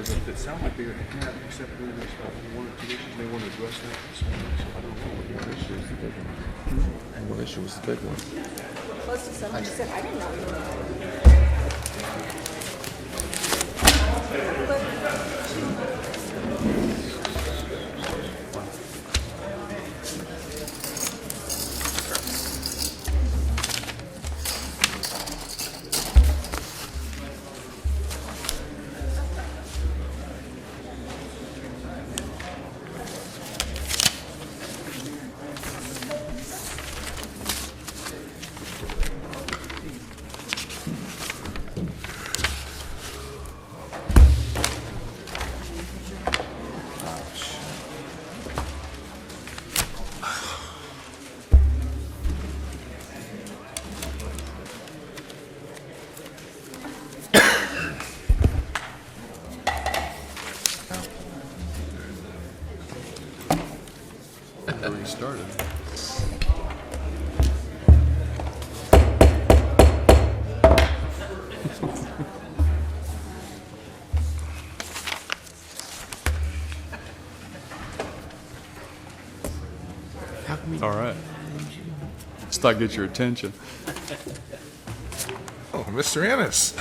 It sounds like they have, except for there's one or two issues they want to address that. So I don't know what issue is the big one. What issue was the big one? Close to someone said, I didn't know you were. Already started. All right. Let's not get your attention. Oh, Mr. Ennis.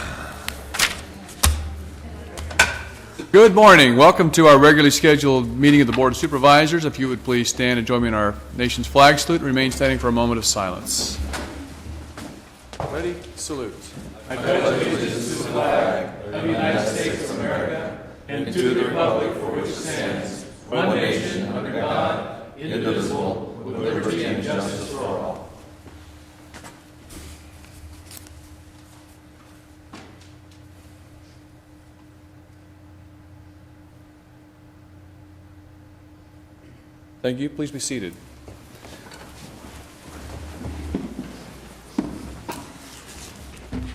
Good morning. Welcome to our regularly scheduled meeting of the Board of Supervisors. If you would please stand and join me in our nation's flag salute and remain standing for a moment of silence. Ready? Salute. I pledge allegiance to the flag of the United States of America and to the republic for which it stands, one nation under God, indivisible, with liberty and justice for all. Thank you. Please be seated.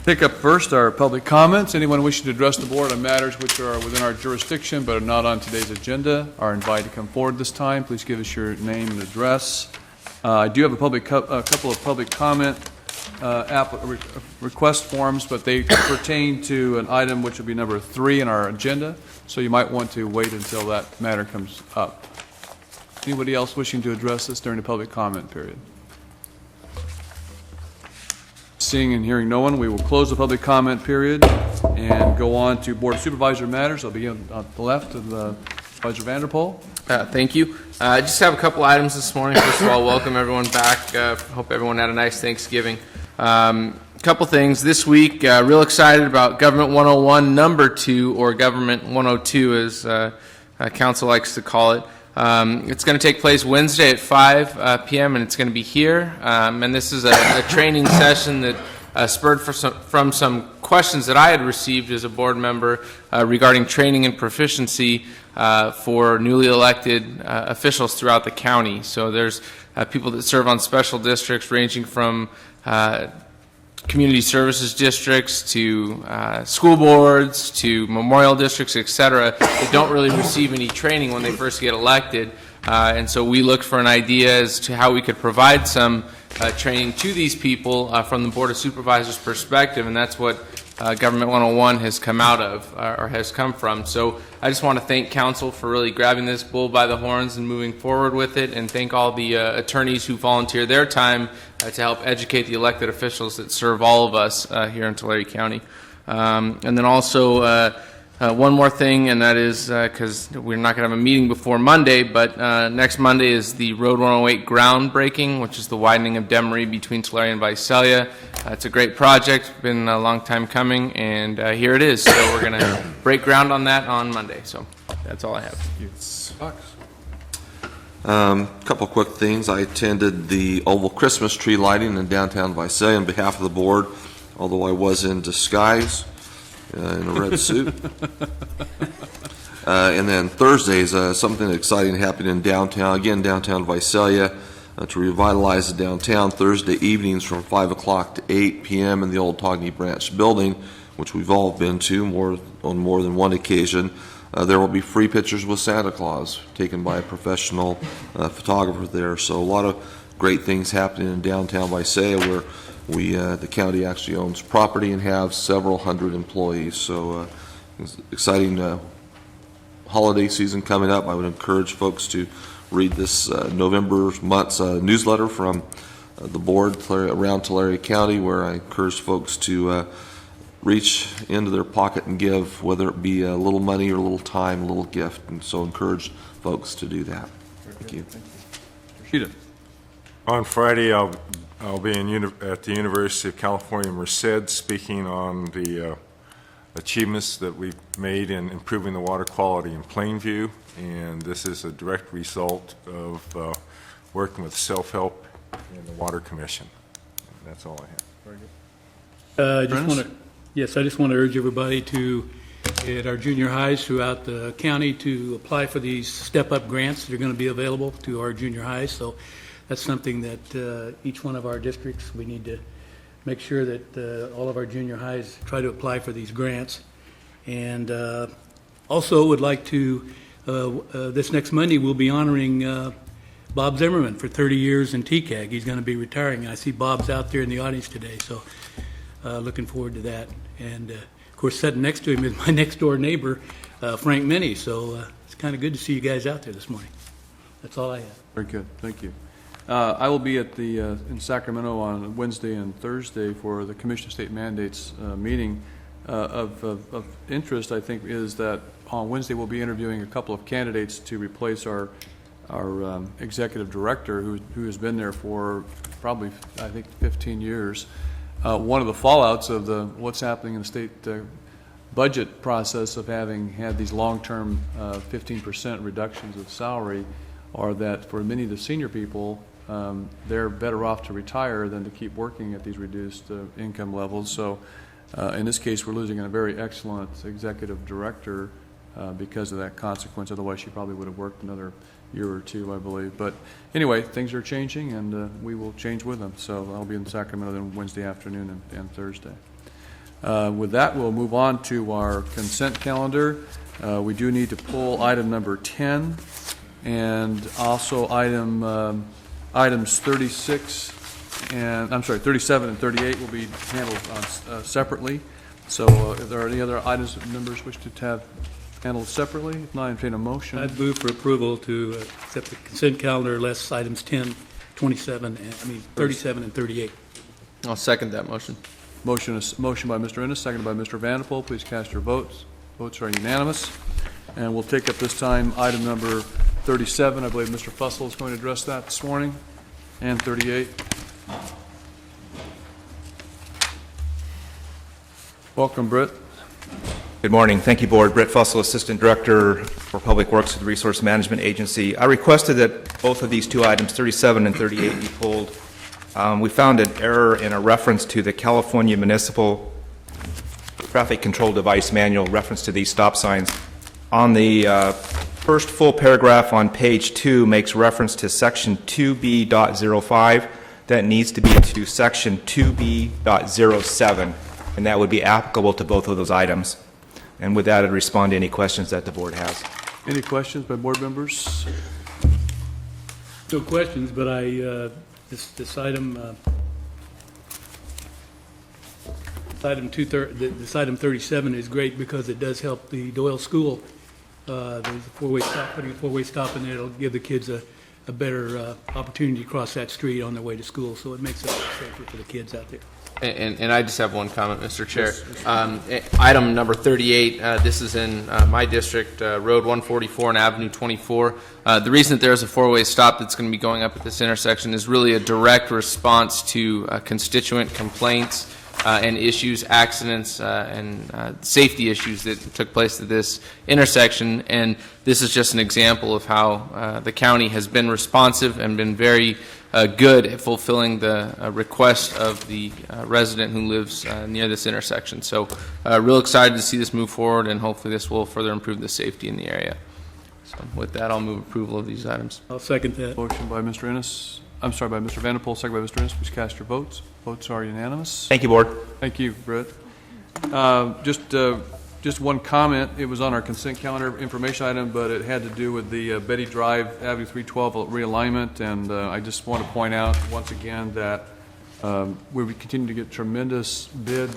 Pick up first our public comments. Anyone wishing to address the board on matters which are within our jurisdiction but are not on today's agenda are invited to come forward this time. Please give us your name and address. I do have a couple of public comment request forms, but they pertain to an item which will be number 3 in our agenda, so you might want to wait until that matter comes up. Anybody else wishing to address this during the public comment period? Seeing and hearing no one, we will close the public comment period and go on to Board of Supervisor matters. I'll begin on the left of Supervisor Vanderpool. Thank you. I just have a couple items this morning. First of all, welcome everyone back. Hope everyone had a nice Thanksgiving. Couple things this week. Real excited about Government 101 number 2, or Government 102 as Council likes to call it. It's going to take place Wednesday at 5 p.m. and it's going to be here. And this is a training session that spurred from some questions that I had received as a board member regarding training and proficiency for newly elected officials throughout the county. So there's people that serve on special districts ranging from community services districts to school boards to memorial districts, etc., that don't really receive any training when they first get elected. And so we looked for an idea as to how we could provide some training to these people from the Board of Supervisors perspective, and that's what Government 101 has come out of, or has come from. So I just want to thank Council for really grabbing this bull by the horns and moving forward with it, and thank all the attorneys who volunteer their time to help educate the elected officials that serve all of us here in Tulare County. And then also one more thing, and that is because we're not going to have a meeting before Monday, but next Monday is the Road 108 groundbreaking, which is the widening of Demery between Tulare and Visalia. It's a great project, been a long time coming, and here it is. So we're going to break ground on that on Monday. So that's all I have. Couple quick things. I attended the Oval Christmas tree lighting in downtown Visalia on behalf of the board, although I was in disguise in a red suit. And then Thursdays, something exciting happened in downtown, again downtown Visalia, to revitalize the downtown. Thursday evenings from 5 o'clock to 8 p.m. in the old Togny Branch building, which we've all been to on more than one occasion. There will be free pictures with Santa Claus taken by a professional photographer there. So a lot of great things happening in downtown Visalia, where the county actually owns property and have several hundred employees. So it's exciting holiday season coming up, I would encourage folks to read this November month's newsletter from the board around Tulare County, where I encourage folks to reach into their pocket and give, whether it be a little money or a little time, a little gift. And so encourage folks to do that. Thank you. Sheeta. On Friday, I'll be at the University of California, Merced, speaking on the achievements that we've made in improving the water quality in Plainview, and this is a direct result of working with self-help in the Water Commission. And that's all I have. I just want to urge everybody at our junior highs throughout the county to apply for these step-up grants that are going to be available to our junior highs. So that's something that each one of our districts, we need to make sure that all of our junior highs try to apply for these grants. And also would like to, this next Monday, we'll be honoring Bob Zimmerman for 30 years in TCAG. He's going to be retiring. I see Bob's out there in the audience today, so looking forward to that. And of course, sitting next to him is my next door neighbor, Frank Minnie. So it's kind of good to see you guys out there this morning. That's all I have. Very good. Thank you. I will be at the in Sacramento on Wednesday and Thursday for the Commission of State Mandates meeting. Of interest, I think, is that on Wednesday we'll be interviewing a couple of candidates to replace our executive director who has been there for probably, I think, 15 years. One of the fallouts of what's happening in the state budget process of having had these long-term 15% reductions of salary are that for many of the senior people, they're better off to retire than to keep working at these reduced income levels. So in this case, we're losing a very excellent executive director because of that consequence. Otherwise, she probably would have worked another year or two, I believe. But anyway, things are changing, and we will change with them. So I'll be in Sacramento then Wednesday afternoon and Thursday. With that, we'll move on to our consent calendar. We do need to pull item number 10, and also items 36 and, I'm sorry, 37 and 38 will be handled separately. So if there are any other items that members wish to have handled separately, if not, I entertain a motion. I'd move for approval to accept the consent calendar less items 10, 27, 37 and 38. I'll second that motion. Motion by Mr. Ennis, seconded by Mr. Vanderpool. Please cast your votes. Votes are unanimous. And we'll take up this time item number 37. I believe Mr. Fussell is going to address that this morning, and 38. Welcome, Britt. Good morning. Thank you, Board. Brett Fussell, Assistant Director for Public Works of the Resource Management Agency. I requested that both of these two items, 37 and 38, be pulled. We found an error in a reference to the California Municipal Traffic Control Device Manual, reference to these stop signs. On the first full paragraph on page 2 makes reference to section 2B.05. That needs to be to section 2B.07, and that would be applicable to both of those items. And with that, I'd respond to any questions that the board has. Any questions by board members? No questions, but this item, this item 37 is great because it does help the Doyle School. There's a four-way stop, putting a four-way stop in there. It'll give the kids a better opportunity to cross that street on their way to school, so it makes it safer for the kids out there. And I just have one comment, Mr. Chair. Item number 38, this is in my district, Road 144 and Avenue 24. The reason that there's a four-way stop that's going to be going up at this intersection is really a direct response to constituent complaints and issues, accidents, and safety issues that took place at this intersection. And this is just an example of how the county has been responsive and been very good at fulfilling the request of the resident who lives near this intersection. So real excited to see this move forward, and hopefully this will further improve the safety in the area. So with that, I'll move approval of these items. I'll second that. Motion by Mr. Ennis. I'm sorry, by Mr. Vanderpool, second by Mr. Ennis. Please cast your votes. Votes are unanimous. Thank you, Board. Thank you, Britt. Just one comment. It was on our consent calendar information item, but it had to do with the Betty Drive Avenue 312 realignment, and I just want to point out once again that we continue to get tremendous bid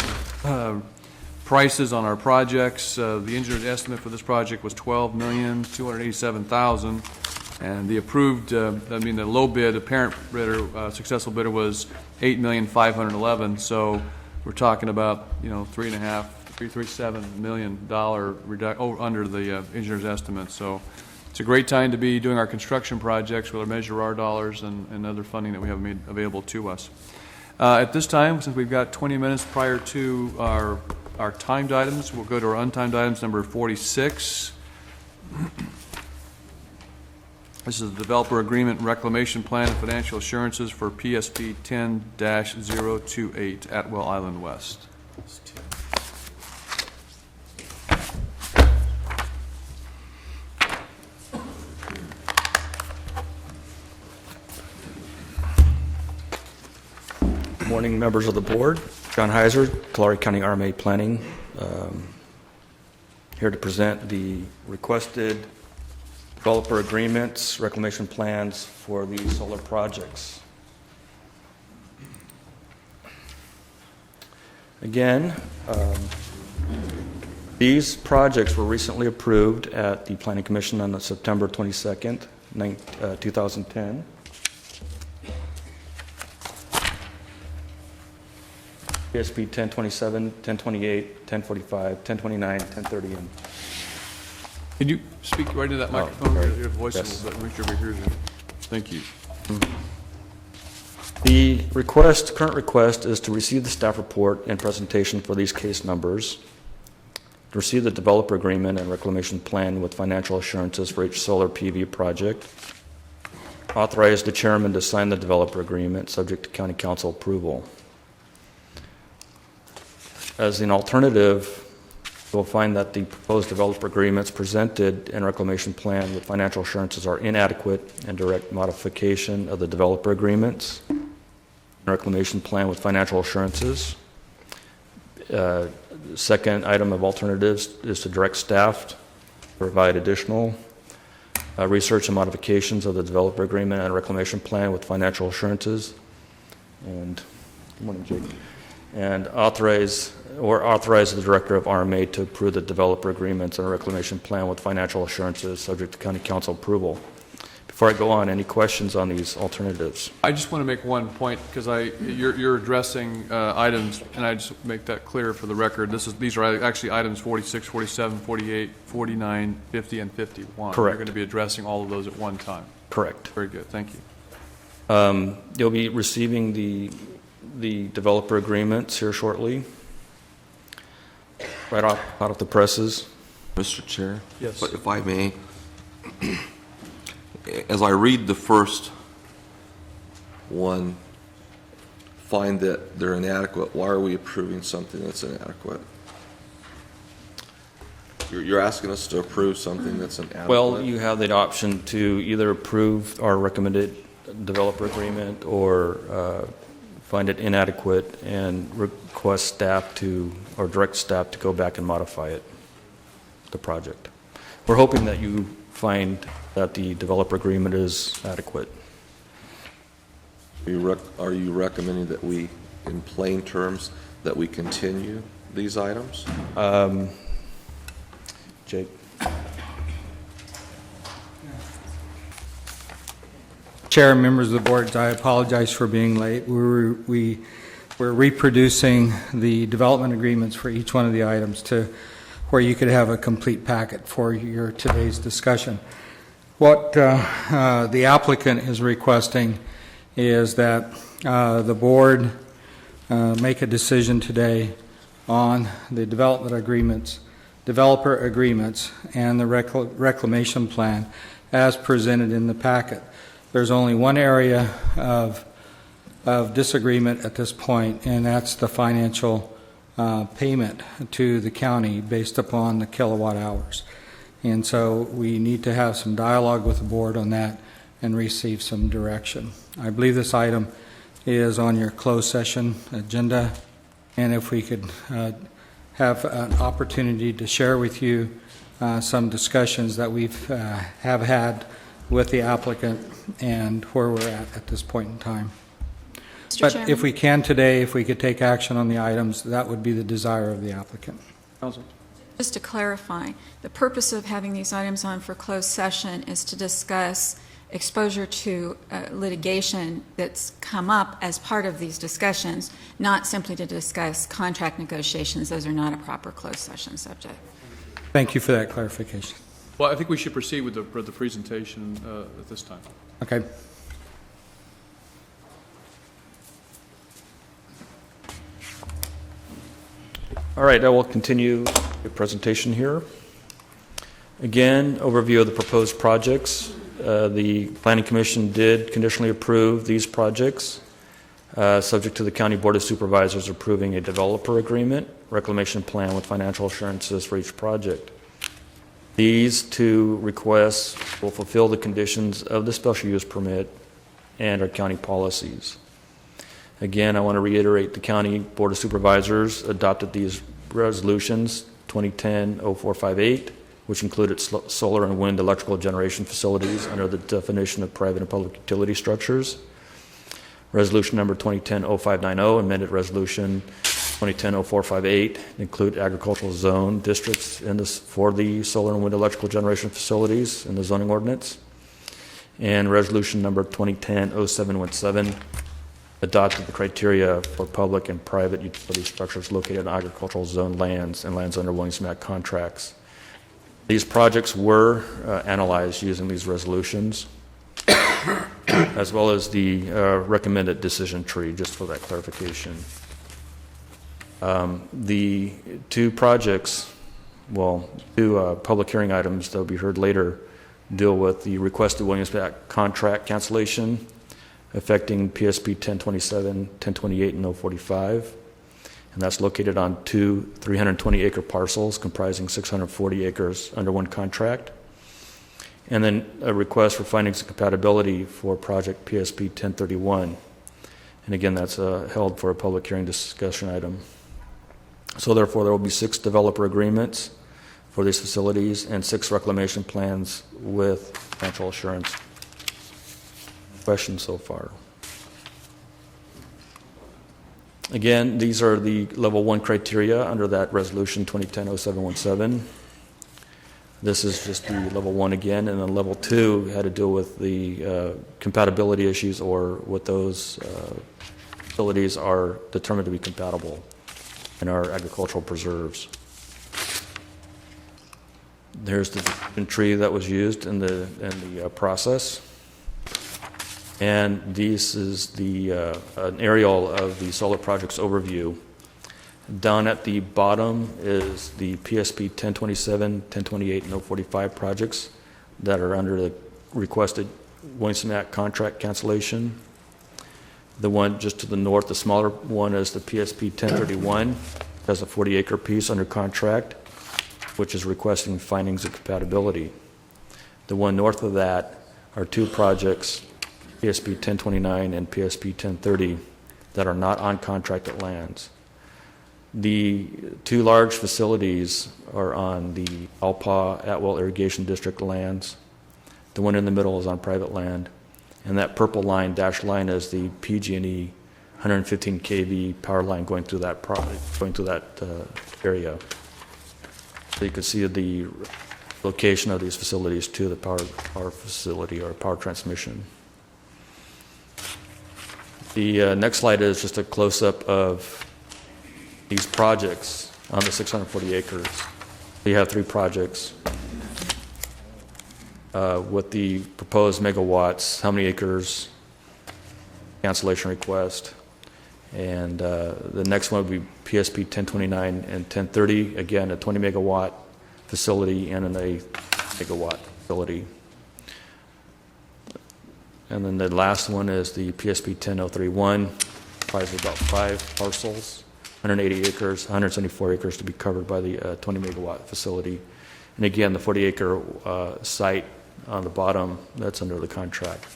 prices on our projects. The engineer's estimate for this project was $12,287,000, and the approved, the low bid, apparent bidder, successful bidder was $8,511,000. So we're talking about, $3.7 million under the engineer's estimate. So it's a great time to be doing our construction projects with our Measure R dollars and other funding that we have made available to us. At this time, since we've got 20 minutes prior to our timed items, we'll go to our untimed items, number 46. This is the developer agreement, reclamation plan, and financial assurances for PSP 10-028 Atwell Island West. Good morning, members of the board. John Heiser, Tulare County RMA Planning, here to present the requested developer agreements, reclamation plans for the solar projects. Again, these projects were recently approved at the Planning Commission on September 22nd, 2010. PSP 1027, 1028, 1045, 1029, 1030, and Can you speak right into that microphone? sorry. Your voice Yes. a little bit, make sure everybody hears you. Thank you. The current request is to receive the staff report and presentation for these case numbers, to receive the developer agreement and reclamation plan with financial assurances for each solar PV project, authorize the chairman to sign the developer agreement subject to county council approval. As an alternative, you'll find that the proposed developer agreements presented in reclamation plan with financial assurances are inadequate and direct modification of the developer agreements. Reclamation plan with financial assurances. Second item of alternatives is to direct staff to provide additional research and modifications of the developer agreement and reclamation plan with financial assurances. And good morning, Jake. And authorize the director of RMA to approve the developer agreements and reclamation plan with financial assurances subject to county council approval. Before I go on, any questions on these alternatives? I just want to make one point, because you're addressing items, and I just make that clear for the record. These are actually items 46, 47, 48, 49, 50, and 51. Correct. You're going to be addressing all of those at one time. Correct. Very good, thank you. You'll be receiving the developer agreements here shortly, right out of the presses. Mr. Chair? Yes. But if I may, as I read the first one, find that they're inadequate, why are we approving something that's inadequate? You're asking us to approve something that's inadequate? Well, you have the option to either approve our recommended developer agreement or find it inadequate and request staff or direct staff to go back and modify it, the project. We're hoping that you find that the developer agreement is adequate. Are you recommending that we, in plain terms, that we continue these items? Jake? Chair and members of the board, I apologize for being late. We're reproducing the development agreements for each one of the items to where you could have a complete packet for your today's discussion. What the applicant is requesting is that the board make a decision today on the developer agreements, and the reclamation plan as presented in the packet. There's only one area of disagreement at this point, and that's the financial payment to the county based upon the kilowatt hours. And so we need to have some dialogue with the board on that and receive some direction. I believe this item is on your closed session agenda, and if we could have an opportunity to share with you some discussions that we've have had with the applicant and where we're at this point in time. Mr. But Chairman? if we can today, if we could take action on the items, that would be the desire of the applicant. Counsel? Just to clarify, the purpose of having these items on for closed session is to discuss exposure to litigation that's come up as part of these discussions, not simply to discuss contract negotiations. Those are not a proper closed session subject. Thank you for that clarification. Well, I think we should proceed with the presentation at this time. Okay. All right, I will continue the presentation here. Again, overview of the proposed projects. The Planning Commission did conditionally approve these projects, subject to the County Board of Supervisors approving a developer agreement, reclamation plan with financial assurances for each project. These two requests will fulfill the conditions of the special use permit and our county policies. Again, I want to reiterate the County Board of Supervisors adopted these resolutions 2010-0458, which included solar and wind electrical generation facilities under the definition of private and public utility structures. Resolution number 2010-0590, amended resolution 2010-0458, include agricultural zone districts for the solar and wind electrical generation facilities in the zoning ordinance. And resolution number 2010-0717, adopted the criteria for public and private utility structures located in agricultural zone lands and lands under Williams Act contracts. These projects were analyzed using these resolutions, as well as the recommended decision tree, just for that clarification. The two projects, two public hearing items that will be heard later, deal with the requested Williams Act contract cancellation affecting PSP 1027, 1028, and 045. And that's located on two 320-acre parcels comprising 640 acres under one contract. And then a request for findings of compatibility for project PSP 1031. And again, that's held for a public hearing discussion item. So therefore, there will be 6 developer agreements for these facilities and 6 reclamation plans with financial assurance. Questions so far? Again, these are the level 1 criteria under that resolution 2010-0717. This is just the level 1 again, and then level 2 had to deal with the compatibility issues, or what those facilities are determined to be compatible in our agricultural preserves. There's the tree that was used in the process. And this is an aerial of the solar project's overview. Down at the bottom is the PSP 1027, 1028, and 045 projects that are under the requested Williams Act contract cancellation. The one just to the north, the smaller one, is the PSP 1031, has a 40-acre piece under contract, which is requesting findings of compatibility. The one north of that are 2 projects, PSP 1029 and PSP 1030, that are not on contracted lands. The 2 large facilities are on the Alpa Atwell Irrigation District lands. The one in the middle is on private land. And that purple line, dashed line, is the PG&E 115 kV power line going through that area. So you can see the location of these facilities to the power facility or power transmission. The next slide is just a close-up of these projects on the 640 acres. We have 3 projects with the proposed megawatts, how many acres, cancellation request, and the next one would be PSP 1029 and 1030, again a 20 megawatt facility and an 8 megawatt facility. And then the last one is the PSP 10031, comprised of about 5 parcels, 180 acres, 174 acres to be covered by the 20 megawatt facility. And again, the 40-acre site on the bottom, that's under the contract.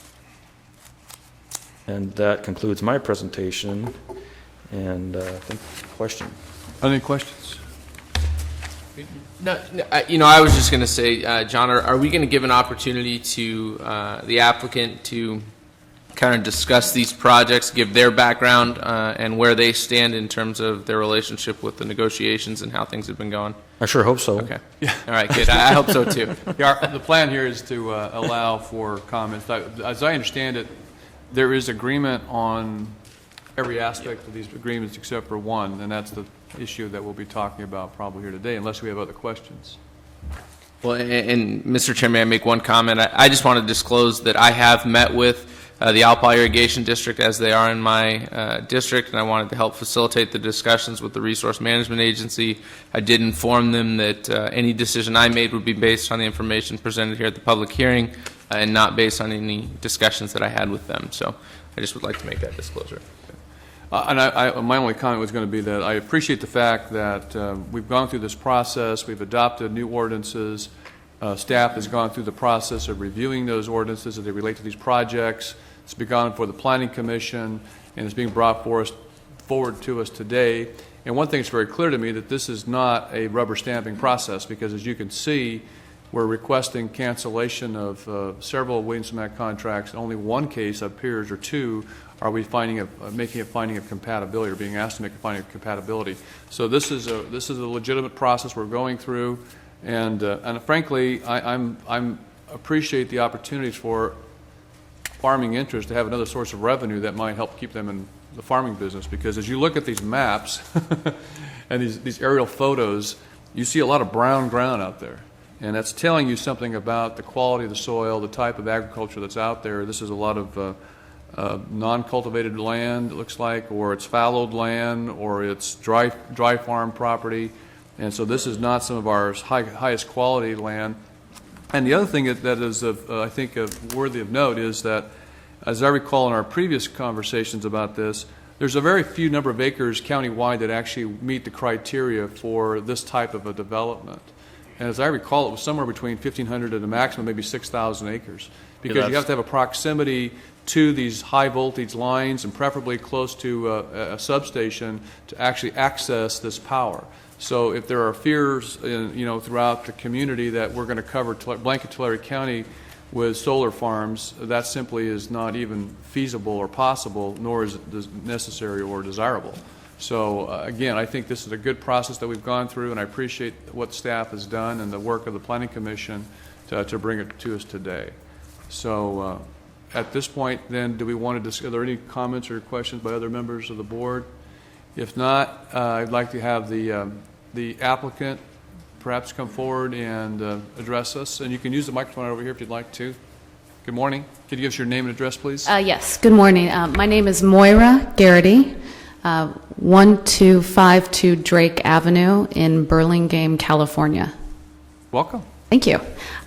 And that concludes my presentation. And I think question. Any questions? No, I was just going to say, John, are we going to give an opportunity to the applicant to kind of discuss these projects, give their background and where they stand in terms of their relationship with the negotiations and how things have been going? I sure hope so. Okay. All right, good. I hope so, too. Yeah, the plan here is to allow for comments. As I understand it, there is agreement on every aspect of these agreements except for one, and that's the issue that we'll be talking about probably here today, unless we have other questions. Well, and Mr. Chairman, may I make one comment? I just want to disclose that I have met with the Alpine Irrigation District as they are in my district, and I wanted to help facilitate the discussions with the Resource Management Agency. I did inform them that any decision I made would be based on the information presented here at the public hearing and not based on any discussions that I had with them. So I just would like to make that disclosure. And my only comment was going to be that I appreciate the fact that we've gone through this process, we've adopted new ordinances, staff has gone through the process of reviewing those ordinances as they relate to these projects. It's begun for the Planning Commission, and it's being brought forward to us today. And one thing is very clear to me, that this is not a rubber stamping process, because as you can see, we're requesting cancellation of several Williams Act contracts. In only one case appears, or two, are we making a finding of compatibility, or being asked to make a finding of compatibility. So this is a legitimate process we're going through, and frankly, I'm appreciate the opportunities for farming interest to have another source of revenue that might help keep them in the farming business. Because as you look at these maps and these aerial photos, you see a lot of brown ground out there. And that's telling you something about the quality of the soil, the type of agriculture that's out there. This is a lot of non-cultivated land, it looks like, or it's fallowed land, or it's dry farm property. And so this is not some of our highest quality land. And the other thing that is, I think, worthy of note is that, as I recall in our previous conversations about this, there's a very few number of acres countywide that actually meet the criteria for this type of a development. And as I recall, it was somewhere between 1,500 and a maximum, maybe 6,000 acres. Because you have to have a proximity to these high voltage lines, and preferably close to a substation, to actually access this power. So if there are fears throughout the community that we're going to cover blanket Tulare County with solar farms, that simply is not even feasible or possible, nor is it necessary or desirable. So again, I think this is a good process that we've gone through, and I appreciate what staff has done and the work of the Planning Commission to bring it to us today. So at this point, then, do we want to discuss, are there any comments or questions by other members of the board? If not, I'd like to have the applicant perhaps come forward and address us. And you can use the microphone over here if you'd like to. Good morning. Could you give us your name and address, please? Yes, good morning. My name is Moira Garrity, 1252 Drake Avenue in Burlingame, California. Welcome. Thank you.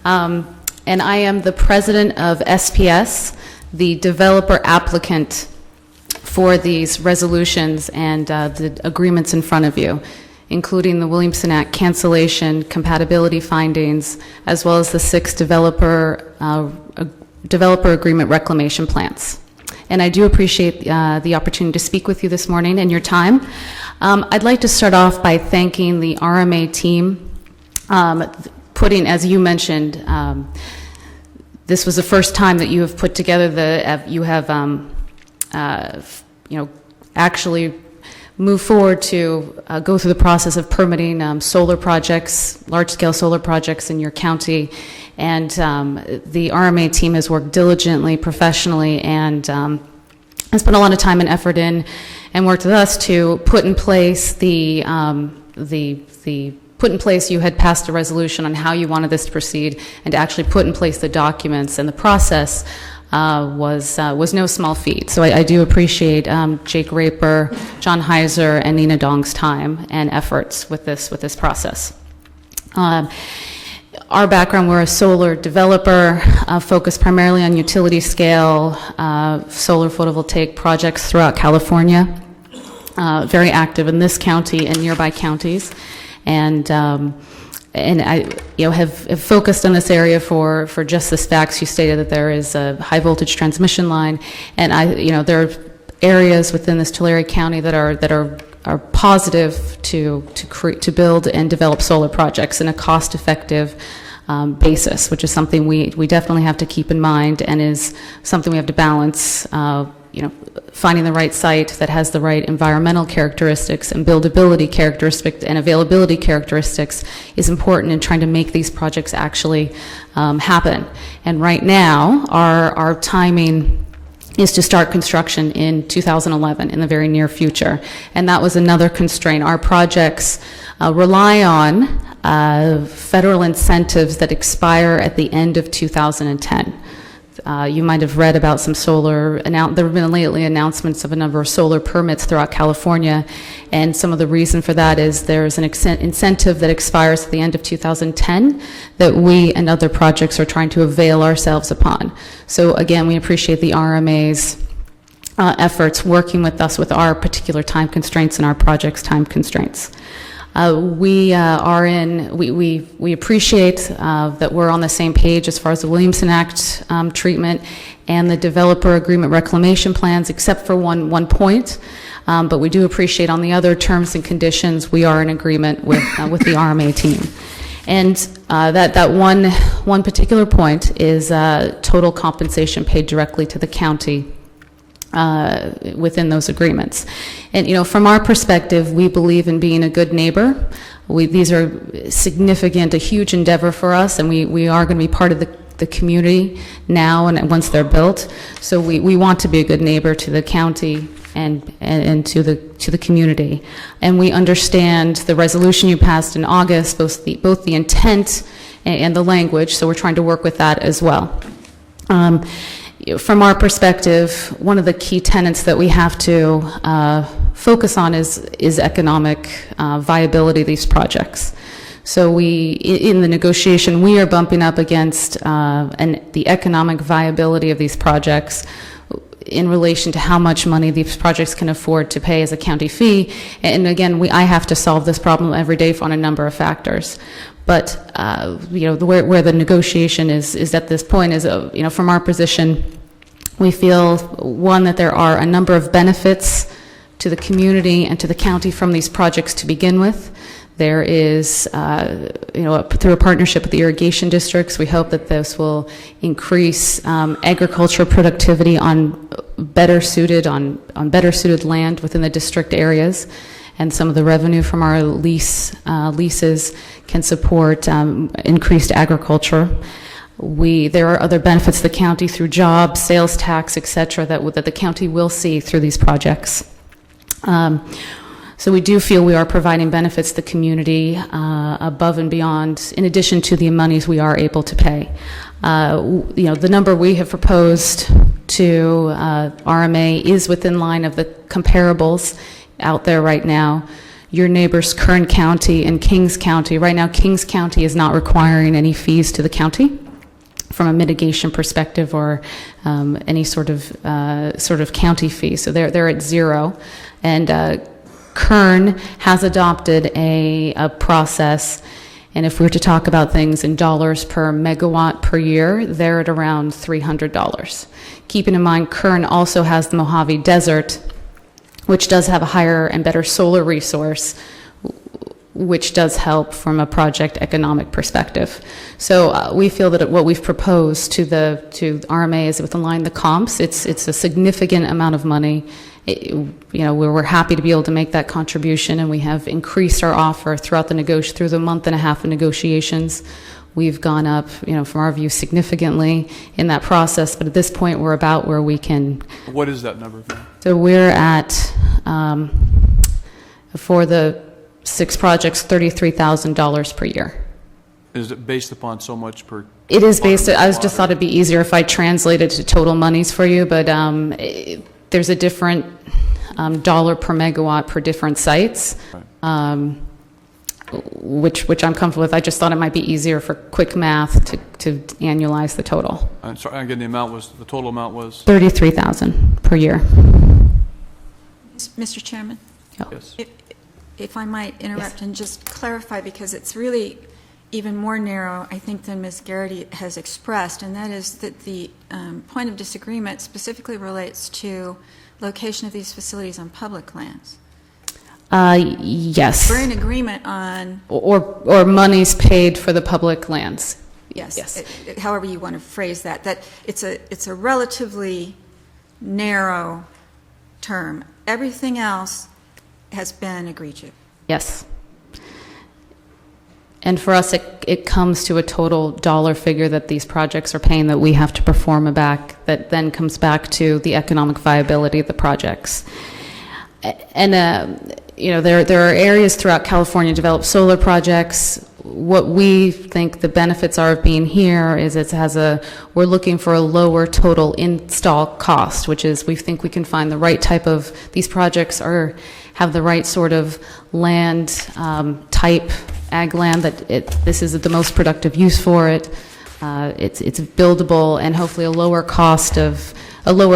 And I am the president of SPS, the developer applicant for these resolutions and the agreements in front of you, including the Williamson Act cancellation, compatibility findings, as well as the 6 developer agreement reclamation plans. And I do appreciate the opportunity to speak with you this morning and your time. I'd like to start off by thanking the RMA team, putting, as you mentioned, this was the first time that you have put together actually move forward to go through the process of permitting solar projects, large-scale solar projects in your county. And the RMA team has worked diligently, professionally, and has put a lot of time and effort in, and worked with us to put in place you had passed a resolution on how you wanted this to proceed, and to actually put in place the documents and the process was no small feat. So I do appreciate Jake Raper, John Heiser, and Nina Dong's time and efforts with this process. Our background, we're a solar developer focused primarily on utility scale solar photovoltaic projects throughout California, very active in this county and nearby counties. And I have focused on this area for just this fact. You stated that there is a high voltage transmission line, and there are areas within this Tulare County that are positive to build and develop solar projects in a cost effective basis, which is something we definitely have to keep in mind and is something we have to balance. Finding the right site that has the right environmental characteristics and buildability characteristics and availability characteristics is important in trying to make these projects actually happen. And right now, our timing is to start construction in 2011, in the very near future. And that was another constraint. Our projects rely on federal incentives that expire at the end of 2010. You might have read about some solar, there have been lately announcements of a number of solar permits throughout California, and some of the reason for that is there's an incentive that expires at the end of 2010 that we and other projects are trying to avail ourselves upon. So again, we appreciate the RMA's efforts working with us with our particular time constraints and our project's time constraints. We appreciate that we're on the same page as far as the Williamson Act treatment and the developer agreement reclamation plans, except for one point. But we do appreciate on the other terms and conditions, we are in agreement with the RMA team. And that one particular point is total compensation paid directly to the county within those agreements. And, from our perspective, we believe in being a good neighbor. These are a huge endeavor for us, and we are going to be part of the community now and once they're built. So we want to be a good neighbor to the county and to the community. And we understand the resolution you passed in August, both the intent and the language, so we're trying to work with that as well. From our perspective, one of the key tenets that we have to focus on is economic viability of these projects. So in the negotiation, we are bumping up against the economic viability of these projects in relation to how much money these projects can afford to pay as a county fee. And again, I have to solve this problem every day on a number of factors. But where the negotiation is at this point is, from our position, we feel, one, that there are a number of benefits to the community and to the county from these projects to begin with. There is, through a partnership with the irrigation districts, we hope that this will increase agricultural productivity on better suited land within the district areas. And some of the revenue from our leases can support increased agriculture. There are other benefits to the county through jobs, sales tax, et cetera, that the county will see through these projects. So we do feel we are providing benefits to the community above and beyond, in addition to the monies we are able to pay. The number we have proposed to RMA is within line of the comparables out there right now. Your neighbors, Kern County and Kings County. Right now, Kings County is not requiring any fees to the county from a mitigation perspective or any sort of county fee. So they're at zero. And Kern has adopted a process, and if we were to talk about things in dollars per megawatt per year, they're at around $300. Keeping in mind, Kern also has the Mojave Desert, which does have a higher and better solar resource, which does help from a project economic perspective. So we feel that what we've proposed to RMA is within line the comps. It's a significant amount of money. We're happy to be able to make that contribution, and we have increased our offer throughout through the month and a half of negotiations. We've gone up, from our view, significantly in that process, but at this point, we're about where we can. What is that number? So we're at, for the 6 projects, $33,000 per year. Is it based upon so much per? It is based, I just thought it'd be easier if I translated to total monies for you, but there's a different dollar per megawatt per different sites, Right. which I'm comfortable with. I just thought it might be easier for quick math to annualize the total. I'm sorry, again, the total amount was? $33,000 per year. Mr. Chairman? Yes. If I might interrupt and just clarify, because it's really even more narrow, I think, than Ms. Garrity has expressed, and that is that the point of disagreement specifically relates to location of these facilities on public lands. Yes. We're in agreement on... Or monies paid for the public lands. Yes. Yes. However you want to phrase that, that it's a relatively narrow term. Everything else has been agreed to. Yes. And for us, it comes to a total dollar figure that these projects are paying that we have to perform back, that then comes back to the economic viability of the projects. And, there are areas throughout California develop solar projects. What we think the benefits are of being here is we're looking for a lower total install cost, which is we think we can find the right type of, these projects have the right sort of land type, ag land, that this is the most productive use for it. It's buildable, and hopefully a lower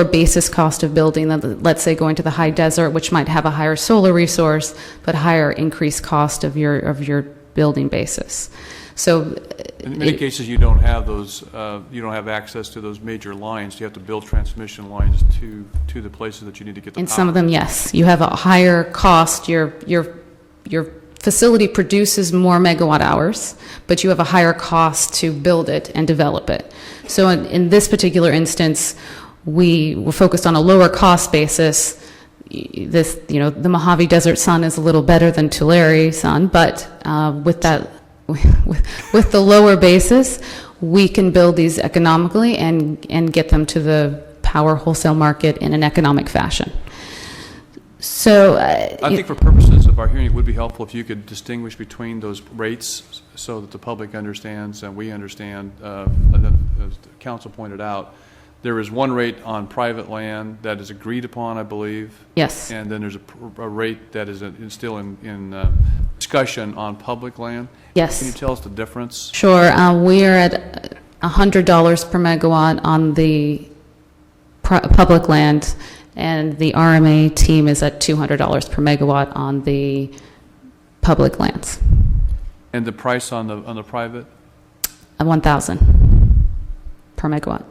basis cost of building than, let's say, going to the high desert, which might have a higher solar resource, but higher increased cost of your building basis. So In many cases, you don't have those, you don't have access to those major lines. You have to build transmission lines to the places that you need to get the power. in some of them, yes, you have a higher cost. Your facility produces more megawatt hours, but you have a higher cost to build it and develop it. So in this particular instance, we were focused on a lower cost basis. The Mojave Desert sun is a little better than Tulare sun, but with the lower basis, we can build these economically and get them to the power wholesale market in an economic fashion. So I think for purposes of our hearing, it would be helpful if you could distinguish between those rates so that the public understands and we understand, as the council pointed out, there is one rate on private land that is agreed upon, I believe. Yes. And then there's a rate that is still in discussion on public land. Yes. Can you tell us the difference? Sure. We are at $100 per megawatt on the public land, and the RMA team is at $200 per megawatt on the public lands. And the price on the private? $1,000 per megawatt.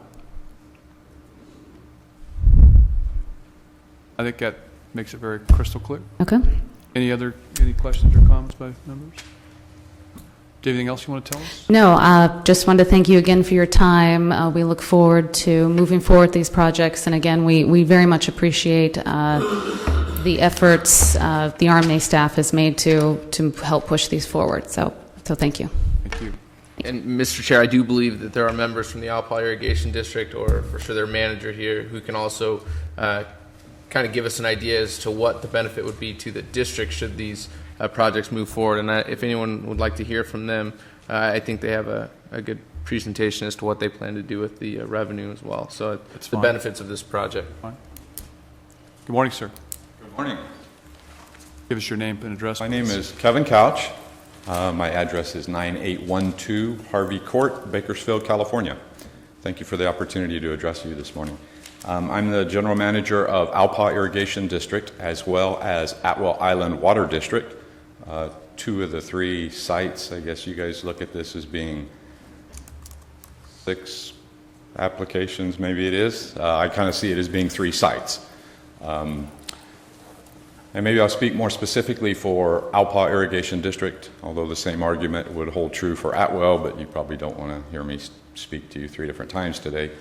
I think that makes it very crystal clear. Okay. Any questions or comments by members? Do you have anything else you want to tell us? No, just wanted to thank you again for your time. We look forward to moving forward these projects. And again, we very much appreciate the efforts the RMA staff has made to help push these forward. So thank you. Thank you. And Mr. Chair, I do believe that there are members from the Alpine Irrigation District, or for sure their manager here, who can also kind of give us an idea as to what the benefit would be to the district should these projects move forward. And if anyone would like to hear from them, I think they have a good presentation as to what they plan to do with the revenue as well. So it's the benefits of this project. Fine. Good morning, sir. Good morning. Give us your name and address. My name is Kevin Couch. My address is 9812 Harvey Court, Bakersfield, California. Thank you for the opportunity to address you this morning. I'm the general manager of Alpa Irrigation District as well as Atwell Island Water District. Two of the three sites, I guess you guys look at this as being 6 applications, maybe it is. I kind of see it as being 3 sites. And maybe I'll speak more specifically for Alpa Irrigation District, although the same argument would hold true for Atwell, but you probably don't want to hear me speak to you 3 different times today.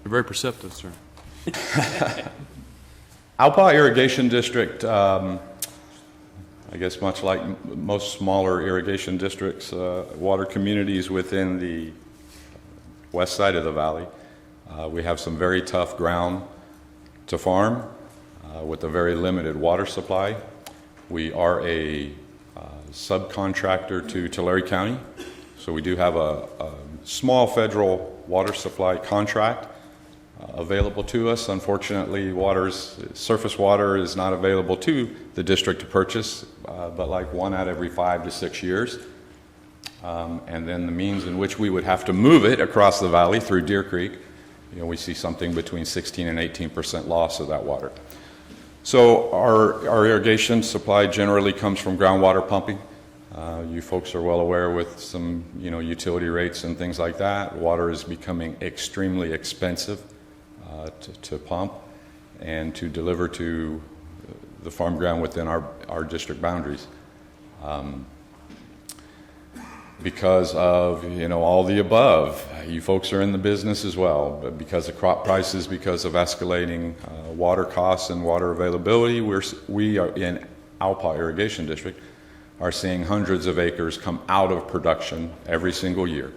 You're very perceptive, sir. Alpa Irrigation District, I guess much like most smaller irrigation districts, water communities within the west side of the valley, we have some very tough ground to farm with a very limited water supply. We are a subcontractor to Tulare County, so we do have a small federal water supply contract available to us. Unfortunately, surface water is not available to the district to purchase, but like 1 out of every 5 to 6 years. And then the means in which we would have to move it across the valley through Deer Creek, we see something between 16 and 18% loss of that water. So our irrigation supply generally comes from groundwater pumping. You folks are well aware with some utility rates and things like that, water is becoming extremely expensive to pump and to deliver to the farm ground within our district boundaries. because of, all the above. You folks are in the business as well, but because of crop prices, because of escalating water costs and water availability, we are in Alpa Irrigation District are seeing hundreds of acres come out of production every single year.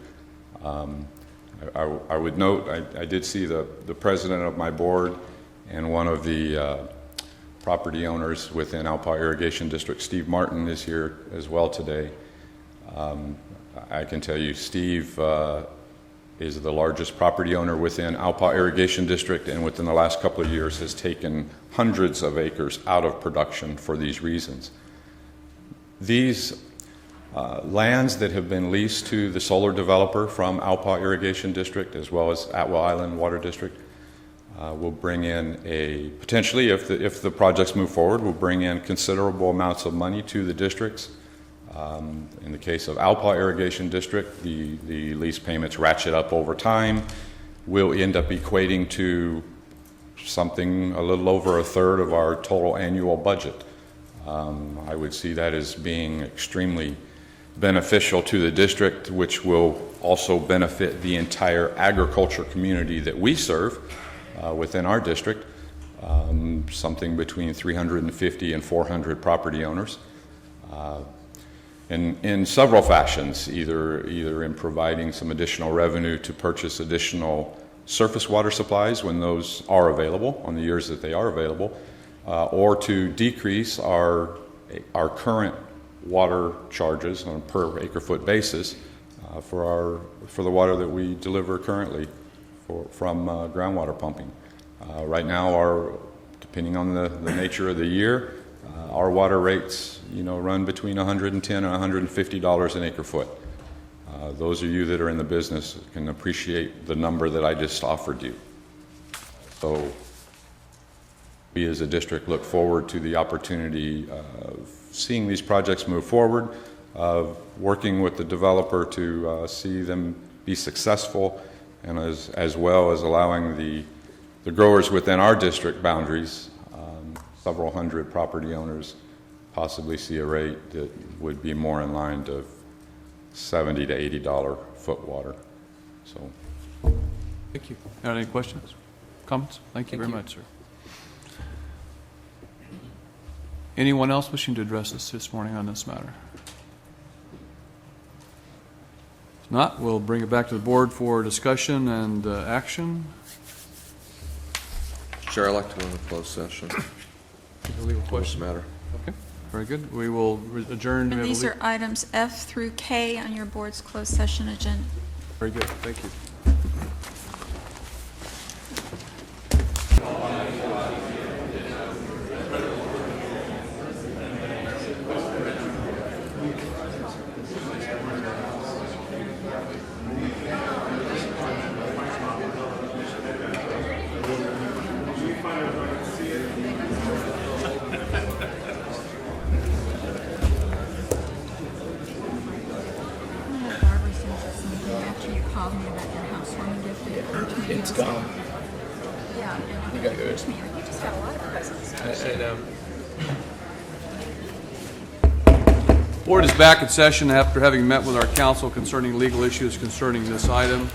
I would note, I did see the president of my board and one of the property owners within Alpa Irrigation District, Steve Martin, is here as well today. I can tell you Steve is the largest property owner within Alpa Irrigation District, and within the last couple of years has taken hundreds of acres out of production for these reasons. These lands that have been leased to the solar developer from Alpa Irrigation District as well as Atwell Island Water District will bring in potentially, if the projects move forward, will bring in considerable amounts of money to the districts. In the case of Alpa Irrigation District, the lease payments ratchet up over time, will end up equating to something a little over a third of our total annual budget. I would see that as being extremely beneficial to the district, which will also benefit the entire agriculture community that we serve within our district, something between 350 and 400 property owners. In several fashions, either in providing some additional revenue to purchase additional surface water supplies when those are available, on the years that they are available, or to decrease our current water charges on a per acre foot basis for the water that we deliver currently from groundwater pumping. Right now, depending on the nature of the year, our water rates, run between $110 and $150 an acre foot. Those of you that are in the business can appreciate the number that I just offered you. So we as a district look forward to the opportunity of seeing these projects move forward, of working with the developer to see them be successful, and as well as allowing the growers within our district boundaries, several hundred property owners, possibly see a rate that would be more in line to $70 to $80 foot water. So, Thank you. Any questions, comments? Thank you very much, sir. Anyone else wishing to address us this morning on this matter? If not, we'll bring it back to the board for discussion and action. Chair, I'd like to go into closed session. Legal What's question. the matter? Okay, very good. We will adjourn. And these are items F through K on your board's closed session agenda. Very good. Thank you. It's gone. Yeah. You got yours. You just got a lot of presents. I know. Board is back in session after having met with our counsel concerning legal issues concerning this item.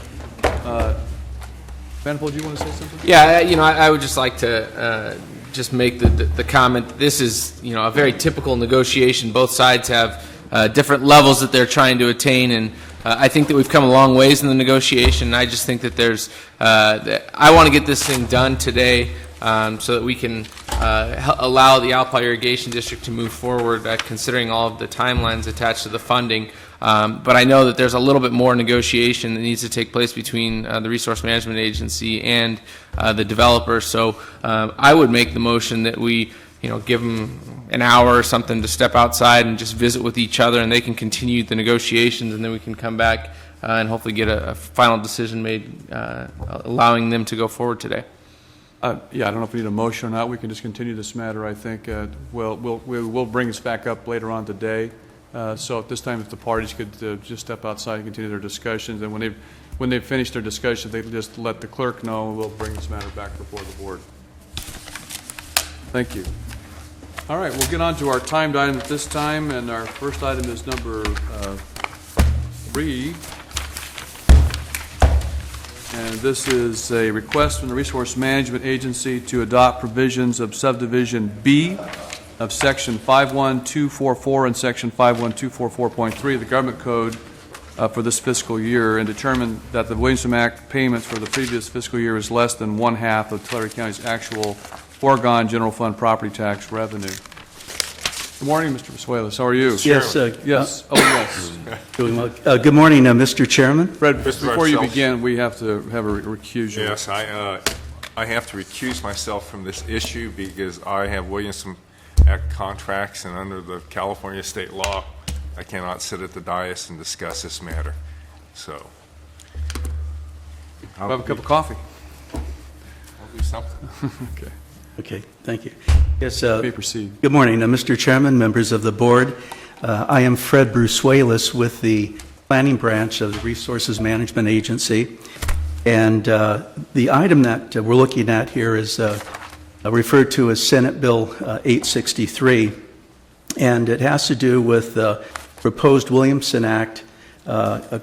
Vanderpool, do you want to say something? Yeah, I would just like to just make the comment that this is, a very typical negotiation. Both sides have different levels that they're trying to attain, and I think that we've come a long ways in the negotiation. I just think that I want to get this thing done today so that we can allow the Alpa Irrigation District to move forward, considering all of the timelines attached to the funding. But I know that there's a little bit more negotiation that needs to take place between the Resource Management Agency and the developer. So I would make the motion that we give them an hour or something to step outside and just visit with each other, and they can continue the negotiations, and then we can come back and hopefully get a final decision made, allowing them to go forward today. Yeah, I don't know if we need a motion or not. We can just continue this matter, I think. We'll bring this back up later on today. So at this time, if the parties could just step outside and continue their discussions, and when they've finished their discussion, they can just let the clerk know, and we'll bring this matter back before the board. Thank you. All right, we'll get on to our timed item at this time, and our first item is number 3. And this is a request from the Resource Management Agency to adopt provisions of subdivision B of Section 51244 and Section 51244.3 of the Government Code for this fiscal year, and determine that the Williamson Act payments for the previous fiscal year is less than one-half of Tulare County's actual foregone general fund property tax revenue. Good morning, Mr. Visuelos. How are you? Yes. Yes. Oh, yes. Doing well. Good morning, Mr. Chairman. Fred, Mr. before you Marcel. begin, we have to have a recusal. Yes, I have to recuse myself from this issue because I have Williamson Act contracts, and under the California state law, I cannot sit at the dais and discuss this matter. So We'll have a cup of coffee. I'll do something. Okay. Okay, thank you. Yes. You may proceed. Good morning, Mr. Chairman, members of the board. I am Fred Brusuelis with the Planning Branch of the Resources Management Agency. And the item that we're looking at here is referred to as Senate Bill 863. And it has to do with the proposed Williamson Act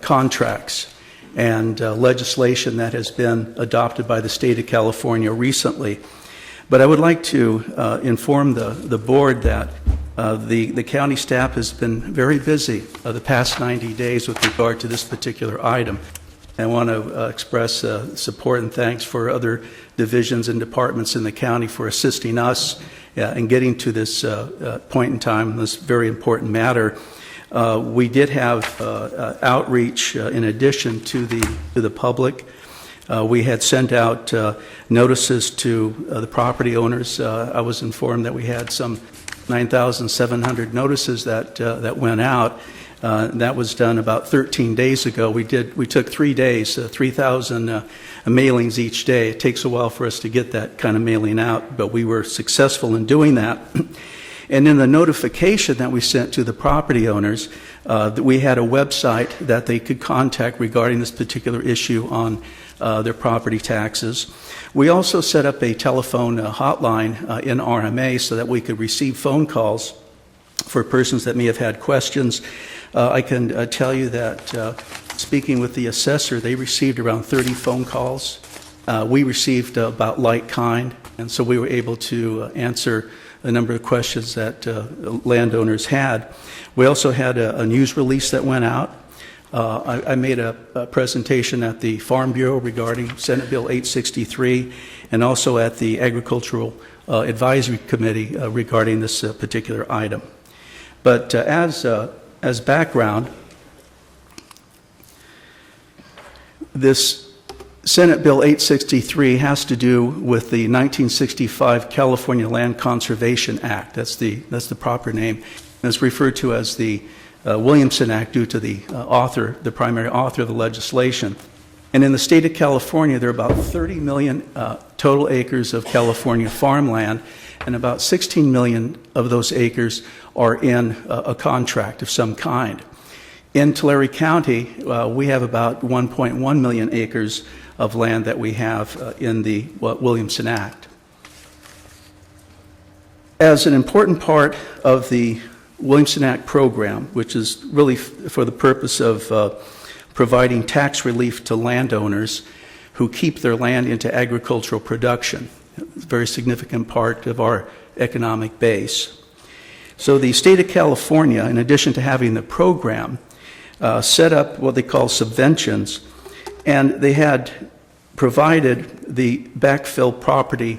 contracts and legislation that has been adopted by the state of California recently. But I would like to inform the board that the county staff has been very busy the past 90 days with regard to this particular item. I want to express support and thanks for other divisions and departments in the county for assisting us in getting to this point in time, this very important matter. We did have outreach in addition to the public. We had sent out notices to the property owners. I was informed that we had some 9,700 notices that went out. That was done about 13 days ago. We took 3 days, 3,000 mailings each day. It takes a while for us to get that kind of mailing out, but we were successful in doing that. And in the notification that we sent to the property owners, we had a website that they could contact regarding this particular issue on their property taxes. We also set up a telephone hotline in RMA so that we could receive phone calls for persons that may have had questions. I can tell you that speaking with the assessor, they received around 30 phone calls. We received about like kind, and so we were able to answer a number of questions that landowners had. We also had a news release that went out. I made a presentation at the Farm Bureau regarding Senate Bill 863, and also at the Agricultural Advisory Committee regarding this particular item. But as background, this Senate Bill 863 has to do with the 1965 California Land Conservation Act. That's the proper name. And it's referred to as the Williamson Act due to the primary author of the legislation. And in the state of California, there are about 30 million total acres of California farmland, and about 16 million of those acres are in a contract of some kind. In Tulare County, we have about 1.1 million acres of land that we have in the Williamson Act. As an important part of the Williamson Act program, which is really for the purpose of providing tax relief to landowners who keep their land into agricultural production, it's a very significant part of our economic base. So the state of California, in addition to having the program, set up what they call subventions, and they had provided the backfill property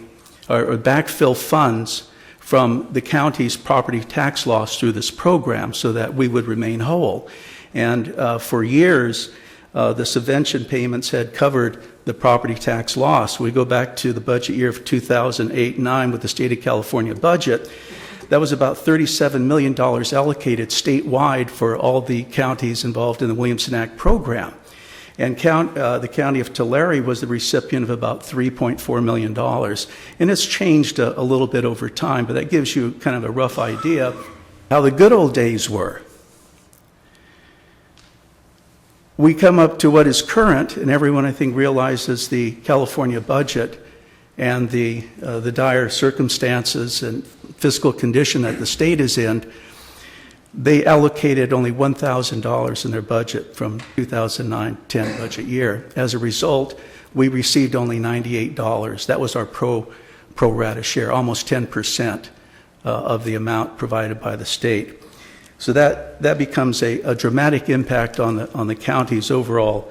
or backfill funds from the county's property tax loss through this program so that we would remain whole. And for years, the subvention payments had covered the property tax loss. We go back to the budget year of 2008-9 with the state of California budget. That was about $37 million allocated statewide for all the counties involved in the Williamson Act program. And the county of Tulare was the recipient of about $3.4 million. And it's changed a little bit over time, but that gives you kind of a rough idea how the good old days were. We come up to what is current, and everyone, I think, realizes the California budget and the dire circumstances and fiscal condition that the state is in. they allocated only $1,000 in their budget from 2009-10 budget year. As a result, we received only $98. That was our pro rata share, almost 10% of the amount provided by the state. So that becomes a dramatic impact on the county's overall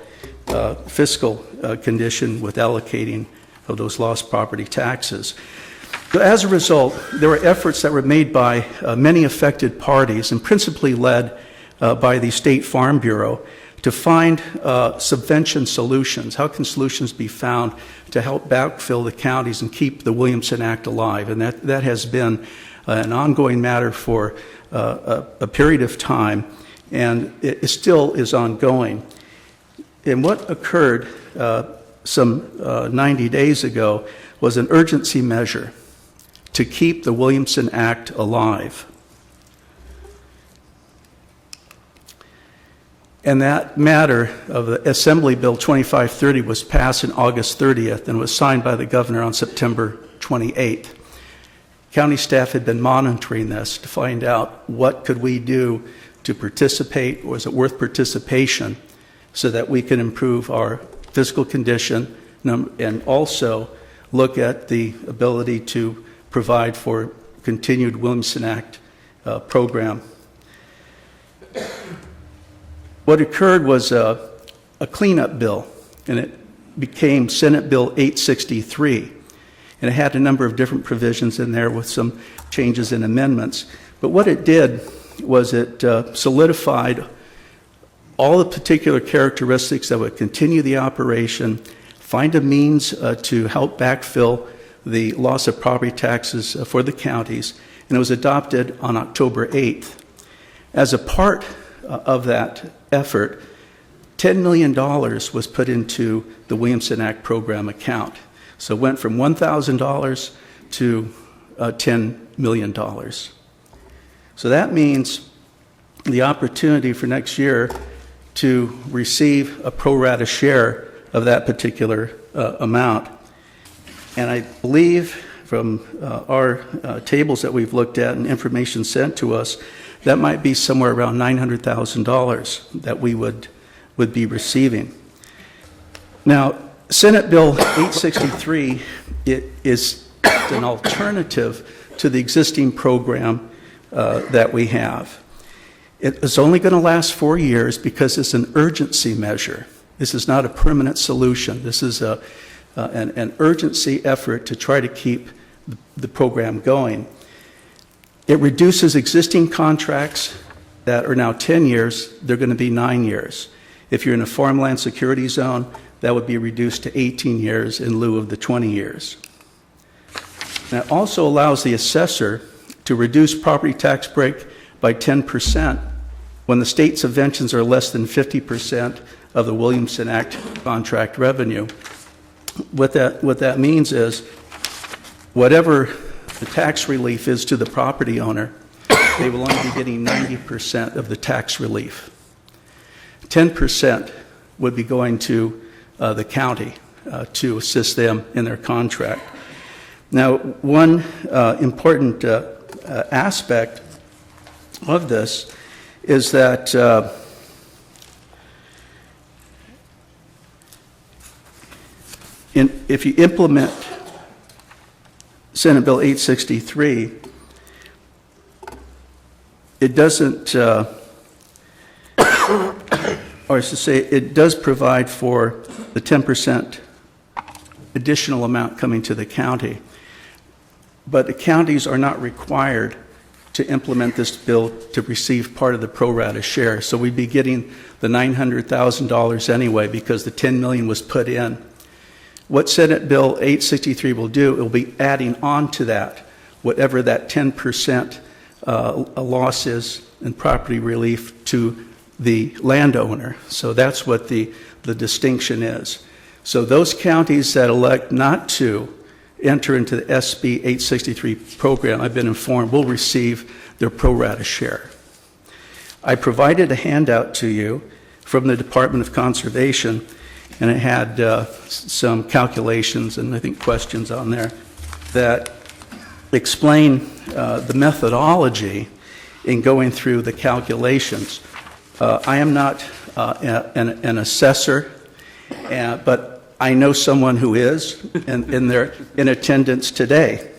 fiscal condition with allocating of those lost property taxes. So as a result, there were efforts that were made by many affected parties, and principally led by the State Farm Bureau, to find subvention solutions. How can solutions be found to help backfill the counties and keep the Williamson Act alive? And that has been an ongoing matter for a period of time, and it still is ongoing. And what occurred some 90 days ago was an urgency measure to keep the Williamson Act alive. And that matter of the Assembly Bill 2530 was passed on August 30th and was signed by the governor on September 28th. County staff had been monitoring this to find out what could we do to participate, was it worth participation, so that we can improve our fiscal condition and also look at the ability to provide for continued Williamson Act program. What occurred was a cleanup bill, and it became Senate Bill 863. And it had a number of different provisions in there with some changes and amendments. But what it did was it solidified all the particular characteristics that would continue the operation, find a means to help backfill the loss of property taxes for the counties, and it was adopted on October 8th. As a part of that effort, $10 million was put into the Williamson Act program account. So it went from $1,000 to $10 million. So that means the opportunity for next year to receive a pro rata share of that particular amount. And I believe from our tables that we've looked at and information sent to us, that might be somewhere around $900,000 that we would be receiving. Now, Senate Bill 863 is an alternative to the existing program that we have. It is only going to last 4 years because it's an urgency measure. This is not a permanent solution. This is an urgency effort to try to keep the program going. It reduces existing contracts that are now 10 years. They're going to be 9 years. If you're in a farmland security zone, that would be reduced to 18 years in lieu of the 20 years. And it also allows the assessor to reduce property tax break by 10% when the state subventions are less than 50% of the Williamson Act contract revenue. What that means is whatever the tax relief is to the property owner, they will only be getting 90% of the tax relief. 10% would be going to the county to assist them in their contract. Now, one important aspect of this is that if you implement Senate Bill 863, it doesn't, or I should say, it does provide for the 10% additional amount coming to the county. But the counties are not required to implement this bill to receive part of the pro rata share. So we'd be getting the $900,000 anyway because the $10 million was put in. What Senate Bill 863 will do, it will be adding on to that, whatever that 10% loss is in property relief to the landowner. So that's what the distinction is. So those counties that elect not to enter into the SB 863 program, I've been informed, will receive their pro rata share. I provided a handout to you from the Department of Conservation, and it had some calculations and I think questions on there that explain the methodology in going through the calculations. I am not an assessor, but I know someone who is, and they're in attendance today.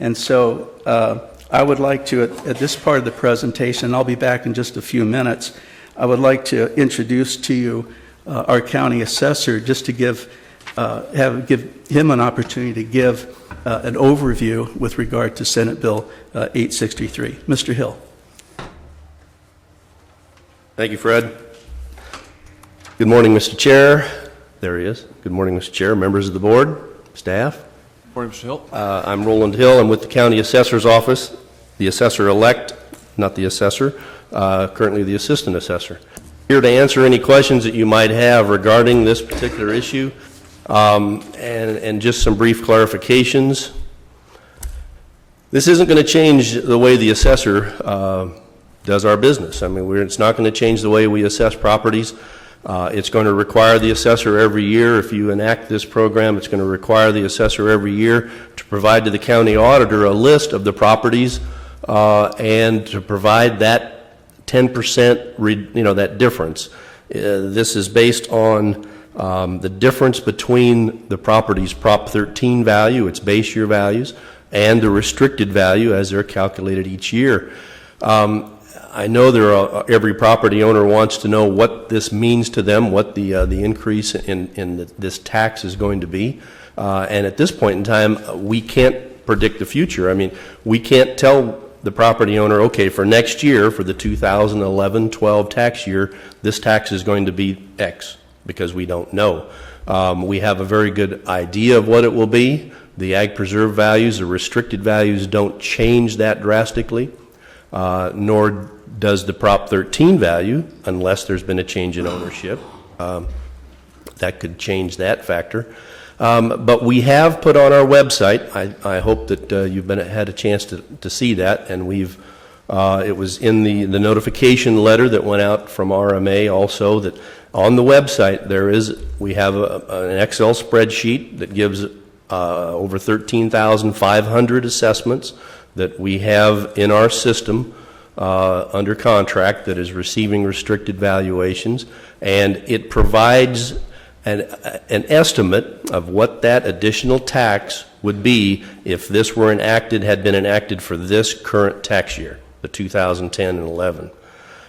And so I would like to, at this part of the presentation, I'll be back in just a few minutes, I would like to introduce to you our county assessor, just to give him an opportunity to give an overview with regard to Senate Bill 863. Mr. Hill. Thank you, Fred. Good morning, Mr. Chair. There he is. Good morning, Mr. Chair, members of the board, staff. Good morning, Mr. Hill. I'm Roland Hill. I'm with the County Assessor's Office, the assessor-elect, not the assessor, currently the assistant assessor. Here to answer any questions that you might have regarding this particular issue, and just some brief clarifications. This isn't going to change the way the assessor does our business. I mean, it's not going to change the way we assess properties. It's going to require the assessor every year. If you enact this program, it's going to require the assessor every year to provide to the county auditor a list of the properties and to provide that 10%, that difference. This is based on the difference between the property's Prop 13 value, its base year values, and the restricted value as they're calculated each year. I know every property owner wants to know what this means to them, what the increase in this tax is going to be. And at this point in time, we can't predict the future. I mean, we can't tell the property owner, okay, for next year, for the 2011-12 tax year, this tax is going to be X, because we don't know. We have a very good idea of what it will be. The ag preserve values, the restricted values don't change that drastically, nor does the Prop 13 value, unless there's been a change in ownership. That could change that factor. But we have put on our website, I hope that you've had a chance to see that, and it was in the notification letter that went out from RMA also, that on the website we have an Excel spreadsheet that gives over 13,500 assessments that we have in our system under contract that is receiving restricted valuations, and it provides an estimate of what that additional tax would be if this had been enacted for this current tax year, the 2010 and 11.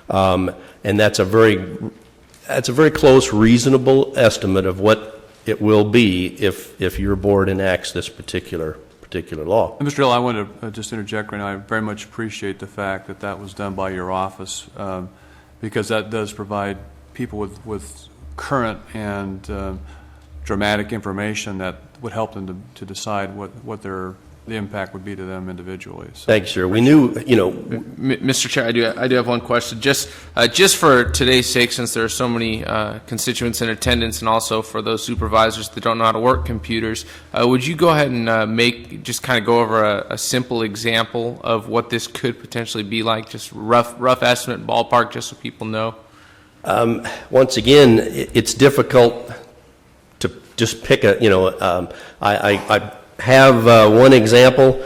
And that's a very close, reasonable estimate of what it will be if your board enacts this particular law. Mr. Hill, I want to just interject right now. I very much appreciate the fact that was done by your office, because that does provide people with current and dramatic information that would help them to decide what the impact would be to them individually. So. Thanks, sir. We knew, Mr. Chair, I do have one question. Just for today's sake, since there are so many constituents in attendance, and also for those supervisors that don't know how to work computers, would you go ahead and just kind of go over a simple example of what this could potentially be like, just rough estimate, ballpark, just so people know? Once again, it's difficult to just pick I have one example.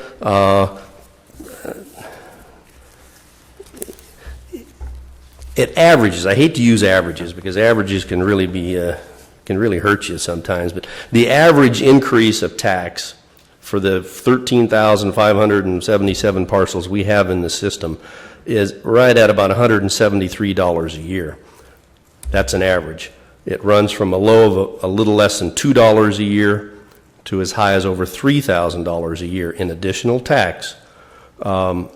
It averages. I hate to use averages because averages can really hurt you sometimes. But the average increase of tax for the 13,577 parcels we have in the system is right at about $173 a year. That's an average. It runs from a low of a little less than $2 a year to as high as over $3,000 a year in additional tax. And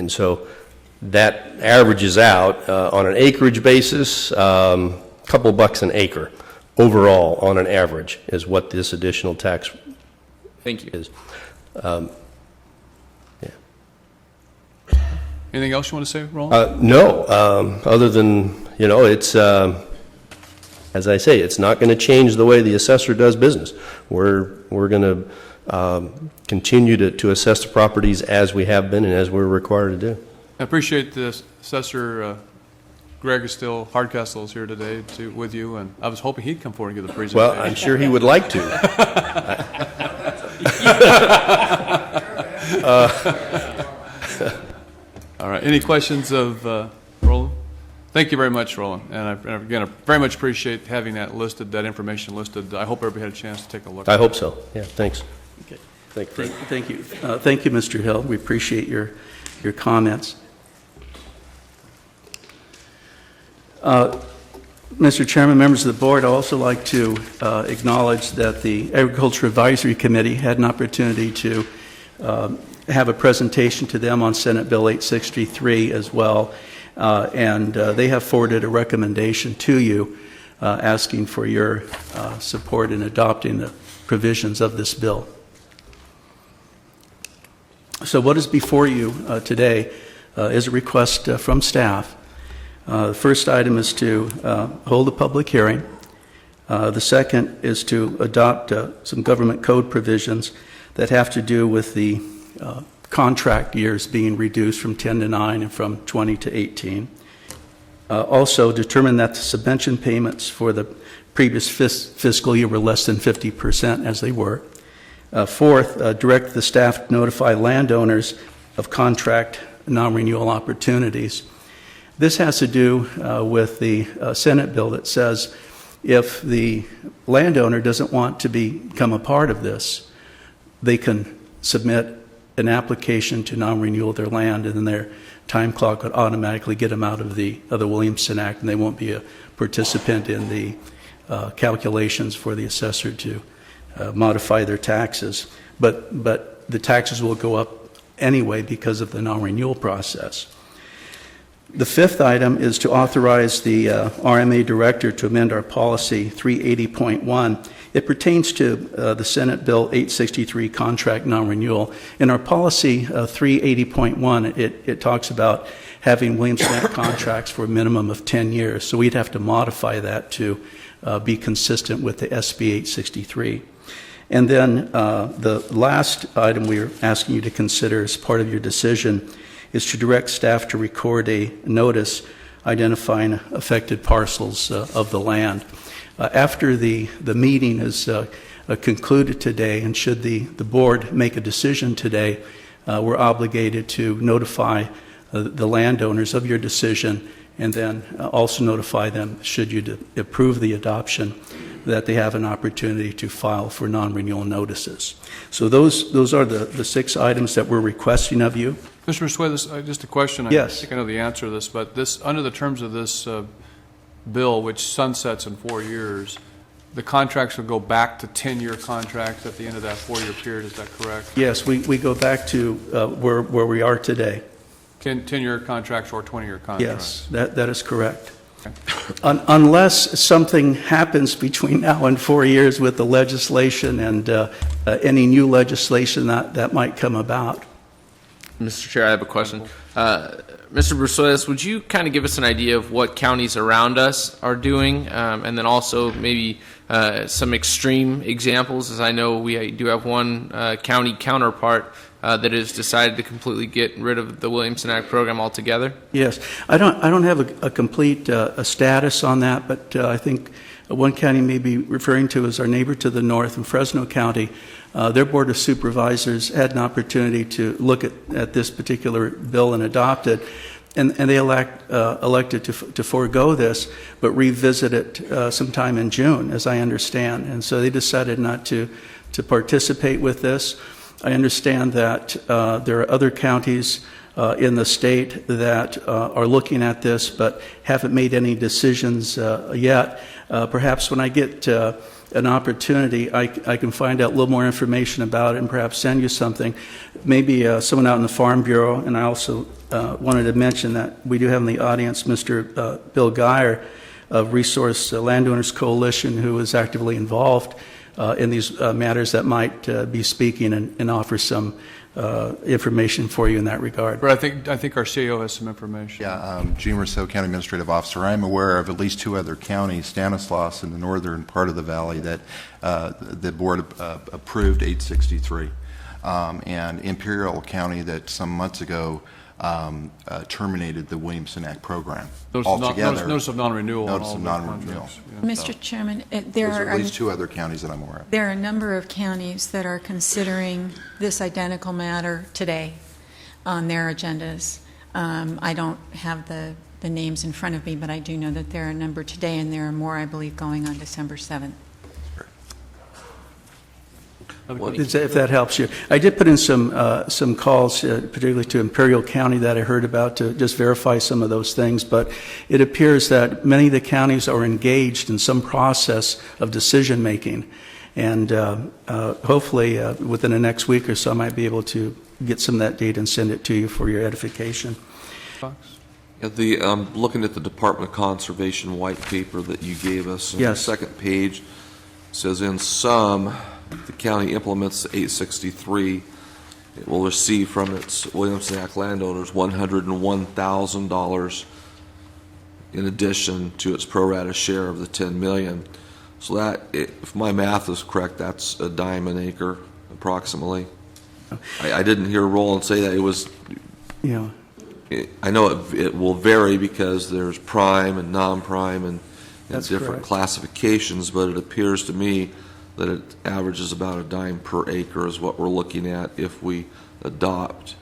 so that averages out on an acreage basis, a couple bucks an acre overall on an average is what this additional tax Thank you. is. Anything else you want to say, Roland? No, other than, it's, as I say, it's not going to change the way the assessor does business. We're going to continue to assess the properties as we have been and as we're required to do. I appreciate the assessor, Greg Hardcastle is here today with you, and I was hoping he'd come forward and give the presentation. Well, I'm sure he would like to. All right, any questions of Roland? Thank you very much, Roland. And again, I very much appreciate having that listed, that information listed. I hope everybody had a chance to take a look. I hope so. Yeah, thanks. Okay. Thank you. Thank you. Thank you, Mr. Hill. We appreciate your comments. Mr. Chairman, members of the board, I'd also like to acknowledge that the Agriculture Advisory Committee had an opportunity to have a presentation to them on Senate Bill 863 as well, and they have forwarded a recommendation to you asking for your support in adopting the provisions of this bill. So what is before you today is a request from staff. The first item is to hold a public hearing. The second is to adopt some government code provisions that have to do with the contract years being reduced from 10 to 9 and from 20 to 18. Also, determine that the subvention payments for the previous fiscal year were less than 50% as they were. Fourth, direct the staff to notify landowners of contract non-renewal opportunities. This has to do with the Senate bill that says if the landowner doesn't want to become a part of this, they can submit an application to non-renewal of their land, and then their time clock would automatically get them out of the Williamson Act, and they won't be a participant in the calculations for the assessor to modify their taxes. But the taxes will go up anyway because of the non-renewal process. The fifth item is to authorize the RMA director to amend our policy 380.1. It pertains to the Senate Bill 863 contract non-renewal. In our policy 380.1, it talks about having Williamson Act contracts for a minimum of 10 years. So we'd have to modify that to be consistent with the SB 863. And then the last item we're asking you to consider as part of your decision is to direct staff to record a notice identifying affected parcels of the land. After the meeting is concluded today, and should the board make a decision today, we're obligated to notify the landowners of your decision, and then also notify them, should you approve the adoption, that they have an opportunity to file for non-renewal notices. So those are the 6 items that we're requesting of you. Mr. Masuela, just a question. Yes. I think I know the answer to this, but this, under the terms of this bill, which sunsets in 4 years, the contracts will go back to 10-year contracts at the end of that 4-year period. Is that correct? Yes, we go back to where we are today. 10-year contracts or 20-year contracts? Yes, that is correct. Unless something happens between now and 4 years with the legislation and any new legislation that might come about. Mr. Chair, I have a question. Mr. Brusoilis, would you kind of give us an idea of what counties around us are doing, and then also maybe some extreme examples, as I know we do have one county counterpart that has decided to completely get rid of the Williamson Act program altogether? Yes, I don't have a complete a status on that, but I think one county may be referring to as our neighbor to the north in Fresno County. Their Board of Supervisors had an opportunity to look at this particular bill and adopt it, and they elected to forego this, but revisit it sometime in June, as I understand. And so they decided not to participate with this. I understand that there are other counties in the state that are looking at this, but haven't made any decisions yet. Perhaps when I get an opportunity, I can find out a little more information about it and perhaps send you something. Maybe someone out in the Farm Bureau. And I also wanted to mention that we do have in the audience Mr. Bill Geyer of Resource Landowners Coalition, who is actively involved in these matters, that might be speaking and offer some information for you in that regard. But I think our CEO has some information. Yeah, Gene Rousseau, County Administrative Officer. I'm aware of at least 2 other counties, Stanislaus in the northern part of the valley, that the board approved 863, and Imperial County that some months ago terminated the Williamson Act program altogether. Notice of non-renewal. Notice of non-renewal. Mr. Chairman, Those are at least 2 other counties that I'm aware of. There are a number of counties that are considering this identical matter today on their agendas. I don't have the names in front of me, but I do know that there are a number today, and there are more, I believe, going on December 7th. If that helps you. I did put in some calls, particularly to Imperial County that I heard about, to just verify some of those things, but it appears that many of the counties are engaged in some process of decision-making, and hopefully within the next week or so I might be able to get some of that data and send it to you for your edification. Yeah, looking at the Department of Conservation white paper that you gave us, on the Yes. second page, says in sum, the county implements 863. It will receive from its Williamson Act landowners $101,000 in addition to its pro rata share of the $10 million. So that, if my math is correct, that's a dime an acre approximately. I didn't hear Roland say that. It was, Yeah. I know it will vary because there's prime and non-prime and That's different correct. classifications, but it appears to me that it averages about a dime per acre is what we're looking at if we adopt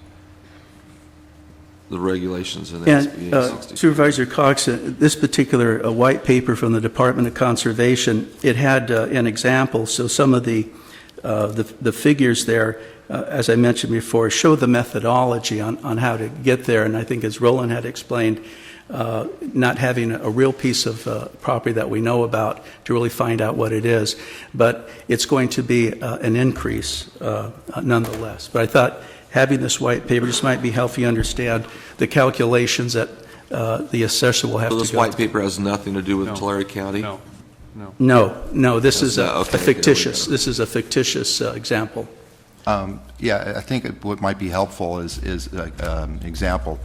the regulations in SB And 860. Supervisor Cox, this particular white paper from the Department of Conservation, it had an example. So some of the figures there, as I mentioned before, show the methodology on how to get there. And I think, as Roland had explained, not having a real piece of property that we know about to really find out what it is. But it's going to be an increase nonetheless. But I thought having this white paper just might be helpful you understand the calculations that the assessor will have So to this go white through. paper has nothing to do with No. Tulare County? No. No, this is a okay, fictitious, there we go. this is a fictitious example. Yeah, I think what might be helpful is example.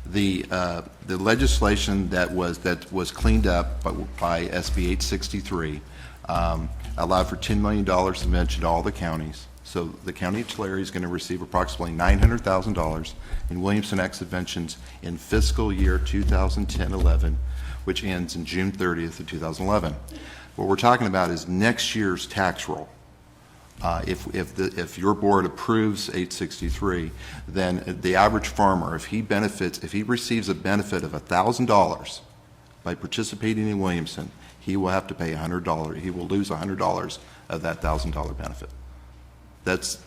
The legislation that was cleaned up by SB 863 allowed for $10 million subvention to all the counties. So the county of Tulare is going to receive approximately $900,000 in Williamson Act subventions in fiscal year 2010-11, which ends in June 30th of 2011. What we're talking about is next year's tax roll. If your board approves 863, then the average farmer, if he receives a benefit of $1,000 by participating in Williamson, he will have to pay $100. He will lose $100 of that $1,000 benefit. That's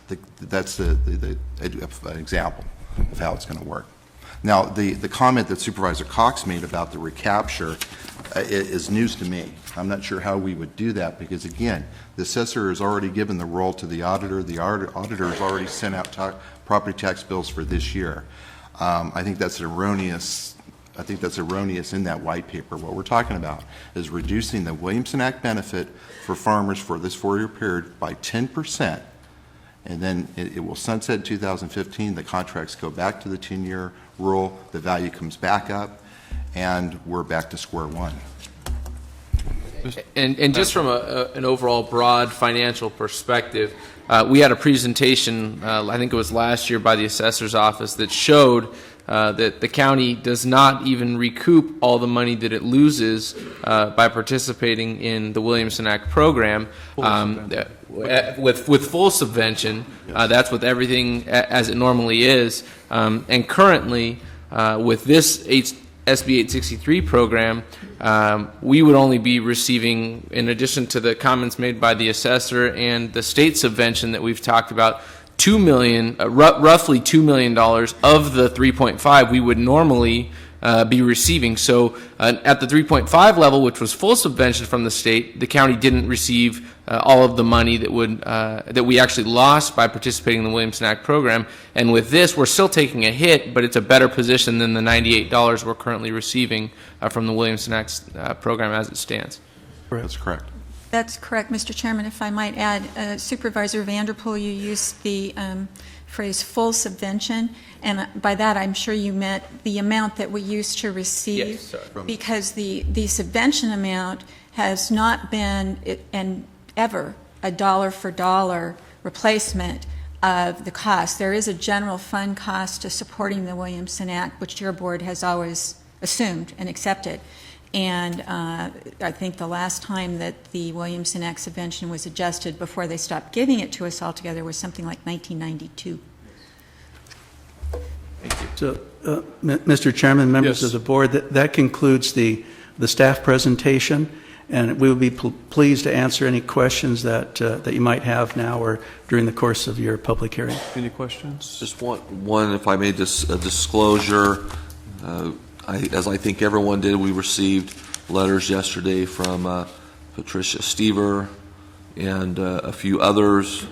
an example of how it's going to work. Now, the comment that Supervisor Cox made about the recapture is news to me. I'm not sure how we would do that because, again, the assessor has already given the role to the auditor. The auditor has already sent out property tax bills for this year. I think that's erroneous. I think that's erroneous in that white paper. What we're talking about is reducing the Williamson Act benefit for farmers for this 4-year period by 10%. And then it will sunset in 2015. The contracts go back to the 10-year rule. The value comes back up, and we're back to square one. And just from an overall broad financial perspective, we had a presentation, I think it was last year, by the assessor's office that showed that the county does not even recoup all the money that it loses by participating in the Williamson Act program with full subvention. That's with everything as it normally is. And currently, with this SB 863 program, we would only be receiving, in addition to the comments made by the assessor and the state subvention that we've talked about, roughly $2 million of the 3.5 we would normally be receiving. So at the 3.5 level, which was full subvention from the state, the county didn't receive all of the money that we actually lost by participating in the Williamson Act program. And with this, we're still taking a hit, but it's a better position than the $98 we're currently receiving from the Williamson Act program as it stands. That's correct. That's correct, Mr. Chairman. If I might add, Supervisor Vanderpool, you used the phrase full subvention, and by that I'm sure you meant the amount that we used to receive. Yes, sorry. Because the subvention amount has not been ever a dollar-for-dollar replacement of the cost. There is a general fund cost to supporting the Williamson Act, which your board has always assumed and accepted. And I think the last time that the Williamson Act subvention was adjusted before they stopped giving it to us altogether was something like 1992. So, Mr. Chairman, members Yes. of the board, that concludes the staff presentation, and we will be pleased to answer any questions that you might have now or during the course of your public hearing. Any questions? Just one, if I may, just a disclosure. As I think everyone did, we received letters yesterday from Patricia Stever and a few others,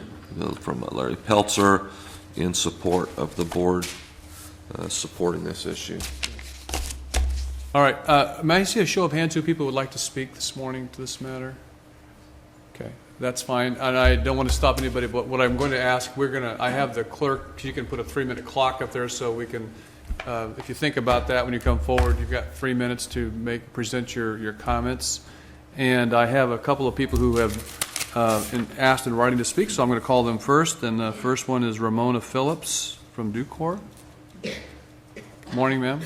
from Larry Peltzer, in support of the board supporting this issue. All right, may I see a show of hands who people would like to speak this morning to this matter? Okay, that's fine, and I don't want to stop anybody, but what I'm going to ask, I have the clerk, she can put a 3-minute clock up there so we can, if you think about that when you come forward, you've got 3 minutes to present your comments. And I have a couple of people who have asked in writing to speak, so I'm going to call them first. And the first one is Ramona Phillips from Ducor. Morning, ma'am.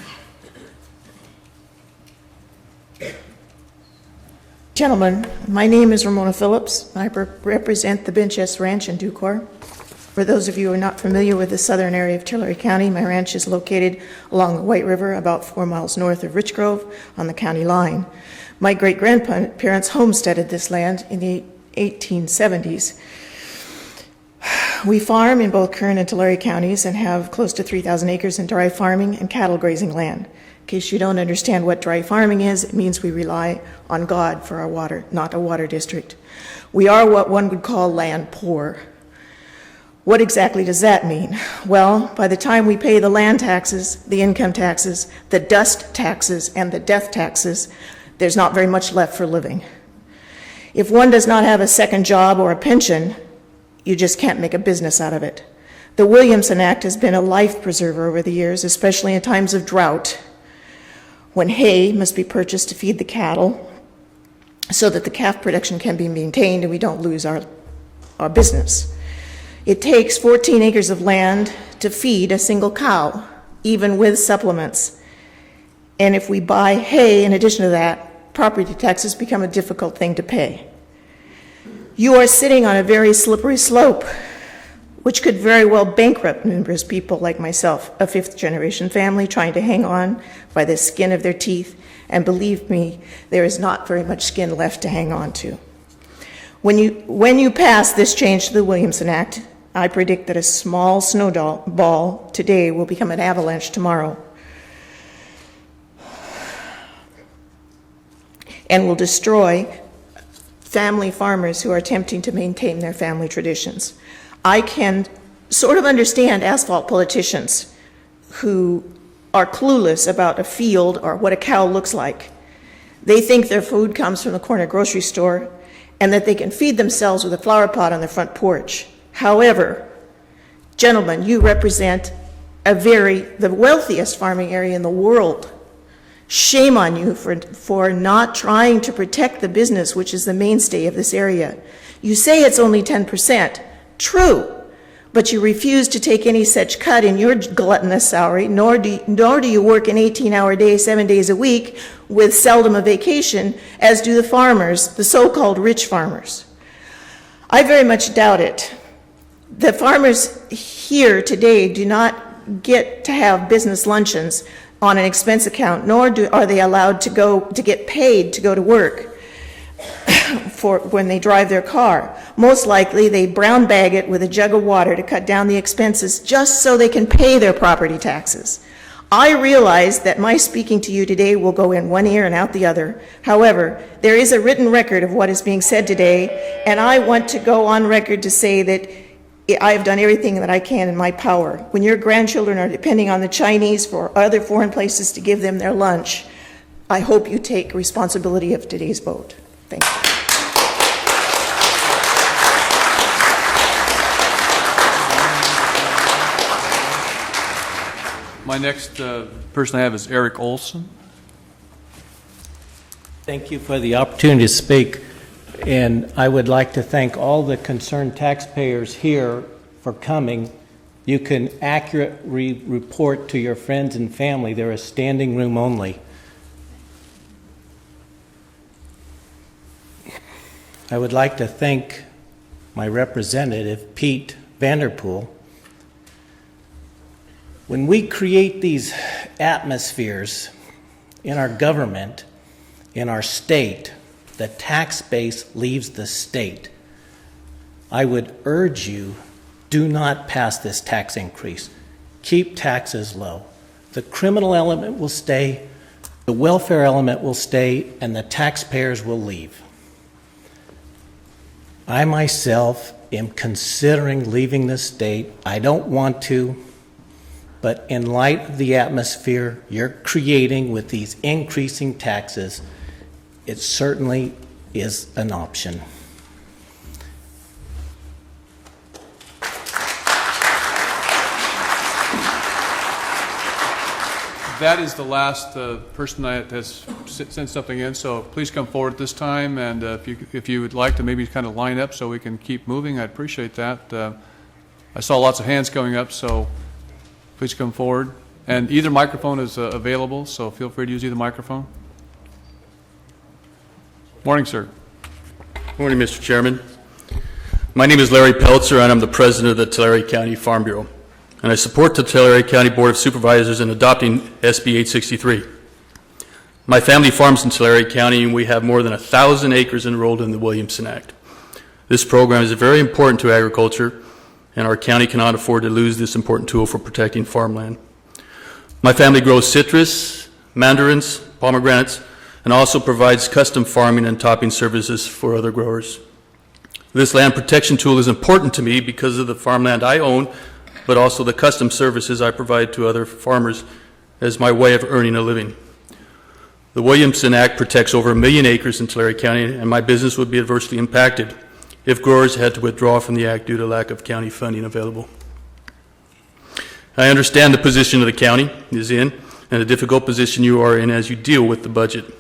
Gentlemen, my name is Ramona Phillips. I represent the Benches Ranch in Ducor. For those of you who are not familiar with the southern area of Tulare County, my ranch is located along the White River, about 4 miles north of Rich Grove on the county line. My great-grandparents homesteaded this land in the 1870s. We farm in both Kern and Tulare counties and have close to 3,000 acres in dry farming and cattle grazing land. In case you don't understand what dry farming is, it means we rely on God for our water, not a water district. We are what one would call land poor. What exactly does that mean? Well, by the time we pay the land taxes, the income taxes, the dust taxes, and the death taxes, there's not very much left for living. If one does not have a second job or a pension, you just can't make a business out of it. The Williamson Act has been a life preserver over the years, especially in times of drought, when hay must be purchased to feed the cattle so that the calf production can be maintained and we don't lose our business. It takes 14 acres of land to feed a single cow, even with supplements. And if we buy hay in addition to that, property taxes become a difficult thing to pay. You are sitting on a very slippery slope, which could very well bankrupt numerous people like myself, a fifth-generation family trying to hang on by the skin of their teeth, and believe me, there is not very much skin left to hang on to. When you pass this change to the Williamson Act, I predict that a small snowball today will become an avalanche tomorrow, and will destroy family farmers who are attempting to maintain their family traditions. I can sort of understand asphalt politicians who are clueless about a field or what a cow looks like. They think their food comes from the corner grocery store and that they can feed themselves with a flower pot on their front porch. However, gentlemen, you represent the wealthiest farming area in the world. Shame on you for not trying to protect the business, which is the mainstay of this area. You say it's only 10%. True, but you refuse to take any such cut in your gluttonous salary, nor do you work an 18-hour day, 7 days a week, with seldom a vacation, as do the farmers, the so-called rich farmers. I very much doubt it. The farmers here today do not get to have business luncheons on an expense account, nor are they allowed to get paid to go to work for when they drive their car. Most likely, they brown bag it with a jug of water to cut down the expenses just so they can pay their property taxes. I realize that my speaking to you today will go in one ear and out the other. However, there is a written record of what is being said today, and I want to go on record to say that I have done everything that I can in my power. When your grandchildren are depending on the Chinese or other foreign places to give them their lunch, I hope you take responsibility of today's vote. Thank you. My next person I have is Eric Olson. Thank you for the opportunity to speak. And I would like to thank all the concerned taxpayers here for coming. You can accurately report to your friends and family. There is standing room only. I would like to thank my representative, Pete Vanderpool. When we create these atmospheres in our government, in our state, the tax base leaves the state. I would urge you, do not pass this tax increase. Keep taxes low. The criminal element will stay, the welfare element will stay, and the taxpayers will leave. I myself am considering leaving the state. I don't want to, but in light of the atmosphere you're creating with these increasing taxes, it certainly is an option. That is the last person that has sent something in, so please come forward at this time, and if you would like to maybe kind of line up so we can keep moving, I'd appreciate that. I saw lots of hands going up, so please come forward. And either microphone is available, so feel free to use either microphone. Morning, sir. Morning, Mr. Chairman. My name is Larry Peltzer, and I'm the president of the Tulare County Farm Bureau. And I support the Tulare County Board of Supervisors in adopting SB 863. My family farms in Tulare County, and we have more than 1,000 acres enrolled in the Williamson Act. This program is very important to agriculture, and our county cannot afford to lose this important tool for protecting farmland. My family grows citrus, mandarins, pomegranates, and also provides custom farming and topping services for other growers. This land protection tool is important to me because of the farmland I own, but also the custom services I provide to other farmers as my way of earning a living. The Williamson Act protects over 1 million acres in Tulare County, and my business would be adversely impacted if growers had to withdraw from the act due to lack of county funding available. I understand the position of the county is in and the difficult position you are in as you deal with the budget.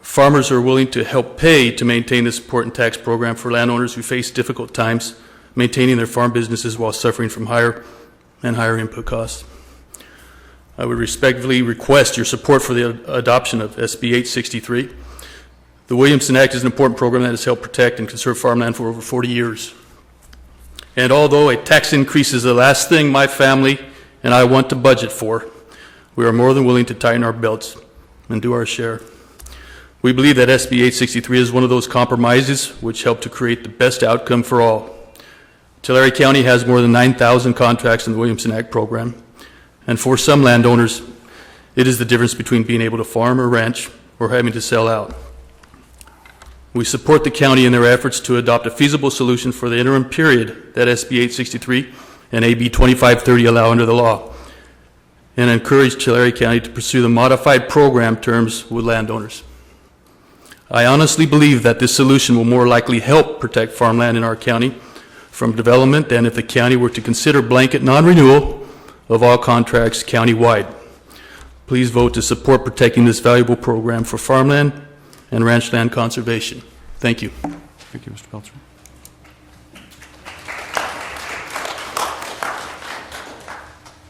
Farmers are willing to help pay to maintain this important tax program for landowners who face difficult times maintaining their farm businesses while suffering from higher and higher input costs. I would respectfully request your support for the adoption of SB 863. The Williamson Act is an important program that has helped protect and conserve farmland for over 40 years. And although a tax increase is the last thing my family and I want to budget for, we are more than willing to tighten our belts and do our share. We believe that SB 863 is one of those compromises which help to create the best outcome for all. Tulare County has more than 9,000 contracts in the Williamson Act program, and for some landowners, it is the difference between being able to farm or ranch or having to sell out. We support the county in their efforts to adopt a feasible solution for the interim period that SB 863 and AB 2530 allow under the law, and encourage Tulare County to pursue the modified program terms with landowners. I honestly believe that this solution will more likely help protect farmland in our county from development than if the county were to consider blanket non-renewal of all contracts countywide. Please vote to support protecting this valuable program for farmland and ranch land conservation. Thank you. Thank you, Mr. Peltzer.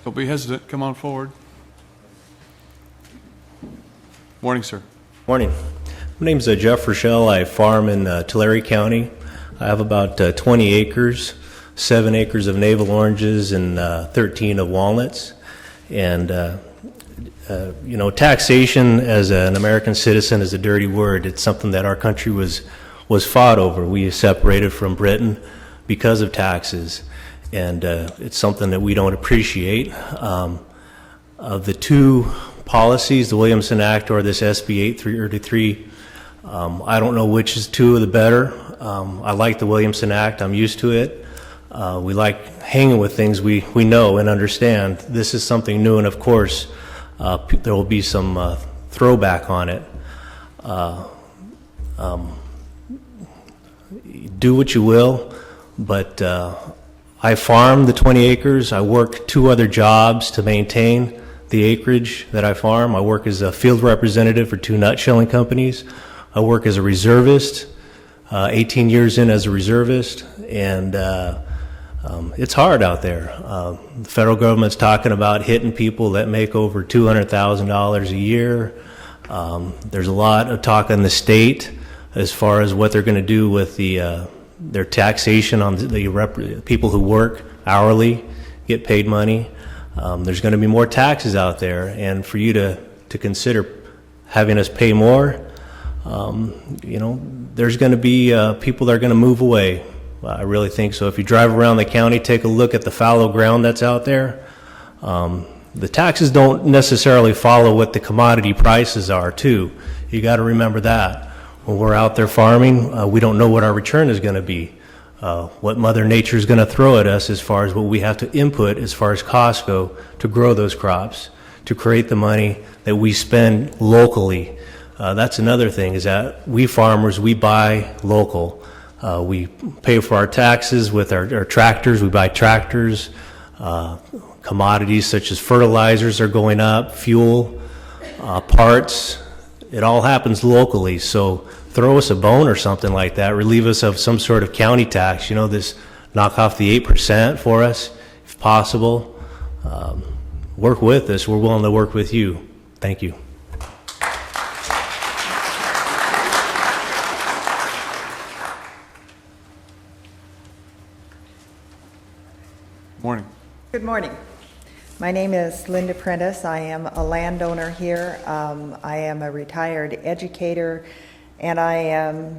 Don't be hesitant. Come on forward. Morning, sir. Morning. My name's Jeff Rochelle. I farm in Tulare County. I have about 20 acres, 7 acres of navel oranges and 13 of walnuts. And, you know, taxation as an American citizen is a dirty word. It's something that our country was fought over. We separated from Britain because of taxes. And it's something that we don't appreciate. Of the two policies, the Williamson Act or this SB 833, I don't know which is two of the better. I like the Williamson Act. I'm used to it. We like hanging with things we know and understand. This is something new, and of course, there will be some throwback on it. Do what you will, but I farm the 20 acres. I work 2 other jobs to maintain the acreage that I farm. I work as a field representative for 2 nut shelling companies. I work as a reservist, 18 years in as a reservist, and it's hard out there. The federal government's talking about hitting people that make over $200,000 a year. There's a lot of talk in the state as far as what they're going to do with their taxation on the people who work hourly, get paid money. There's going to be more taxes out there, and for you to consider having us pay more, there's going to be people that are going to move away. I really think so. If you drive around the county, take a look at the fallow ground that's out there. The taxes don't necessarily follow what the commodity prices are, too. You got to remember that. When we're out there farming, we don't know what our return is going to be, what Mother Nature is going to throw at us as far as what we have to input as far as costs go to grow those crops, to create the money that we spend locally. That's another thing, is that we farmers, we buy local. We pay for our taxes with our tractors. We buy tractors. Commodities such as fertilizers are going up, fuel, parts. It all happens locally. So throw us a bone or something like that. Relieve us of some sort of county tax. This knock off the 8% for us, if possible. Work with us. We're willing to work with you. Thank you. Morning. Good morning. My name is Linda Prentice. I am a landowner here. I am a retired educator, and I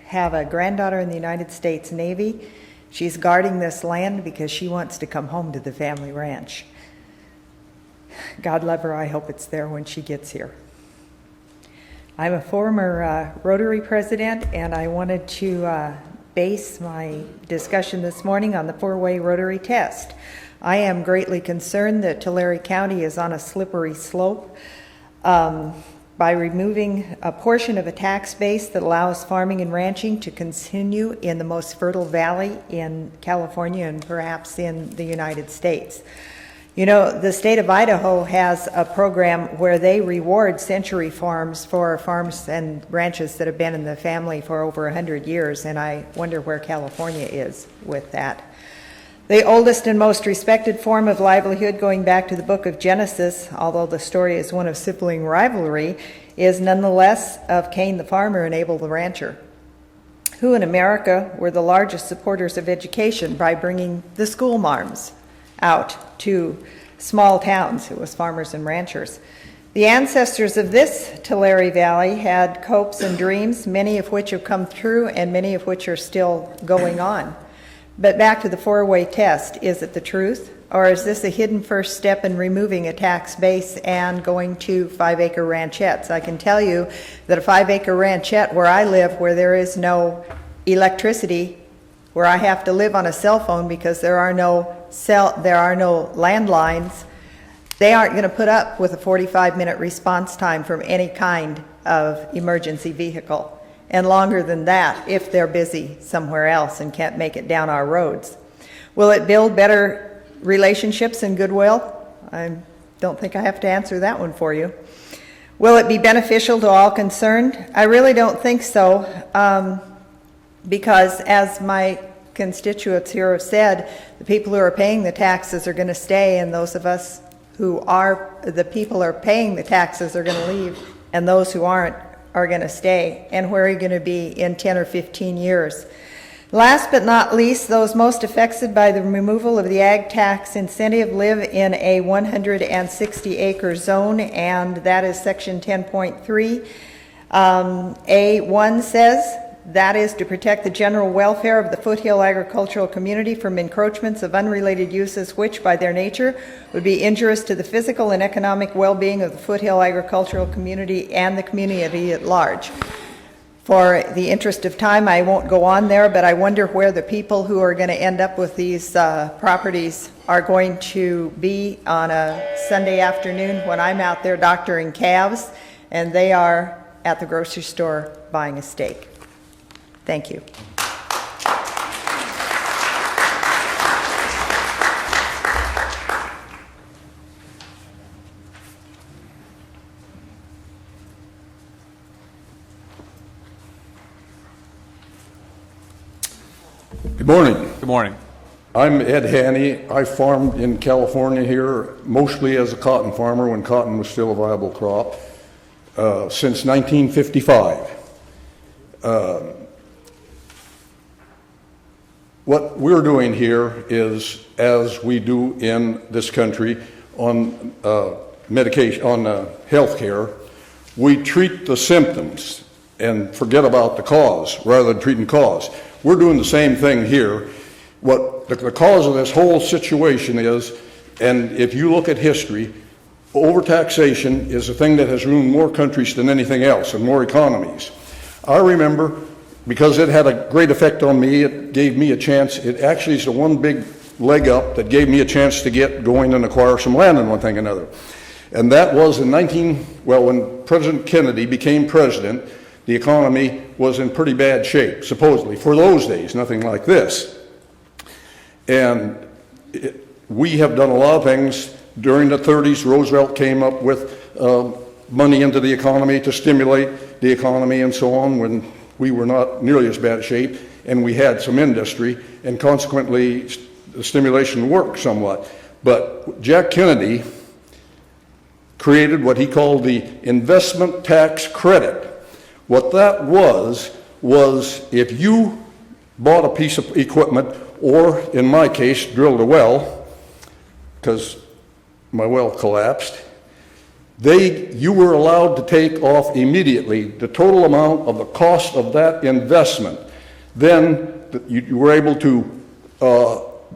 have a granddaughter in the United States Navy. She's guarding this land because she wants to come home to the family ranch. God love her. I hope it's there when she gets here. I'm a former Rotary president, and I wanted to base my discussion this morning on the four-way Rotary test. I am greatly concerned that Tulare County is on a slippery slope by removing a portion of a tax base that allows farming and ranching to continue in the most fertile valley in California and perhaps in the United States. The state of Idaho has a program where they reward century farms for farms and ranches that have been in the family for over 100 years, and I wonder where California is with that. The oldest and most respected form of livelihood, going back to the book of Genesis, although the story is one of sibling rivalry, is nonetheless of Cain the farmer and Abel the rancher, who in America were the largest supporters of education by bringing the school marms out to small towns. It was farmers and ranchers. The ancestors of this Tulare Valley had hopes and dreams, many of which have come true and many of which are still going on. But back to the four-way test, is it the truth? Or is this a hidden first step in removing a tax base and going to 5-acre ranchettes? I can tell you that a 5-acre ranchette where I live, where there is no electricity, where I have to live on a cell phone because there are no landlines, they aren't going to put up with a 45-minute response time from any kind of emergency vehicle, and longer than that if they're busy somewhere else and can't make it down our roads. Will it build better relationships and goodwill? I don't think I have to answer that one for you. Will it be beneficial to all concerned? I really don't think so, because as my constituents here have said, the people who are paying the taxes are going to stay, and those of us who are, the people who are paying the taxes are going to leave, and those who aren't are going to stay. And where are you going to be in 10 or 15 years? Last but not least, those most affected by the removal of the ag tax incentive live in a 160-acre zone, and that is section 10.3. A1 says, that is to protect the general welfare of the foothill agricultural community from encroachments of unrelated uses which, by their nature, would be injurious to the physical and economic well-being of the foothill agricultural community and the community at large. For the interest of time, I won't go on there, but I wonder where the people who are going to end up with these properties are going to be on a Sunday afternoon when I'm out there doctoring calves and they are at the grocery store buying a steak. Thank you. Good morning. Good morning. I'm Ed Haney. I farmed in California here, mostly as a cotton farmer when cotton was still a viable crop, since 1955. what we're doing here is, as we do in this country on medication, on health care, we treat the symptoms and forget about the cause rather than treating cause. We're doing the same thing here. What the cause of this whole situation is, and if you look at history, overtaxation is a thing that has ruined more countries than anything else and more economies. I remember, because it had a great effect on me, it gave me a chance. It actually is the one big leg up that gave me a chance to get going and acquire some land and one thing or another. And that was in when President Kennedy became president, the economy was in pretty bad shape, supposedly, for those days, nothing like this. And we have done a lot of things. During the 30s, Roosevelt came up with money into the economy to stimulate the economy and so on when we were not nearly as bad shape, and we had some industry, and consequently the stimulation worked somewhat. But Jack Kennedy created what he called the investment tax credit. What that was if you bought a piece of equipment, or in my case, drilled a well, because my well collapsed, you were allowed to take off immediately the total amount of the cost of that investment. Then you were able to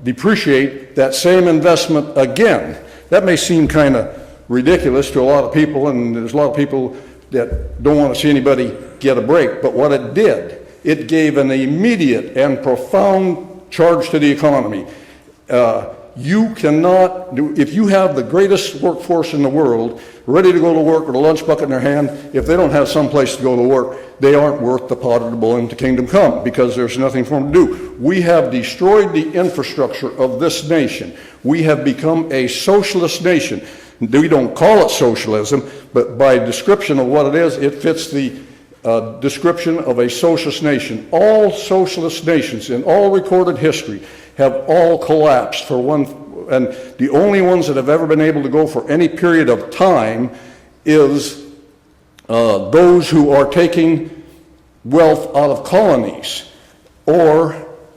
depreciate that same investment again. That may seem kind of ridiculous to a lot of people, and there's a lot of people that don't want to see anybody get a break, but what it did, it gave an immediate and profound charge to the economy. You cannot do, if you have the greatest workforce in the world ready to go to work with a lunch bucket in their hand, if they don't have some place to go to work, they aren't worth the pot of the bull into kingdom come, because there's nothing for them to do. We have destroyed the infrastructure of this nation. We have become a socialist nation. We don't call it socialism, but by description of what it is, it fits the description of a socialist nation. All socialist nations in all recorded history have all collapsed for one, and the only ones that have ever been able to go for any period of time is those who are taking wealth out of colonies or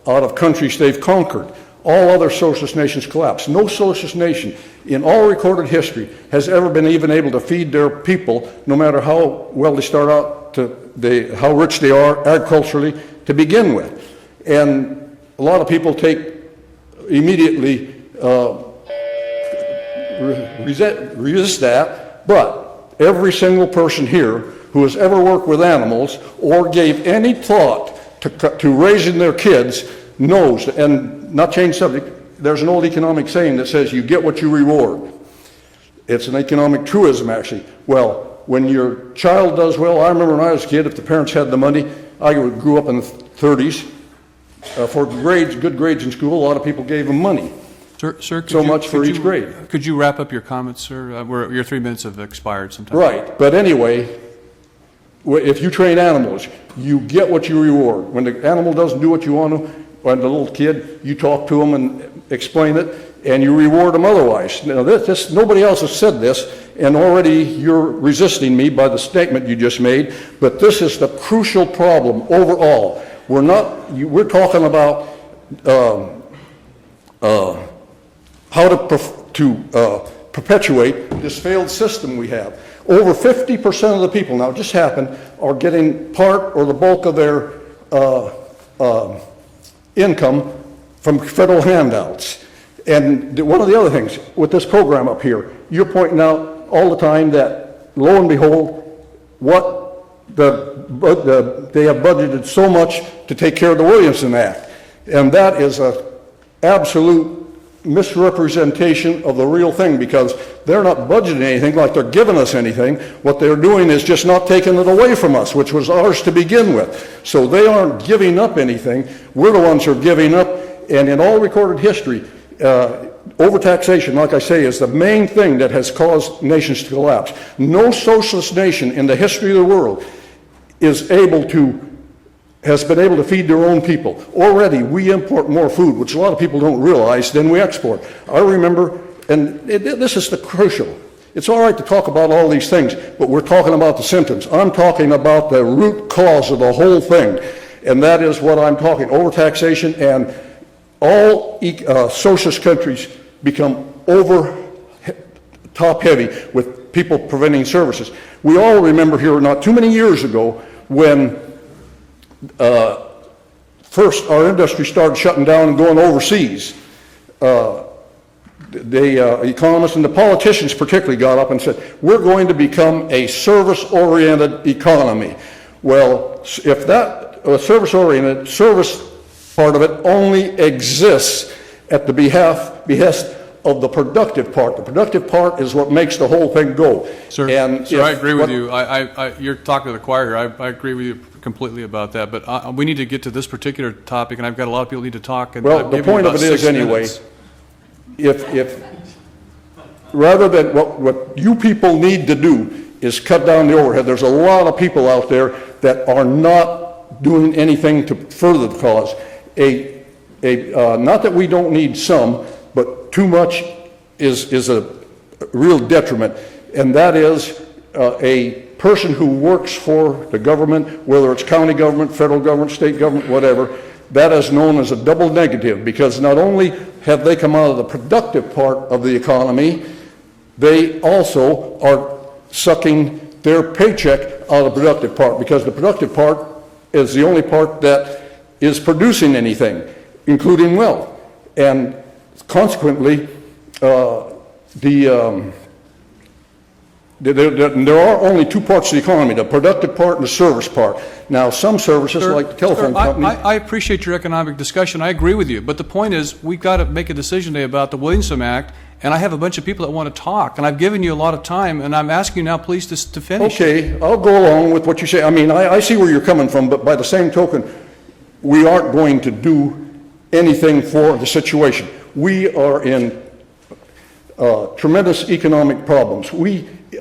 out of countries they've conquered. All other socialist nations collapsed. No socialist nation in all recorded history has ever been even able to feed their people, no matter how well they start out, how rich they are agriculturally to begin with. And a lot of people immediately resist that, but every single person here who has ever worked with animals or gave any thought to raising their kids knows, and not change subject, there's an old economic saying that says you get what you reward. It's an economic truism, actually. Well, when your child does well, I remember when I was a kid, if the parents had the money, I grew up in the 30s, for good grades in school, a lot of people gave them money. Sir, so much for each grade. Could you wrap up your comments, sir? Your 3 minutes have expired sometime. Right, but anyway, if you train animals, you get what you reward. When the animal doesn't do what you want to, when the little kid, you talk to them and explain it, and you reward them otherwise. Now, nobody else has said this, and already you're resisting me by the statement you just made, but this is the crucial problem overall. We're talking about how to perpetuate this failed system we have. Over 50% of the people, now it just happened, are getting part or the bulk of their income from federal handouts. And one of the other things with this program up here, you're pointing out all the time that, lo and behold, they have budgeted so much to take care of the Williamson Act. And that is an absolute misrepresentation of the real thing, because they're not budgeting anything like they're giving us anything. What they're doing is just not taking it away from us, which was ours to begin with. So they aren't giving up anything. We're the ones who are giving up. And in all recorded history, overtaxation, like I say, is the main thing that has caused nations to collapse. No socialist nation in the history of the world has been able to feed their own people. Already, we import more food, which a lot of people don't realize, than we export. I remember, and this is the crucial. It's all right to talk about all these things, but we're talking about the symptoms. I'm talking about the root cause of the whole thing, and that is what I'm talking, overtaxation and all socialist countries become top-heavy with people preventing services. We all remember here not too many years ago when first our industry started shutting down and going overseas. The economists and the politicians particularly got up and said, we're going to become a service-oriented economy. Well, if that service-oriented, service part of it only exists at the behest of the productive part. The productive part is what makes the whole thing go. Sir, I agree with you. You're talking to the choir here. I agree with you completely about that. But we need to get to this particular topic, and I've got a lot of people who need to talk. And well, the point of it is, anyway, if rather than what you people need to do is cut down the overhead. There's a lot of people out there that are not doing anything to further the cause. Not that we don't need some, but too much is a real detriment, and that is a person who works for the government, whether it's county government, federal government, state government, whatever, that is known as a double negative, because not only have they come out of the productive part of the economy, they also are sucking their paycheck out of the productive part, because the productive part is the only part that is producing anything, including wealth. And consequently, there are only two parts of the economy, the productive part and the service part. Now, some services, like the telephone company... I appreciate your economic discussion. I agree with you. But the point is, we've got to make a decision today about the Williamson Act, and I have a bunch of people that want to talk, and I've given you a lot of time, and I'm asking you now, please, to finish. Okay, I'll go along with what you say. I mean, I see where you're coming from, but by the same token, we aren't going to do anything for the situation. We are in tremendous economic problems.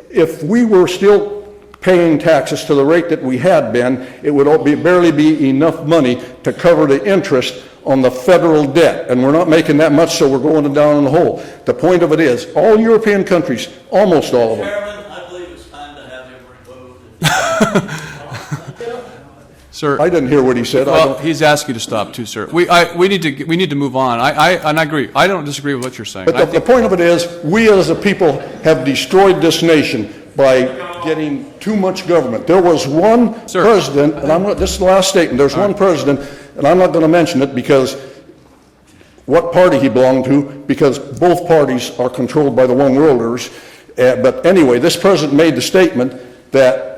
If we were still paying taxes to the rate that we had been, it would barely be enough money to cover the interest on the federal debt, and we're not making that much, so we're going down in the hole. The point of it is, all European countries, almost all of them. Chairman, I believe it's time to have him removed. Sir, I didn't hear what he said. Well, he's asked you to stop too, sir. We need to move on. And I agree. I don't disagree with what you're saying. But the point of it is, we as a people have destroyed this nation by getting too much government. There was one president, and this is the last statement. There's one president, and I'm not going to mention it because what party he belonged to, because both parties are controlled by the one worlders. But anyway, this president made the statement that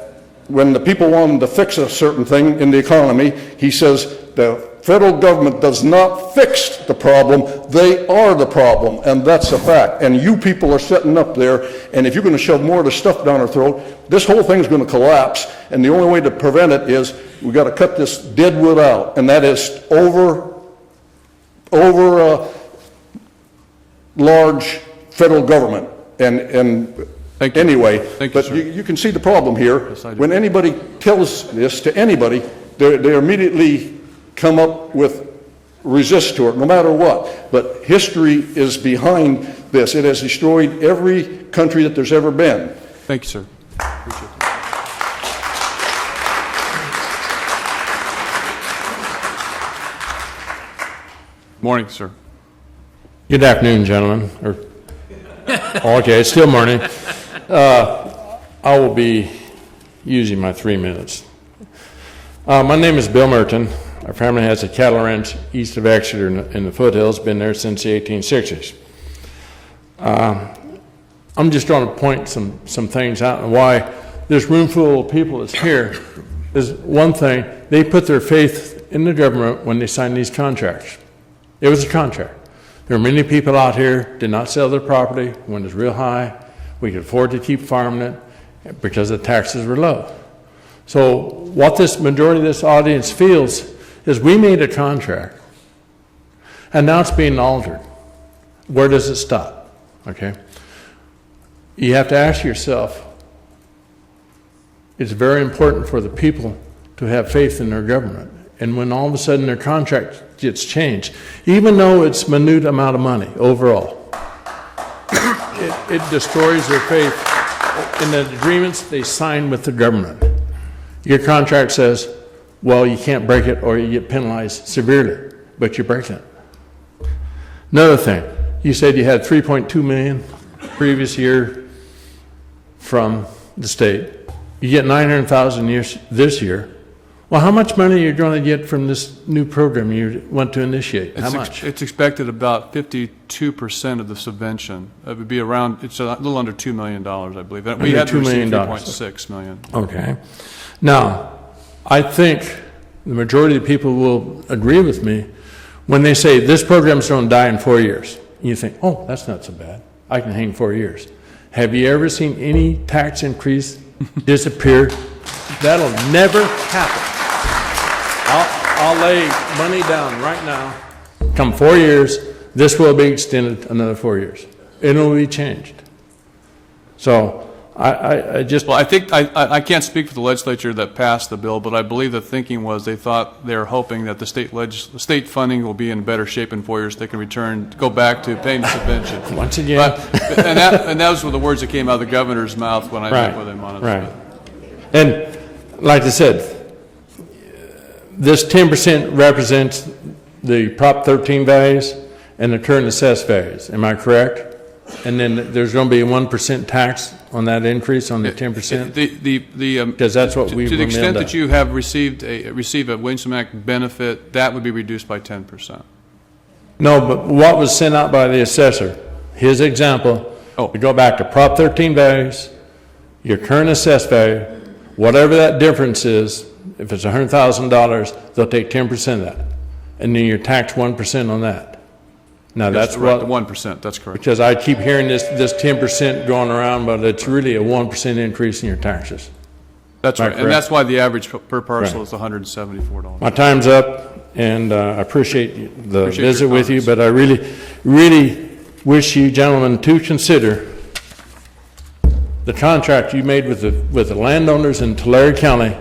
when the people wanted to fix a certain thing in the economy, he says the federal government does not fix the problem, they are the problem, and that's a fact. And you people are sitting up there, and if you're going to shove more of the stuff down our throat, this whole thing is going to collapse, and the only way to prevent it is we've got to cut this dead wood out, and that is large federal government. And anyway, you can see the problem here. Yes, when anybody tells this to anybody, they immediately come up with resist to it, no matter what. But history is behind this. It has destroyed every country that there's ever been. Thank you, sir. Appreciate that. Morning, sir. Good afternoon, gentlemen. Okay, it's still morning. I will be using my 3 minutes. My name is Bill Merton. Our family has a cattle ranch east of Exeter in the foothills, been there since the 1860s. I'm just going to point some things out and why this room full of people that's here is one thing. They put their faith in the government when they signed these contracts. It was a contract. There are many people out here did not sell their property when it was real high. We could afford to keep farming it because the taxes were low. So what this majority of this audience feels is we made a contract and now it's being altered. Where does it stop? Okay. You have to ask yourself, it's very important for the people to have faith in their government. And when all of a sudden their contract gets changed, even though it's minute amount of money overall, it destroys their faith in the agreements they sign with the government. Your contract says, well, you can't break it or you get penalized severely, but you're breaking it. Another thing, you said you had 3.2 million previous year from the state. You get 900,000 this year. Well, how much money are you going to get from this new program you want to initiate? How much? It's expected about 52% of the subvention. It would be around, it's a little under $2 million, I believe. We had to receive $3.6 million. Okay. Now, I think the majority of people will agree with me when they say this program's going to die in 4 years. You think, oh, that's not so bad. I can hang 4 years. Have you ever seen any tax increase disappear? That'll never happen. I'll lay money down right now. Come 4 years, this will be extended another 4 years. It will be changed. So I just... Well, I think, I can't speak for the legislature that passed the bill, but I believe the thinking was they thought, they're hoping that the state funding will be in better shape in 4 years. They can go back to paying the subvention. Once again. And those were the words that came out of the governor's mouth when I met with him on it. Right. And like I said, this 10% represents the Prop 13 values and the current assessed values. Am I correct? And then there's going to be a 1% tax on that increase on the 10%? Because that's what we... To the extent that you have receive a Williamson Act benefit, that would be reduced by 10%. No, but what was sent out by the assessor, his example, we go back to Prop 13 values, your current assessed value, whatever that difference is, if it's $100,000, they'll take 10% of that. And then you're taxed 1% on that. Now that's right, what... the 1%, that's correct. Because I keep hearing this 10% going around, but it's really a 1% increase in your taxes. That's right, and that's why the average per parcel is $174. My time's up, and I appreciate the visit with you, but I really, really wish you gentlemen to consider the contract you made with the landowners in Tulare County,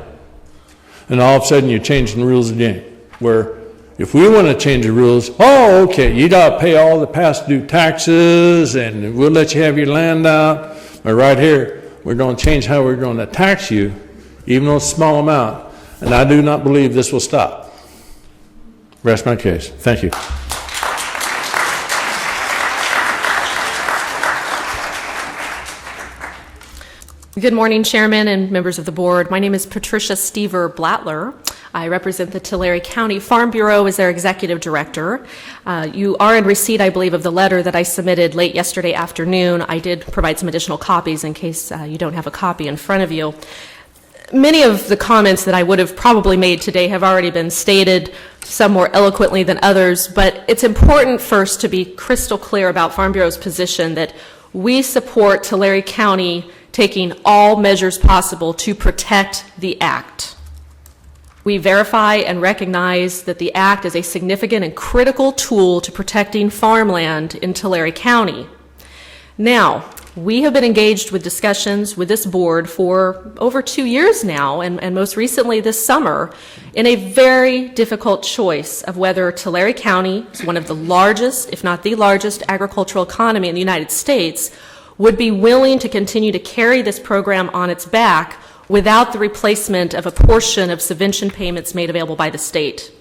and all of a sudden you're changing the rules of the game, where if we want to change the rules, oh, okay, you got to pay all the past due taxes, and we'll let you have your land out, but right here, we're going to change how we're going to tax you, even though it's a small amount, and I do not believe this will stop. Rest my case. Thank you. Good morning, Chairman and members of the board. My name is Patricia Stever Blattler. I represent the Tulare County Farm Bureau as their executive director. You are in receipt, I believe, of the letter that I submitted late yesterday afternoon. I did provide some additional copies in case you don't have a copy in front of you. Many of the comments that I would have probably made today have already been stated, some more eloquently than others, but it's important first to be crystal clear about Farm Bureau's position that we support Tulare County taking all measures possible to protect the Act. We verify and recognize that the Act is a significant and critical tool to protecting farmland in Tulare County. Now, we have been engaged with discussions with this board for over 2 years now, and most recently this summer, in a very difficult choice of whether Tulare County is one of the largest, if not the largest, agricultural economy in the United States, would be willing to continue to carry this program on its back without the replacement of a portion of subvention payments made available by the state.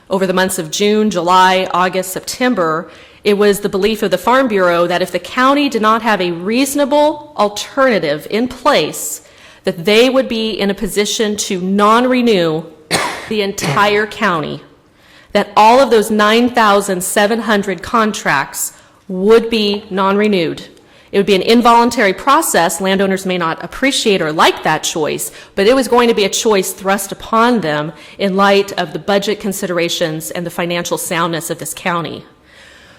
Over the months of June, July, August, September, it was the belief of the Farm Bureau that if the county did not have a reasonable alternative in place, that they would be in a position to non-renew the entire county, that all of those 9,700 contracts would be non-renewed. It would be an involuntary process. Landowners may not appreciate or like that choice, but it was going to be a choice thrust upon them in light of the budget considerations and the financial soundness of this county.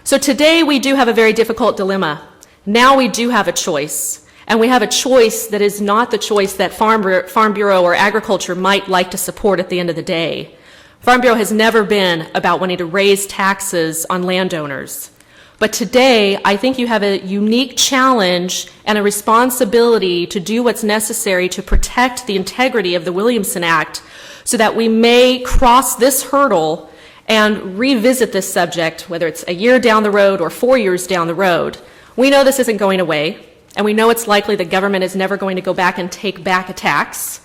So today we do have a very difficult dilemma. Now we do have a choice, and we have a choice that is not the choice that Farm Bureau or agriculture might like to support at the end of the day. Farm Bureau has never been about wanting to raise taxes on landowners. But today, I think you have a unique challenge and a responsibility to do what's necessary to protect the integrity of the Williamson Act so that we may cross this hurdle and revisit this subject, whether it's a year down the road or 4 years down the road. We know this isn't going away, and we know it's likely the government is never going to go back and take back a tax.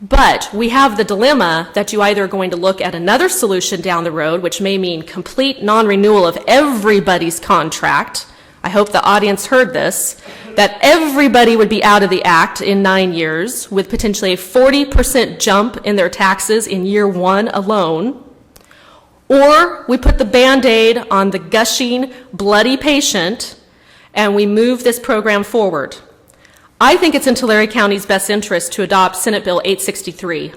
But we have the dilemma that you either are going to look at another solution down the road, which may mean complete non-renewal of everybody's contract. I hope the audience heard this, that everybody would be out of the act in 9 years with potentially a 40% jump in their taxes in year 1 alone. Or we put the Band-Aid on the gushing, bloody patient and we move this program forward. I think it's in Tulare County's best interest to adopt Senate Bill 863.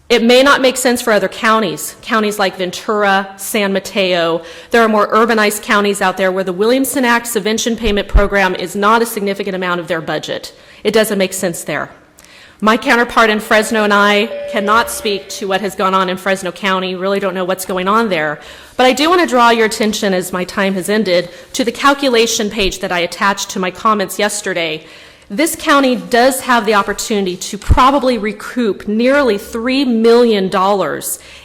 It may not make sense for other counties, counties like Ventura, San Mateo. There are more urbanized counties out there where the Williamson Act Subvention Payment Program is not a significant amount of their budget. It doesn't make sense there. My counterpart in Fresno and I cannot speak to what has gone on in Fresno County, really don't know what's going on there. But I do want to draw your attention, as my time has ended, to the calculation page that I attached to my comments yesterday. This county does have the opportunity to probably recoup nearly $3 million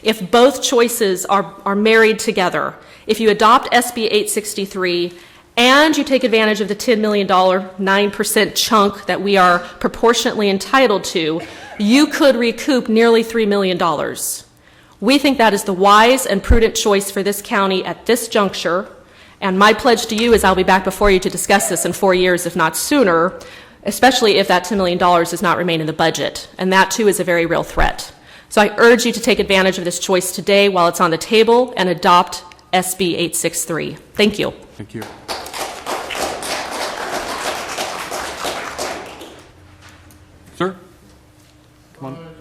if both choices are married together. If you adopt SB 863 and you take advantage of the $10 million 9% chunk that we are proportionately entitled to, you could recoup nearly $3 million. We think that is the wise and prudent choice for this county at this juncture, and my pledge to you is I'll be back before you to discuss this in 4 years, if not sooner, especially if that $10 million does not remain in the budget, and that too is a very real threat. So I urge you to take advantage of this choice today while it's on the table and adopt SB 863. Thank you. Thank you. Sir? Come on.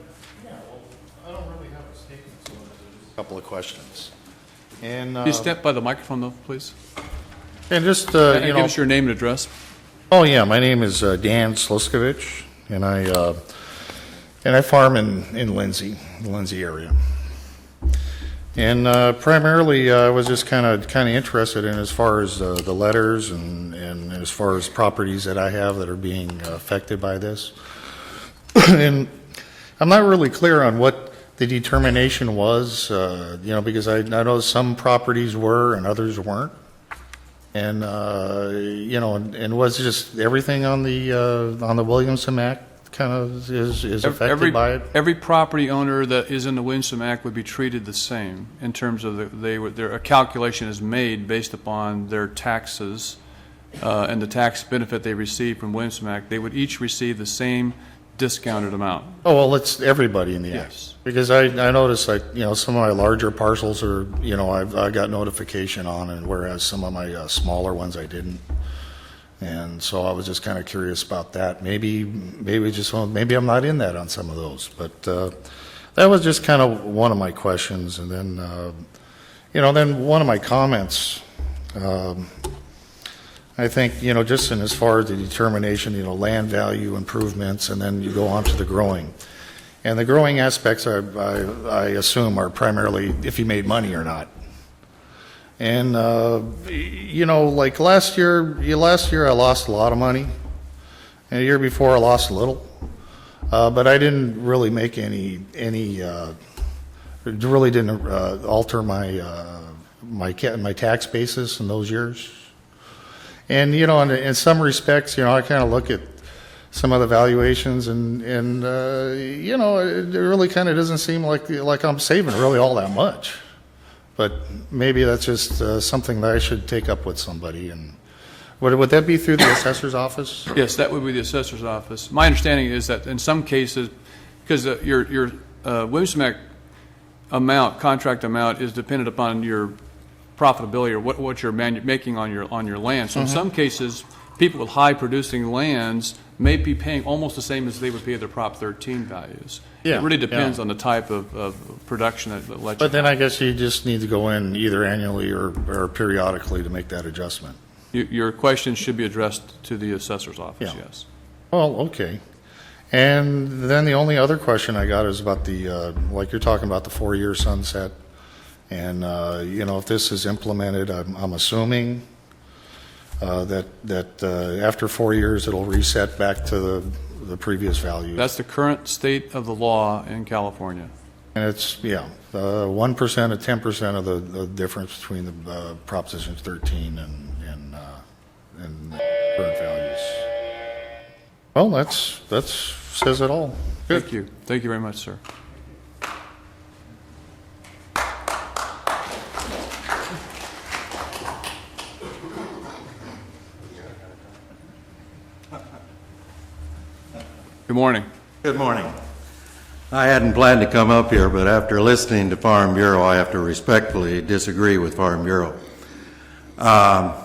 I don't really have a statement, so a couple of questions. And Can you step by the microphone, though, please? And just, Give us your name and address. Oh, yeah, my name is Dan Sluskovich, and I farm in Lindsay, the Lindsay area. And primarily, I was just kind of interested in as far as the letters and as far as properties that I have that are being affected by this. And I'm not really clear on what the determination was, because I know some properties were and others weren't. And and was just everything on the Williamson Act kind of is affected by it? Every property owner that is in the Williamson Act would be treated the same in terms of a calculation is made based upon their taxes and the tax benefit they receive from Williamson Act. They would each receive the same discounted amount. Oh, well, it's everybody in the Act. Yes. Because I noticed, like, some of my larger parcels are, I got notification on, and whereas some of my smaller ones I didn't. And so I was just kind of curious about that. Maybe I'm not in that on some of those. But that was just kind of one of my questions. And then, then one of my comments, I think, just in as far as the determination, land value improvements, and then you go on to the growing. And the growing aspects, I assume, are primarily if you made money or not. And, like last year I lost a lot of money. And the year before I lost a little. But I didn't really make it really didn't alter my tax basis in those years. And, in some respects, I kind of look at some of the valuations and it really kind of doesn't seem like I'm saving really all that much. But maybe that's just something that I should take up with somebody. And would that be through the assessor's office? Yes, that would be the assessor's office. My understanding is that in some cases, because your Williamson Act contract amount is dependent upon your profitability or what you're making on your land. So in some cases, people with high producing lands may be paying almost the same as they would pay their Prop 13 values. Yeah, it really depends on the type of production that lets you. But then I guess you just need to go in either annually or periodically to make that adjustment. Your question should be addressed to the assessor's office, yes. Well, okay. And then the only other question I got is about the, like you're talking about the 4-year sunset. And, if this is implemented, I'm assuming that after 4 years, it'll reset back to the previous value. That's the current state of the law in California. And it's, 1% or 10% of the difference between the Proposition 13 and current values. Well, that says it all. Good. Thank you. Thank you very much, sir. Good morning. Good morning. I hadn't planned to come up here, but after listening to Farm Bureau, I have to respectfully disagree with Farm Bureau.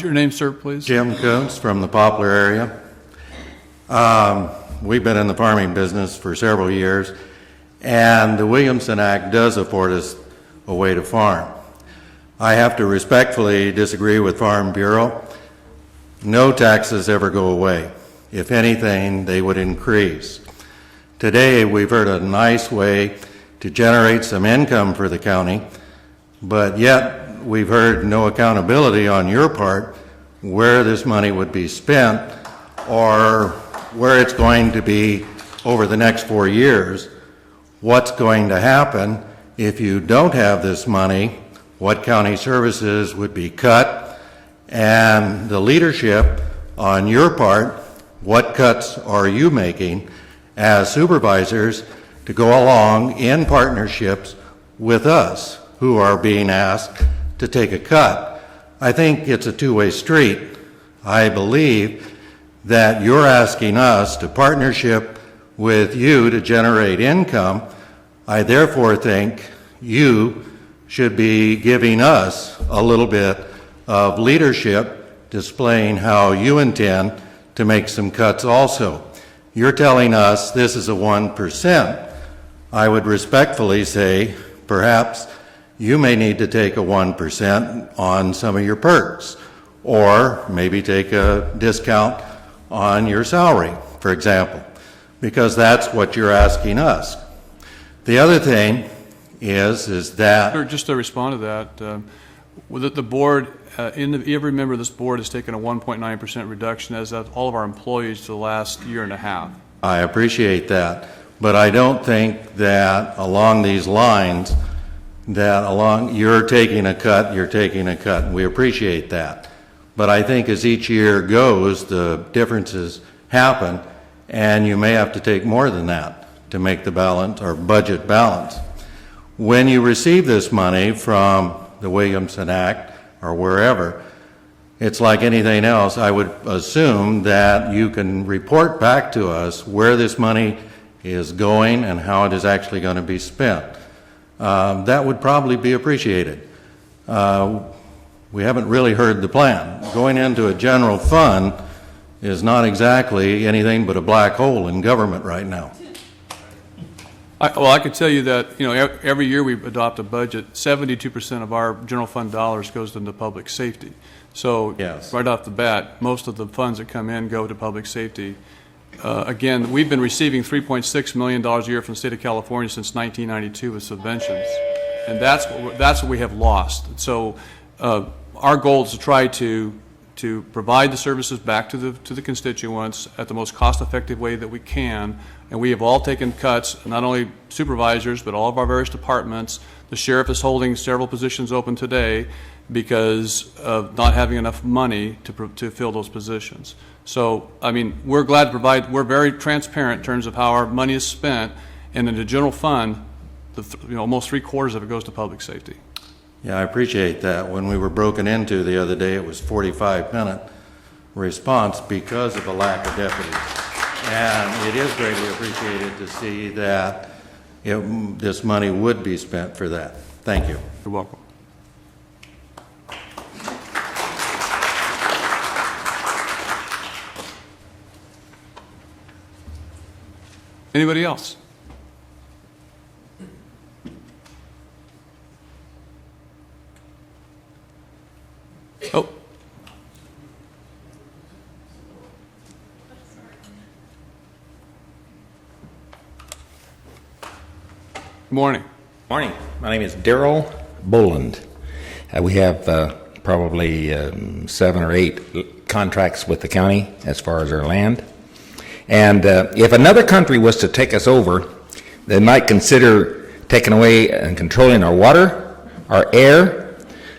Your name, sir, please? Jim Kuntz from the Poplar area. We've been in the farming business for several years, and the Williamson Act does afford us a way to farm. I have to respectfully disagree with Farm Bureau. No taxes ever go away. If anything, they would increase. Today, we've heard a nice way to generate some income for the county, but yet we've heard no accountability on your part where this money would be spent or where it's going to be over the next 4 years. What's going to happen if you don't have this money? What county services would be cut? And the leadership on your part, what cuts are you making as supervisors to go along in partnerships with us who are being asked to take a cut? I think it's a two-way street. I believe that you're asking us to partnership with you to generate income. I therefore think you should be giving us a little bit of leadership, displaying how you intend to make some cuts also. You're telling us this is a 1%. I would respectfully say perhaps you may need to take a 1% on some of your perks, or maybe take a discount on your salary, for example, because that's what you're asking us. The other thing is that... Sir, just to respond to that, the board, every member of this board has taken a 1.9% reduction, as have all of our employees, for the last year and a half. I appreciate that, but I don't think that along these lines, you're taking a cut, we appreciate that. But I think as each year goes, the differences happen, and you may have to take more than that to make the balance, or budget balance. When you receive this money from the Williamson Act or wherever, it's like anything else. I would assume that you can report back to us where this money is going and how it is actually going to be spent. That would probably be appreciated. We haven't really heard the plan. Going into a general fund is not exactly anything but a black hole in government right now. I could tell you that, every year we adopt a budget, 72% of our general fund dollars goes into public safety. So yes, right off the bat, most of the funds that come in go to public safety. Again, we've been receiving $3.6 million a year from the state of California since 1992 with subventions, and that's what we have lost. So our goal is to try to provide the services back to the constituents at the most cost-effective way that we can. And we have all taken cuts, not only supervisors, but all of our various departments. The sheriff is holding several positions open today because of not having enough money to fill those positions. So, we're glad to provide, we're very transparent in terms of how our money is spent, and in the general fund, almost 3/4 of it goes to public safety. Yeah, I appreciate that. When we were broken into the other day, it was 45-minute response because of the lack of deputies. And it is greatly appreciated to see that this money would be spent for that. Thank you. You're welcome. Anybody else? Oh. Good morning. Morning. My name is Daryl Boland. We have probably 7 or 8 contracts with the county as far as our land. And if another country was to take us over, they might consider taking away and controlling our water, our air.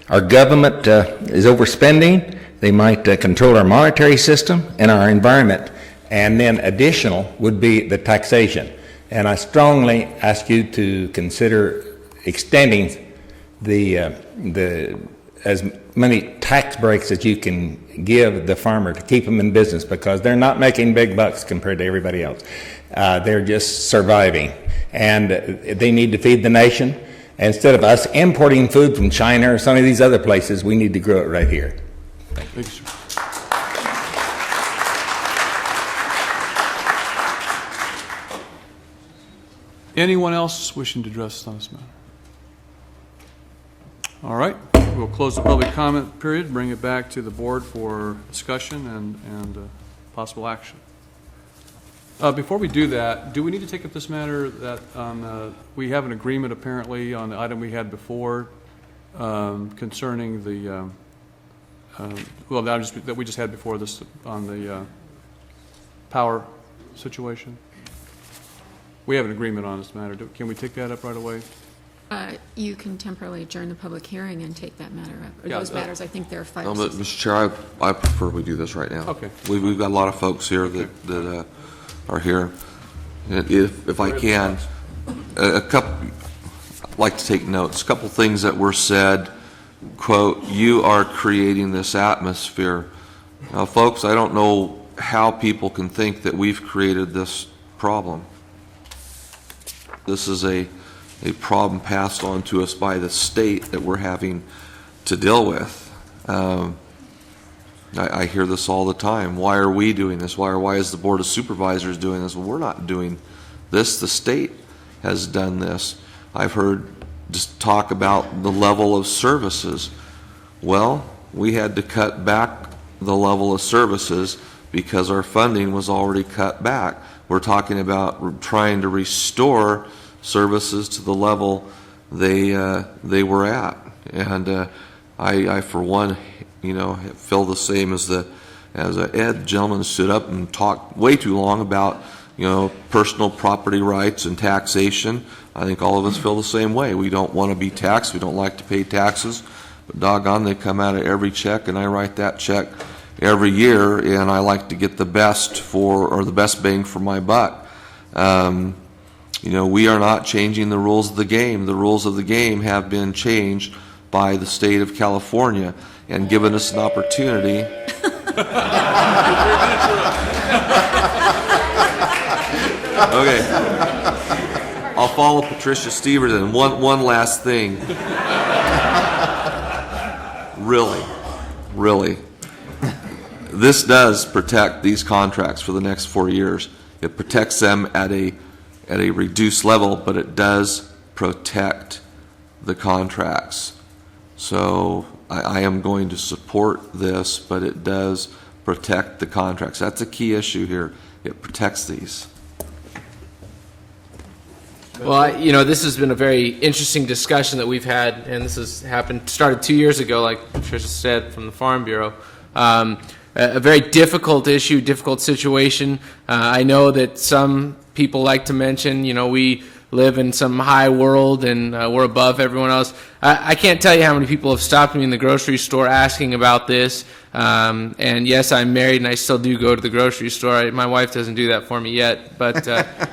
Our government is overspending. They might control our monetary system and our environment. And then additional would be the taxation. And I strongly ask you to consider extending as many tax breaks as you can give the farmer to keep them in business, because they're not making big bucks compared to everybody else. They're just surviving, and they need to feed the nation. Instead of us importing food from China or some of these other places, we need to grow it right here. Thank you, sir. Anyone else wishing to address on this matter? All right, we'll close the public comment period, bring it back to the board for discussion and possible action. Before we do that, do we need to take up this matter that we have an agreement apparently on the item we had before concerning the, that we just had before this on the power situation? We have an agreement on this matter. Can we take that up right away? You can temporarily adjourn the public hearing and take that matter up. Or Yeah, those matters, I think there are 5 or But 6. Mr. Chair, I prefer we do this right now. Okay. We've got a lot of folks here that are here. And if I can, I'd like to take notes. A couple things that were said, quote, "You are creating this atmosphere." Now, folks, I don't know how people can think that we've created this problem. This is a problem passed on to us by the state that we're having to deal with. I hear this all the time. Why are we doing this? Why is the Board of Supervisors doing this? Well, we're not doing this. The state has done this. I've heard just talk about the level of services. Well, we had to cut back the level of services because our funding was already cut back. We're talking about trying to restore services to the level they were at, and I for one, feel the same as Ed. Gentleman stood up and talked way too long about personal property rights and taxation. I think all of us feel the same way. We don't want to be taxed. We don't like to pay taxes, but doggone, they come out of every check, and I write that check every year, and I like to get the best bang for my buck. We are not changing the rules of the game. The rules of the game have been changed by the state of California and given us an opportunity. Okay. I'll follow Patricia Stevens. And one last thing. Really. This does protect these contracts for the next 4 years. It protects them at a reduced level, but it does protect the contracts. So I am going to support this, but it does protect the contracts. That's a key issue here. It protects these. Well, this has been a very interesting discussion that we've had, and this started 2 years ago, like Tricia said, from the Farm Bureau. A very difficult issue, difficult situation. I know that some people like to mention, we live in some high world and we're above everyone else. I can't tell you how many people have stopped me in the grocery store asking about this. And yes, I'm married and I still do go to the grocery store. My wife doesn't do that for me yet, but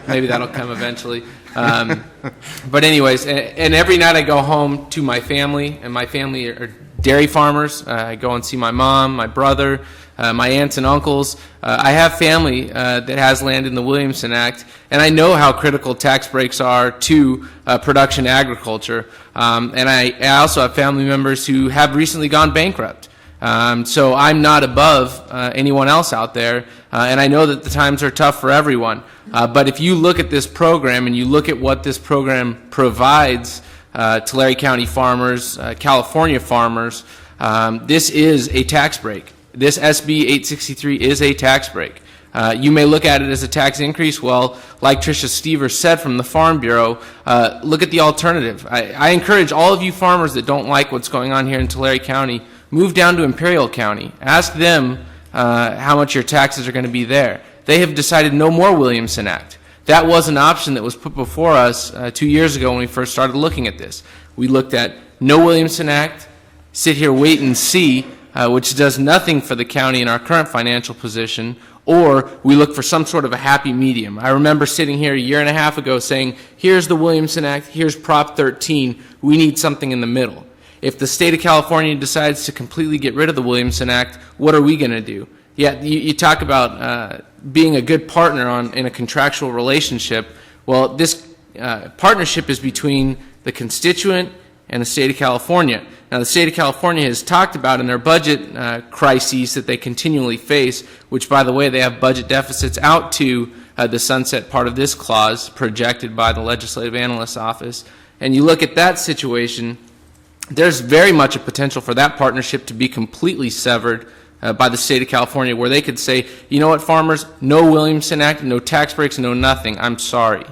maybe that'll come eventually. But anyways, and every night I go home to my family, and my family are dairy farmers. I go and see my mom, my brother, my aunts and uncles. I have family that has land in the Williamson Act, and I know how critical tax breaks are to production agriculture. And I also have family members who have recently gone bankrupt. So I'm not above anyone else out there, and I know that the times are tough for everyone. But if you look at this program and you look at what this program provides Tulare County farmers, California farmers, this is a tax break. This SB 863 is a tax break. You may look at it as a tax increase. Well, like Tricia Stevers said from the Farm Bureau, look at the alternative. I encourage all of you farmers that don't like what's going on here in Tulare County, move down to Imperial County. Ask them how much your taxes are going to be there. They have decided no more Williamson Act. That was an option that was put before us 2 years ago when we first started looking at this. We looked at no Williamson Act, sit here, wait and see, which does nothing for the county in our current financial position, or we look for some sort of a happy medium. I remember sitting here a year and a half ago saying, here's the Williamson Act, here's Prop 13, we need something in the middle. If the state of California decides to completely get rid of the Williamson Act, what are we going to do? Yeah, you talk about being a good partner in a contractual relationship. Well, this partnership is between the constituent and the state of California. Now, the state of California has talked about in their budget crises that they continually face, which, by the way, they have budget deficits out to the sunset part of this clause projected by the Legislative Analyst's Office. And you look at that situation, there's very much a potential for that partnership to be completely severed by the state of California, where they could say, you know what, farmers, no Williamson Act, no tax breaks, no nothing, I'm sorry.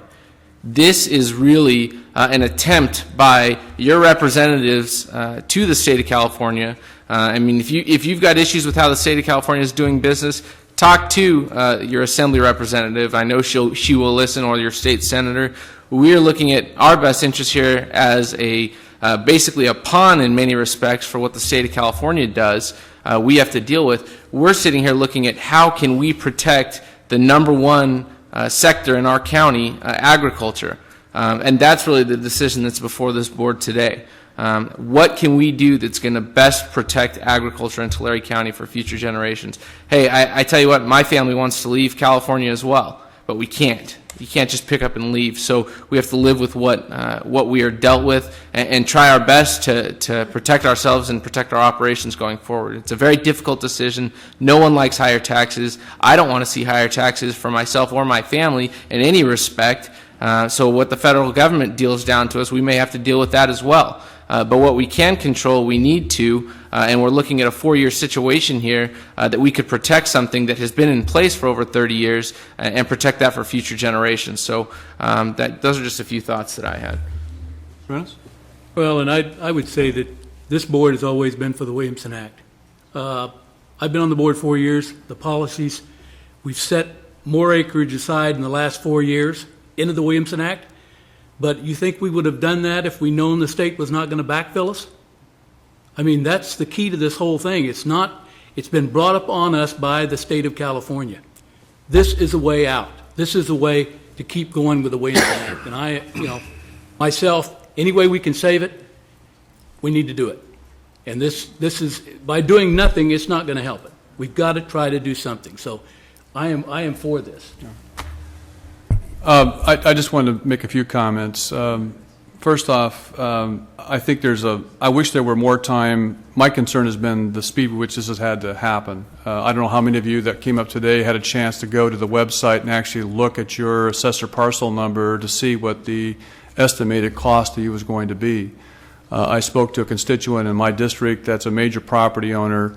This is really an attempt by your representatives to the state of California. I mean, if you've got issues with how the state of California is doing business, talk to your assembly representative. I know she will listen, or your state senator. We are looking at our best interest here as basically a pawn in many respects for what the state of California does. We have to deal with. We're sitting here looking at how can we protect the number one sector in our county, agriculture. And that's really the decision that's before this board today. What can we do that's going to best protect agriculture in Tulare County for future generations? Hey, I tell you what, my family wants to leave California as well, but we can't. You can't just pick up and leave. So we have to live with what we are dealt with and try our best to protect ourselves and protect our operations going forward. It's a very difficult decision. No one likes higher taxes. I don't want to see higher taxes for myself or my family in any respect. So what the federal government deals down to us, we may have to deal with that as well. But what we can control, we need to, and we're looking at a 4-year situation here that we could protect something that has been in place for over 30 years and protect that for future generations. So those are just a few thoughts that I had. Rennes? Well, and I would say that this board has always been for the Williamson Act. I've been on the board 4 years. The policies, we've set more acreage aside in the last 4 years into the Williamson Act. But you think we would have done that if we known the state was not going to backfill us? I mean, that's the key to this whole thing. It's been brought up on us by the state of California. This is a way out. This is a way to keep going with the Williamson Act. And myself, any way we can save it, we need to do it. And this is, by doing nothing, it's not going to help it. We've got to try to do something. So I am for this. I just wanted to make a few comments. First off, I think I wish there were more time. My concern has been the speed with which this has had to happen. I don't know how many of you that came up today had a chance to go to the website and actually look at your assessor parcel number to see what the estimated cost to you was going to be. I spoke to a constituent in my district that's a major property owner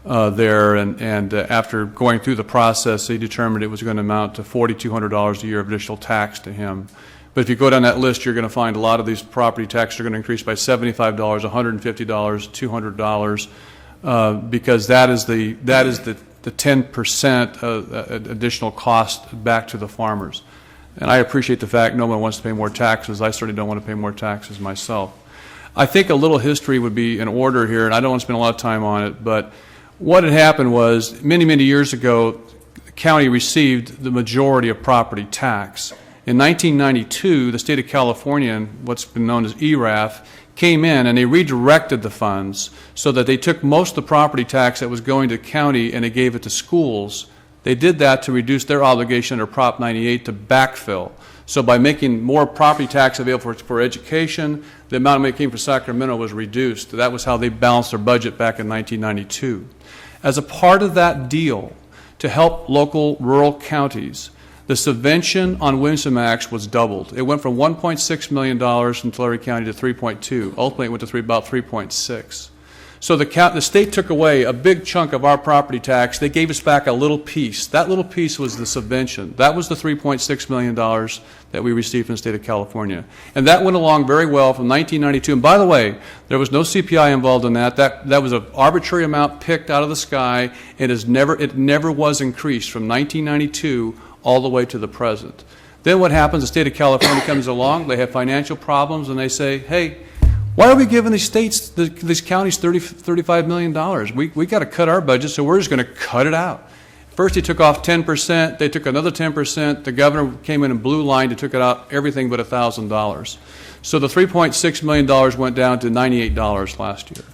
there, and after going through the process, he determined it was going to amount to $4,200 a year of additional tax to him. But if you go down that list, you're going to find a lot of these property taxes are going to increase by $75, $150, $200, because that is the 10% additional cost back to the farmers. And I appreciate the fact no one wants to pay more taxes. I certainly don't want to pay more taxes myself. I think a little history would be in order here, and I don't want to spend a lot of time on it, but what had happened was many, many years ago, the county received the majority of property tax. In 1992, the state of California, what's been known as ERAF, came in and they redirected the funds so that they took most of the property tax that was going to the county and they gave it to schools. They did that to reduce their obligation under Prop 98 to backfill. So by making more property tax available for education, the amount of money that came for Sacramento was reduced. That was how they balanced their budget back in 1992. As a part of that deal, to help local rural counties, the subvention on Williamson Acts was doubled. It went from $1.6 million in Tulare County to $3.2. Ultimately, it went to about $3.6. So the state took away a big chunk of our property tax. They gave us back a little piece. That little piece was the subvention. That was the $3.6 million that we received from the state of California. And that went along very well from 1992. And by the way, there was no CPI involved in that. That was an arbitrary amount picked out of the sky. It never was increased from 1992 all the way to the present. Then what happens, the state of California comes along, they have financial problems, and they say, hey, why are we giving these counties $35 million? We got to cut our budget, so we're just going to cut it out. First, he took off 10%, they took another 10%, the governor came in and blue lined and took it out everything but $1,000. So the $3.6 million went down to $98 last year.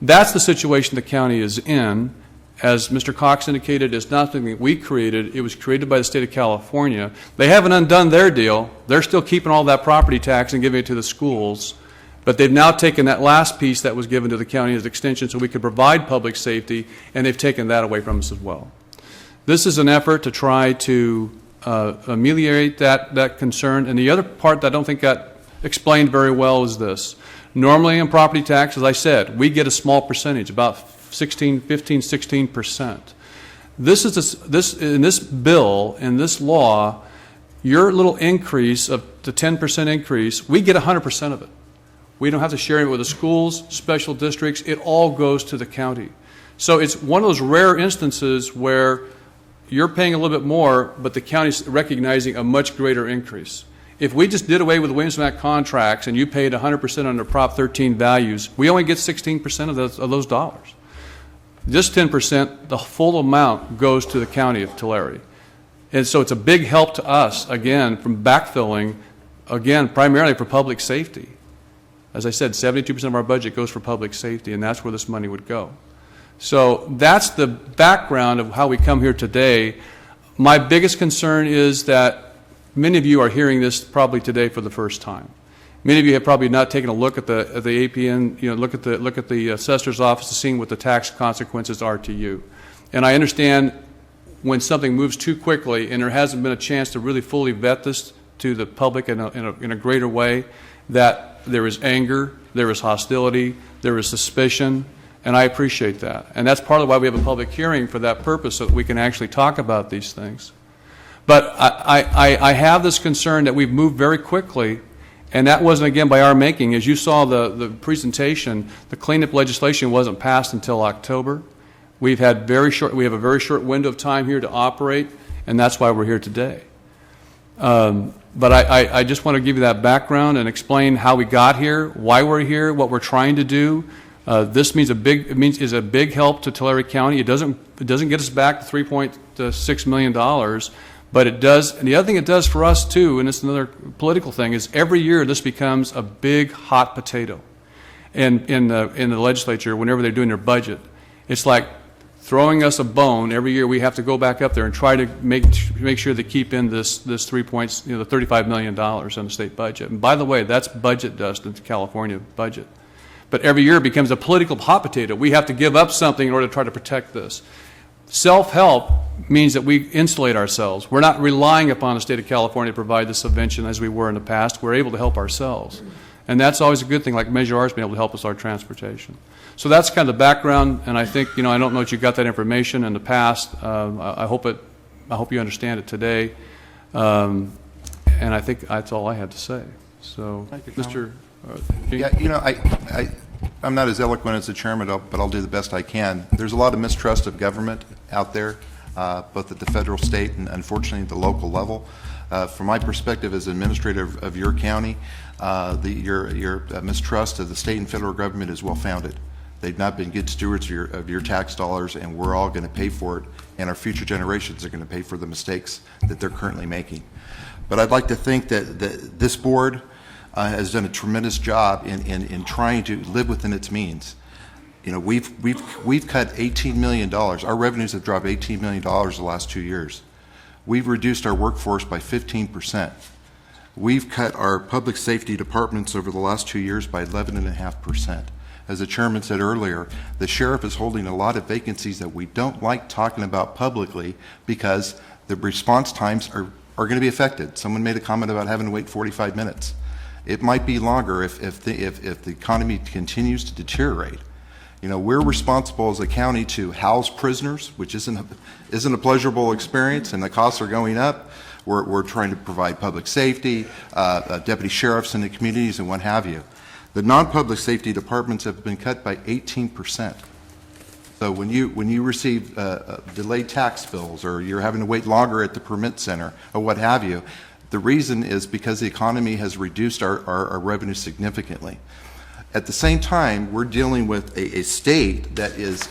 That's the situation the county is in. As Mr. Cox indicated, it's not something that we created. It was created by the state of California. They haven't undone their deal. They're still keeping all that property tax and giving it to the schools. But they've now taken that last piece that was given to the county as extension so we could provide public safety, and they've taken that away from us as well. This is an effort to try to ameliorate that concern. And the other part that I don't think got explained very well is this. Normally in property tax, as I said, we get a small percentage, about 15, 16%. In this bill, in this law, your little increase of the 10% increase, we get 100% of it. We don't have to share it with the schools, special districts. It all goes to the county. So it's one of those rare instances where you're paying a little bit more, but the county's recognizing a much greater increase. If we just did away with the Williamson Act contracts and you paid 100% under Prop 13 values, we only get 16% of those dollars. This 10%, the full amount goes to the county of Tulare. And so it's a big help to us, again, from backfilling, again, primarily for public safety. As I said, 72% of our budget goes for public safety, and that's where this money would go. So that's the background of how we come here today. My biggest concern is that many of you are hearing this probably today for the first time. Many of you have probably not taken a look at the APN, look at the assessor's office to see what the tax consequences are to you. And I understand when something moves too quickly and there hasn't been a chance to really fully vet this to the public in a greater way, that there is anger, there is hostility, there is suspicion. And I appreciate that. And that's partly why we have a public hearing for that purpose, so that we can actually talk about these things. But I have this concern that we've moved very quickly, and that wasn't, again, by our making. As you saw the presentation, the cleanup legislation wasn't passed until October. We have a very short window of time here to operate, and that's why we're here today. But I just want to give you that background and explain how we got here, why we're here, what we're trying to do. This means is a big help to Tulare County. It doesn't get us back to $3.6 million, but it does. And the other thing it does for us too, and it's another political thing, is every year this becomes a big hot potato, in the legislature whenever they're doing their budget. It's like throwing us a bone every year. We have to go back up there and try to make sure they keep in this the $35 million in the state budget. And by the way, that's budget dust in the California budget. But every year it becomes a political hot potato. We have to give up something in order to try to protect this. Self-help means that we insulate ourselves. We're not relying upon the state of California to provide the subvention as we were in the past. We're able to help ourselves. And that's always a good thing, like Measure R has been able to help us with our transportation. So that's kind of the background, and I think, I don't know if you got that information in the past. I hope you understand it today. And I think that's all I had to say. So, Mr. Yeah, I'm not as eloquent as the chairman, but I'll do the best I can. There's a lot of mistrust of government out there, both at the federal, state, and unfortunately at the local level. From my perspective as administrator of your county, your mistrust of the state and federal government is well-founded. They've not been good stewards of your tax dollars, and we're all going to pay for it, and our future generations are going to pay for the mistakes that they're currently making. But I'd like to think that this board has done a tremendous job in trying to live within its means. We've cut $18 million. Our revenues have dropped $18 million the last 2 years. We've reduced our workforce by 15%. We've cut our public safety departments over the last 2 years by 11.5%. As the chairman said earlier, the sheriff is holding a lot of vacancies that we don't like talking about publicly because the response times are going to be affected. Someone made a comment about having to wait 45 minutes. It might be longer if the economy continues to deteriorate. We're responsible as a county to house prisoners, which isn't a pleasurable experience, and the costs are going up. We're trying to provide public safety, deputy sheriffs in the communities, and what have you. The non-public safety departments have been cut by 18%. So when you receive delayed tax bills, or you're having to wait longer at the permit center, or what have you, the reason is because the economy has reduced our revenue significantly. At the same time, we're dealing with a state that is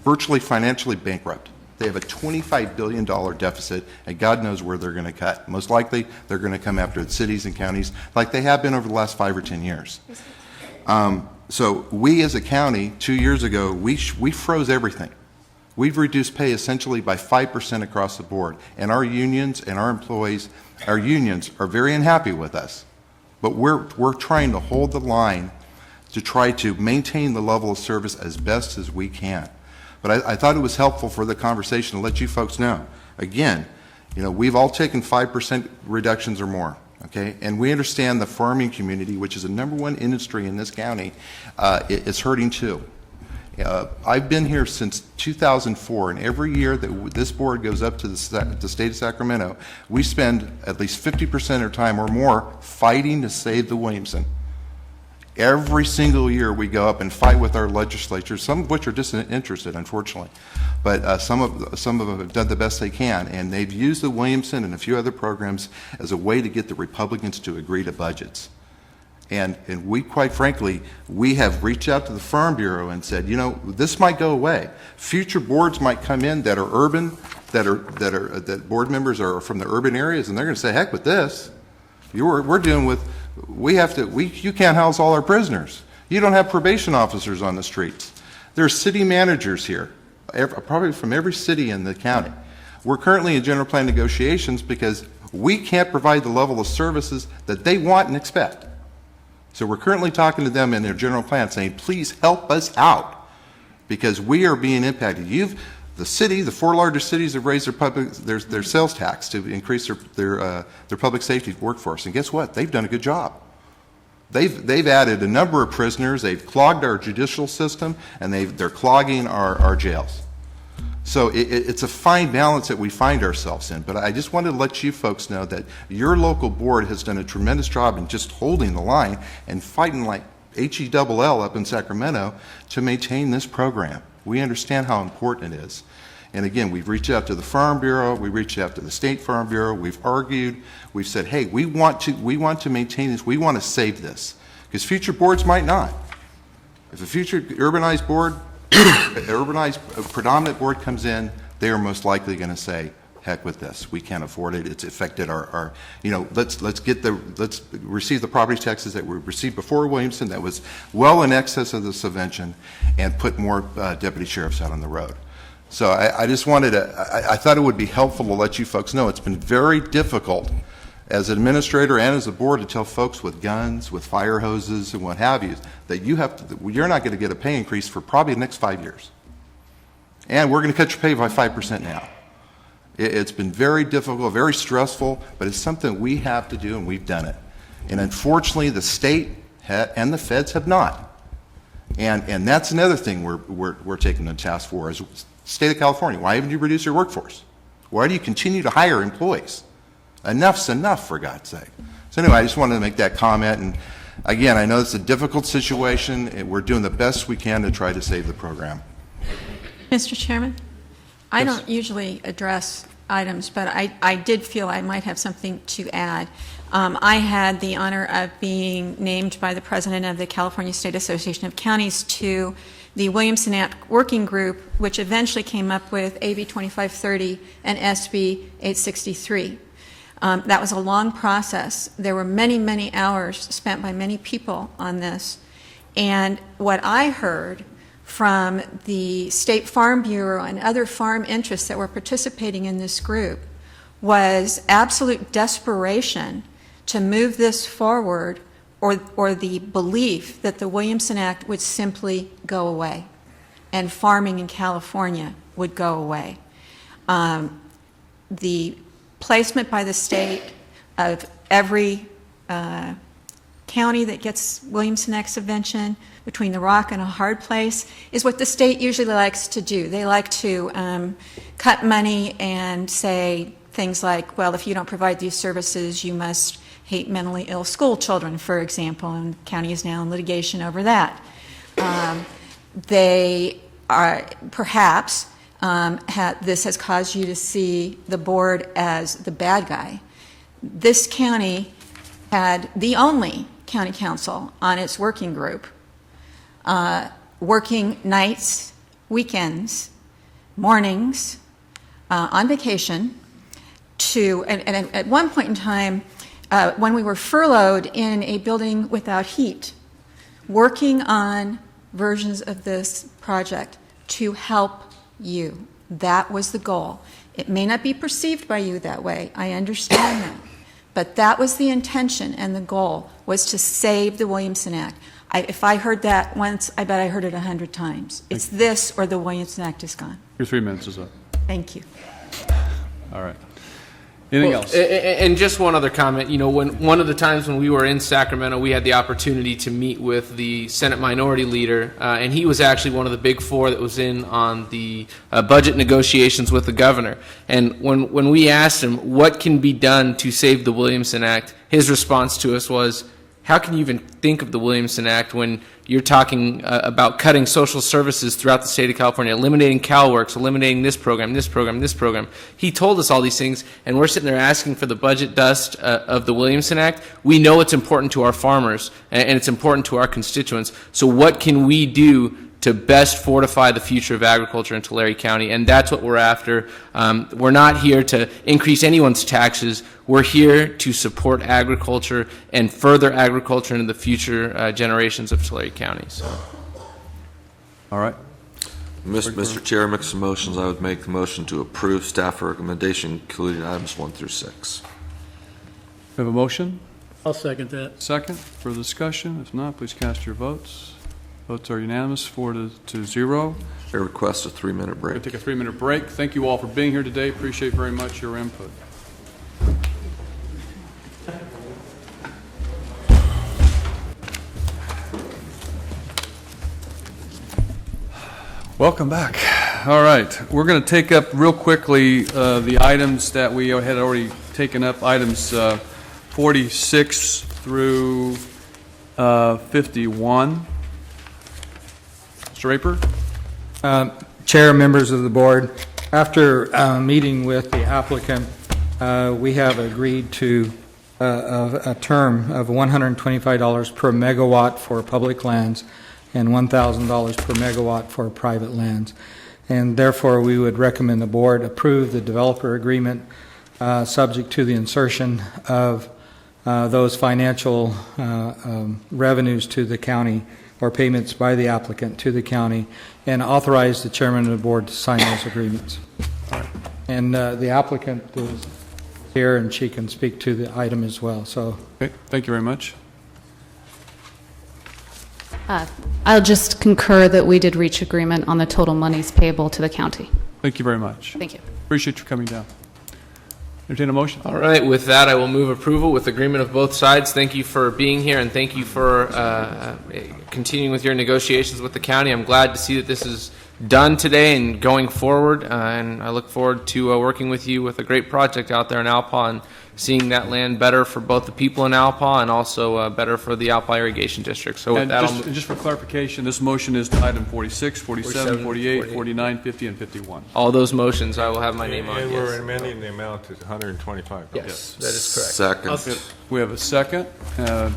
virtually financially bankrupt. They have a $25 billion deficit, and God knows where they're going to cut. Most likely, they're going to come after the cities and counties like they have been over the last 5 or 10 years. So we as a county, 2 years ago, we froze everything. We've reduced pay essentially by 5% across the board, and our unions and our employees, our unions are very unhappy with us. But we're trying to hold the line to try to maintain the level of service as best as we can. But I thought it was helpful for the conversation to let you folks know. Again, you know, we've all taken 5% reductions or more, okay? And we understand the farming community, which is the #1 industry in this county, is hurting too. I've been here since 2004, and every year that this board goes up to the state of Sacramento, we spend at least 50% of our time or more fighting to save the Williamson. Every single year we go up and fight with our legislatures, some of which are disinterested, unfortunately. But some of them have done the best they can, and they've used the Williamson and a few other programs as a way to get the Republicans to agree to budgets. And we, quite frankly, we have reached out to the Farm Bureau and said, you know, this might go away. Future boards might come in that are urban, that board members are from the urban areas, and they're going to say, heck with this. We're dealing with, you can't house all our prisoners. You don't have probation officers on the streets. There's city managers here, probably from every city in the county. We're currently in general plan negotiations because we can't provide the level of services that they want and expect. So we're currently talking to them in their general plan saying, please help us out because we are being impacted. The city, the 4 largest cities have raised their sales tax to increase their public safety workforce. And guess what? They've done a good job. They've added a number of prisoners, they've clogged our judicial system, and they're clogging our jails. So it's a fine balance that we find ourselves in. But I just wanted to let you folks know that your local board has done a tremendous job in just holding the line and fighting like HELL up in Sacramento to maintain this program. We understand how important it is. And again, we've reached out to the Farm Bureau, we reached out to the State Farm Bureau, we've argued, we've said, hey, we want to maintain this, we want to save this. Because future boards might not. If a future urbanized board, predominant board comes in, they are most likely going to say, heck with this, we can't afford it, it's affected our let's receive the property taxes that were received before Williamson that was well in excess of the subvention and put more deputy sheriffs out on the road. So I just wanted to, I thought it would be helpful to let you folks know it's been very difficult as an administrator and as a board to tell folks with guns, with fire hoses and what have you, that you're not going to get a pay increase for probably the next 5 years. And we're going to cut your pay by 5% now. It's been very difficult, very stressful, but it's something we have to do, and we've done it. And unfortunately, the state and the feds have not. And that's another thing we're taking the task for is state of California. Why haven't you reduced your workforce? Why do you continue to hire employees? Enough's enough, for God's sake. So anyway, I just wanted to make that comment. And again, I know it's a difficult situation, and we're doing the best we can to try to save the program. Mr. Chairman, I don't usually address items, but I did feel I might have something to add. I had the honor of being named by the president of the California State Association of Counties to the Williamson Act Working Group, which eventually came up with AB 2530 and SB 863. That was a long process. There were many, many hours spent by many people on this. And what I heard from the State Farm Bureau and other farm interests that were participating in this group was absolute desperation to move this forward, or the belief that the Williamson Act would simply go away and farming in California would go away. The placement by the state of every county that gets Williamson Act subvention between the rock and a hard place is what the state usually likes to do. They like to cut money and say things like, well, if you don't provide these services, you must hate mentally ill school children, for example, and the county is now in litigation over that. They are perhaps this has caused you to see the board as the bad guy. This county had the only county council on its working group, working nights, weekends, mornings, on vacation and at one point in time, when we were furloughed in a building without heat, working on versions of this project to help you. That was the goal. It may not be perceived by you that way. I understand that. But that was the intention, and the goal was to save the Williamson Act. If I heard that once, I bet I heard it 100 times. It's this or the Williamson Act is gone. Your 3 minutes is up. Thank you. All right. Anything else? And just one other comment. You know, one of the times when we were in Sacramento, we had the opportunity to meet with the Senate Minority Leader, and he was actually one of the big four that was in on the budget negotiations with the governor. And when we asked him what can be done to save the Williamson Act, his response to us was, how can you even think of the Williamson Act when you're talking about cutting social services throughout the state of California, eliminating CalWorks, eliminating this program, this program, this program. He told us all these things, and we're sitting there asking for the budget dust of the Williamson Act. We know it's important to our farmers, and it's important to our constituents. So what can we do to best fortify the future of agriculture in Tulare County? And that's what we're after. We're not here to increase anyone's taxes. We're here to support agriculture and further agriculture into the future generations of Tulare County. So. All right. Mr. Chair, mix some motions. I would make the motion to approve staff recommendation, including items 1 through 6. We have a motion? I'll second that. Second, for discussion. If not, please cast your votes. Votes are unanimous, 4-0. I request a 3-minute break. We'll take a 3-minute break. Thank you all for being here today. Appreciate very much your input. Welcome back. All right, we're going to take up real quickly the items that we had already taken up, items 46 through 51. Mr. Raper? Chair, members of the board, after meeting with the applicant, we have agreed to a term of $125 per megawatt for public lands and $1,000 per megawatt for private lands. And therefore, we would recommend the board approve the developer agreement subject to the insertion of those financial revenues to the county or payments by the applicant to the county, and authorize the chairman of the board to sign those agreements. And the applicant is here, and she can speak to the item as well. So, okay, thank you very much. I'll just concur that we did reach agreement on the total monies payable to the county. Thank you very much. Thank you. Appreciate you coming down. Entertain a motion. All right, with that, I will move approval with agreement of both sides. Thank you for being here, and thank you for continuing with your negotiations with the county. I'm glad to see that this is done today and going forward, and I look forward to working with you with a great project out there in Alpa and seeing that land better for both the people in Alpa and also better for the Alpa Irrigation District. So with and that, just for clarification, this motion is to item 46, 47, 48, 49, 50, and 51. All those motions, I will have my name on. And yes. we're amending the amount to $125. Yes, that is correct. Second. We have a second.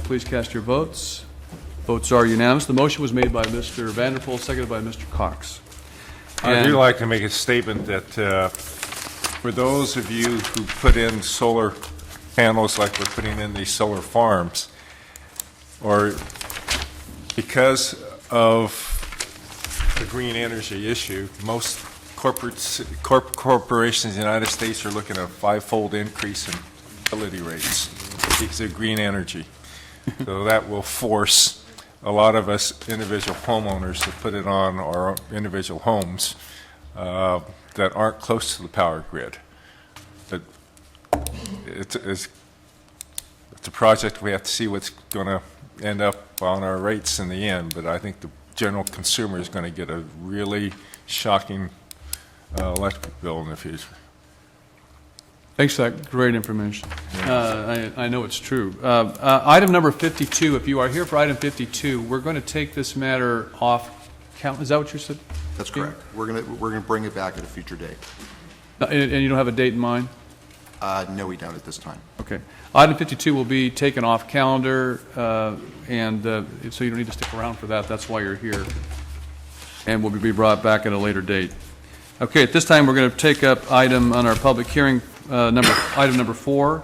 Please cast your votes. Votes are unanimous. The motion was made by Mr. Vanderpool, seconded by Mr. Cox. I do like to make a statement that for those of you who put in solar panels like we're putting in these solar farms, or because of the green energy issue, most corporations in the United States are looking at a 5-fold increase in utility rates because of green energy. So that will force a lot of us individual homeowners to put it on our individual homes that aren't close to the power grid. But it's a project. We have to see what's going to end up on our rates in the end, but I think the general consumer is going to get a really shocking electric bill in the future. Thanks for that great information. I know it's true. Item number 52, if you are here for item 52, we're going to take this matter off count. Is that what you said? That's correct. We're going to bring it back at a future date. And you don't have a date in mind? No, we don't at this time. Okay. Item 52 will be taken off calendar, and so you don't need to stick around for that. That's why you're here. And will be brought back at a later date. Okay, at this time, we're going to take up item on our public hearing, item number 4.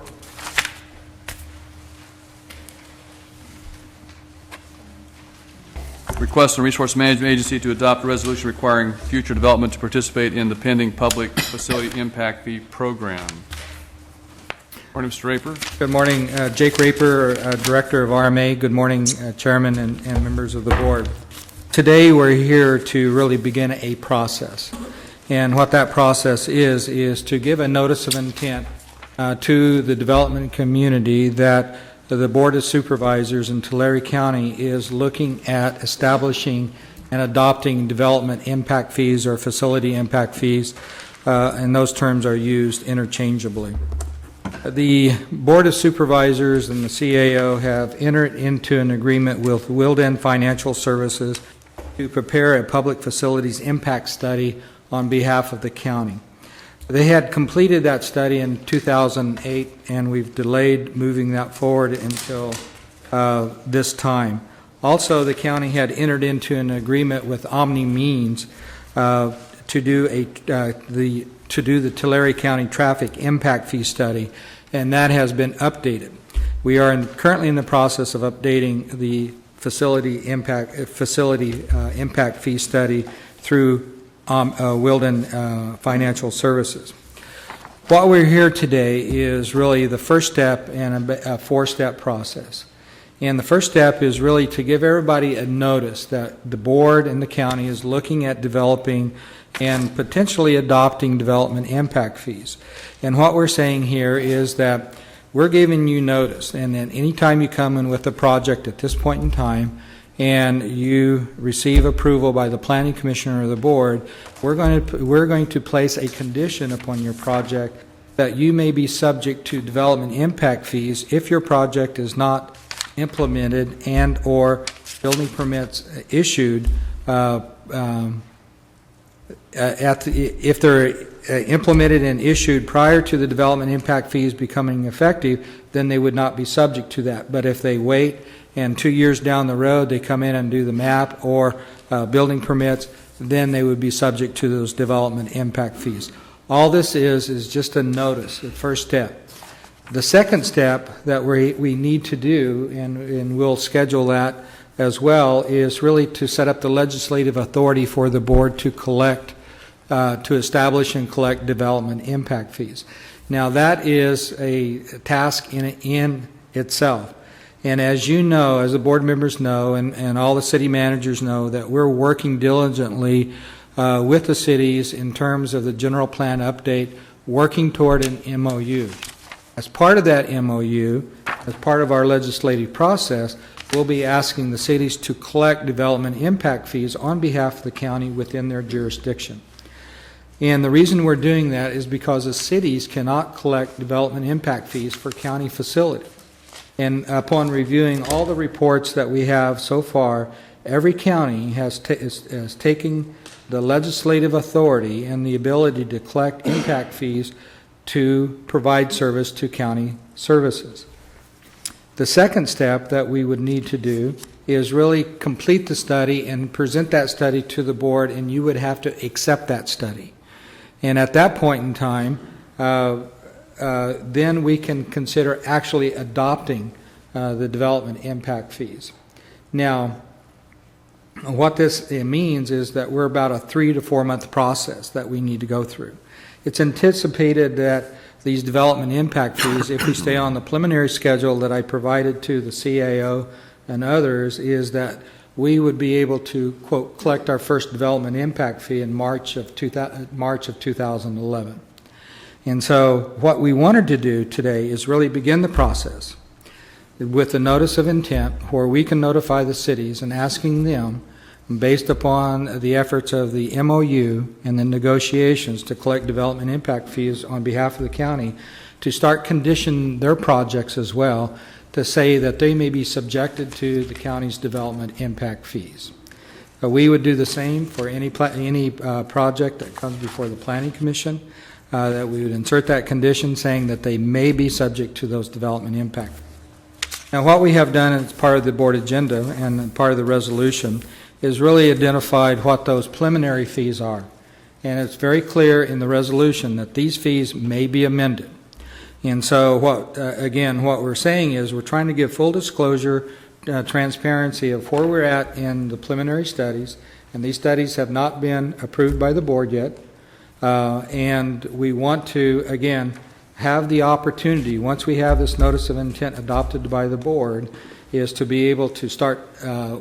Request from Resource Management Agency to adopt a resolution requiring future development to participate in the pending Public Facility Impact Fee Program. Morning, Mr. Raper. Good morning. Jake Raper, Director of RMA. Good morning, Chairman and members of the board. Today, we're here to really begin a process. And what that process is to give a notice of intent to the development community that the Board of Supervisors in Tulare County is looking at establishing and adopting development impact fees or facility impact fees, and those terms are used interchangeably. The Board of Supervisors and the CAO have entered into an agreement with Wilden Financial Services to prepare a public facilities impact study on behalf of the county. They had completed that study in 2008, and we've delayed moving that forward until this time. Also, the county had entered into an agreement with Omni Means to do the Tulare County Traffic Impact Fee Study, and that has been updated. We are currently in the process of updating the facility impact fee study through Wilden Financial Services. What we're here today is really the first step in a four-step process. And the first step is really to give everybody a notice that the board and the county is looking at developing and potentially adopting development impact fees. And what we're saying here is that we're giving you notice, and then anytime you come in with a project at this point in time and you receive approval by the planning commissioner or the board, we're going to place a condition upon your project that you may be subject to development impact fees if your project is not implemented and or building permits issued if they're implemented and issued prior to the development impact fees becoming effective, then they would not be subject to that. But if they wait and 2 years down the road they come in and do the map or building permits, then they would be subject to those development impact fees. All this is just a notice, the first step. The second step that we need to do, and we'll schedule that as well, is really to set up the legislative authority for the board to collect, to establish and collect development impact fees. Now that is a task in itself. And as you know, as the board members know, and all the city managers know, that we're working diligently with the cities in terms of the general plan update, working toward an MOU. As part of that MOU, as part of our legislative process, we'll be asking the cities to collect development impact fees on behalf of the county within their jurisdiction. And the reason we're doing that is because the cities cannot collect development impact fees for county facility. And upon reviewing all the reports that we have so far, every county has taken the legislative authority and the ability to collect impact fees to provide service to county services. The second step that we would need to do is really complete the study and present that study to the board, and you would have to accept that study. And at that point in time, then we can consider actually adopting the development impact fees. Now, what this means is that we're about a 3 to 4 month process that we need to go through. It's anticipated that these development impact fees, if we stay on the preliminary schedule that I provided to the CAO and others, is that we would be able to, quote, collect our first development impact fee in March of 2011. And so what we wanted to do today is really begin the process with the notice of intent where we can notify the cities and asking them, based upon the efforts of the MOU and the negotiations to collect development impact fees on behalf of the county, to start conditioning their projects as well to say that they may be subjected to the county's development impact fees. We would do the same for any project that comes before the Planning Commission, that we would insert that condition saying that they may be subject to those development impact fees. Now, what we have done as part of the board agenda and part of the resolution is really identified what those preliminary fees are. And it's very clear in the resolution that these fees may be amended. And so what we're saying is we're trying to give full disclosure, transparency of where we're at in the preliminary studies, and these studies have not been approved by the board yet. And we want to, again, have the opportunity, once we have this notice of intent adopted by the board, is to be able to start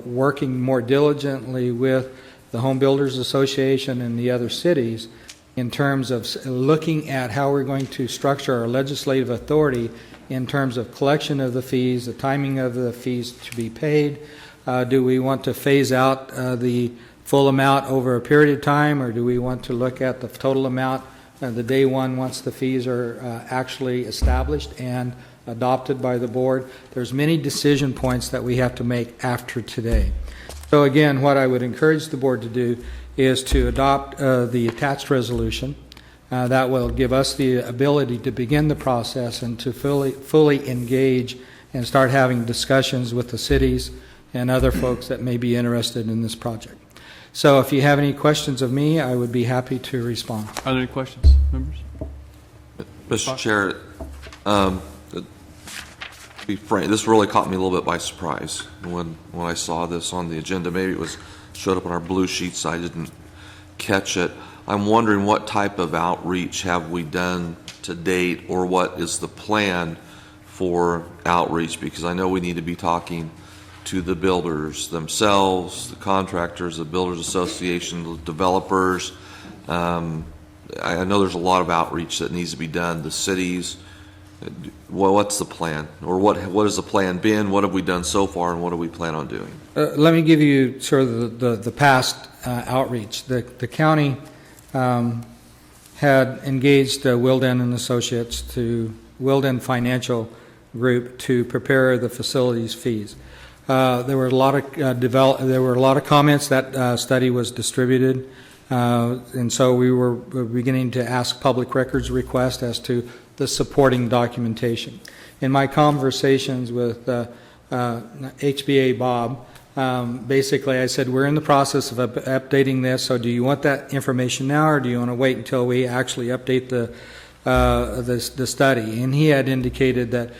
working more diligently with the Home Builders Association and the other cities in terms of looking at how we're going to structure our legislative authority in terms of collection of the fees, the timing of the fees to be paid. Do we want to phase out the full amount over a period of time, or do we want to look at the total amount the day one once the fees are actually established and adopted by the board? There's many decision points that we have to make after today. So again, what I would encourage the board to do is to adopt the attached resolution. That will give us the ability to begin the process and to fully engage and start having discussions with the cities and other folks that may be interested in this project. So if you have any questions of me, I would be happy to respond. Are there any questions, members? Mr. Chair, to be frank, this really caught me a little bit by surprise when I saw this on the agenda. Maybe it showed up on our blue sheets, I didn't catch it. I'm wondering what type of outreach have we done to date, or what is the plan for outreach? Because I know we need to be talking to the builders themselves, the contractors, the Builders Association, the developers. I know there's a lot of outreach that needs to be done. The cities. Well, what's the plan, or what has the plan been? What have we done so far, and what do we plan on doing? Let me give you sort of the past outreach. The county had engaged Wilden and Associates Wilden Financial Group to prepare the facilities fees. There were a lot of comments. That study was distributed, and so we were beginning to ask public records requests as to the supporting documentation. In my conversations with HBA Bob, basically I said, we're in the process of updating this, so do you want that information now, or do you want to wait until we actually update the study? And he had indicated that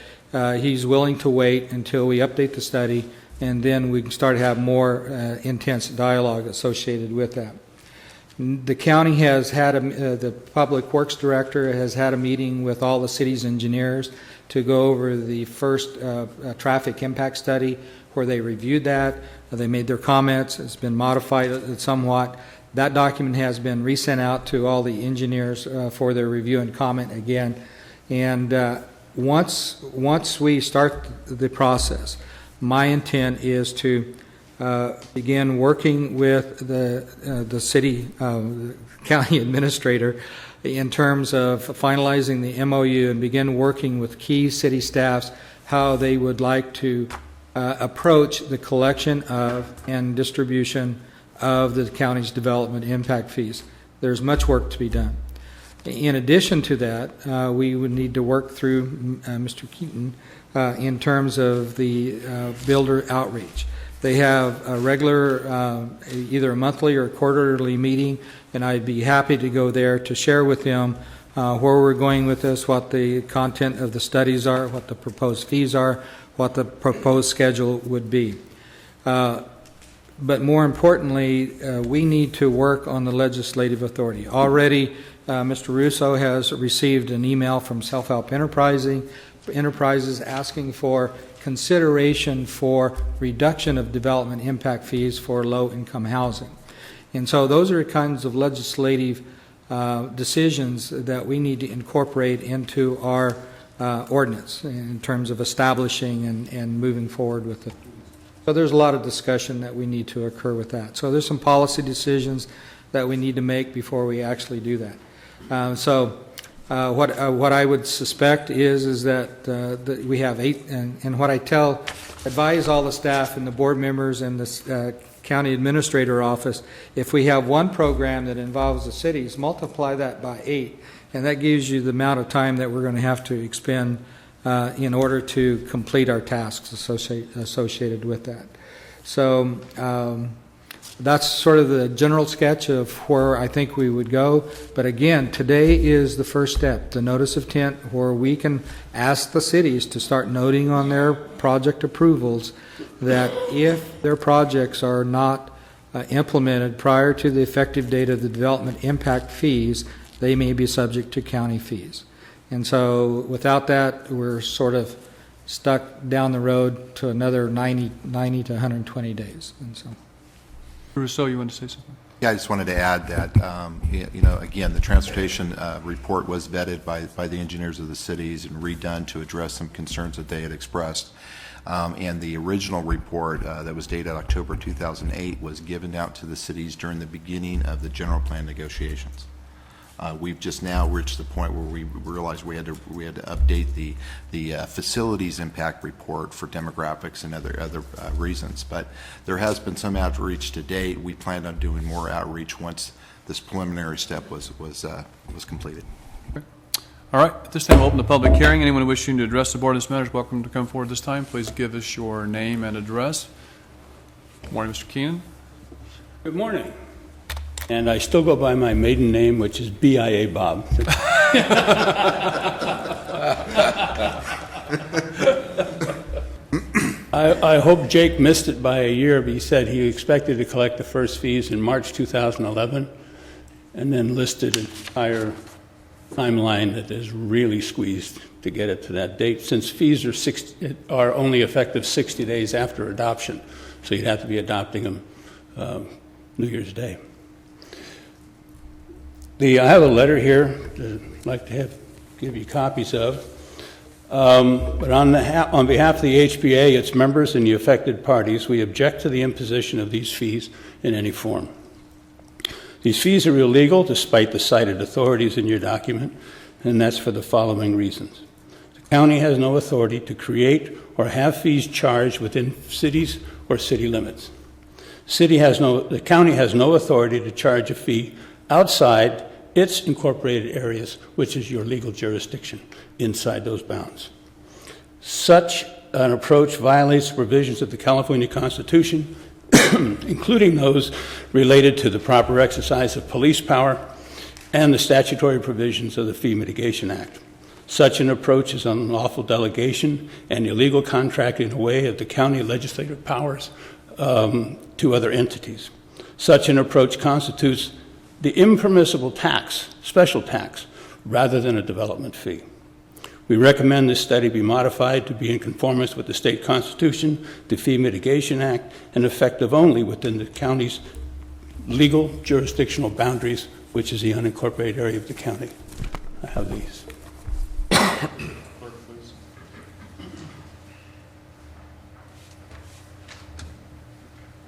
he's willing to wait until we update the study, and then we can start to have more intense dialogue associated with that. The county has had, the Public Works Director has had a meeting with all the city's engineers to go over the first traffic impact study, where they reviewed that. They made their comments. It's been modified somewhat. That document has been resent out to all the engineers for their review and comment again. And once we start the process, my intent is to begin working with the city county administrator in terms of finalizing the MOU, and begin working with key city staffs how they would like to approach the collection of and distribution of the county's development impact fees. There's much work to be done. In addition to that, we would need to work through Mr. Keaton in terms of the builder outreach. They have a regular, either a monthly or quarterly meeting, and I'd be happy to go there to share with them where we're going with this, what the content of the studies are, what the proposed fees are, what the proposed schedule would be. But more importantly, we need to work on the legislative authority. Already, Mr. Russo has received an email from Self-Help Enterprises asking for consideration for reduction of development impact fees for low-income housing. And so those are kinds of legislative decisions that we need to incorporate into our ordinance in terms of establishing and moving forward with it. So there's a lot of discussion that we need to occur with that. So there's some policy decisions that we need to make before we actually do that. What I would suspect is that we have 8, and what I advise all the staff and the board members and the county administrator office, if we have one program that involves the cities, multiply that by 8, and that gives you the amount of time that we're going to have to expend in order to complete our tasks associated with that. So That's sort of the general sketch of where I think we would go. But again, today is the first step, the notice of intent, where we can ask the cities to start noting on their project approvals that if their projects are not implemented prior to the effective date of the development impact fees, they may be subject to county fees. And so without that, we're sort of stuck down the road to another 90 to 120 days. And so. Rousseau, you want to say something? Yeah, I just wanted to add that, again, the transportation report was vetted by the engineers of the cities and redone to address some concerns that they had expressed. And the original report that was dated October 2008 was given out to the cities during the beginning of the general plan negotiations. We've just now reached the point where we realized we had to update the facilities impact report for demographics and other reasons. But there has been some outreach to date. We plan on doing more outreach once this preliminary step was completed. Okay. All right. At this time, we'll open the public hearing. Anyone wishing to address the board on this matter is welcome to come forward this time. Please give us your name and address. Good morning, Mr. Keenan. Good morning. And I still go by my maiden name, which is BIA Bob. I hope Jake missed it by a year, but he said he expected to collect the first fees in March 2011, and then listed an entire timeline that is really squeezed to get it to that date, since fees are only effective 60 days after adoption, so you'd have to be adopting them New Year's Day. I have a letter here that I'd like to give you copies of. But on behalf of the HPA, its members, and the affected parties, we object to the imposition of these fees in any form. These fees are illegal despite the cited authorities in your document, and that's for the following reasons. The county has no authority to create or have fees charged within cities or city limits. The county has no authority to charge a fee outside its incorporated areas, which is your legal jurisdiction inside those bounds. Such an approach violates provisions of the California Constitution, including those related to the proper exercise of police power and the statutory provisions of the Fee Mitigation Act. Such an approach is unlawful delegation and illegal contracting away of the county legislative powers to other entities. Such an approach constitutes the impermissible tax, special tax, rather than a development fee. We recommend this study be modified to be in conformance with the state constitution, the Fee Mitigation Act, and effective only within the county's legal jurisdictional boundaries, which is the unincorporated area of the county. I have these.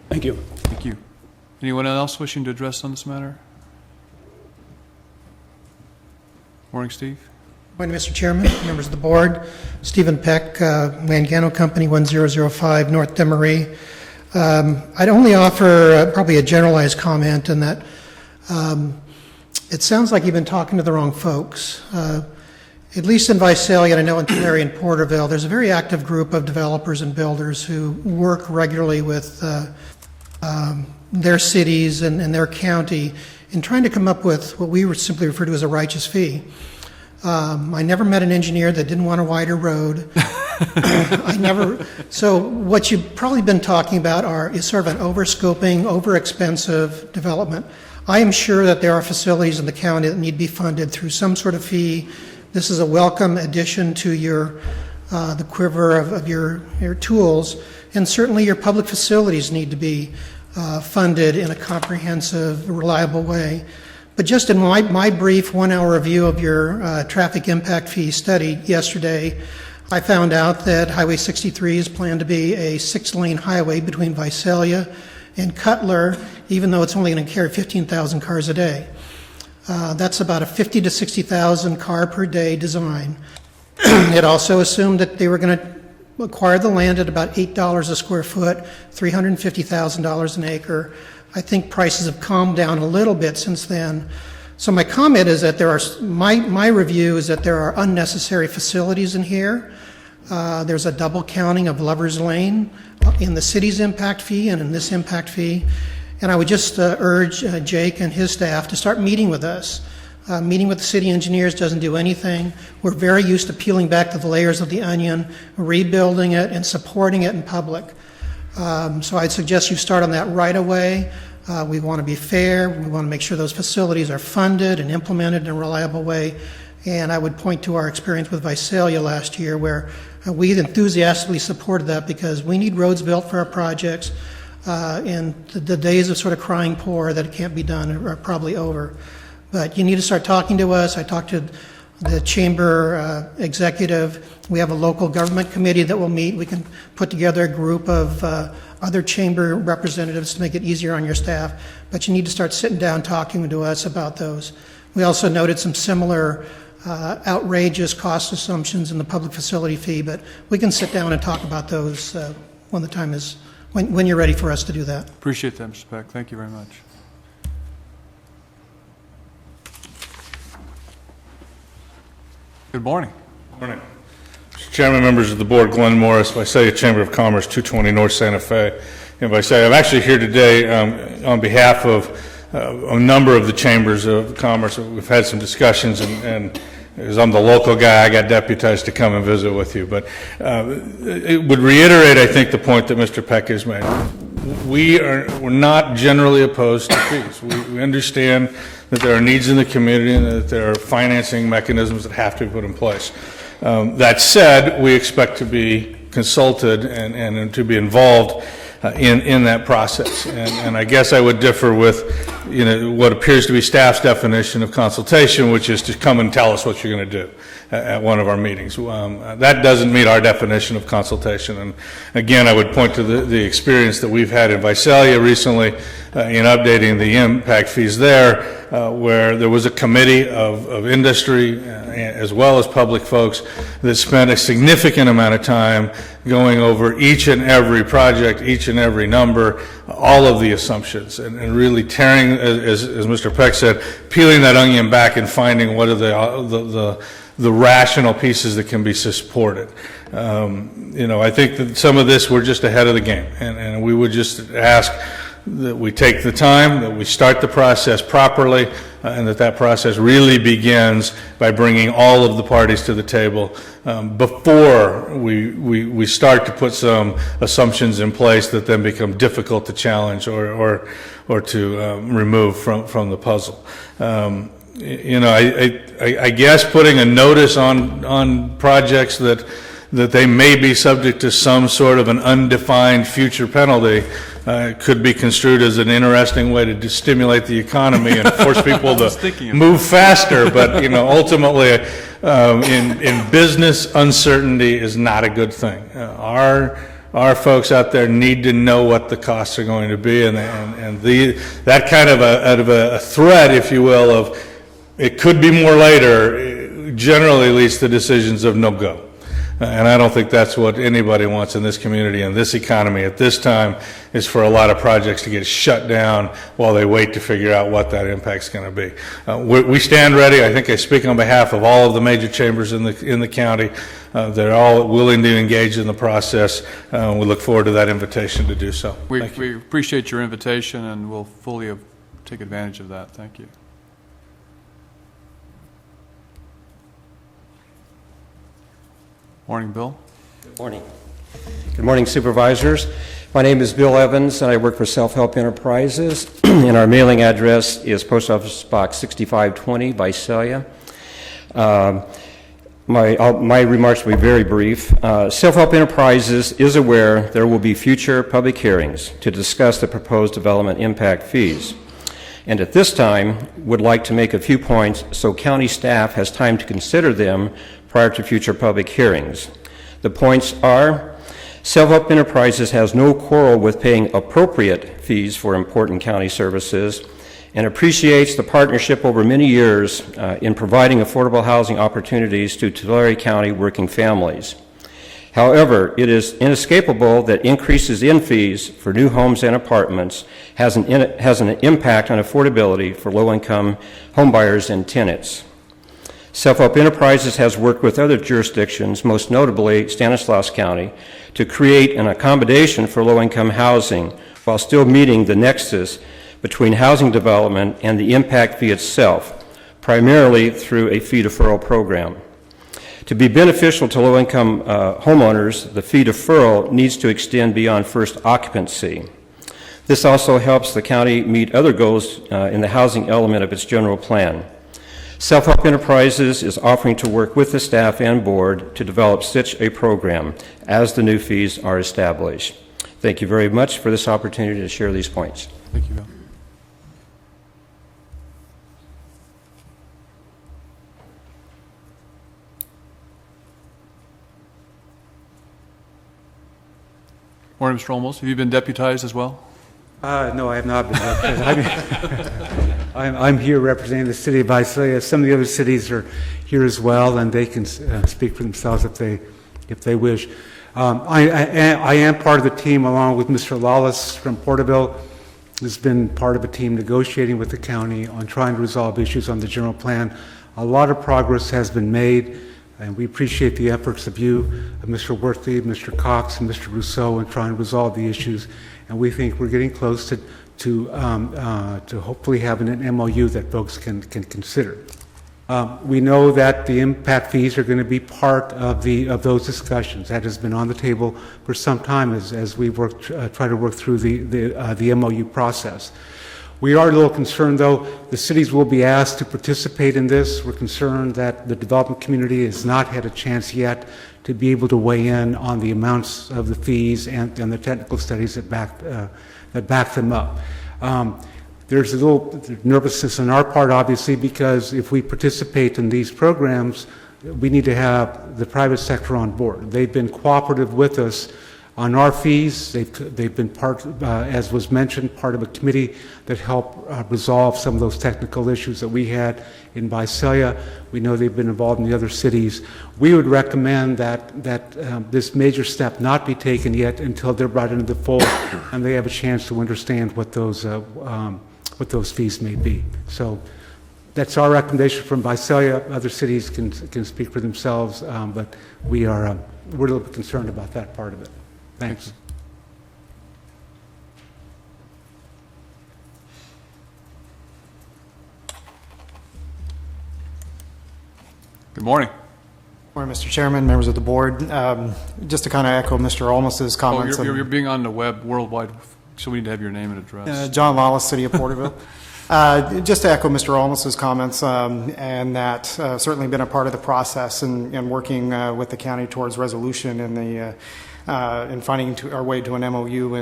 Thank you. Thank you. Anyone else wishing to address on this matter? Morning, Steve. Morning, Mr. Chairman, members of the board. Stephen Peck, Mangano Company, 1005 North Demery. I'd only offer probably a generalized comment in that it sounds like you've been talking to the wrong folks. At least in Visalia, and I know in Tulare and Porterville, there's a very active group of developers and builders who work regularly with their cities and their county in trying to come up with what we would simply refer to as a righteous fee. I never met an engineer that didn't want a wider road. So what you've probably been talking about is sort of an overscoping, over-expensive development. I am sure that there are facilities in the county that need to be funded through some sort of fee. This is a welcome addition to the quiver of your tools, and certainly your public facilities need to be funded in a comprehensive, reliable way. But just in my brief 1-hour review of your traffic impact fee study yesterday, I found out that Highway 63 is planned to be a 6-lane highway between Visalia and Cutler, even though it's only going to carry 15,000 cars a day. That's about a 50 to 60,000 car per day design. It also assumed that they were going to acquire the land at about $8 a square foot, $350,000 an acre. I think prices have calmed down a little bit since then. So my comment is that my review is that there are unnecessary facilities in here. There's a double counting of Lover's Lane in the city's impact fee and in this impact fee. And I would just urge Jake and his staff to start meeting with us. Meeting with the city engineers doesn't do anything. We're very used to peeling back the layers of the onion, rebuilding it, and supporting it in public. So I'd suggest you start on that right away. We want to be fair. We want to make sure those facilities are funded and implemented in a reliable way. And I would point to our experience with Visalia last year, where we enthusiastically supported that because we need roads built for our projects. And the days of sort of crying poor that it can't be done are probably over. But you need to start talking to us. I talked to the chamber executive. We have a local government committee that will meet. We can put together a group of other chamber representatives to make it easier on your staff. But you need to start sitting down talking to us about those. We also noted some similar outrageous cost assumptions in the public facility fee, but we can sit down and talk about those when the time is, when you're ready for us to do that. Appreciate that, Mr. Peck. Thank you very much. Good morning. Morning. Mr. Chairman, members of the board, Glenn Morris, Visalia Chamber of Commerce, 220 North Santa Fe. And Visalia, I'm actually here today on behalf of a number of the chambers of commerce. We've had some discussions, and as I'm the local guy, I got deputized to come and visit with you. But it would reiterate, I think, the point that Mr. Peck has made. We're not generally opposed to fees. We understand that there are needs in the community and that there are financing mechanisms that have to be put in place. That said, we expect to be consulted and to be involved in that process. And I guess I would differ with, what appears to be staff's definition of consultation, which is to come and tell us what you're going to do at one of our meetings. That doesn't meet our definition of consultation. And again, I would point to the experience that we've had in Visalia recently in updating the impact fees there, where there was a committee of industry as well as public folks that spent a significant amount of time going over each and every project, each and every number, all of the assumptions, and really tearing, as Mr. Peck said, peeling that onion back and finding what are the rational pieces that can be supported. I think that some of this, we're just ahead of the game, and we would just ask that we take the time, that we start the process properly, and that process really begins by bringing all of the parties to the table before we start to put some assumptions in place that then become difficult to challenge or to remove from the puzzle. I guess putting a notice on projects that they may be subject to some sort of an undefined future penalty could be construed as an interesting way to stimulate the economy and force people to move faster. But ultimately, in business, uncertainty is not a good thing. Our folks out there need to know what the costs are going to be, and that kind of a threat, if you will, of it could be more later, generally leads to decisions of no go. And I don't think that's what anybody wants in this community and this economy at this time, is for a lot of projects to get shut down while they wait to figure out what that impact's going to be. We stand ready. I think I speak on behalf of all of the major chambers in the county. They're all willing to engage in the process. We look forward to that invitation to do so. We appreciate your invitation, and we'll fully take advantage of that. Thank you. Morning, Bill. Good morning. Good morning, Supervisors. My name is Bill Evans, and I work for Self-Help Enterprises, and our mailing address is Post Office Box 6520, Visalia. My remarks will be very brief. Self-Help Enterprises is aware there will be future public hearings to discuss the proposed development impact fees, and at this time would like to make a few points so county staff has time to consider them prior to future public hearings. The points are: Self-Help Enterprises has no quarrel with paying appropriate fees for important county services and appreciates the partnership over many years in providing affordable housing opportunities to Tulare County working families. However, it is inescapable that increases in fees for new homes and apartments has an impact on affordability for low-income homebuyers and tenants. Self-Help Enterprises has worked with other jurisdictions, most notably Stanislaus County, to create an accommodation for low-income housing while still meeting the nexus between housing development and the impact fee itself, primarily through a fee deferral program. To be beneficial to low-income homeowners, the fee deferral needs to extend beyond first occupancy. This also helps the county meet other goals in the housing element of its general plan. Self-Help Enterprises is offering to work with the staff and board to develop such a program as the new fees are established. Thank you very much for this opportunity to share these points. Thank you, Bill. Morning, Mr. Olmos. Have you been deputized as well? No, I have not been deputized. I'm here representing the city of Visalia. Some of the other cities are here as well, and they can speak for themselves if they wish. I am part of the team along with Mr. Lawless from Porterville, who's been part of a team negotiating with the county on trying to resolve issues on the general plan. A lot of progress has been made, and we appreciate the efforts of you, of Mr. Worthy, Mr. Cox, and Mr. Rousseau in trying to resolve the issues. And we think we're getting close to hopefully having an MOU that folks can consider. We know that the impact fees are going to be part of those discussions. That has been on the table for some time as we try to work through the MOU process. We are a little concerned, though. The cities will be asked to participate in this. We're concerned that the development community has not had a chance yet to be able to weigh in on the amounts of the fees and the technical studies that back them up. There's a little nervousness on our part, obviously, because if we participate in these programs, we need to have the private sector on board. They've been cooperative with us on our fees. They've been part, as was mentioned, part of a committee that helped resolve some of those technical issues that we had in Visalia. We know they've been involved in the other cities. We would recommend that this major step not be taken yet until they're brought into the fold and they have a chance to understand what those fees may be. So that's our recommendation from Visalia. Other cities can speak for themselves, but we're a little bit concerned about that part of it. Thanks. Good morning. Morning, Mr. Chairman, members of the board. Just to kind of echo Mr. Olmos's comments. You're being on the web worldwide, so we need to have your name and address. John Lawless, City of Porterville. Just to echo Mr. Olmos's comments, and that certainly been a part of the process and working with the county towards resolution and finding our way to an MOU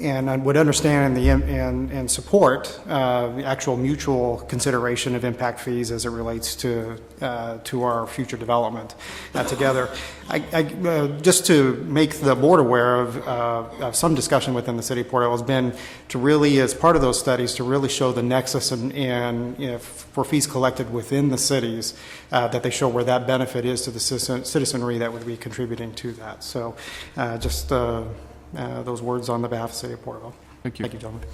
and I would understand and support the actual mutual consideration of impact fees as it relates to our future development together. Just to make the board aware of some discussion within the city of Porterville has been to really, as part of those studies, to really show the nexus and for fees collected within the cities, that they show where that benefit is to the citizenry that would be contributing to that. So just those words on the behalf of the City of Porterville. Thank you. Thank you, gentlemen.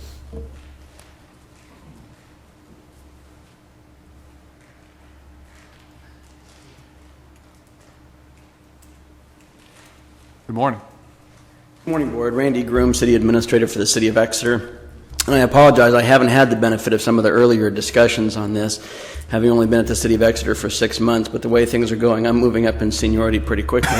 Good morning. Good morning, Board. Randy Groom, City Administrator for the City of Exeter. And I apologize, I haven't had the benefit of some of the earlier discussions on this, having only been at the City of Exeter for 6 months, but the way things are going, I'm moving up in seniority pretty quickly.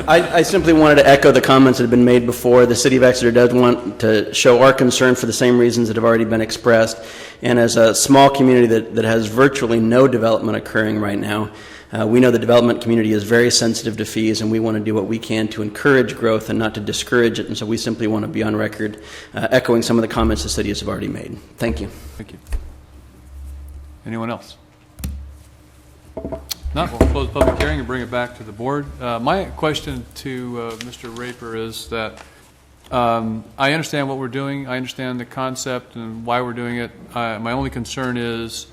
I simply wanted to echo the comments that have been made before. The City of Exeter does want to show our concern for the same reasons that have already been expressed. And as a small community that has virtually no development occurring right now, we know the development community is very sensitive to fees, and we want to do what we can to encourage growth and not to discourage it. And so we simply want to be on record echoing some of the comments the city has already made. Thank you. Thank you. Anyone else? No, we'll close the public hearing and bring it back to the board. My question to Mr. Raper is that I understand what we're doing. I understand the concept and why we're doing it. My only concern is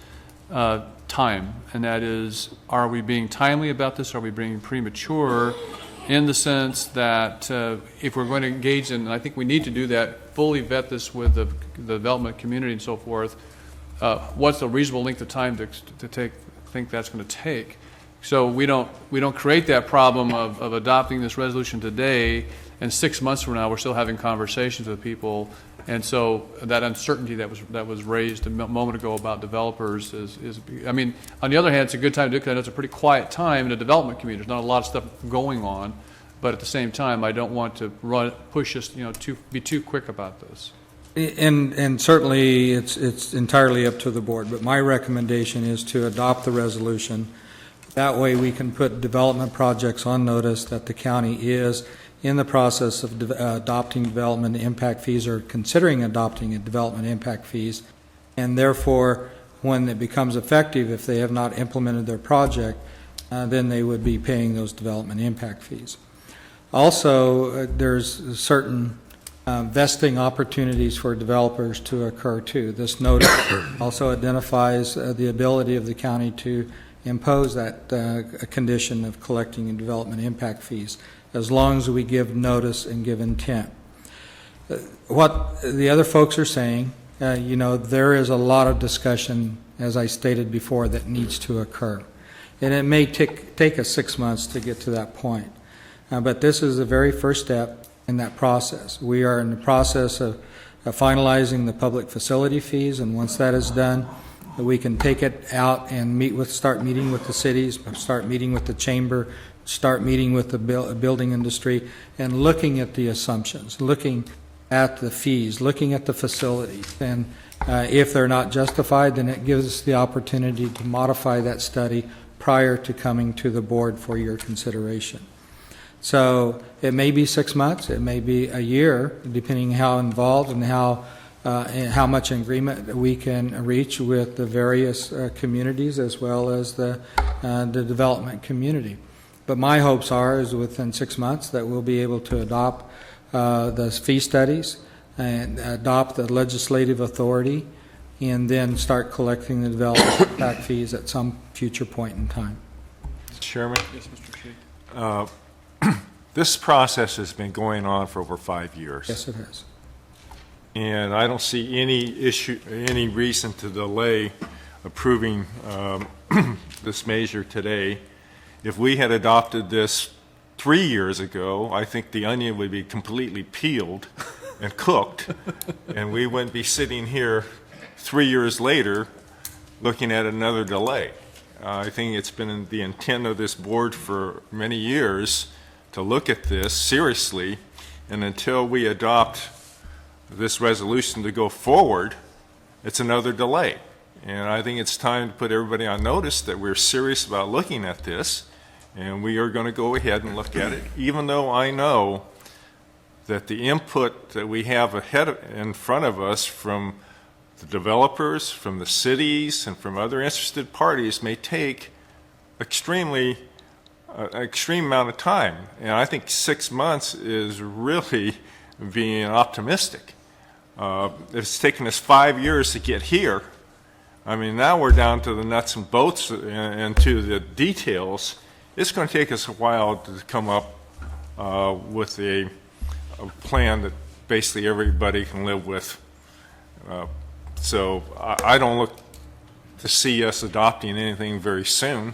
time, and that is, are we being timely about this? Are we being premature in the sense that if we're going to engage in, and I think we need to do that, fully vet this with the development community and so forth, what's the reasonable length of time to think that's going to take? So we don't create that problem of adopting this resolution today, and 6 months from now, we're still having conversations with people. And so that uncertainty that was raised a moment ago about developers is I mean, on the other hand, it's a good time to do it because I know it's a pretty quiet time in the development community. There's not a lot of stuff going on, but at the same time, I don't want to push us, be too quick about this. And certainly, it's entirely up to the board, but my recommendation is to adopt the resolution. That way, we can put development projects on notice that the county is in the process of adopting development impact fees or considering adopting a development impact fees, and therefore, when it becomes effective, if they have not implemented their project, then they would be paying those development impact fees. Also, there's certain vesting opportunities for developers to occur too. This notice also identifies the ability of the county to impose that condition of collecting and development impact fees, as long as we give notice and give intent. What the other folks are saying, there is a lot of discussion, as I stated before, that needs to occur. And it may take us 6 months to get to that point. But this is the very first step in that process. We are in the process of finalizing the public facility fees, and once that is done, we can take it out and start meeting with the cities, start meeting with the chamber, start meeting with the building industry, and looking at the assumptions, looking at the fees, looking at the facilities. And if they're not justified, then it gives us the opportunity to modify that study prior to coming to the board for your consideration. So it may be 6 months, it may be a year, depending how involved and how much agreement we can reach with the various communities as well as the development community. But my hopes is within 6 months that we'll be able to adopt the fee studies and adopt the legislative authority and then start collecting the development impact fees at some future point in time. Chairman? Yes, Mr. Sheik. This process has been going on for over 5 years. Yes, it has. And I don't see any reason to delay approving this measure today. If we had adopted this 3 years ago, I think the onion would be completely peeled and cooked, and we wouldn't be sitting here 3 years later looking at another delay. I think it's been the intent of this board for many years to look at this seriously, and until we adopt this resolution to go forward, it's another delay. And I think it's time to put everybody on notice that we're serious about looking at this, and we are going to go ahead and look at it, even though I know that the input that we have in front of us from the developers, from the cities, and from other interested parties may take extreme amount of time. And I think 6 months is really being optimistic. It's taken us 5 years to get here. I mean, now we're down to the nuts and bolts and to the details. It's going to take us a while to come up with a plan that basically everybody can live with. So I don't look to see us adopting anything very soon,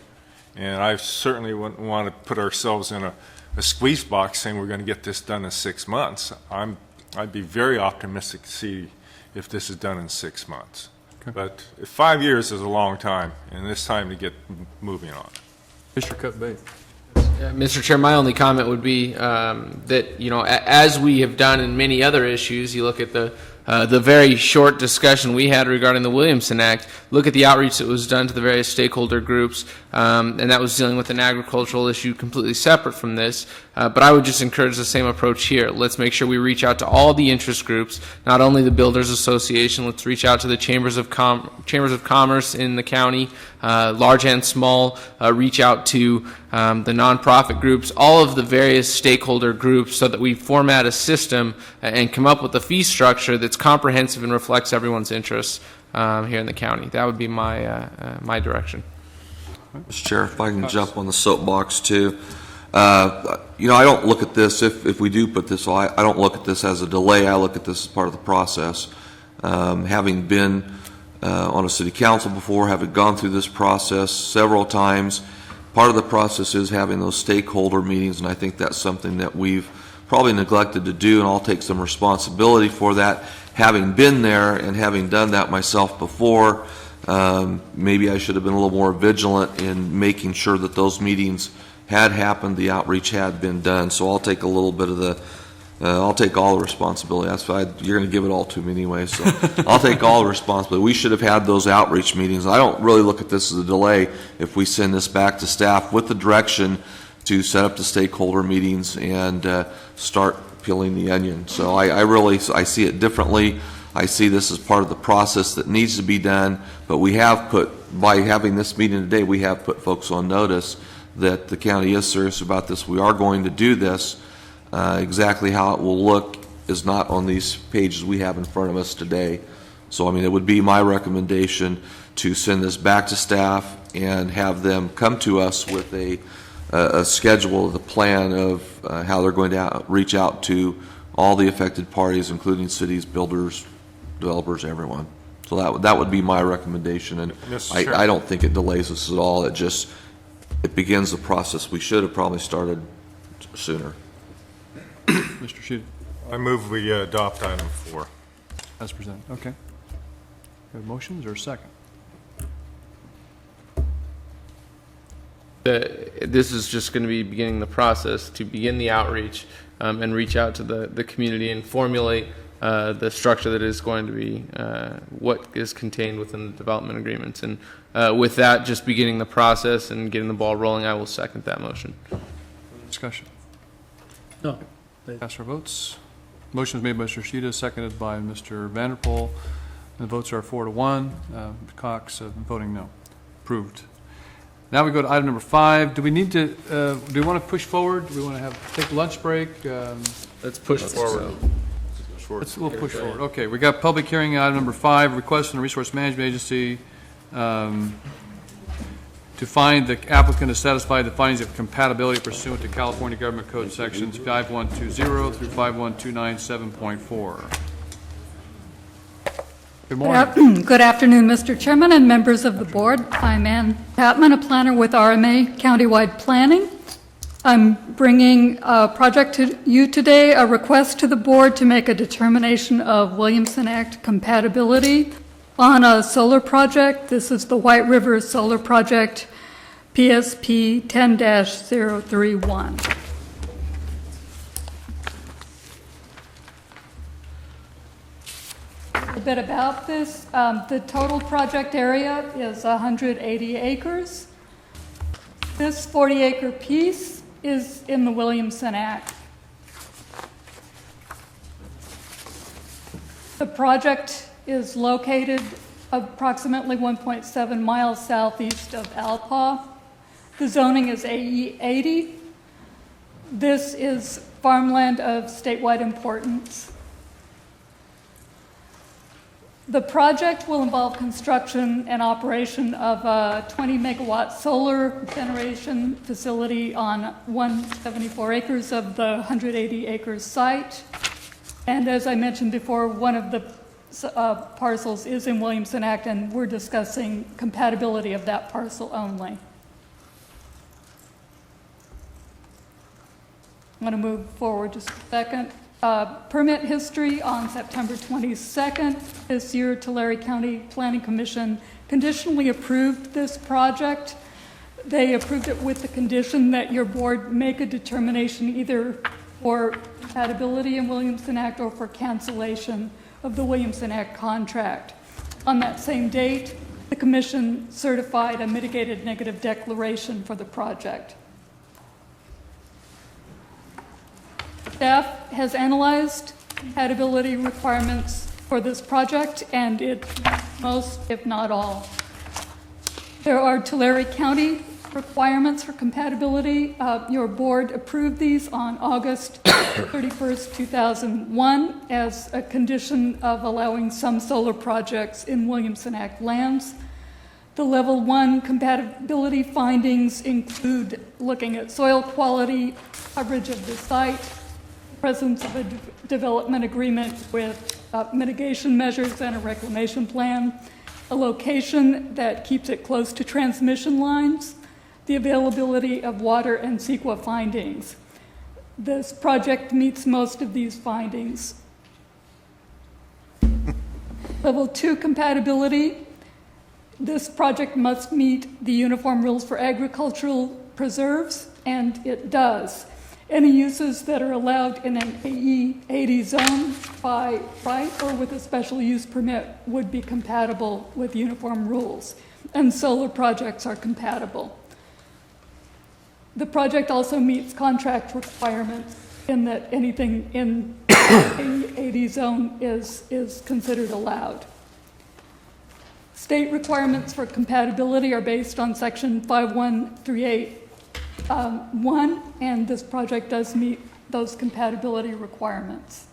and I certainly wouldn't want to put ourselves in a squeeze box saying we're going to get this done in 6 months. I'd be very optimistic to see if this is done in 6 months. Okay. But 5 years is a long time, and it's time to get moving on. Mr. Cutbait. Mr. Chair, my only comment would be that, as we have done in many other issues, you look at the very short discussion we had regarding the Williamson Act, look at the outreach that was done to the various stakeholder groups, and that was dealing with an agricultural issue completely separate from this. But I would just encourage the same approach here. Let's make sure we reach out to all the interest groups, not only the Builders Association. Let's reach out to the chambers of commerce in the county, large and small. Reach out to the nonprofit groups, all of the various stakeholder groups, so that we format a system and come up with a fee structure that's comprehensive and reflects everyone's interests here in the county. That would be my direction. Mr. Chair, if I can jump on the soapbox too. I don't look at this, if we do put this, I don't look at this as a delay. I look at this as part of the process. Having been on a city council before, having gone through this process several times, part of the process is having those stakeholder meetings, and I think that's something that we've probably neglected to do, and I'll take some responsibility for that. Having been there and having done that myself before, maybe I should have been a little more vigilant in making sure that those meetings had happened, the outreach had been done. So I'll take a little bit of the, I'll take all the responsibility. That's why you're going to give it all to me anyway, so I'll take all the responsibility. We should have had those outreach meetings. I don't really look at this as a delay if we send this back to staff with the direction to set up the stakeholder meetings and start peeling the onion. So I see it differently. I see this as part of the process that needs to be done, but we have put, by having this meeting today, we have put folks on notice that the county is serious about this. We are going to do this. Exactly how it will look is not on these pages we have in front of us today. So, I mean, it would be my recommendation to send this back to staff and have them come to us with a schedule, the plan of how they're going to reach out to all the affected parties, including cities, builders, developers, everyone. So that would be my recommendation, and I don't think it delays us at all. It begins the process. We should have probably started sooner. Mr. Sheedy. I move we adopt item 4. As presented. Okay. We have motions or a second? This is just going to be beginning the process to begin the outreach and reach out to the community and formulate the structure that is going to be what is contained within the development agreements. And with that, just beginning the process and getting the ball rolling, I will second that motion. Discussion. No. Cast our votes. Motion is made by Mr. Sheeta, seconded by Mr. Vanderpool. The votes are 4-1. Cox voting no. Approved. Now we go to item number 5. Do we need to, do we want to push forward? Do we want to take a lunch break? Let's push forward. We'll push forward. Okay, we got public hearing item number 5, request from the Resource Management Agency to find the applicant has satisfied the findings of compatibility pursuant to California Government Code sections 5120 through 51297.4. Good morning. Good afternoon, Mr. Chairman and members of the board. I'm Ann Patman, a planner with RMA Countywide Planning. I'm bringing a project to you today, a request to the board to make a determination of Williamson Act compatibility on a solar project. This is the White River Solar Project, PSP 10-031. A bit about this. The total project area is 180 acres. This 40-acre piece is in the Williamson Act. The project is located approximately 1.7 miles southeast of Alpaugh. The zoning is AE 80. This is farmland of statewide importance. The project will involve construction and operation of a 20-megawatt solar generation facility on 174 acres of the 180 acres site. And as I mentioned before, one of the parcels is in Williamson Act, and we're discussing compatibility of that parcel only. I'm going to move forward just a second. Permit history on September 22nd this year, Tulare County Planning Commission conditionally approved this project. They approved it with the condition that your board make a determination either for compatibility in Williamson Act or for cancellation of the Williamson Act contract. On that same date, the commission certified a mitigated negative declaration for the project. Staff has analyzed compatibility requirements for this project, and it most, if not all. There are Tulare County requirements for compatibility. Your board approved these on August 31st, 2001 as a condition of allowing some solar projects in Williamson Act lands. The level 1 compatibility findings include looking at soil quality, coverage of the site, presence of a development agreement with mitigation measures and a reclamation plan, a location that keeps it close to transmission lines, the availability of water and CEQA findings. This project meets most of these findings. Level 2 compatibility. This project must meet the Uniform Rules for Agricultural Preserves, and it does. Any uses that are allowed in an AE 80 zone by right or with a special use permit would be compatible with uniform rules, and solar projects are compatible. The project also meets contract requirements in that anything in AE 80 zone is considered allowed. State requirements for compatibility are based on section 5138(1), and this project does meet those compatibility requirements.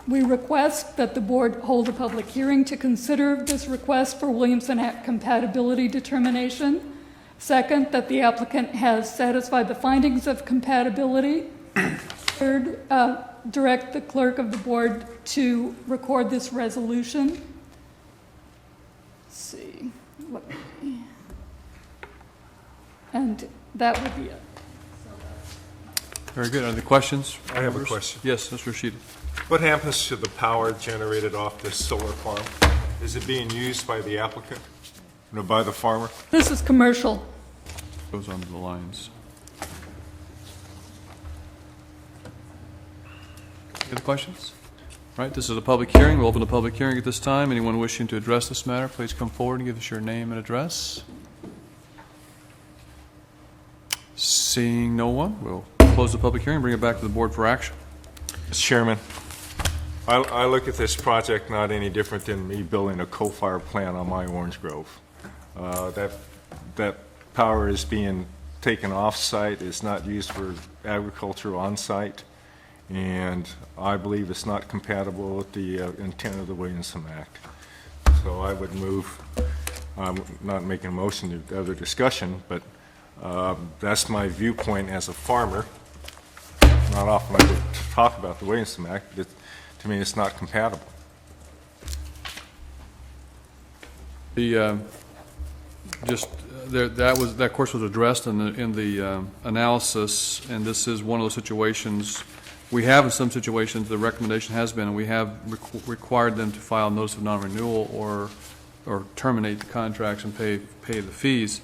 We request that the board hold a public hearing to consider this request for Williamson Act compatibility determination. Second, that the applicant has satisfied the findings of compatibility. Third, direct the clerk of the board to record this resolution. Let's see. And that would be it. Very good. Are there questions? I have a question. Yes, Mr. Rashid. What happens to the power generated off this solar farm? Is it being used by the applicant, by the farmer? This is commercial. Goes onto the lines. Any other questions? All right, this is a public hearing. We'll open the public hearing at this time. Anyone wishing to address this matter, please come forward and give us your name and address. Seeing no one, we'll close the public hearing and bring it back to the board for action. Mr. Chairman, I look at this project not any different than me building a coal-fired plant on my orange grove. That power is being taken off-site. It's not used for agriculture on-site, and I believe it's not compatible with the intent of the Williamson Act. So I would move, I'm not making a motion to other discussion, but that's my viewpoint as a farmer. Not often I would talk about the Williamson Act, but to me it's not compatible. The that course was addressed in the analysis, and this is one of those situations. We have in some situations the recommendation has been, and we have required them to file notice of non-renewal or terminate the contracts and pay the fees.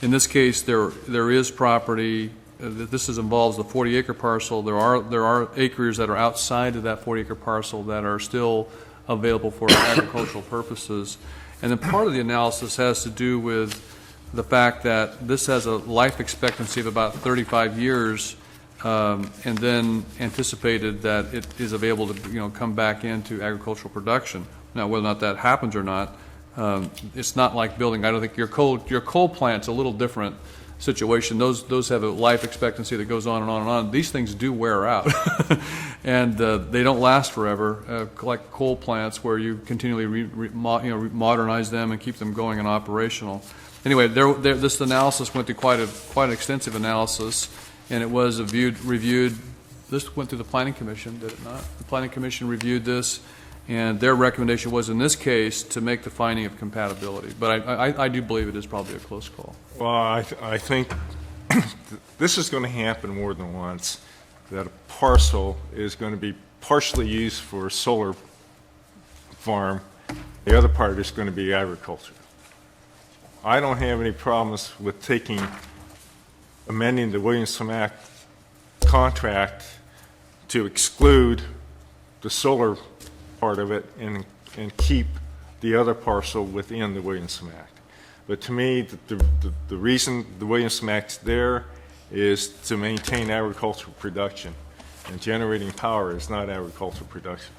In this case, there is property. This involves the 40-acre parcel. There are acres that are outside of that 40-acre parcel that are still available for agricultural purposes. And then part of the analysis has to do with the fact that this has a life expectancy of about 35 years, and then anticipated that it is available to come back into agricultural production. Now, whether or not that happens or not, it's not like building. I don't think your coal plant's a little different situation. Those have a life expectancy that goes on and on and on. These things do wear out, and they don't last forever, like coal plants where you continually modernize them and keep them going and operational. Anyway, this analysis went through quite an extensive analysis, and it was reviewed. This went through the Planning Commission, did it not? The Planning Commission reviewed this, and their recommendation was, in this case, to make the finding of compatibility. But I do believe it is probably a close call. Well, I think this is going to happen more than once, that a parcel is going to be partially used for a solar farm. The other part is going to be agriculture. I don't have any problems with amending the Williamson Act contract to exclude the solar part of it and keep the other parcel within the Williamson Act. But to me, the reason the Williamson Act's there is to maintain agricultural production, and generating power is not agricultural production.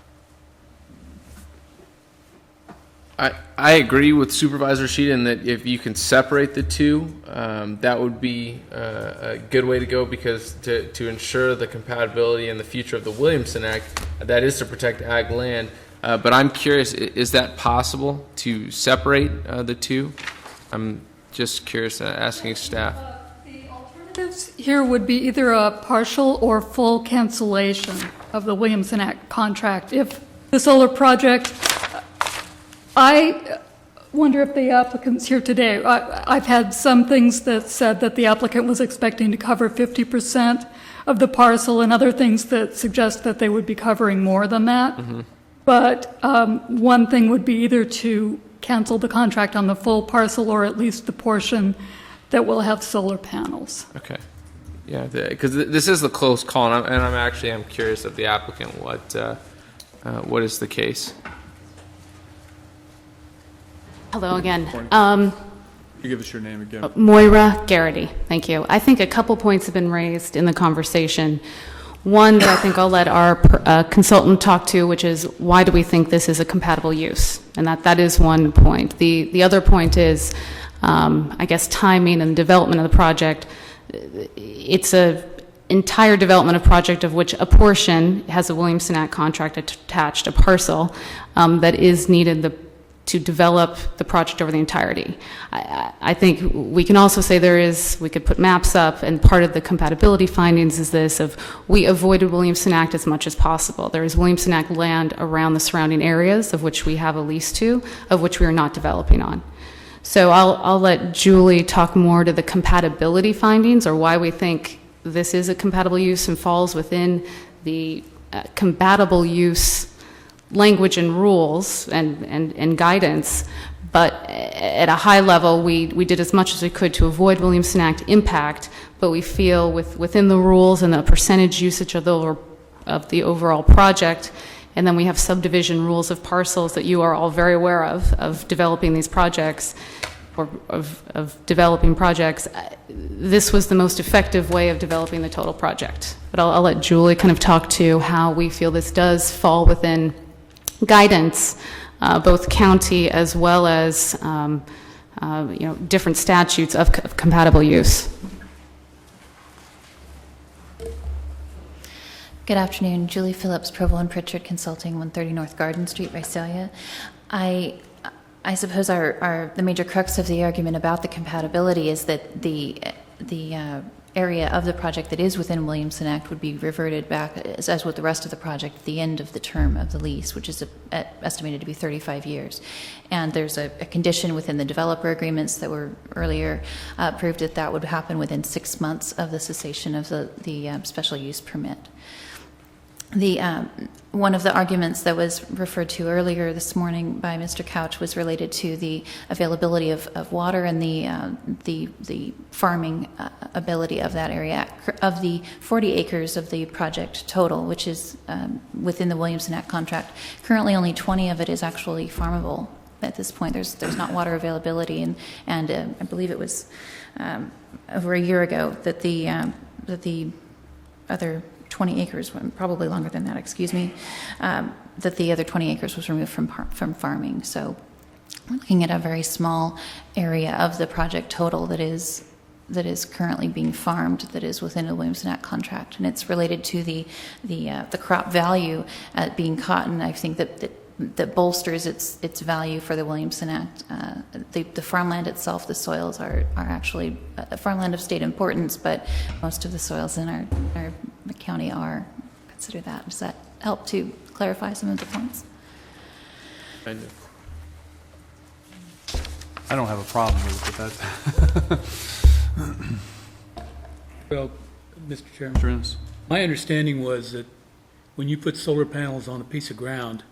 I agree with Supervisor Sheet in that if you can separate the two, that would be a good way to go, because to ensure the compatibility and the future of the Williamson Act, that is to protect ag land. But I'm curious, is that possible to separate the two? I'm just curious, asking staff. The alternatives here would be either a partial or full cancellation of the Williamson Act contract. If the solar project, wonder if the applicant's here today. I've had some things that said that the applicant was expecting to cover 50% of the parcel, and other things that suggest that they would be covering more than that. But one thing would be either to cancel the contract on the full parcel, or at least the portion that will have solar panels. Okay. Yeah, because this is the close call, and I'm curious of the applicant what is the case. Hello again. You give us your name again. Moira Garrity, thank you. I think a couple points have been raised in the conversation. One that I think I'll let our consultant talk to, which is why do we think this is a compatible use? And that is one point. The other point is, I guess, timing and development of the project. It's a entire development of project of which a portion has a Williamson Act contract attached, a parcel that is needed to develop the project over the entirety. I think we can also say we could put maps up, and part of the compatibility findings is this of we avoided Williamson Act as much as possible. There is Williamson Act land around the surrounding areas of which we have a lease to, of which we are not developing on. So I'll let Julie talk more to the compatibility findings, or why we think this is a compatible use and falls within the compatible use language and rules and guidance. But at a high level, we did as much as we could to avoid Williamson Act impact, but we feel within the rules and the percentage usage of the overall project, and then we have subdivision rules of parcels that you are all very aware of developing these projects, or of developing projects. This was the most effective way of developing the total project. But I'll let Julie kind of talk to how we feel this does fall within guidance, both county as well as different statutes of compatible use. Good afternoon, Julie Phillips, Provo and Pritchard Consulting, 130 North Garden Street, Visalia. I suppose the major crux of the argument about the compatibility is that the area of the project that is within Williamson Act would be reverted back, as with the rest of the project, at the end of the term of the lease, which is estimated to be 35 years. And there's a condition within the developer agreements that were earlier approved that would happen within 6 months of the cessation of the special use permit. One of the arguments that was referred to earlier this morning by Mr. Couch was related to the availability of water and the farming ability of that area. Of the 40 acres of the project total, which is within the Williamson Act contract, currently only 20 of it is actually farmable. At this point, there's not water availability, and I believe it was over a year ago that the other 20 acres, probably longer than that, excuse me, that the other 20 acres was removed from farming. So we're looking at a very small area of the project total that is currently being farmed, that is within a Williamson Act contract, and it's related to the crop value being cotton. I think that bolsters its value for the Williamson Act. The farmland itself, the soils are actually a farmland of state importance, but most of the soils in our county are considered that. Does that help to clarify some of the points? I don't have a problem with it, but Well, Mr. Chairman, my understanding was that when you put solar panels on a piece of ground,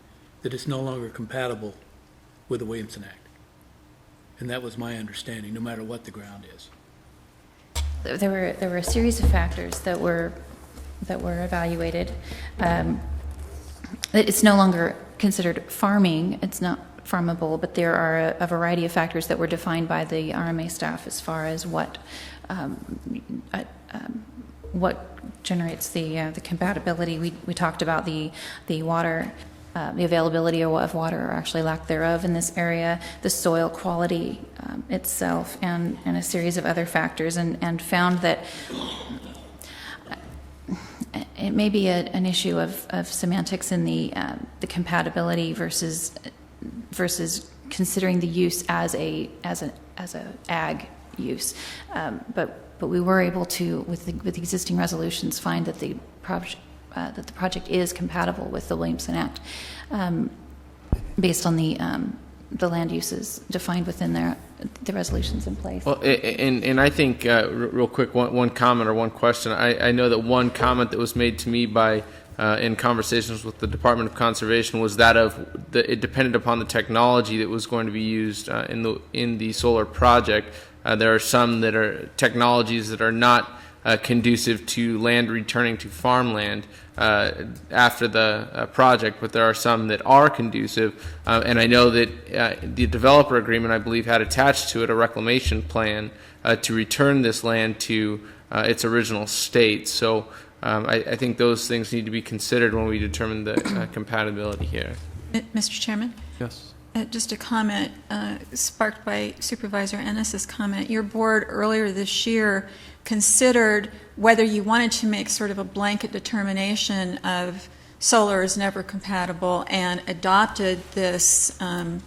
that it's no longer compatible with the Williamson Act. And that was my understanding, no matter what the ground is. There were a series of factors that were evaluated. It's no longer considered farming. It's not farmable, but there are a variety of factors that were defined by the RMA staff as far as what generates the compatibility. We talked about the water, the availability of water, or actually lack thereof in this area, the soil quality itself, and a series of other factors, and found that it may be an issue of semantics in the compatibility versus considering the use as a ag use, but we were able to, with the existing resolutions, find that the project is compatible with the Williamson Act, based on the the land uses defined within the resolutions in place. Well, and I think, real quick, one comment or one question. I know that one comment that was made to me by, in conversations with the Department of Conservation was that it depended upon the technology that was going to be used in the solar project. There are some that are technologies that are not conducive to land returning to farmland after the project, but there are some that are conducive. And I know that the developer agreement, I believe, had attached to it a reclamation plan to return this land to its original state. So I think those things need to be considered when we determine the compatibility here. Mr. Chairman? Yes. Just a comment sparked by Supervisor Ennis's comment. Your board earlier this year considered whether you wanted to make sort of a blanket determination of solar is never compatible and adopted this, I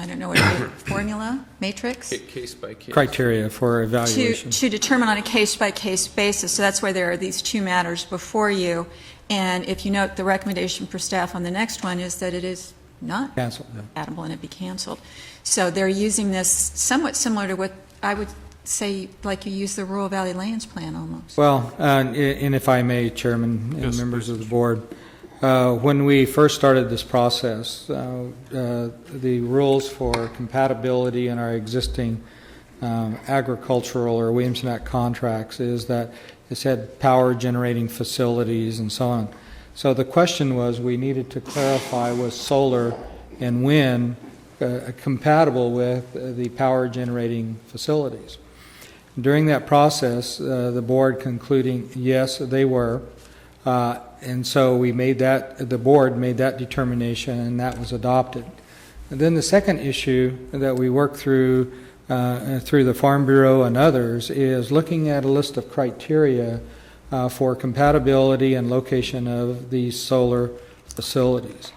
don't know what it is, formula, matrix? Case by case. Criteria for evaluation. To determine on a case-by-case basis. So that's why there are these two matters before you. And if you note, the recommendation for staff on the next one is that it is not compatible and it be canceled. So they're using this somewhat similar to what I would say, like you use the Rural Valley Lands Plan almost. Well, and if I may, Chairman and members of the board, when we first started this process, the rules for compatibility in our existing agricultural or Williamson Act contracts is that it said power generating facilities and so on. So the question was, we needed to clarify, was solar and wind compatible with the power generating facilities? During that process, the board concluding, yes, they were. And so we made that, the board made that determination, and that was adopted. And then the second issue that we worked through the Farm Bureau and others is looking at a list of criteria for compatibility and location of these solar facilities.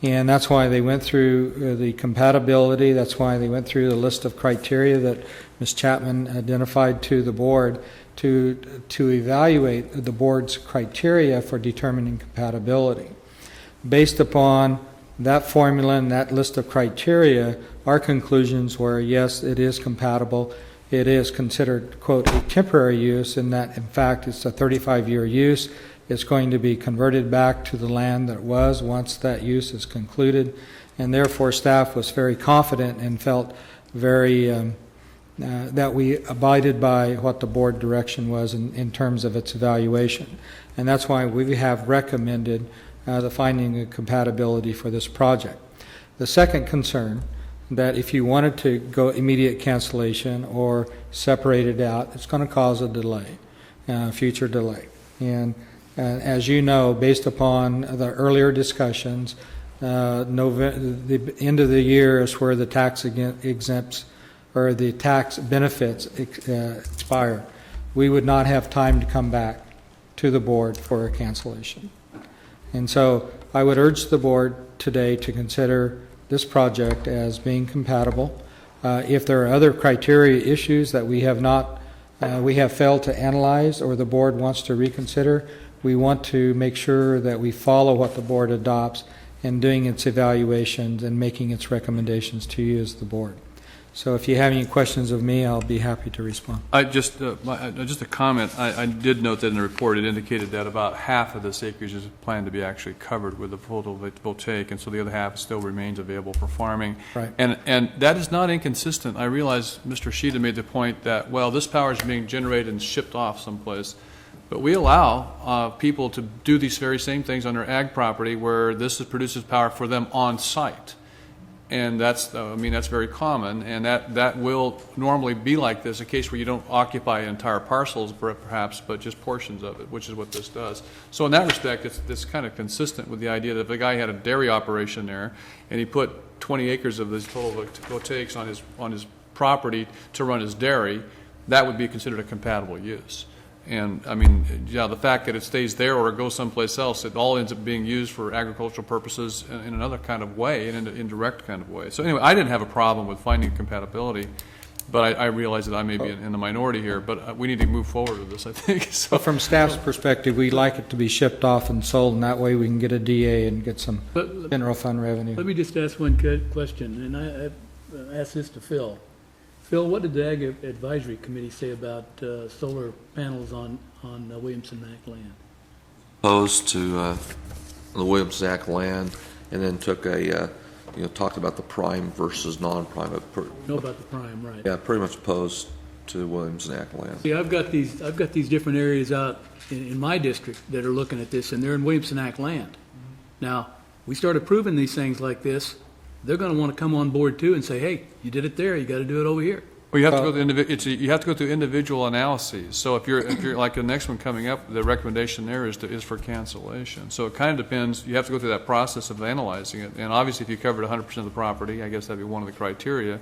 And that's why they went through the compatibility. That's why they went through the list of criteria that Ms. Chapman identified to the board to evaluate the board's criteria for determining compatibility. Based upon that formula and that list of criteria, our conclusions were, yes, it is compatible. It is considered, quote, a temporary use in that, in fact, it's a 35-year use. It's going to be converted back to the land that it was once that use is concluded. And therefore, staff was very confident and felt very that we abided by what the board direction was in terms of its evaluation. And that's why we have recommended the finding of compatibility for this project. The second concern, that if you wanted to go immediate cancellation or separate it out, it's going to cause a delay, future delay. And as you know, based upon the earlier discussions, the end of the year is where the tax exempts or the tax benefits expire. We would not have time to come back to the board for a cancellation. And so I would urge the board today to consider this project as being compatible. If there are other criteria issues that we have failed to analyze or the board wants to reconsider, we want to make sure that we follow what the board adopts in doing its evaluations and making its recommendations to you as the board. So if you have any questions of me, I'll be happy to respond. Just a comment. I did note that in the report it indicated that about half of this acreage is planned to be actually covered with the photovoltaic, and so the other half still remains available for farming. Right. And that is not inconsistent. I realize Mr. Sheeta made the point that, well, this power is being generated and shipped off someplace, but we allow people to do these very same things on their ag property where this produces power for them on site. And that's very common, and that will normally be like this, a case where you don't occupy entire parcels perhaps, but just portions of it, which is what this does. So in that respect, it's kind of consistent with the idea that if a guy had a dairy operation there, and he put 20 acres of this photovoltaics on his property to run his dairy, that would be considered a compatible use. And I mean, yeah, the fact that it stays there or it goes someplace else, it all ends up being used for agricultural purposes in another kind of way, in an indirect kind of way. So anyway, I didn't have a problem with finding compatibility, but I realize that I may be in the minority here, but we need to move forward with this, I think. So from staff's perspective, we'd like it to be shipped off and sold, and that way we can get a DA and get some general fund revenue. Let me just ask one question, and ask this to Phil. Phil, what did the Ag Advisory Committee say about solar panels on Williamson Act land? Opposed to the Williamson Act land, and then took a, talked about the prime versus non-prime. Know about the prime, right? Yeah, pretty much opposed to Williamson Act land. See, I've got these different areas out in my district that are looking at this, and they're in Williamson Act land. Now, we start approving these things like this, they're going to want to come on board too and say, hey, you did it there, you got to do it over here. Well, you have to go through you have to go through individual analyses. So if you're like the next one coming up, the recommendation there is for cancellation. So it kind of depends. You have to go through that process of analyzing it. And obviously, if you covered 100% of the property, I guess that'd be one of the criteria.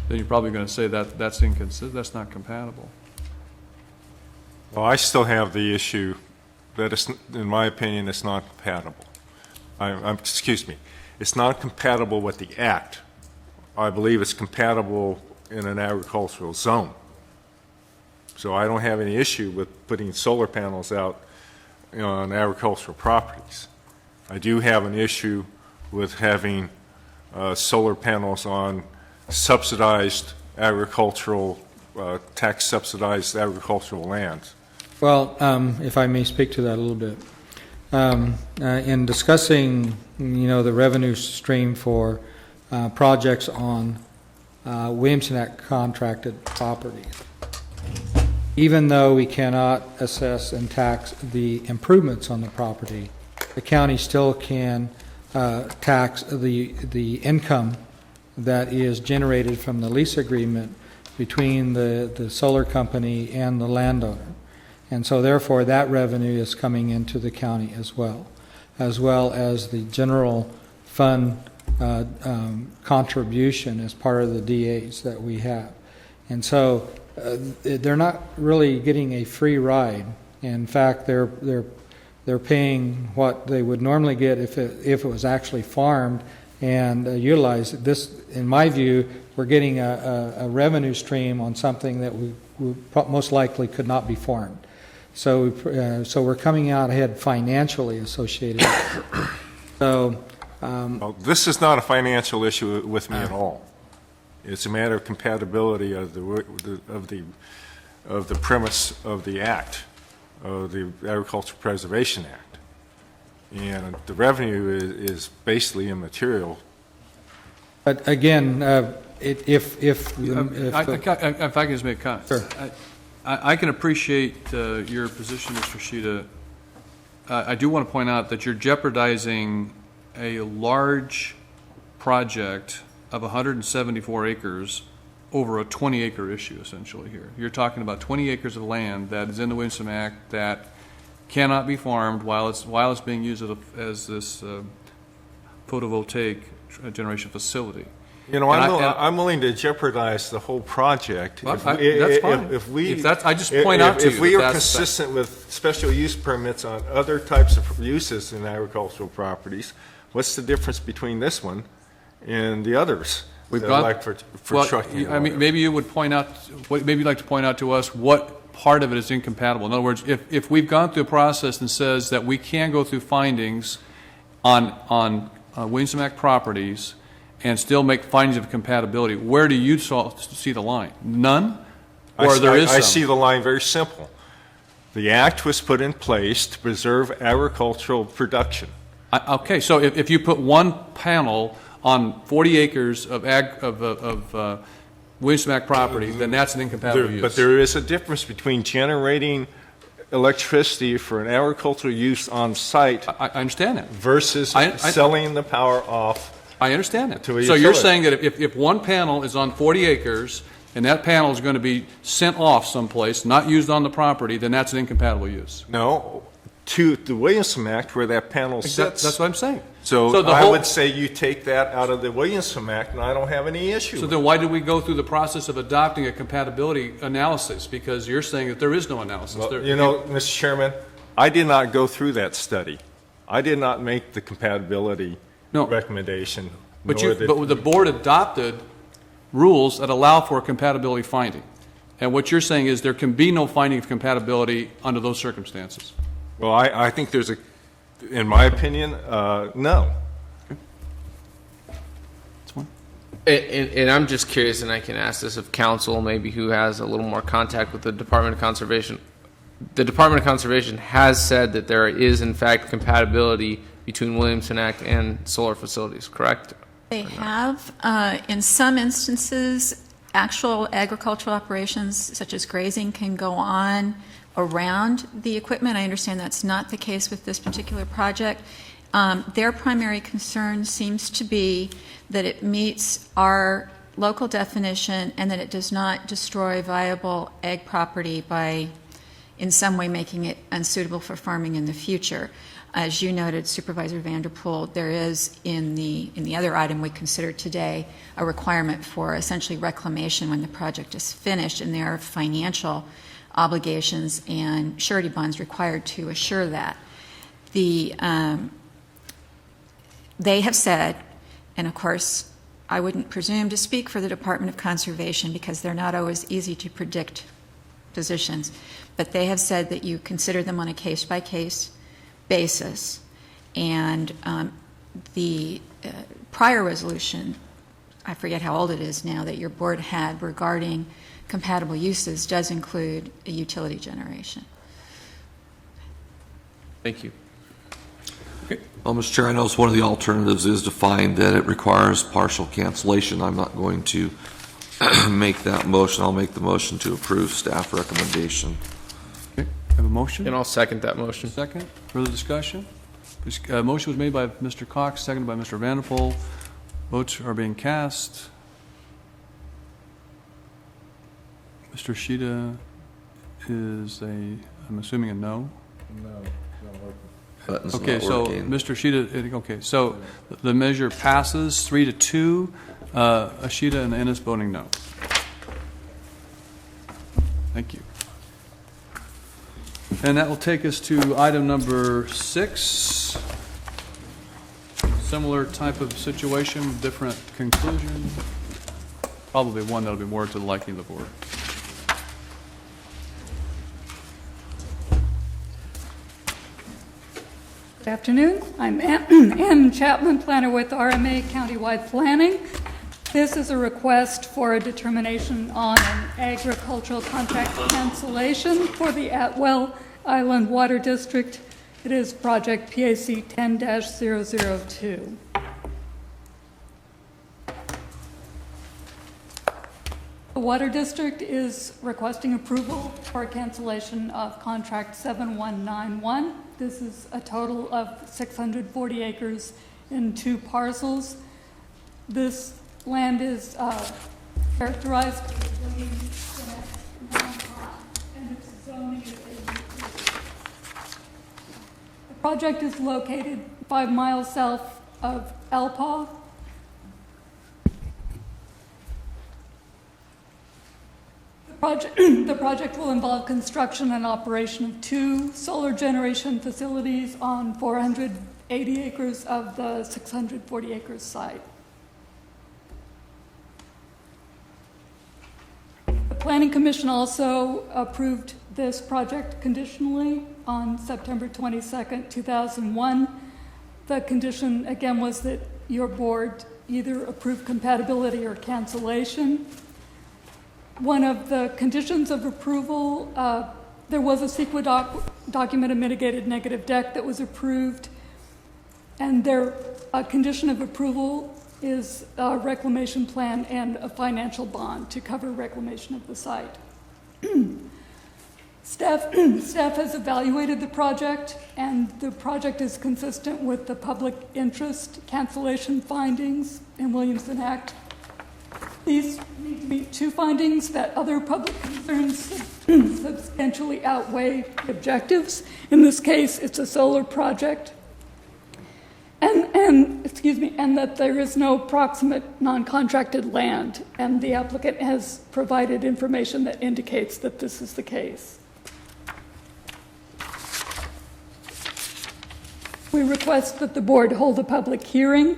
Then you're probably going to say that's inconsistent. That's not compatible. Well, I still have the issue that, in my opinion, it's not compatible. Excuse me. It's not compatible with the Act. I believe it's compatible in an agricultural zone. So I don't have any issue with putting solar panels out on agricultural properties. I do have an issue with having solar panels on subsidized agricultural, tax-subsidized agricultural lands. Well, if I may speak to that a little bit. In discussing, the revenue stream for projects on Williamson Act contracted property, even though we cannot assess and tax the improvements on the property, the county still can tax the income that is generated from the lease agreement between the solar company and the landowner. And so therefore that revenue is coming into the county as well as the general fund contribution as part of the DAs that we have. And so they're not really getting a free ride. In fact, they're paying what they would normally get if it was actually farmed and utilized. This, in my view, we're getting a revenue stream on something that we most likely could not be farmed. So we're coming out ahead financially associated. So. Well, this is not a financial issue with me at all. It's a matter of compatibility of the premise of the Act, of the Agricultural Preservation Act, and the revenue is basically immaterial. But again, if I can just make a comment. Sure. I can appreciate your position, Mr. Shida. I do want to point out that you're jeopardizing a large project of 174 acres over a 20-acre issue, essentially, here. You're talking about 20 acres of land that is in the Williamson Act that cannot be farmed while it's being used as this photovoltaic generation facility. I'm willing to jeopardize the whole project. Well, that's fine. I just point out to you if we that are consistent with special use permits on other types of uses in agricultural properties, what's the difference between this one and the others? Trucking. I mean, maybe you would point out. Maybe you'd like to point out to us what part of it is incompatible. In other words, if we've gone through a process and says that we can go through findings on Williamson Act properties and still make findings of compatibility, where do you see the line? None? Or there is some? I see the line very simple. The Act was put in place to preserve agricultural production. Okay, so if you put one panel on 40 acres of Williamson Act property, then that's an incompatible use. But there is a difference between generating electricity for an agricultural use on site. I understand that. Versus selling the power off. I understand that. So you're saying that if one panel is on 40 acres and that panel is going to be sent off someplace, not used on the property, then that's an incompatible use. No, to the Williamson Act where that panel sits. That's what I'm saying. So I would say you take that out of the Williamson Act, and I don't have any issue. So then why did we go through the process of adopting a compatibility analysis? Because you're saying that there is no analysis. Well, Mr. Chairman, I did not go through that study. I did not make the compatibility recommendation. But the board adopted rules that allow for a compatibility finding. And what you're saying is there can be no finding of compatibility under those circumstances. Well, I think there's in my opinion, no. That's one. And I'm just curious, and I can ask this of council, maybe who has a little more contact with the Department of Conservation. The Department of Conservation has said that there is, in fact, compatibility between Williamson Act and solar facilities, correct? They have, in some instances, actual agricultural operations such as grazing can go on around the equipment. I understand that's not the case with this particular project. Their primary concern seems to be that it meets our local definition and that it does not destroy viable ag property by in some way making it unsuitable for farming in the future. As you noted, Supervisor Vanderpool, there is in the other item we considered today a requirement for essentially reclamation when the project is finished, and there are financial obligations and surety bonds required to assure that. They have said, and of course I wouldn't presume to speak for the Department of Conservation because they're not always easy to predict positions, but they have said that you consider them on a case-by-case basis, and the prior resolution, I forget how old it is now, that your board had regarding compatible uses does include a utility generation. Thank you. Well, Mr. Chair, I know one of the alternatives is to find that it requires partial cancellation. I'm not going to make that motion. I'll make the motion to approve staff recommendation. Okay, have a motion? And I'll second that motion. Second. Further discussion? Motion was made by Mr. Cox, seconded by Mr. Vanderpool. Votes are being cast. Mr. Shida is I'm assuming a no? No. Button's Okay, not so working. Mr. Shida, okay, so the measure passes 3-2. Ashida and Ennis voting no. Thank you. And that will take us to item number 6. Similar type of situation, different conclusion. Probably one that'll be more to the liking of the board. Good afternoon. I'm Ann Chapman, planner with RMA Countywide Planning. This is a request for a determination on an agricultural contract cancellation for the Atwell Island Water District. It is project PAC 10-002. The Water District is requesting approval for cancellation of contract 7191. This is a total of 640 acres in 2 parcels. This land is characterized as and its zoning is The project is located 5 miles south of Alpaugh. The project will involve construction and operation of 2 solar generation facilities on 480 acres of the 640 acres site. The Planning Commission also approved this project conditionally on September 22nd, 2001. The condition, again, was that your board either approve compatibility or cancellation. One of the conditions of approval, there was a CEQA document, a mitigated negative deck that was approved, and a condition of approval is a reclamation plan and a financial bond to cover reclamation of the site. Staff has evaluated the project, and the project is consistent with the public interest cancellation findings in Williamson Act. These need to meet 2 findings: that other public concerns substantially outweigh the objectives. In this case, it's a solar project. And that there is no proximate non-contracted land, and the applicant has provided information that indicates that this is the case. We request that the board hold a public hearing,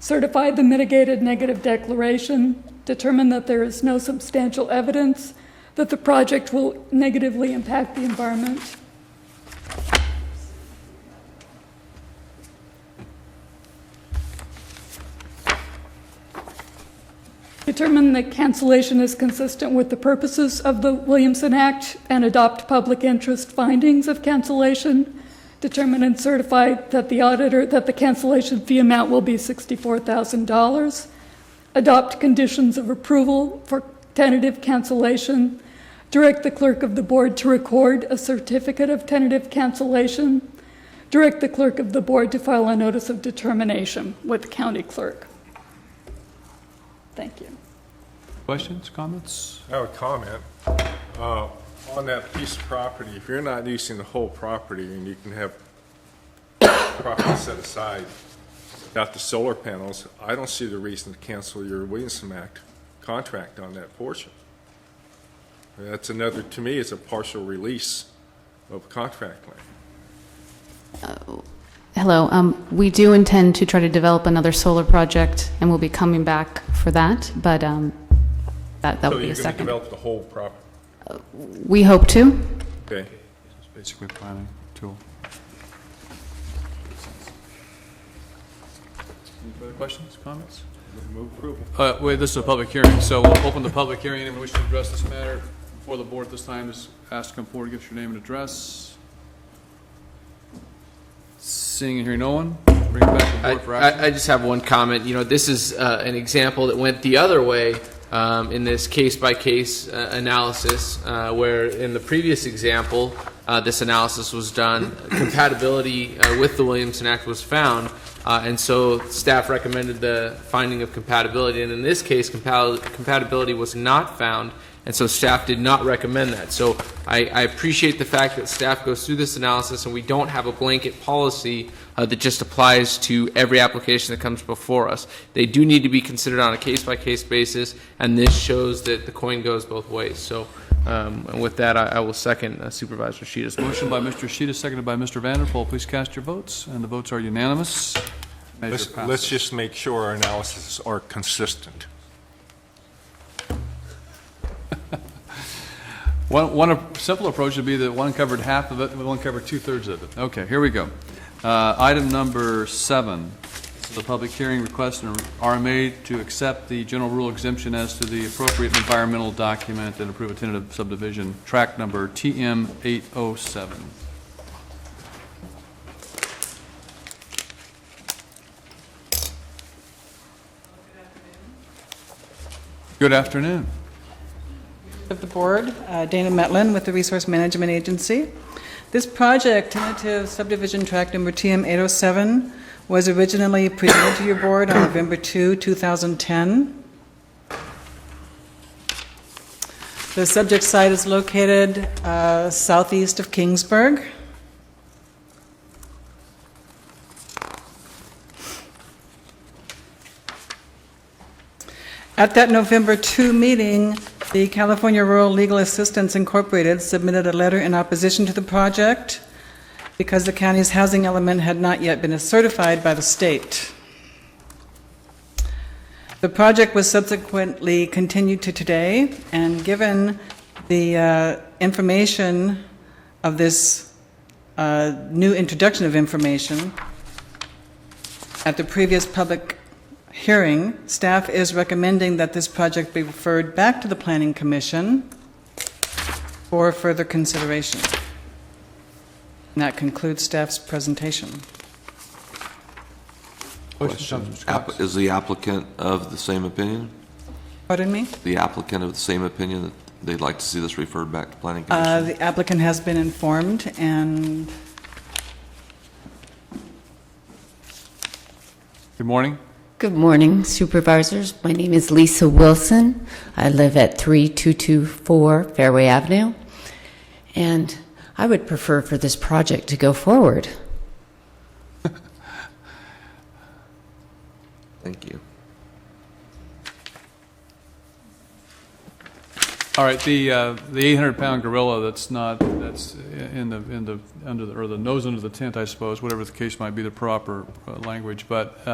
certify the mitigated negative declaration, determine that there is no substantial evidence that the project will negatively impact the environment. determine that cancellation is consistent with the purposes of the Williamson Act and adopt public interest findings of cancellation, determine and certify that the cancellation fee amount will be $64,000, adopt conditions of approval for tentative cancellation, direct the clerk of the board to record a certificate of tentative cancellation, direct the clerk of the board to file a notice of determination with the county clerk. Thank you. Questions, comments? I have a comment. On that piece of property, if you're not using the whole property and you can have property set aside without the solar panels, I don't see the reason to cancel your Williamson Act contract on that portion. That's another, to me, it's a partial release of contract land. Hello. We do intend to try to develop another solar project, and we'll be coming back for that, but that will be a So you're going to second. develop the whole property? We hope to. Okay. It's basically a planning tool. Any further questions, comments? Move approval. Wait, this is a public hearing, so we'll open the public hearing. Anyone wish to address this matter before the board at this time is asked to come forward, give us your name and address. Seeing and hearing no one, bring it back to the board for action. I just have one comment. You know, this is an example that went the other way in this case-by-case analysis, where in the previous example, this analysis was done, compatibility with the Williamson Act was found, and so staff recommended the finding of compatibility. And in this case, compatibility was not found, and so staff did not recommend that. So I appreciate the fact that staff goes through this analysis and we don't have a blanket policy that just applies to every application that comes before us. They do need to be considered on a case-by-case basis, and this shows that the coin goes both ways. So and with that, I will second Supervisor Sheeta's Motion by Mr. Sheeta, seconded by Mr. Vanderpool. Please cast your votes, and the votes are unanimous. Measure passes. Let's just make sure our analyses are consistent. One simple approach would be that one covered half of it and one covered 2/3 of it. Okay, here we go. Item number 7. The public hearing requests are made to accept the general rule exemption as to the appropriate environmental document and approve a tentative subdivision, tract number TM 807. Good afternoon. Of the board, Dana Metlin with the Resource Management Agency. This project, tentative subdivision tract number TM 807, was originally presented to your board on November 2, 2010. The subject site is located southeast of Kingsburg. At that November 2 meeting, the California Rural Legal Assistance Incorporated submitted a letter in opposition to the project because the county's housing element had not yet been certified by the state. The project was subsequently continued to today, and given the information of this new introduction of information at the previous public hearing, staff is recommending that this project be referred back to the Planning Commission for further consideration. And that concludes staff's presentation. Question. Is the applicant of the same opinion? Pardon me? The applicant of the same opinion that they'd like to see this referred back to Planning Commission? The applicant has been informed, and Good morning. Good morning, Supervisors. My name is Lisa Wilson. I live at 3224 Fairway Avenue, and I would prefer for this project to go forward. Thank you. All right, the 800-pound gorilla that's in the under the, or the nose under the tent, I suppose, whatever the case might be, the proper language, but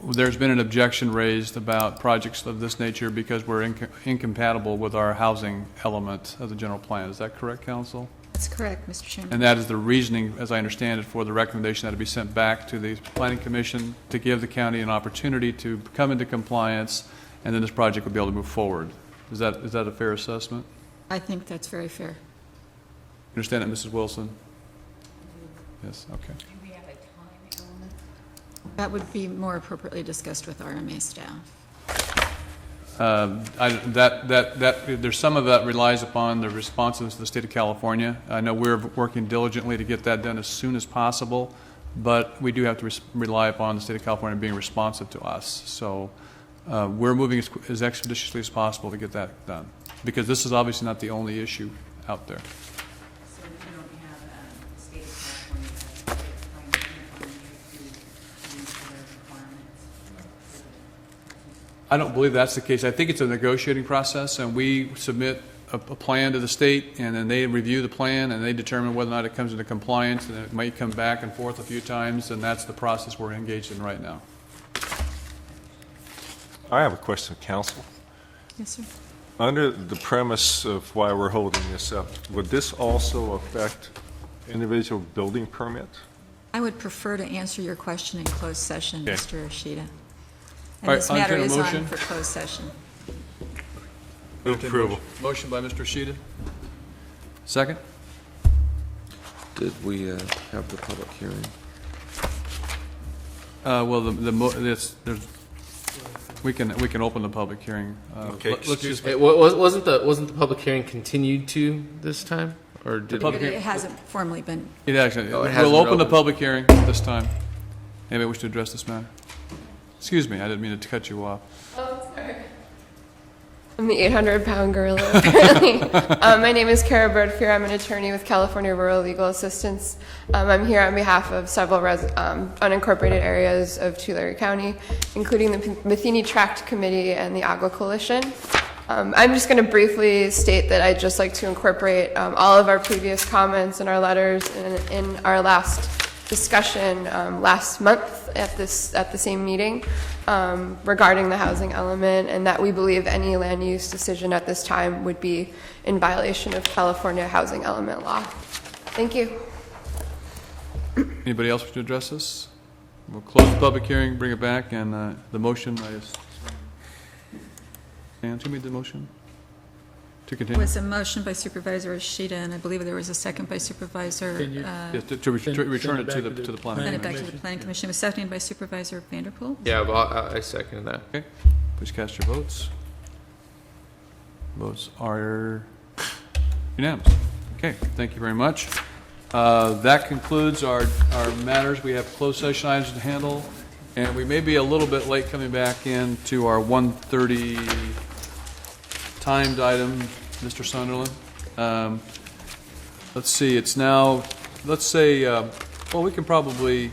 there's been an objection raised about projects of this nature because we're incompatible with our housing element of the general plan. Is that correct, Council? That's correct, Mr. Chairman. And that is the reasoning, as I understand it, for the recommendation that it be sent back to the Planning Commission to give the county an opportunity to come into compliance and then this project would be able to move forward. Is that a fair assessment? I think that's very fair. Understand that, Mrs. Wilson? Yes, okay. That would be more appropriately discussed with RMA staff. There's some of that relies upon the responsiveness of the state of California. I know we're working diligently to get that done as soon as possible, but we do have to rely upon the state of California being responsive to us. So we're moving as expeditiously as possible to get that done, because this is obviously not the only issue out there. So we don't have the state of California I don't believe that's the case. I think it's a negotiating process, and we submit a plan to the state, and then they review the plan, and they determine whether or not it comes into compliance, and it might come back and forth a few times, and that's the process we're engaged in right now. I have a question, counsel. Yes, sir. Under the premise of why we're holding this up, would this also affect individual building permits? I would prefer to answer your question in closed session, Okay. Mr. Ishida. All And right, this matter entertain a is motion. on for closed session. Move approval. Motion by Mr. Ishida. Second? Did we have the public hearing? Well, we can open the public hearing. Okay, Let's just, Wasn't the public hearing continued to this time, or did public It hearing- hasn't formally been. it actually, Oh, it hasn't we'll open the been opened. public hearing this time. Anybody wish to address this matter? Excuse me, I didn't mean to cut you off. Oh, sorry. I'm the 800-pound gorilla, apparently. My name is Kara Birdfear. I'm an attorney with California Rural Legal Assistance. I'm here on behalf of several unincorporated areas of Tulare County, including the Matheny Tract Committee and the Agua Coalition. I'm just going to briefly state that I'd just like to incorporate all of our previous comments and our letters in our last discussion last month at the same meeting regarding the housing element, and that we believe any land use decision at this time would be in violation of California housing element law. Thank you. Anybody else wish to address this? We'll close the public hearing, bring it back, and the motion, Ann, who made the motion? To There continue? was a motion by Supervisor Ishida, and I believe there was a second by Supervisor. Can you- Yes, to return it to the planning. Send it back to the Planning Commission. It was seconded by Supervisor Vanderpool. Yeah, well, I second that. Okay, please cast your votes. Votes are unanimous. Okay, thank you very much. That concludes our matters. We have closed session items to handle, and we may be a little bit late coming back into our 1:30 timed item, Mr. Sunderland. Let's see, it's now, let's say, well, we can probably,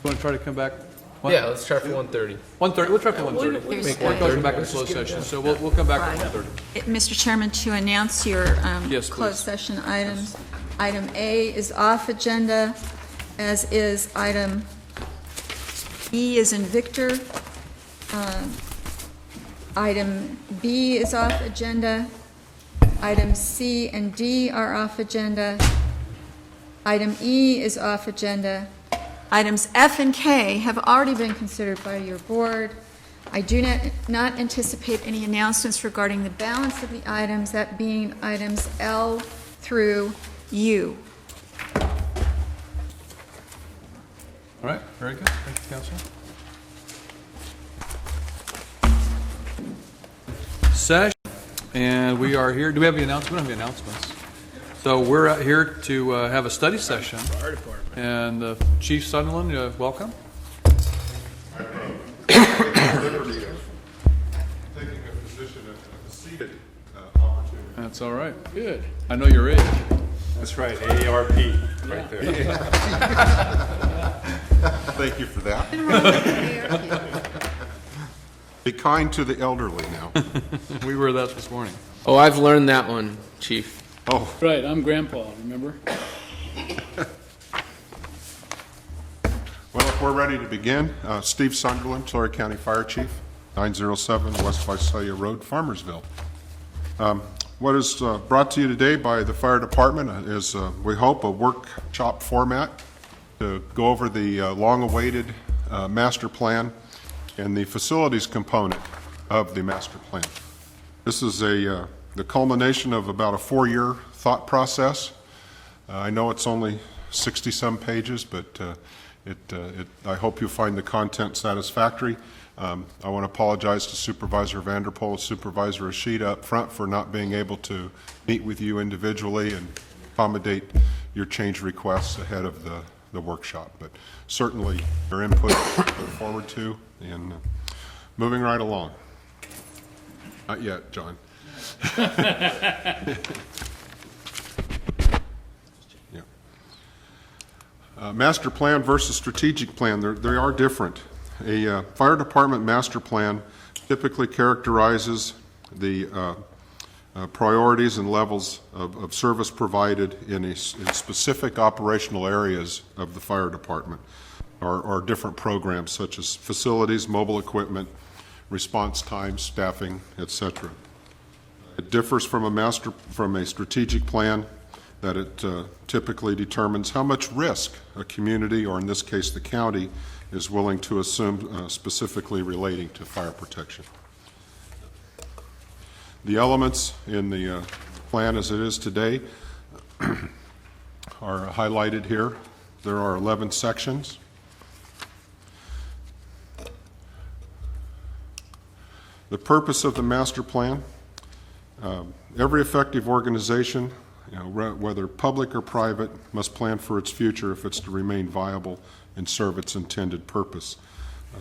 want to try to come back? What? Yeah, let's try for 1:30. 1:30, we'll try for 1:30. There's- We're going back to closed session, so we'll come back at 1:30. Mr. Chairman, to announce your Yes, closed please. session items. Item A is off agenda, as is item E is in Victor. Item B is off agenda. Item C and D are off agenda. Item E is off agenda. Items F and K have already been considered by your board. I do not anticipate any announcements regarding the balance of the items, that being items L through U. All right, very good. Thank you, Council. Session, and we are here. Do we have any announcements? We don't have any announcements. So we're out here to have a study session. And Chief Sunderland, welcome. Taking a position at a seated opportunity. That's all right. Good. I know your age. That's right, AARP, right there. Thank you for that. Be kind to the elderly now. We were that this morning. Oh, I've learned that one, Chief. Oh. Right, I'm Grandpa, remember? Well, if we're ready to begin, Steve Sunderland, Tulare County Fire Chief, 907 West Visalia Road, Farmersville. What is brought to you today by the fire department is, we hope, a workshop format to go over the long-awaited master plan and the facilities component of the master plan. This is the culmination of about a 4-year thought process. I know it's only 60-some pages, but I hope you find the content satisfactory. I want to apologize to Supervisor Vanderpool, Supervisor Ashita up front for not being able to meet with you individually and accommodate your change requests ahead of the workshop. But certainly your input I look forward to, and moving right along. Not yet, John. Master plan versus strategic plan, they are different. A fire department master plan typically characterizes the priorities and levels of service provided in specific operational areas of the fire department, or different programs such as facilities, mobile equipment, response times, staffing, etc. It differs from a strategic plan that it typically determines how much risk a community, or in this case the county, is willing to assume specifically relating to fire protection. The elements in the plan as it is today are highlighted here. There are 11 sections. The purpose of the master plan, every effective organization, whether public or private, must plan for its future if it's to remain viable and serve its intended purpose.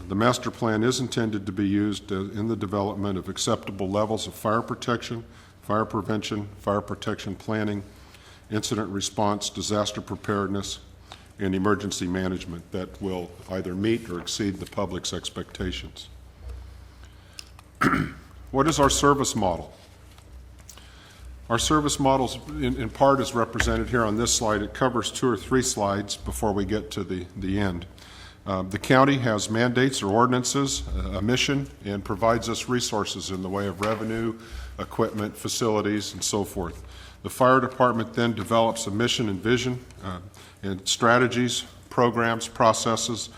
The master plan is intended to be used in the development of acceptable levels of fire protection, fire prevention, fire protection planning, incident response, disaster preparedness, and emergency management that will either meet or exceed the public's expectations. What is our service model? Our service model, in part, is represented here on this slide. It covers 2 or 3 slides before we get to the end. The county has mandates or ordinances, a mission, and provides us resources in the way of revenue, equipment, facilities, and so forth. The fire department then develops a mission and vision and strategies, programs, processes,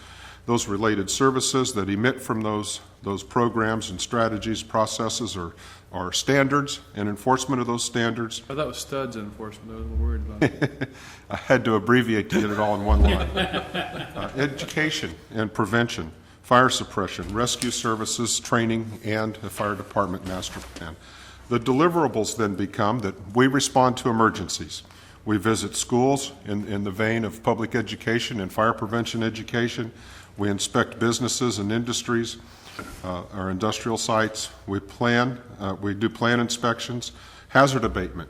those related services that emit from those programs and strategies, processes, are standards and enforcement of those standards. I thought it was studs and enforcement. I was a little worried about it. I had to abbreviate to get it all in one line. Education and prevention, fire suppression, rescue services, training, and a fire department master plan. The deliverables then become that we respond to emergencies. We visit schools in the vein of public education and fire prevention education. We inspect businesses and industries, our industrial sites. We do plan inspections, hazard abatement.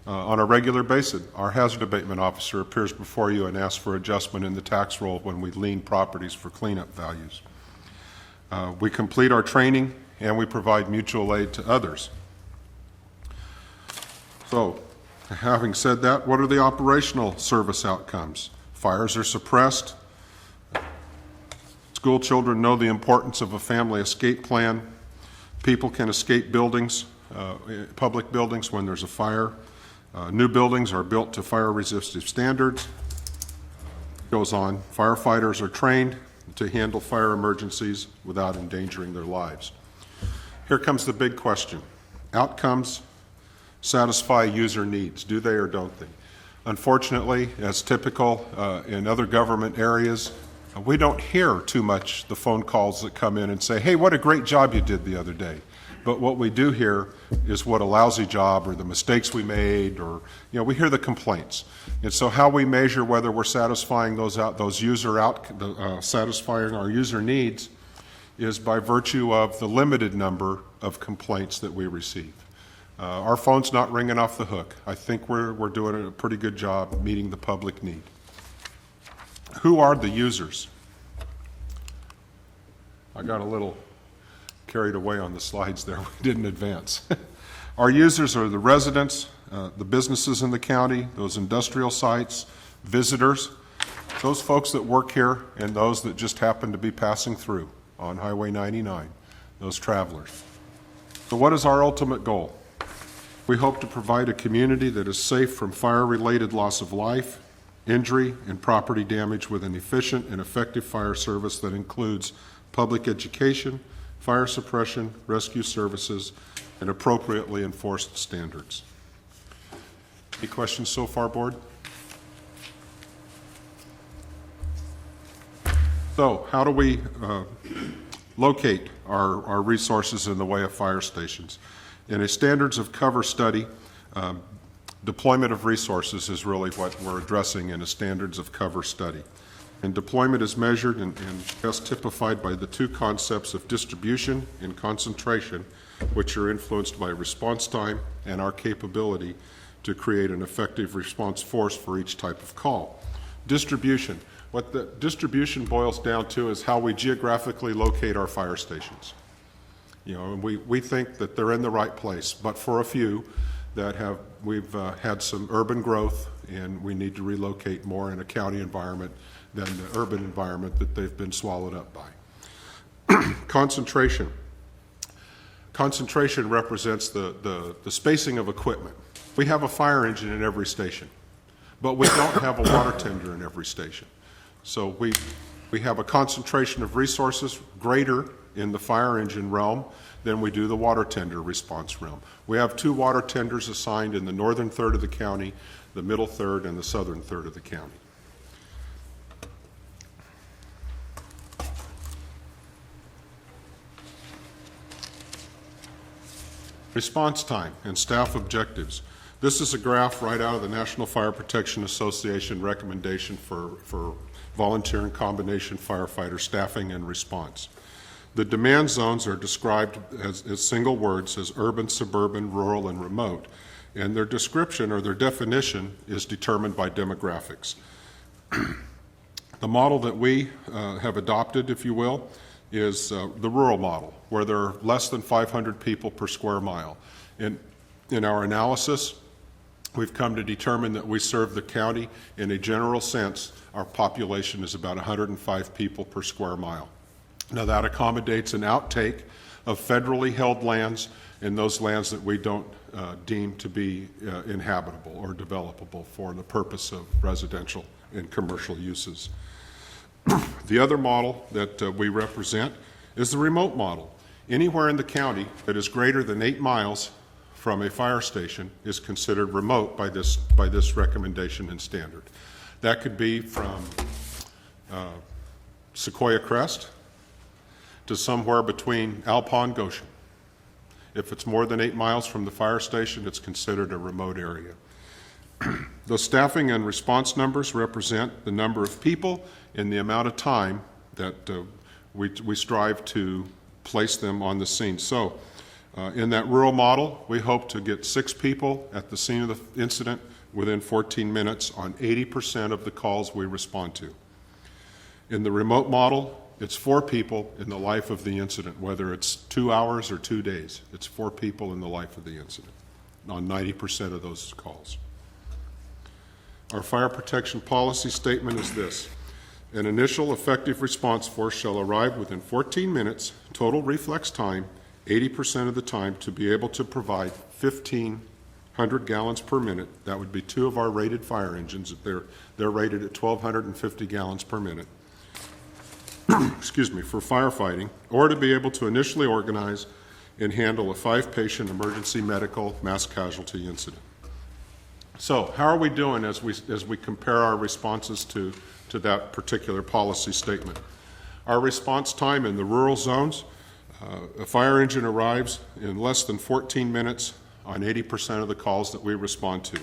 On a regular basis, our hazard abatement officer appears before you and asks for adjustment in the tax roll when we lien properties for cleanup values. We complete our training, and we provide mutual aid to others. So, having said that, what are the operational service outcomes? Fires are suppressed. School children know the importance of a family escape plan. People can escape buildings, public buildings, when there's a fire. New buildings are built to fire-resistive standards. It goes on. Firefighters are trained to handle fire emergencies without endangering their lives. Here comes the big question. Outcomes satisfy user needs. Do they or don't they? Unfortunately, as typical in other government areas, we don't hear too much the phone calls that come in and say, hey, what a great job you did the other day. But what we do hear is what a lousy job, or the mistakes we made, or we hear the complaints. And so how we measure whether we're satisfying satisfying our user needs is by virtue of the limited number of complaints that we receive. Our phone's not ringing off the hook. I think we're doing a pretty good job meeting the public need. Who are the users? I got a little carried away on the slides there. We didn't advance. Our users are the residents, the businesses in the county, those industrial sites, visitors, those folks that work here, and those that just happen to be passing through on Highway 99, those travelers. So what is our ultimate goal? We hope to provide a community that is safe from fire-related loss of life, injury, and property damage with an efficient and effective fire service that includes public education, fire suppression, rescue services, and appropriately enforced standards. Any questions so far, Board? So, how do we locate our resources in the way of fire stations? In a standards of cover study, deployment of resources is really what we're addressing in a standards of cover study. And deployment is measured and best typified by the two concepts of distribution and concentration, which are influenced by response time and our capability to create an effective response force for each type of call. Distribution. What the distribution boils down to is how we geographically locate our fire stations. You know, we think that they're in the right place, but for a few that we've had some urban growth and we need to relocate more in a county environment than the urban environment that they've been swallowed up by. Concentration. Concentration represents the spacing of equipment. We have a fire engine in every station, but we don't have a water tender in every station. So we have a concentration of resources greater in the fire engine realm than we do the water tender response realm. We have 2 water tenders assigned in the northern third of the county, the middle third, and the southern third of the county. Response time and staff objectives. This is a graph right out of the National Fire Protection Association recommendation for volunteer and combination firefighter staffing and response. The demand zones are described as single words as urban, suburban, rural, and remote, and their description or their definition is determined by demographics. The model that we have adopted, if you will, is the rural model, where there are less than 500 people per square mile. In our analysis, we've come to determine that we serve the county in a general sense. Our population is about 105 people per square mile. Now that accommodates an outtake of federally held lands and those lands that we don't deem to be inhabitable or developable for the purpose of residential and commercial uses. The other model that we represent is the remote model. Anywhere in the county that is greater than 8 miles from a fire station is considered remote by this recommendation and standard. That could be from Sequoia Crest to somewhere between Alpine and Goshen. If it's more than 8 miles from the fire station, it's considered a remote area. Those staffing and response numbers represent the number of people and the amount of time that we strive to place them on the scene. So in that rural model, we hope to get 6 people at the scene of the incident within 14 minutes on 80% of the calls we respond to. In the remote model, it's 4 people in the life of the incident, whether it's 2 hours or 2 days. It's 4 people in the life of the incident on 90% of those calls. Our fire protection policy statement is this: an initial effective response force shall arrive within 14 minutes, total reflex time, 80% of the time, to be able to provide 1,500 gallons per minute. That would be 2 of our rated fire engines. They're rated at 1,250 gallons per minute. Excuse me, for firefighting, or to be able to initially organize and handle a 5-patient emergency medical mass casualty incident. So how are we doing as we compare our responses to that particular policy statement? Our response time in the rural zones, a fire engine arrives in less than 14 minutes on 80% of the calls that we respond to.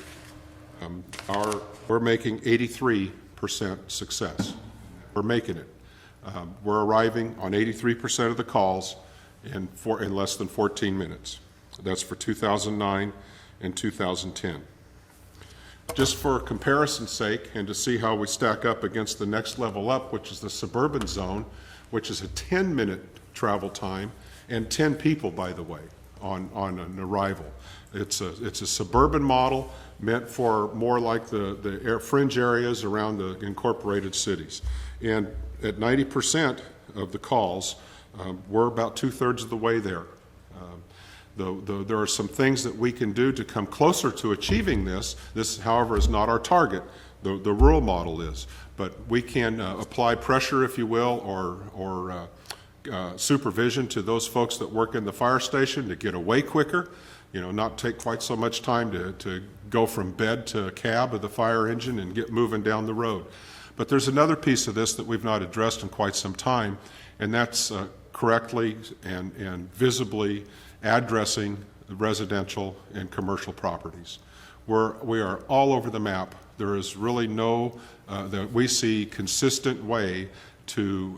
We're making 83% success. We're making it. We're arriving on 83% of the calls in less than 14 minutes. That's for 2009 and 2010. Just for comparison's sake and to see how we stack up against the next level up, which is the suburban zone, which is a 10-minute travel time and 10 people, by the way, on an arrival. It's a suburban model meant for more like the fringe areas around the incorporated cities. And at 90% of the calls, we're about 2/3 of the way there. There are some things that we can do to come closer to achieving this. This, however, is not our target. The rural model is. But we can apply pressure, if you will, or supervision to those folks that work in the fire station to get away quicker, not take quite so much time to go from bed to cab of the fire engine and get moving down the road. But there's another piece of this that we've not addressed in quite some time, and that's correctly and visibly addressing the residential and commercial properties. We are all over the map. There is really no, that we see, consistent way to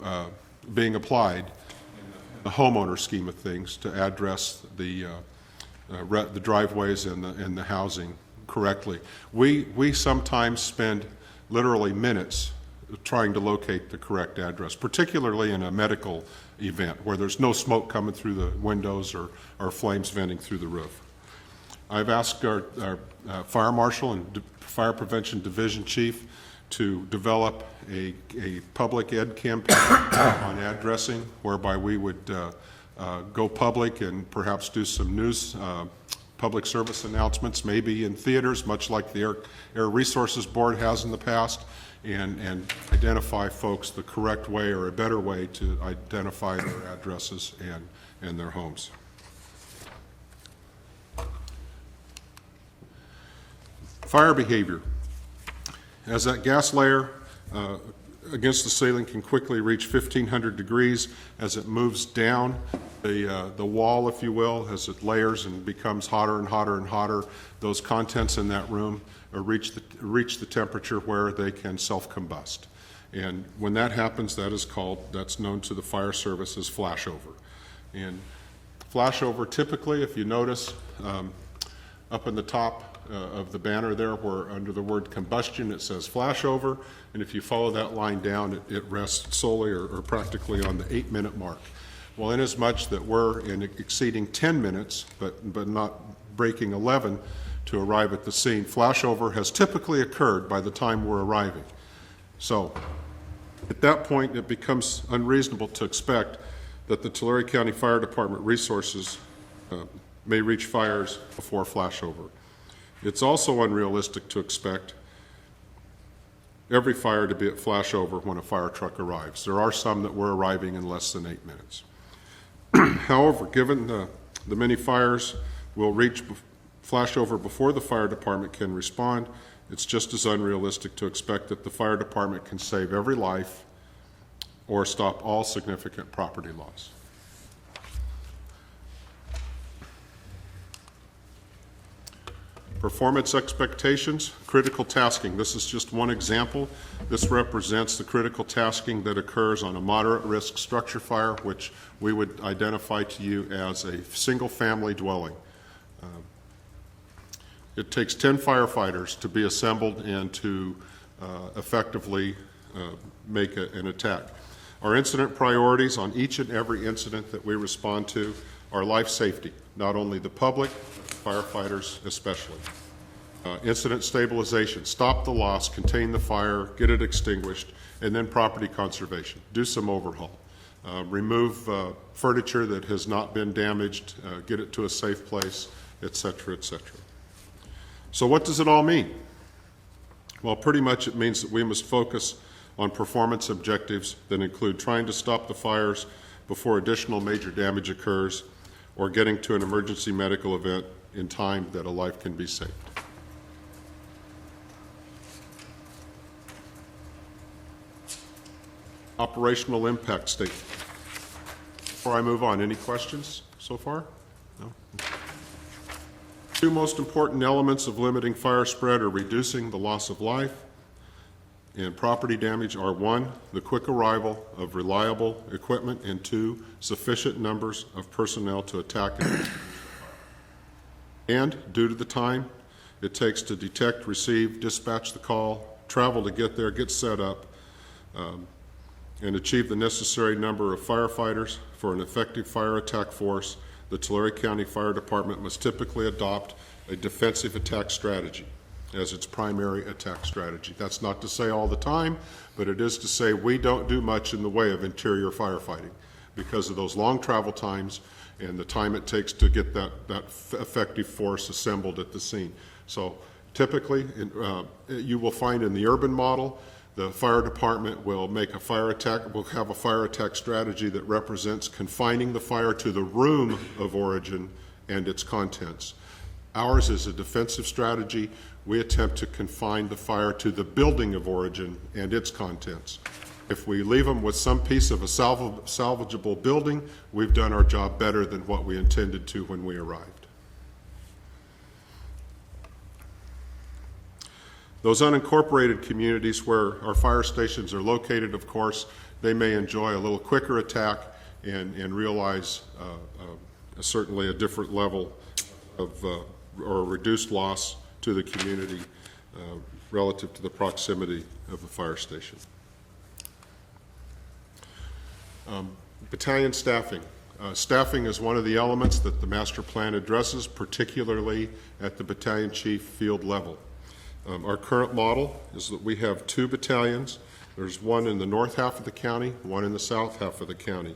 being applied in the homeowner scheme of things to address the driveways and the housing correctly. We sometimes spend literally minutes trying to locate the correct address, particularly in a medical event where there's no smoke coming through the windows or flames venting through the roof. I've asked our fire marshal and fire prevention division chief to develop a public ed campaign on addressing, whereby we would go public and perhaps do some news, public service announcements, maybe in theaters, much like the Air Resources Board has in the past, and identify folks the correct way or a better way to identify their addresses and their homes. Fire behavior. As that gas layer against the ceiling can quickly reach 1,500 degrees as it moves down the wall, if you will, as it layers and becomes hotter and hotter and hotter, those contents in that room reach the temperature where they can self-combust. And when that happens, that's known to the fire service as flashover. And flashover, typically, if you notice, up in the top of the banner there, where under the word combustion it says flashover, and if you follow that line down, it rests solely or practically on the 8-minute mark. Well, inasmuch that we're exceeding 10 minutes, but not breaking 11 to arrive at the scene, flashover has typically occurred by the time we're arriving. So at that point, it becomes unreasonable to expect that the Tulare County Fire Department resources may reach fires before flashover. It's also unrealistic to expect every fire to be at flashover when a fire truck arrives. There are some that were arriving in less than 8 minutes. However, given the many fires will reach flashover before the fire department can respond, it's just as unrealistic to expect that the fire department can save every life or stop all significant property loss. Performance expectations, critical tasking. This is just one example. This represents the critical tasking that occurs on a moderate risk structure fire, which we would identify to you as a single family dwelling. It takes 10 firefighters to be assembled and to effectively make an attack. Our incident priorities on each and every incident that we respond to are life safety, not only the public, firefighters especially. Incident stabilization, stop the loss, contain the fire, get it extinguished, and then property conservation. Do some overhaul. Remove furniture that has not been damaged, get it to a safe place, et cetera, et cetera. So what does it all mean? Well, pretty much it means that we must focus on performance objectives that include trying to stop the fires before additional major damage occurs or getting to an emergency medical event in time that a life can be saved. Operational impact statement. Before I move on, any questions so far? No? Two most important elements of limiting fire spread or reducing the loss of life and property damage are: one, the quick arrival of reliable equipment, and two, sufficient numbers of personnel to attack it. And due to the time it takes to detect, receive, dispatch the call, travel to get there, get set up, and achieve the necessary number of firefighters for an effective fire attack force, the Tulare County Fire Department must typically adopt a defensive attack strategy as its primary attack strategy. That's not to say all the time, but it is to say we don't do much in the way of interior firefighting because of those long travel times and the time it takes to get that effective force assembled at the scene. So typically, you will find in the urban model The fire department will make a fire attack, will have a fire attack strategy that represents confining the fire to the room of origin and its contents. Ours is a defensive strategy. We attempt to confine the fire to the building of origin and its contents. If we leave them with some piece of a salvageable building, we've done our job better than what we intended to when we arrived. Those unincorporated communities where our fire stations are located, of course, they may enjoy a little quicker attack and realize certainly a different level of or reduced loss to the community relative to the proximity of the fire station. Battalion staffing. Staffing is one of the elements that the master plan addresses, particularly at the battalion chief field level. Our current model is that we have 2 battalions. There's one in the north half of the county, one in the south half of the county.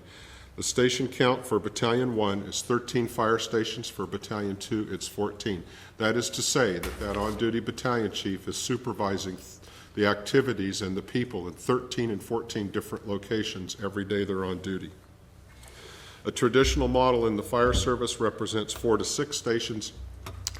The station count for Battalion 1 is 13 fire stations. For Battalion 2, it's 14. That is to say that on-duty battalion chief is supervising the activities and the people in 13 and 14 different locations every day they're on duty. A traditional model in the fire service represents 4 to 6 stations,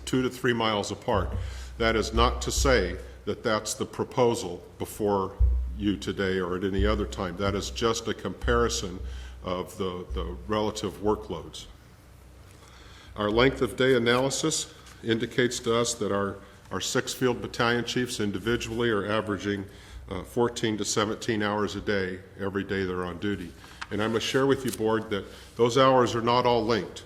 2 to 3 miles apart. That is not to say that that's the proposal before you today or at any other time. That is just a comparison of the relative workloads. Our length of day analysis indicates to us that our 6 field battalion chiefs individually are averaging 14 to 17 hours a day every day they're on duty. And I must share with you, Board, that those hours are not all linked.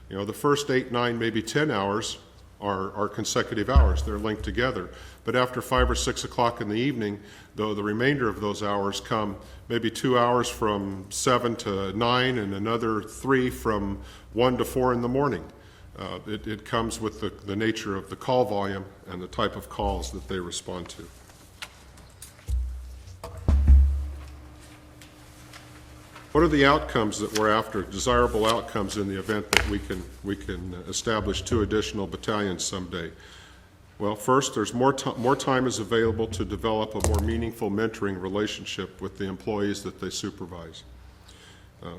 You know, the first 8, 9, maybe 10 hours are consecutive hours. They're linked together. But after 5 or 6 o'clock in the evening, though, the remainder of those hours come maybe 2 hours from 7 to 9 and another 3 from 1 to 4 in the morning. It comes with the nature of the call volume and the type of calls that they respond to. What are the outcomes that we're after, desirable outcomes in the event that we can establish 2 additional battalions someday? Well, first, there's more time is available to develop a more meaningful mentoring relationship with the employees that they supervise.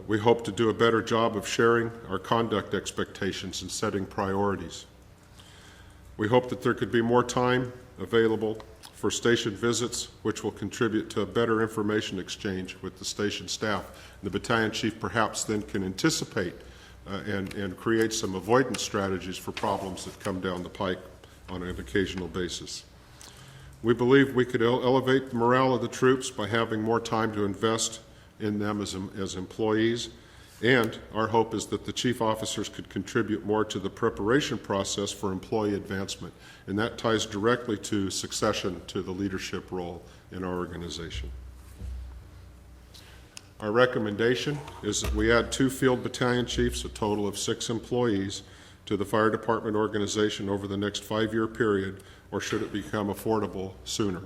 We hope to do a better job of sharing our conduct expectations and setting priorities. We hope that there could be more time available for station visits, which will contribute to a better information exchange with the station staff. The battalion chief perhaps then can anticipate and create some avoidance strategies for problems that come down the pike on an occasional basis. We believe we could elevate the morale of the troops by having more time to invest in them as employees, and our hope is that the chief officers could contribute more to the preparation process for employee advancement, and that ties directly to succession to the leadership role in our organization. Our recommendation is that we add 2 field battalion chiefs, a total of 6 employees, to the fire department organization over the next 5-year period, or should it become affordable sooner.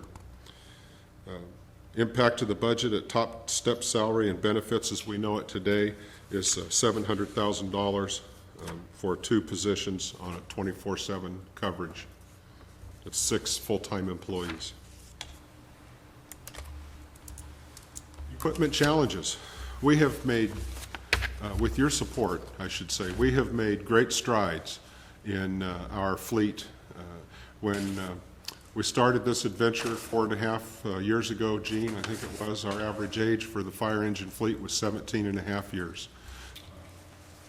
Impact to the budget at top step salary and benefits as we know it today is $700,000 for 2 positions on a 24/7 coverage. That's 6 full-time employees. Equipment challenges. We have made, with your support, I should say, we have made great strides in our fleet. When we started this adventure 4.5 years ago, Gene, I think it was, our average age for the fire engine fleet was 17.5 years.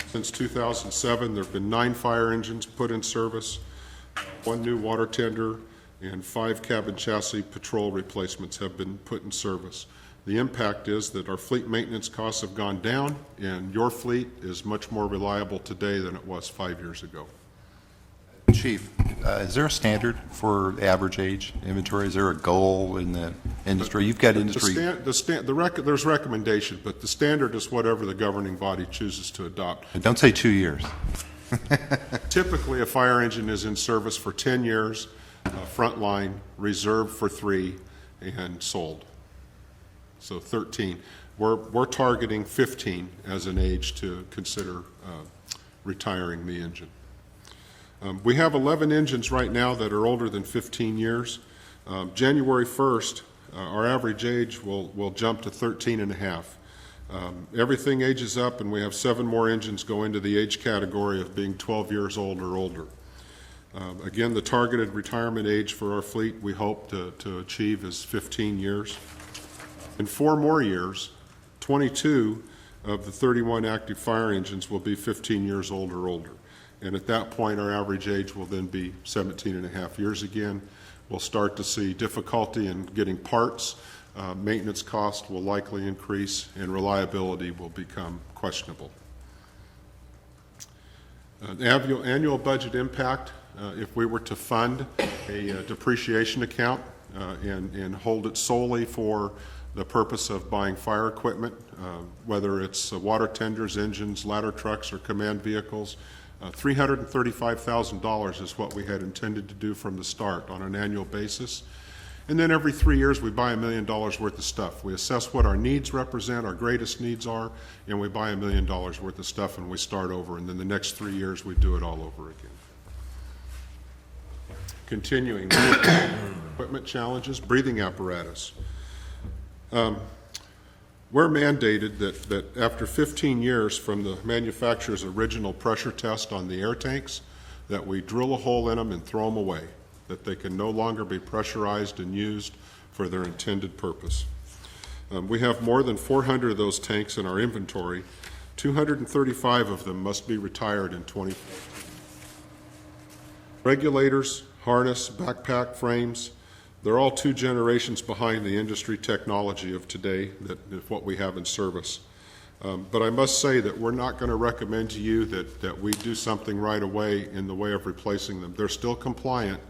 Since 2007, there have been 9 fire engines put in service, 1 new water tender, and 5 cabin chassis patrol replacements have been put in service. The impact is that our fleet maintenance costs have gone down, and your fleet is much more reliable today than it was 5 years ago. Chief, is there a standard for average age inventory? Is there a goal in the industry? You've got industry. There's recommendation, but the standard is whatever the governing body chooses to adopt. Don't say 2 years. Typically, a fire engine is in service for 10 years, frontline, reserved for 3, and sold. So 13. We're targeting 15 as an age to consider retiring the engine. We have 11 engines right now that are older than 15 years. January 1st, our average age will jump to 13 and a half. Everything ages up, and we have 7 more engines go into the age category of being 12 years old or older. Again, the targeted retirement age for our fleet we hope to achieve is 15 years. In 4 more years, 22 of the 31 active fire engines will be 15 years old or older. And at that point, our average age will then be 17 and a half years again. We'll start to see difficulty in getting parts. Maintenance cost will likely increase, and reliability will become questionable. Annual budget impact, if we were to fund a depreciation account and hold it solely for the purpose of buying fire equipment, whether it's water tenders, engines, ladder trucks, or command vehicles, $335,000 is what we had intended to do from the start on an annual basis. And then every 3 years, we buy $1 million worth of stuff. We assess what our needs represent, our greatest needs are, and we buy $1 million worth of stuff, and we start over. And then the next 3 years, we do it all over again. Continuing, equipment challenges, breathing apparatus. We're mandated that after 15 years from the manufacturer's original pressure test on the air tanks, that we drill a hole in them and throw them away, that they can no longer be pressurized and used for their intended purpose. We have more than 400 of those tanks in our inventory. 235 of them must be retired in 2014. Regulators, harness, backpack frames, they're all 2 generations behind the industry technology of today, that what we have in service. But I must say that we're not going to recommend to you that we do something right away in the way of replacing them. They're still compliant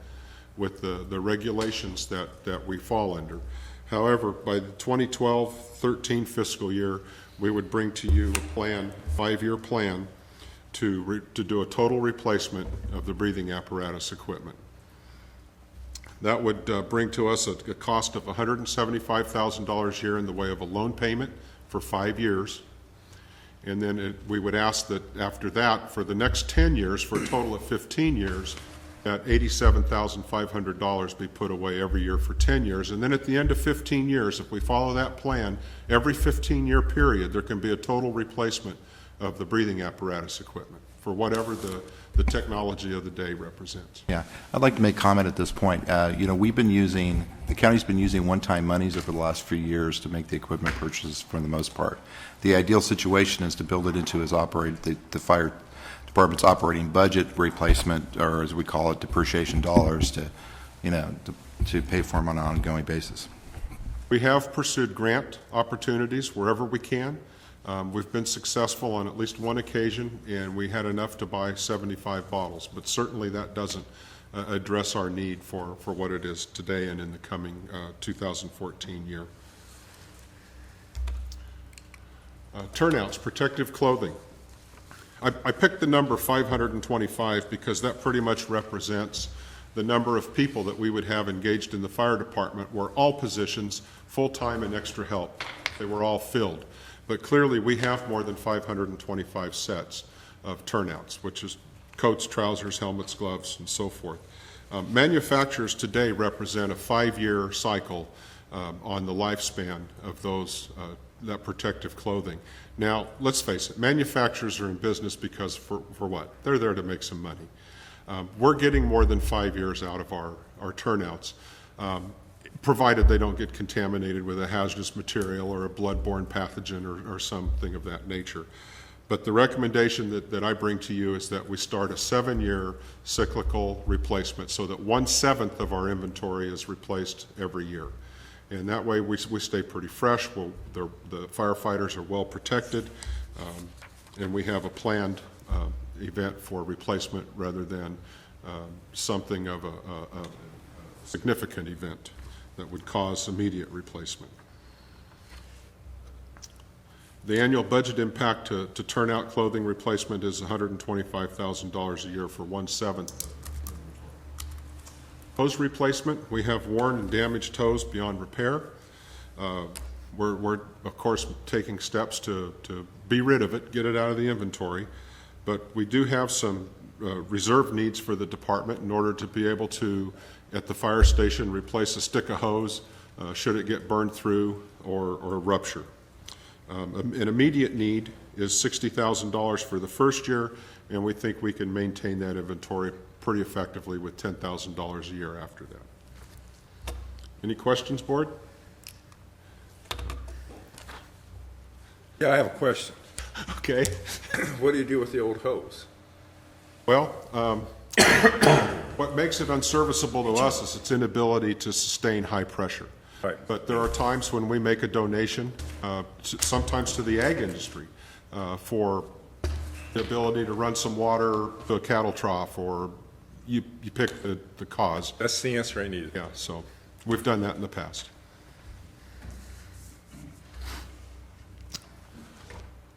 with the regulations that we fall under. However, by the 2012-13 fiscal year, we would bring to you a plan, 5-year plan, to do a total replacement of the breathing apparatus equipment. That would bring to us a cost of $175,000 a year in the way of a loan payment for 5 years. And then we would ask that after that, for the next 10 years, for a total of 15 years, that $87,500 be put away every year for 10 years. And then at the end of 15 years, if we follow that plan, every 15-year period, there can be a total replacement of the breathing apparatus equipment for whatever the technology of the day represents. Yeah, I'd like to make comment at this point. The county's been using one-time monies over the last few years to make the equipment purchases for the most part. The ideal situation is to build it into the fire department's operating budget replacement, or as we call it, depreciation dollars to pay for them on an ongoing basis. We have pursued grant opportunities wherever we can. We've been successful on at least one occasion, and we had enough to buy 75 bottles, but certainly that doesn't address our need for what it is today and in the coming 2014 year. Turnouts, protective clothing. I picked the number 525 because that pretty much represents the number of people that we would have engaged in the fire department, where all positions, full-time and extra help, they were all filled. But clearly, we have more than 525 sets of turnouts, which is coats, trousers, helmets, gloves, and so forth. Manufacturers today represent a 5-year cycle on the lifespan of that protective clothing. Now, let's face it, manufacturers are in business because for what? They're there to make some money. We're getting more than 5 years out of our turnouts, provided they don't get contaminated with a hazardous material or a bloodborne pathogen or something of that nature. But the recommendation that I bring to you is that we start a 7-year cyclical replacement so that 1/7 of our inventory is replaced every year. And that way we stay pretty fresh, the firefighters are well protected, and we have a planned event for replacement rather than something of a significant event that would cause immediate replacement. The annual budget impact to turnout clothing replacement is $125,000 a year for 1/7. Hose replacement, we have worn and damaged hose beyond repair. We're of course taking steps to be rid of it, get it out of the inventory, but we do have some reserve needs for the department in order to be able to, at the fire station, replace a stick of hose should it get burned through or rupture. An immediate need is $60,000 for the first year, and we think we can maintain that inventory pretty effectively with $10,000 a year after that. Any questions, Board? Yeah, I have a question. Okay. What do you do with the old hose? Well, what makes it unserviceable to us is its inability to sustain high pressure. Right. But there are times when we make a donation, sometimes to the ag industry, for the ability to run some water to a cattle trough, or you pick the cause. That's the answer I needed. Yeah, so we've done that in the past.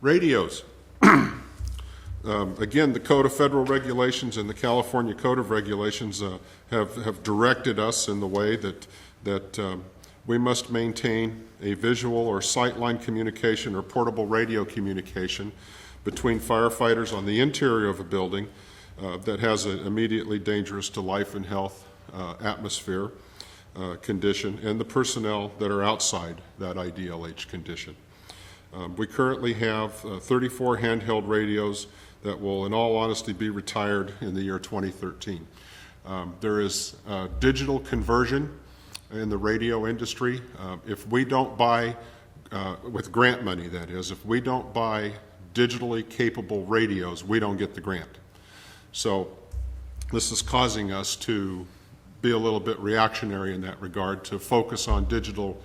Radios. Again, the Code of Federal Regulations and the California Code of Regulations have directed us in the way that we must maintain a visual or sightline communication or portable radio communication between firefighters on the interior of a building that has an immediately dangerous to life and health atmosphere condition, and the personnel that are outside that IDLH condition. We currently have 34 handheld radios that will, in all honesty, be retired in the year 2013. There is digital conversion in the radio industry. If we don't buy, with grant money that is, if we don't buy digitally capable radios, we don't get the grant. So this is causing us to be a little bit reactionary in that regard, to focus on digital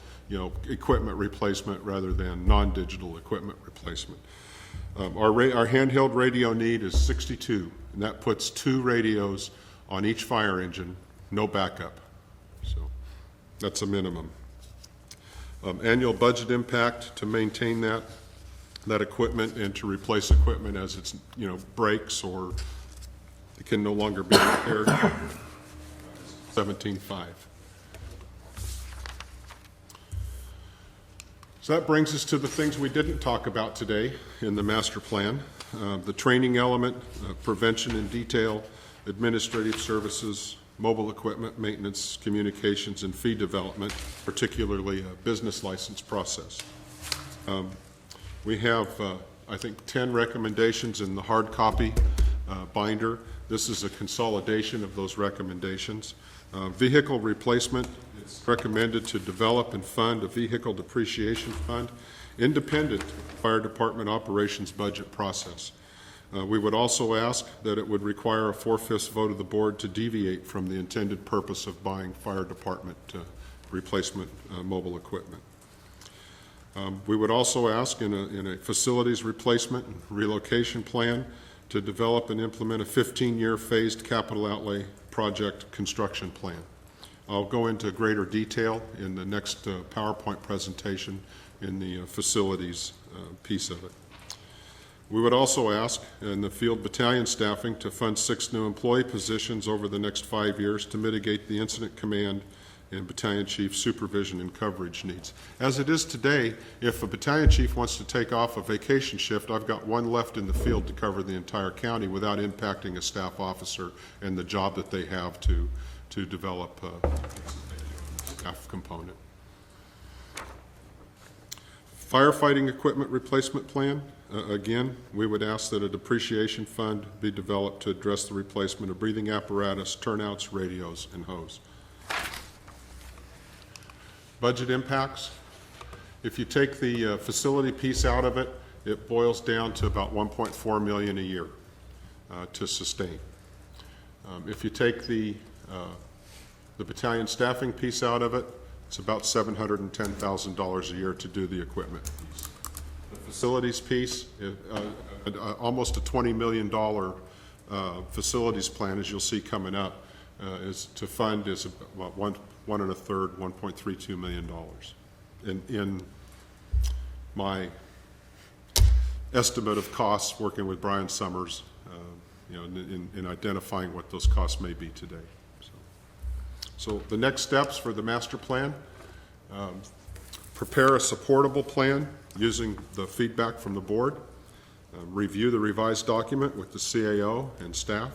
equipment replacement rather than non-digital equipment replacement. Our handheld radio need is 62, and that puts 2 radios on each fire engine, no backup. So that's a minimum. Annual budget impact to maintain that equipment and to replace equipment as it's breaks or it can no longer be repaired. $17.5. So that brings us to the things we didn't talk about today in the master plan. The training element, prevention in detail, administrative services, mobile equipment maintenance, communications, and fee development, particularly a business license process. We have, I think, 10 recommendations in the hard copy binder. This is a consolidation of those recommendations. Vehicle replacement, it's recommended to develop and fund a vehicle depreciation fund independent of the fire department operations budget process. We would also ask that it would require a 4/5 vote of the board to deviate from the intended purpose of buying fire department replacement mobile equipment. We would also ask in a facilities replacement and relocation plan to develop and implement a 15-year phased capital outlay project construction plan. I'll go into greater detail in the next PowerPoint presentation in the facilities piece of it. We would also ask in the field battalion staffing to fund 6 new employee positions over the next 5 years to mitigate the incident command and battalion chief supervision and coverage needs. As it is today, if a battalion chief wants to take off a vacation shift, I've got one left in the field to cover the entire county without impacting a staff officer and the job that they have to develop a staff component. Firefighting equipment replacement plan. Again, we would ask that a depreciation fund be developed to address the replacement of breathing apparatus, turnouts, radios, and hose. Budget impacts. If you take the facility piece out of it, it boils down to about $1.4 million a year to sustain. If you take the battalion staffing piece out of it, it's about $710,000 a year to do the equipment piece. The facilities piece, almost a $20 million facilities plan, as you'll see coming up, is to fund is about one and a third, $1.32 million. In my estimate of costs, working with Brian Summers, in identifying what those costs may be today. So the next steps for the master plan: prepare a supportable plan using the feedback from the board, review the revised document with the CAO and staff,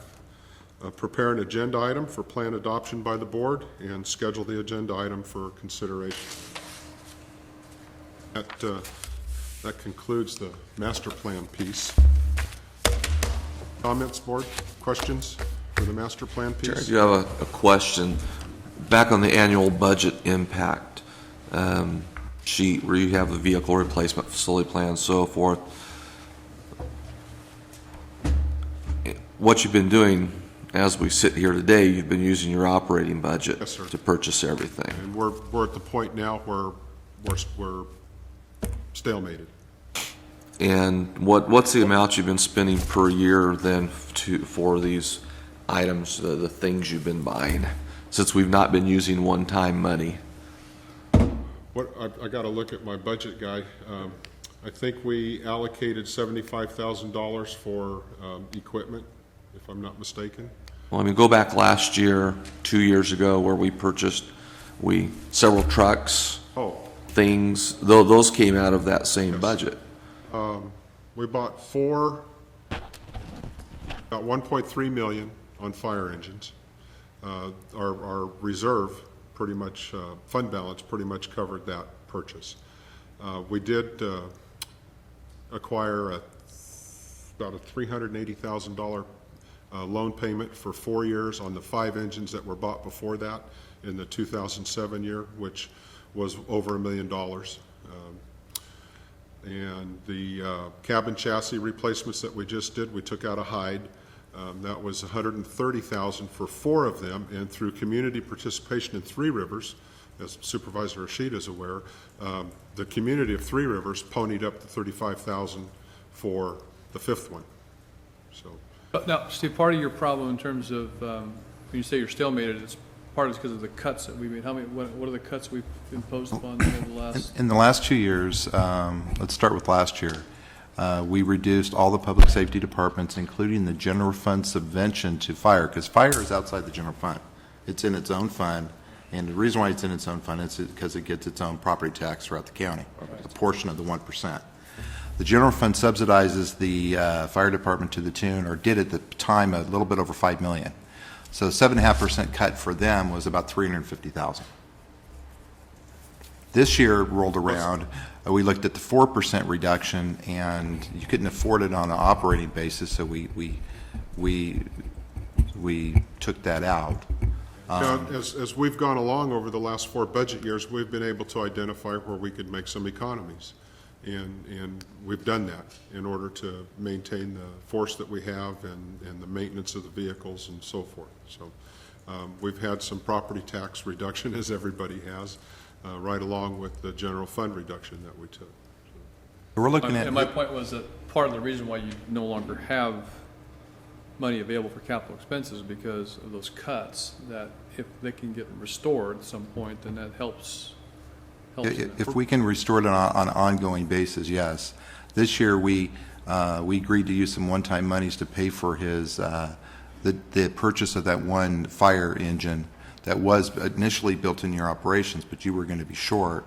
prepare an agenda item for plan adoption by the board and schedule the agenda item for consideration. That concludes the master plan piece. Comments, board? Questions for the master plan piece? Chair, I do have a question. Back on the annual budget impact sheet where you have the vehicle replacement facility plan and so forth, what you've been doing as we sit here today, you've been using your operating budget to purchase everything. And we're at the point now where we're stalemated. And what's the amount you've been spending per year then for these items, the things you've been buying, since we've not been using one-time money? I got to look at my budget guy. I think we allocated $75,000 for equipment, if I'm not mistaken. Well, I mean, go back last year, 2 years ago, where we purchased several trucks, things. Those came out of that same budget. We bought about $1.3 million on fire engines. Our reserve pretty much, fund balance pretty much covered that purchase. We did acquire about a $380,000 loan payment for 4 years on the 5 engines that were bought before that in the 2007 year, which was over $1 million. And the cabin chassis replacements that we just did, we took out a hide. That was $130,000 for 4 of them, and through community participation in Three Rivers, as Supervisor Rashid is aware, the community of Three Rivers ponied up the $35,000 for the 5th one. So. Now, Steve, part of your problem in terms of when you say you're stalemated, it's part of it's because of the cuts that we made. What are the cuts we've imposed upon them over the last? In the last 2 years, let's start with last year. We reduced all the public safety departments, including the general fund subvention to fire, because fire is outside the general fund. It's in its own fund, and the reason why it's in its own fund is because it gets its own property tax throughout the county, a portion of the 1%. The general fund subsidizes the fire department to the tune, or did at the time, a little bit over $5 million. So 7.5% cut for them was about $350,000. This year rolled around, we looked at the 4% reduction, and you couldn't afford it on an operating basis, so we took that out. As we've gone along over the last 4 budget years, we've been able to identify where we could make some economies. And we've done that in order to maintain the force that we have and the maintenance of the vehicles and so forth. So we've had some property tax reduction, as everybody has, right along with the general fund reduction that we took. We're looking at. And my point was that part of the reason why you no longer have money available for capital expenses is because of those cuts, that if they can get restored at some point, then that helps. If we can restore it on an ongoing basis, yes. This year, we agreed to use some one-time monies to pay for his the purchase of that one fire engine that was initially built in your operations, but you were going to be short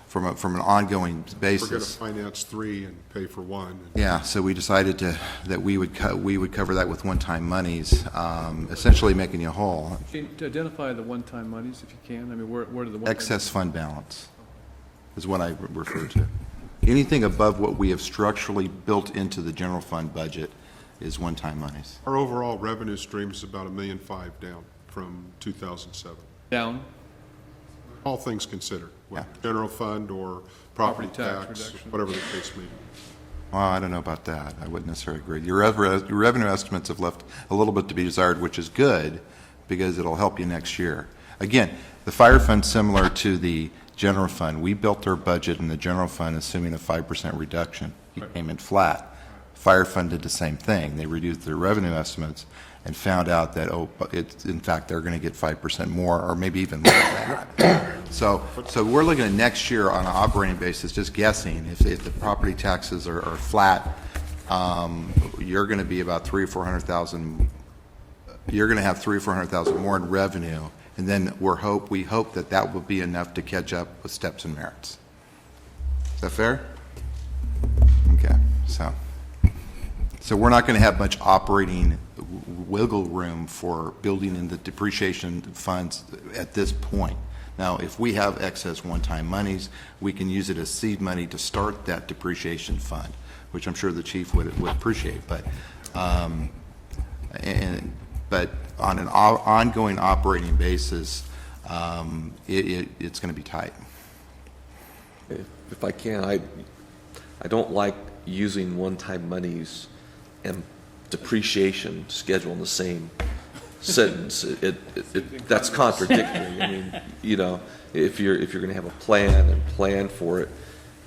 from an ongoing basis. We're going to finance 3 and pay for 1. Yeah, so we decided that we would cover that with one-time monies, essentially making you whole. Can you identify the one-time monies if you can? I mean, where do the one-time Excess fund balance is what I refer to. Anything above what we have structurally built into the general fund budget is one-time monies. Our overall revenue stream is about $1.5 million down from 2007. Down? All things considered, general fund or property tax reduction, whatever the case may be. Well, I don't know about that. I wouldn't necessarily agree. Your revenue estimates have left a little bit to be desired, which is good because it'll help you next year. Again, the fire fund's similar to the general fund. We built our budget in the general fund assuming a 5% reduction. It came in flat. Fire fund did the same thing. They reduced their revenue estimates and found out that, in fact, they're going to get 5% more or maybe even more than that. So we're looking at next year on an operating basis, just guessing, if the property taxes are flat, you're going to be about $300,000 or $400,000. You're going to have $300,000 or $400,000 more in revenue, and then we hope that will be enough to catch up with steps and merits. Is that fair? Okay, so we're not going to have much operating wiggle room for building in the depreciation funds at this point. Now, if we have excess one-time monies, we can use it as seed money to start that depreciation fund, which I'm sure the chief would appreciate. But but on an ongoing operating basis, it's going to be tight. If I can, I don't like using one-time monies and depreciation schedule in the same sentence. That's contradictory. I mean, you know, if you're going to have a plan and plan for it,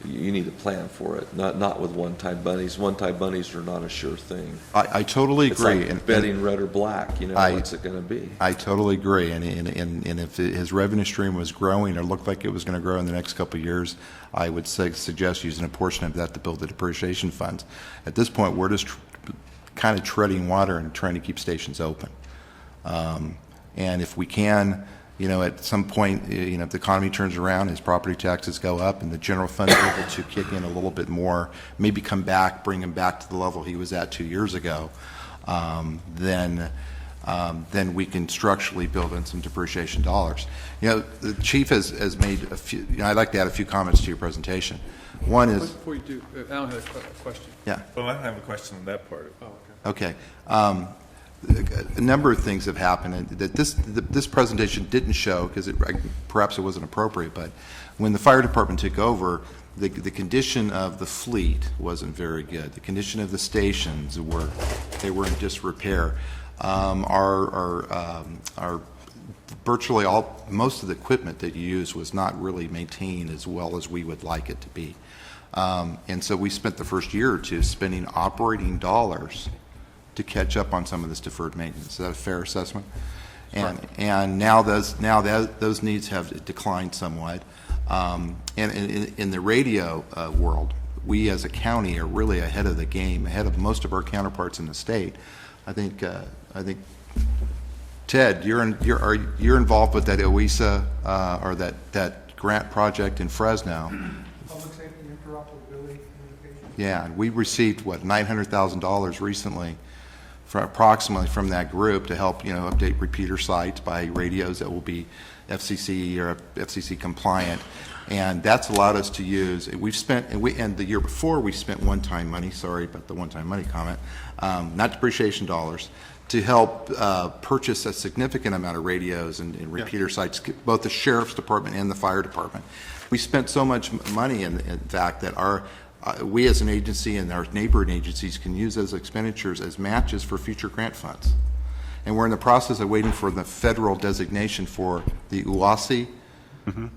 you need to plan for it, not with one-time monies. One-time monies are not a sure thing. I totally agree. It's like betting red or black. You know, what's it going to be? I totally agree. And if his revenue stream was growing or looked like it was going to grow in the next couple of years, I would suggest using a portion of that to build the depreciation funds. At this point, we're just kind of treading water and trying to keep stations open. And if we can, you know, at some point, you know, if the economy turns around, as property taxes go up and the general fund is able to kick in a little bit more, maybe come back, bring him back to the level he was at 2 years ago, then we can structurally build in some depreciation dollars. You know, the chief has made a few, you know, I'd like to add a few comments to your presentation. One is... Before you do, Alan has a question. Yeah. Well, I don't have a question on that part. Oh, okay. Okay. A number of things have happened and that this presentation didn't show because perhaps it wasn't appropriate, but when the fire department took over, the condition of the fleet wasn't very good. The condition of the stations were in disrepair. Our virtually most of the equipment that you use was not really maintained as well as we would like it to be. And so we spent the first year or two spending operating dollars to catch up on some of this deferred maintenance. Is that a fair assessment? And now those needs have declined somewhat. And in the radio world, we as a county are really ahead of the game, ahead of most of our counterparts in the state. I think Ted, you're involved with that OESA or that grant project in Fresno. Public safety interoperability communication. Yeah, and we received $900,000 recently, approximately from that group to help update repeater sites by radios that will be FCC or FCC compliant, and that's allowed us to use. We've spent and the year before we spent one-time money. Sorry about the one-time money comment, not depreciation dollars, to help purchase a significant amount of radios and repeater sites, both the sheriff's department and the fire department. We spent so much money, in fact, that we as an agency and our neighboring agencies can use those expenditures as matches for future grant funds. And we're in the process of waiting for the federal designation for the UASI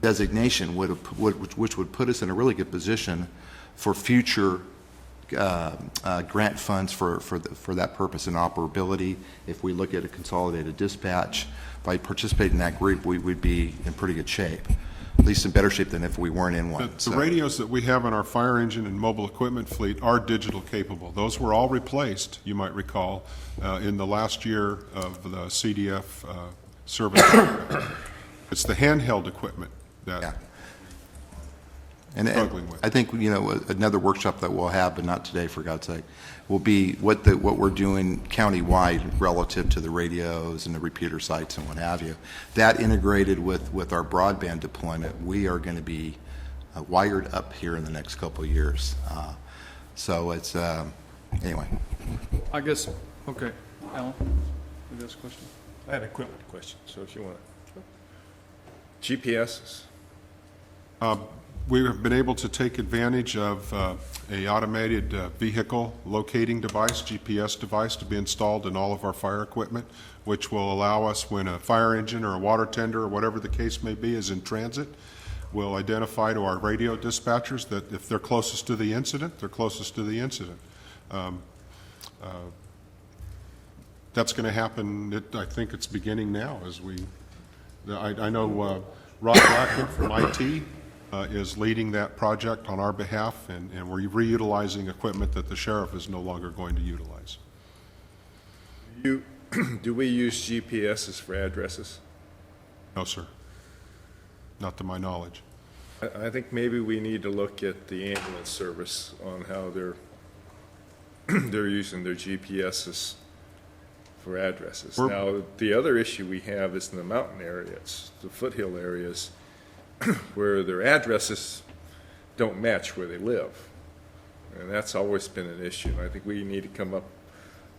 designation, which would put us in a really good position for future grant funds for that purpose and operability. If we look at a consolidated dispatch, by participating in that group, we would be in pretty good shape. At least in better shape than if we weren't in one. The radios that we have in our fire engine and mobile equipment fleet are digital capable. Those were all replaced, you might recall, in the last year of the CDF service. It's the handheld equipment that and struggling with. I think another workshop that we'll have, but not today for God's sake, will be what we're doing countywide relative to the radios and the repeater sites and what have you. That integrated with our broadband deployment, we are going to be wired up here in the next couple of years. So it's anyway. I guess okay, Alan, you have a question? I had an equipment question, so if you want to. GPSs. We have been able to take advantage of a automated vehicle locating device, GPS device, to be installed in all of our fire equipment, which will allow us, when a fire engine or a water tender or whatever the case may be is in transit, will identify to our radio dispatchers that if they're closest to the incident, they're closest to the incident. That's going to happen. I think it's beginning now. I know Rob Blackman from IT is leading that project on our behalf, and we're reutilizing equipment that the sheriff is no longer going to utilize. Do we use GPSs for addresses? No, sir. Not to my knowledge. I think maybe we need to look at the ambulance service on how they're using their GPSs for addresses. We're- Now, the other issue we have is in the mountain areas, the foothill areas, where their addresses don't match where they live. And that's always been an issue. And I think we need to come up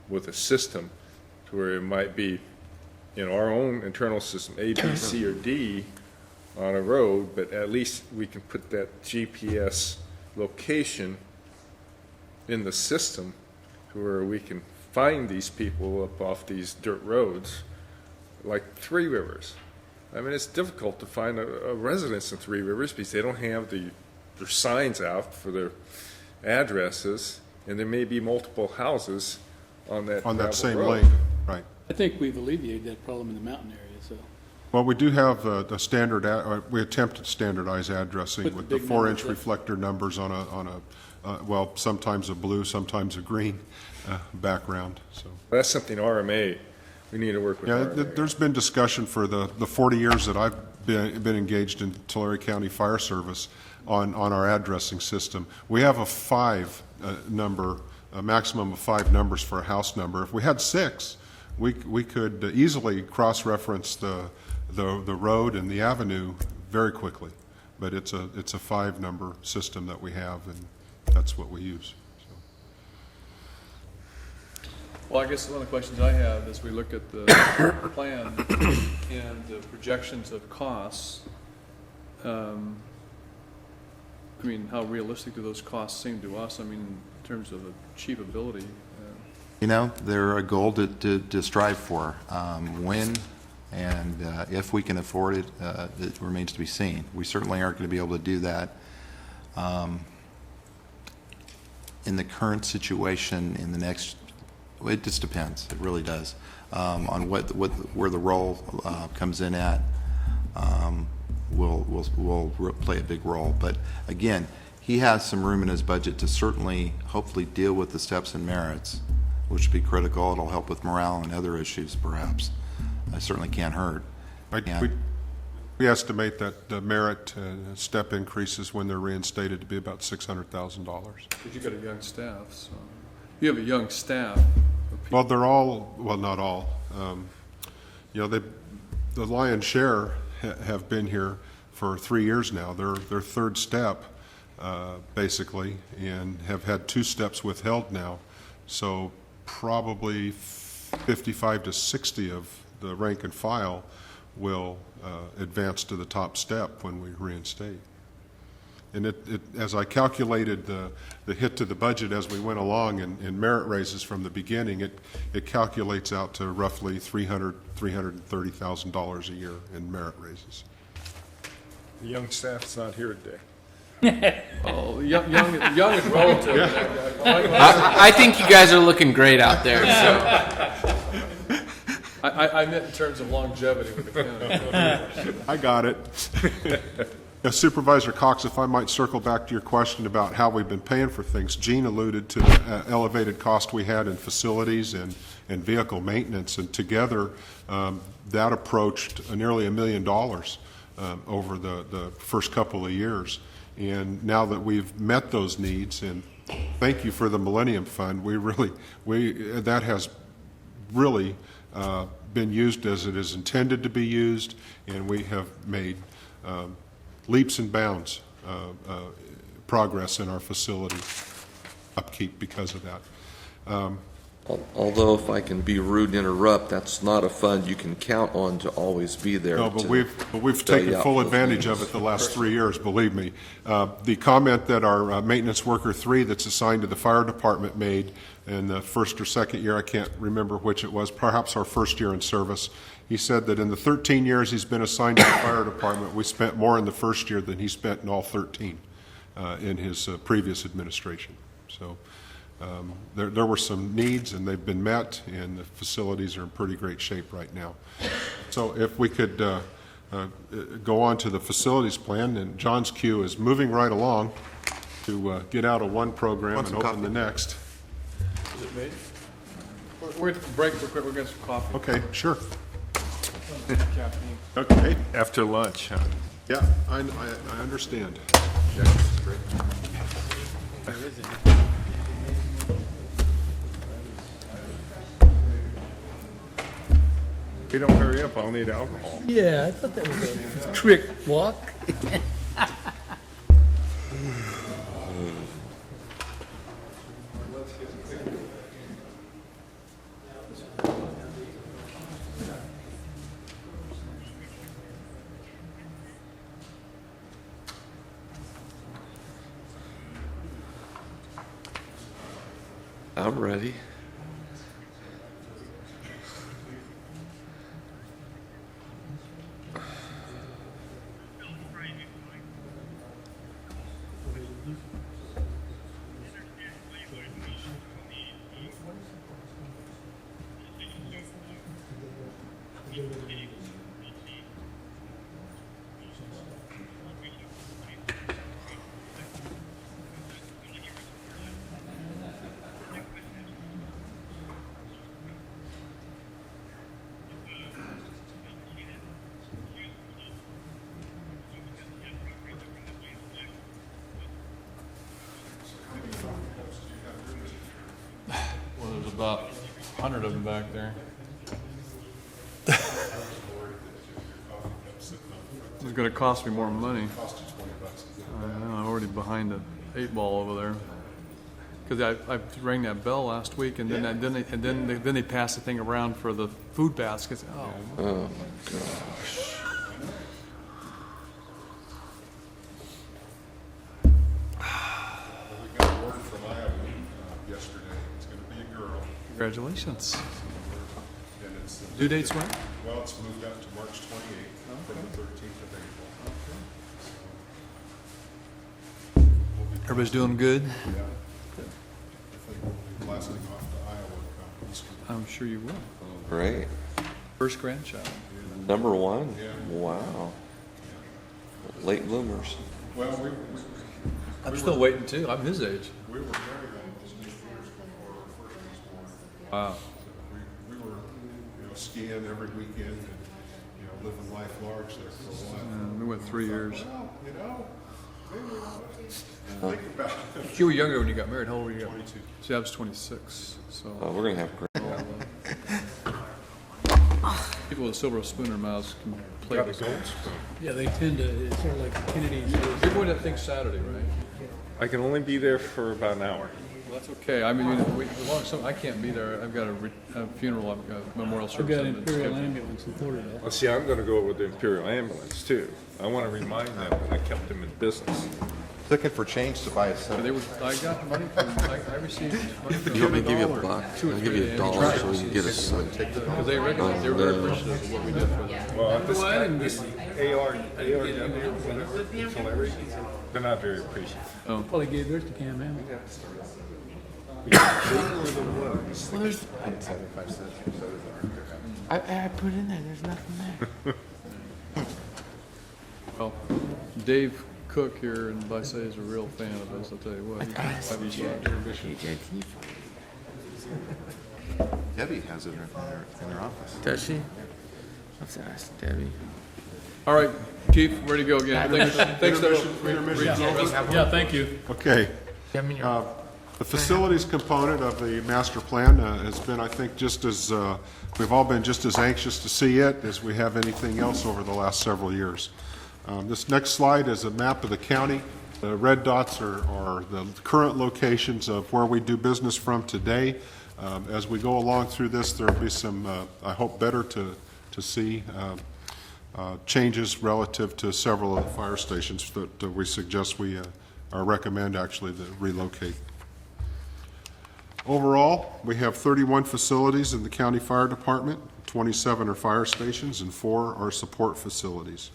with a system to where it might be in our own internal system, A, B, C, or D on a road, but at least we can put that GPS location in the system to where we can find these people up off these dirt roads, like Three Rivers. I mean, it's difficult to find a residence in Three Rivers because they don't have their signs out for their addresses, and there may be multiple houses on that gravel same road. lane, right. I think we've alleviated that problem in the mountain area, so. Well, we do have the standard, we attempted standardized addressing With the with the big 4-inch numbers, yeah. reflector numbers on well, sometimes a blue, sometimes a green background, so. That's something RMA, we need to work with Yeah, RMA. there's been discussion for the 40 years that I've been engaged in Tulare County Fire Service on our addressing system. We have a 5 number, a maximum of 5 numbers for a house number. If we had 6, we could easily cross-reference the road and the avenue very quickly. But it's a 5-number system that we have, and that's what we use. Well, I guess one of the questions I have as we look at the plan and the projections of costs, I mean, how realistic do those costs seem to us? I mean, in terms of achievability? You know, they're a goal to strive for. When and if we can afford it, it remains to be seen. We certainly aren't going to be able to do that in the current situation in the next. It just depends. It really does on where the role comes in at. Will play a big role. But again, he has some room in his budget to certainly, hopefully, deal with the steps and merits, which would be critical. It'll help with morale and other issues, perhaps. It certainly can't hurt. We estimate that the merit step increases when they're reinstated to be about $600,000. Because you've got a young staff, so. You have a young staff. Well, they're all, well, not all. You know, the lion's share have been here for 3 years now. They're third step, basically, and have had 2 steps withheld now. So probably 55 to 60 of the rank and file will advance to the top step when we reinstate. And as I calculated the hit to the budget as we went along in merit raises from the beginning, it calculates out to roughly $330,000 a year in merit raises. The young staff's not here today. Oh, young is relative. I think you guys are looking great out there, so. I meant in terms of longevity with the county. I got it. Supervisor Cox, if I might circle back to your question about how we've been paying for things, Gene alluded to the elevated cost we had in facilities and vehicle maintenance, and together that approached nearly $1 million over the first couple of years. And now that we've met those needs, and thank you for the Millennium Fund, that has really been used as it is intended to be used, and we have made leaps and bounds progress in our facility upkeep because of that. Although, if I can be rude and interrupt, that's not a fund you can count on to always be there. No, but we've taken full advantage of it the last 3 years, believe me. The comment that our maintenance worker 3 that's assigned to the fire department made in the first or second year, I can't remember which it was, perhaps our first year in service, he said that in the 13 years he's been assigned to the fire department, we spent more in the first year than he spent in all 13 in his previous administration. So there were some needs, and they've been met, and the facilities are in pretty great shape right now. So if we could go on to the facilities plan, and John's queue is moving right along to get out of one program and open the next. Is it made? We're at the break real quick. We're going to get some coffee. Okay, sure. Caffeine. Okay. After lunch, huh? Yeah, I understand. Where is it? If you don't hurry up, I'll need alcohol. Yeah, I thought that was a trick walk. I'm ready. Well, there's about 100 of them back there. It's going to cost me more money. I know, I'm already behind the 8 ball over there. Because I rang that bell last week, and then they passed the thing around for the food baskets. Oh gosh. We got word from Iowa yesterday. It's going to be a girl. Congratulations. And it's Due date's when? Well, it's moved up to March 28th from the 13th of April. Everybody's doing good? Yeah. I think we'll be blasting off to Iowa come Easter. I'm sure you will. Great. First grandchild. Number one? Yeah. Wow. Late bloomers. Well, I'm still waiting too. I'm his age. we were married almost 8 years before our first was born. Wow. We were, skiing every weekend and, living life large there for a while. We went 3 years. Well, maybe we ought to think about it. You were younger when you got married. How old were you? 22. See, I was 26. So We're going to have great. people with a silver spoon in their mouths can play the gold. Yeah, they tend to, it's sort of like the Kennedys. You're going to that thing Saturday, right? I can only be there for about an hour. Well, that's okay. I mean, as long as I can't be there. I've got a funeral. I've got a memorial I've service. got I've been Imperial scheduled. Ambulance in Florida. Well, see, I'm going to go with the Imperial Ambulance, too. I want to remind them that I kept them in business. Looking for change to buy a But soda. they were. I got money from. I received money from. You want me to give you $1? I'll give you $1 so we can get us. Because they recognize they're very appreciative of what we did for them. Well, this ARW, they're not very appreciative. Probably gave theirs to Cam Hammond. I put in there, there's nothing there. Well, Dave Cook here in Visay is a real fan of us. I'll tell you what. Debbie has it in her office. Does she? Let's ask Debbie. All right, Chief, ready to go again. Thanks. Yeah, thank you. Okay. The facilities component of the master plan has been, I think, just as, we've all been just as anxious to see it as we have anything else over the last several years. This next slide is a map of the county. The red dots are the current locations of where we do business from today. As we go along through this, there will be some, I hope, better to see changes relative to several of the fire stations that we suggest we recommend actually to relocate. Overall, we have 31 facilities in the county fire department, 27 are fire stations, and 4 are support facilities.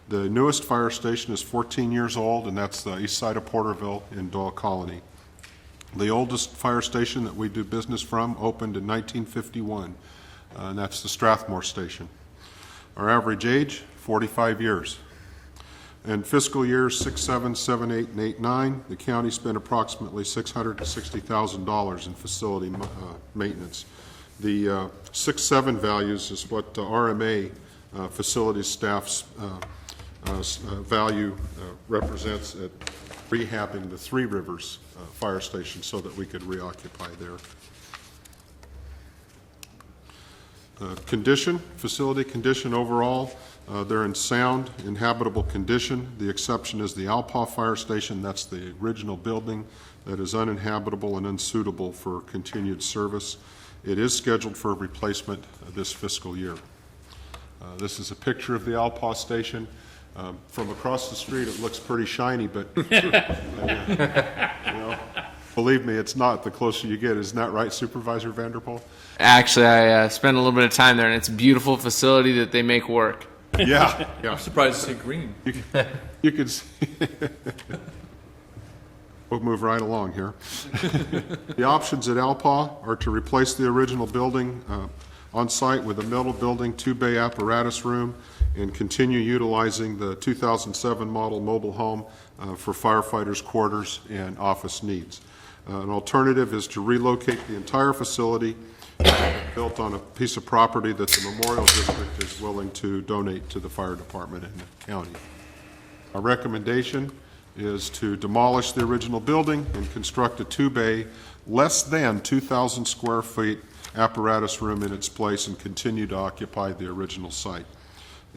The newest fire station is 14 years old, and that's the east side of Porterville in Doyle Colony. The oldest fire station that we do business from opened in 1951, and that's the Strathmore Station. Our average age, 45 years. In fiscal years 6, 7, 7, 8, and 8, 9, the county spent approximately $660,000 in facility maintenance. The 6, 7 values is what RMA facilities staff's value represents at rehabbing the Three Rivers fire station so that we could reoccupy there. Facility condition overall, they're in sound, inhabitable condition. The exception is the Alpaugh Fire Station. That's the original building that is uninhabitable and unsuitable for continued service. It is scheduled for replacement this fiscal year. This is a picture of the Alpaugh Station. From across the street, it looks pretty shiny, but believe me, it's not the closer you get. Isn't that right, Supervisor Vanderpool? Actually, I spent a little bit of time there, and it's a beautiful facility that they make work. Yeah. I'm surprised to see green. You could see. We'll move right along here. The options at Alpaugh are to replace the original building on site with a metal building, 2-bay apparatus room, and continue utilizing the 2007 model mobile home for firefighters' quarters and office needs. An alternative is to relocate the entire facility built on a piece of property that the Memorial District is willing to donate to the fire department in the county. Our recommendation is to demolish the original building and construct a 2-bay, less than 2,000 square feet apparatus room in its place and continue to occupy the original site.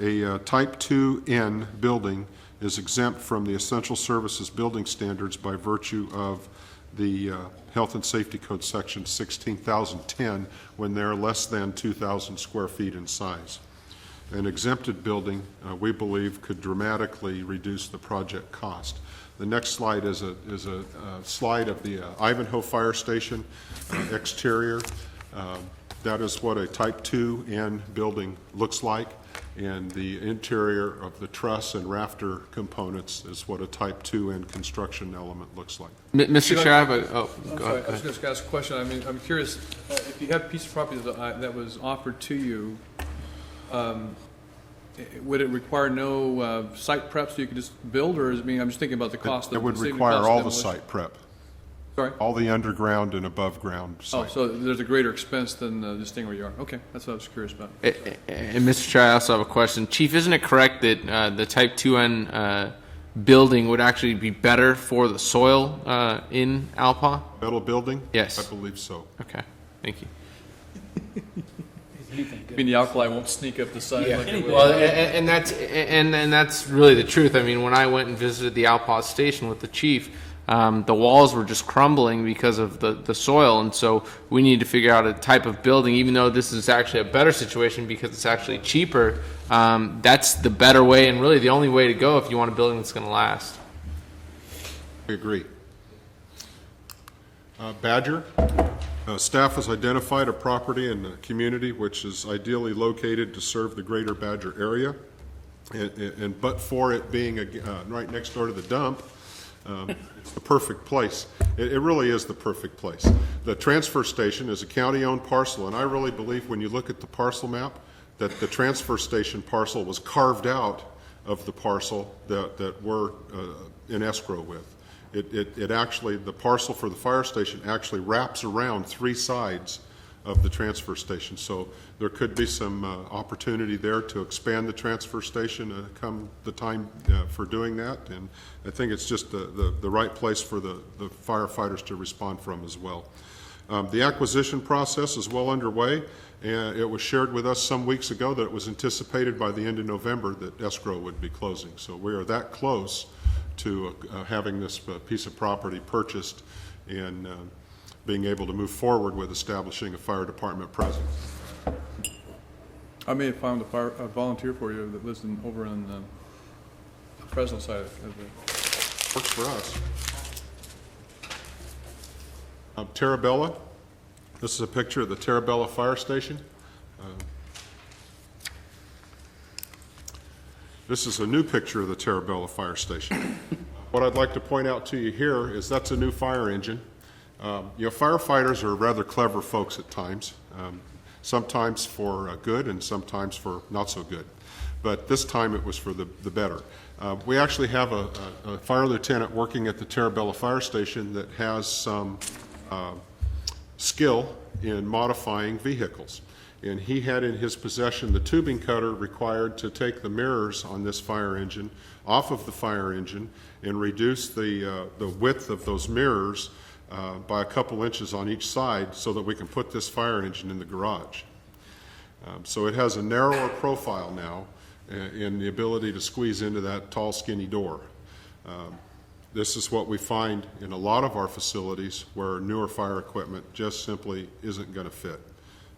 A Type 2N building is exempt from the Essential Services Building Standards by virtue of the Health and Safety Code Section 16,010 when they're less than 2,000 square feet in size. An exempted building, we believe, could dramatically reduce the project cost. The next slide is a slide of the Ivanhoe Fire Station exterior. That is what a Type 2N building looks like, and the interior of the truss and rafter components is what a Type 2N construction element looks like. Mr. Chair, I have a... Go ahead. I was just going to ask a question. I mean, I'm curious, if you have a piece of property that was offered to you, would it require no site prep so you could just build, or is, I mean, I'm just thinking about the cost. It would require all the site prep. Sorry? All the underground and above ground site. Oh, so there's a greater expense than just staying where you are. Okay, that's what I was curious about. And Mr. Chair, I also have a question. Chief, isn't it correct that the Type 2N building would actually be better for the soil in Alpaugh? Metal building? Yes. I believe so. Okay, thank you. I mean, the alkali won't sneak up the side like it will. Well, and that's really the truth. I mean, when I went and visited the Alpaugh station with the chief, the walls were just crumbling because of the soil, and so we need to figure out a type of building, even though this is actually a better situation because it's actually cheaper. That's the better way and really the only way to go if you want a building that's going to last. I agree. Badger. Staff has identified a property in the community which is ideally located to serve the greater Badger area, and but for it being right next door to the dump, it's the perfect place. It really is the perfect place. The transfer station is a county-owned parcel, and I really believe when you look at the parcel map that the transfer station parcel was carved out of the parcel that we're in escrow with. It actually, the parcel for the fire station actually wraps around 3 sides of the transfer station. So there could be some opportunity there to expand the transfer station come the time for doing that. And I think it's just the right place for the firefighters to respond from as well. The acquisition process is well underway, and it was shared with us some weeks ago that it was anticipated by the end of November that escrow would be closing. So we are that close to having this piece of property purchased and being able to move forward with establishing a fire department presence. I may have found a volunteer for you that lives over on the Fresno side of the... Works for us. Terabella. This is a picture of the Terabella Fire Station. This is a new picture of the Terabella Fire Station. What I'd like to point out to you here is that's a new fire engine. Firefighters are rather clever folks at times, sometimes for good and sometimes for not so good. But this time it was for the better. We actually have a fire lieutenant working at the Terabella Fire Station that has some skill in modifying vehicles. And he had in his possession the tubing cutter required to take the mirrors on this fire engine off of the fire engine and reduce the width of those mirrors by a couple inches on each side so that we can put this fire engine in the garage. So it has a narrower profile now in the ability to squeeze into that tall, skinny door. This is what we find in a lot of our facilities where newer fire equipment just simply isn't going to fit.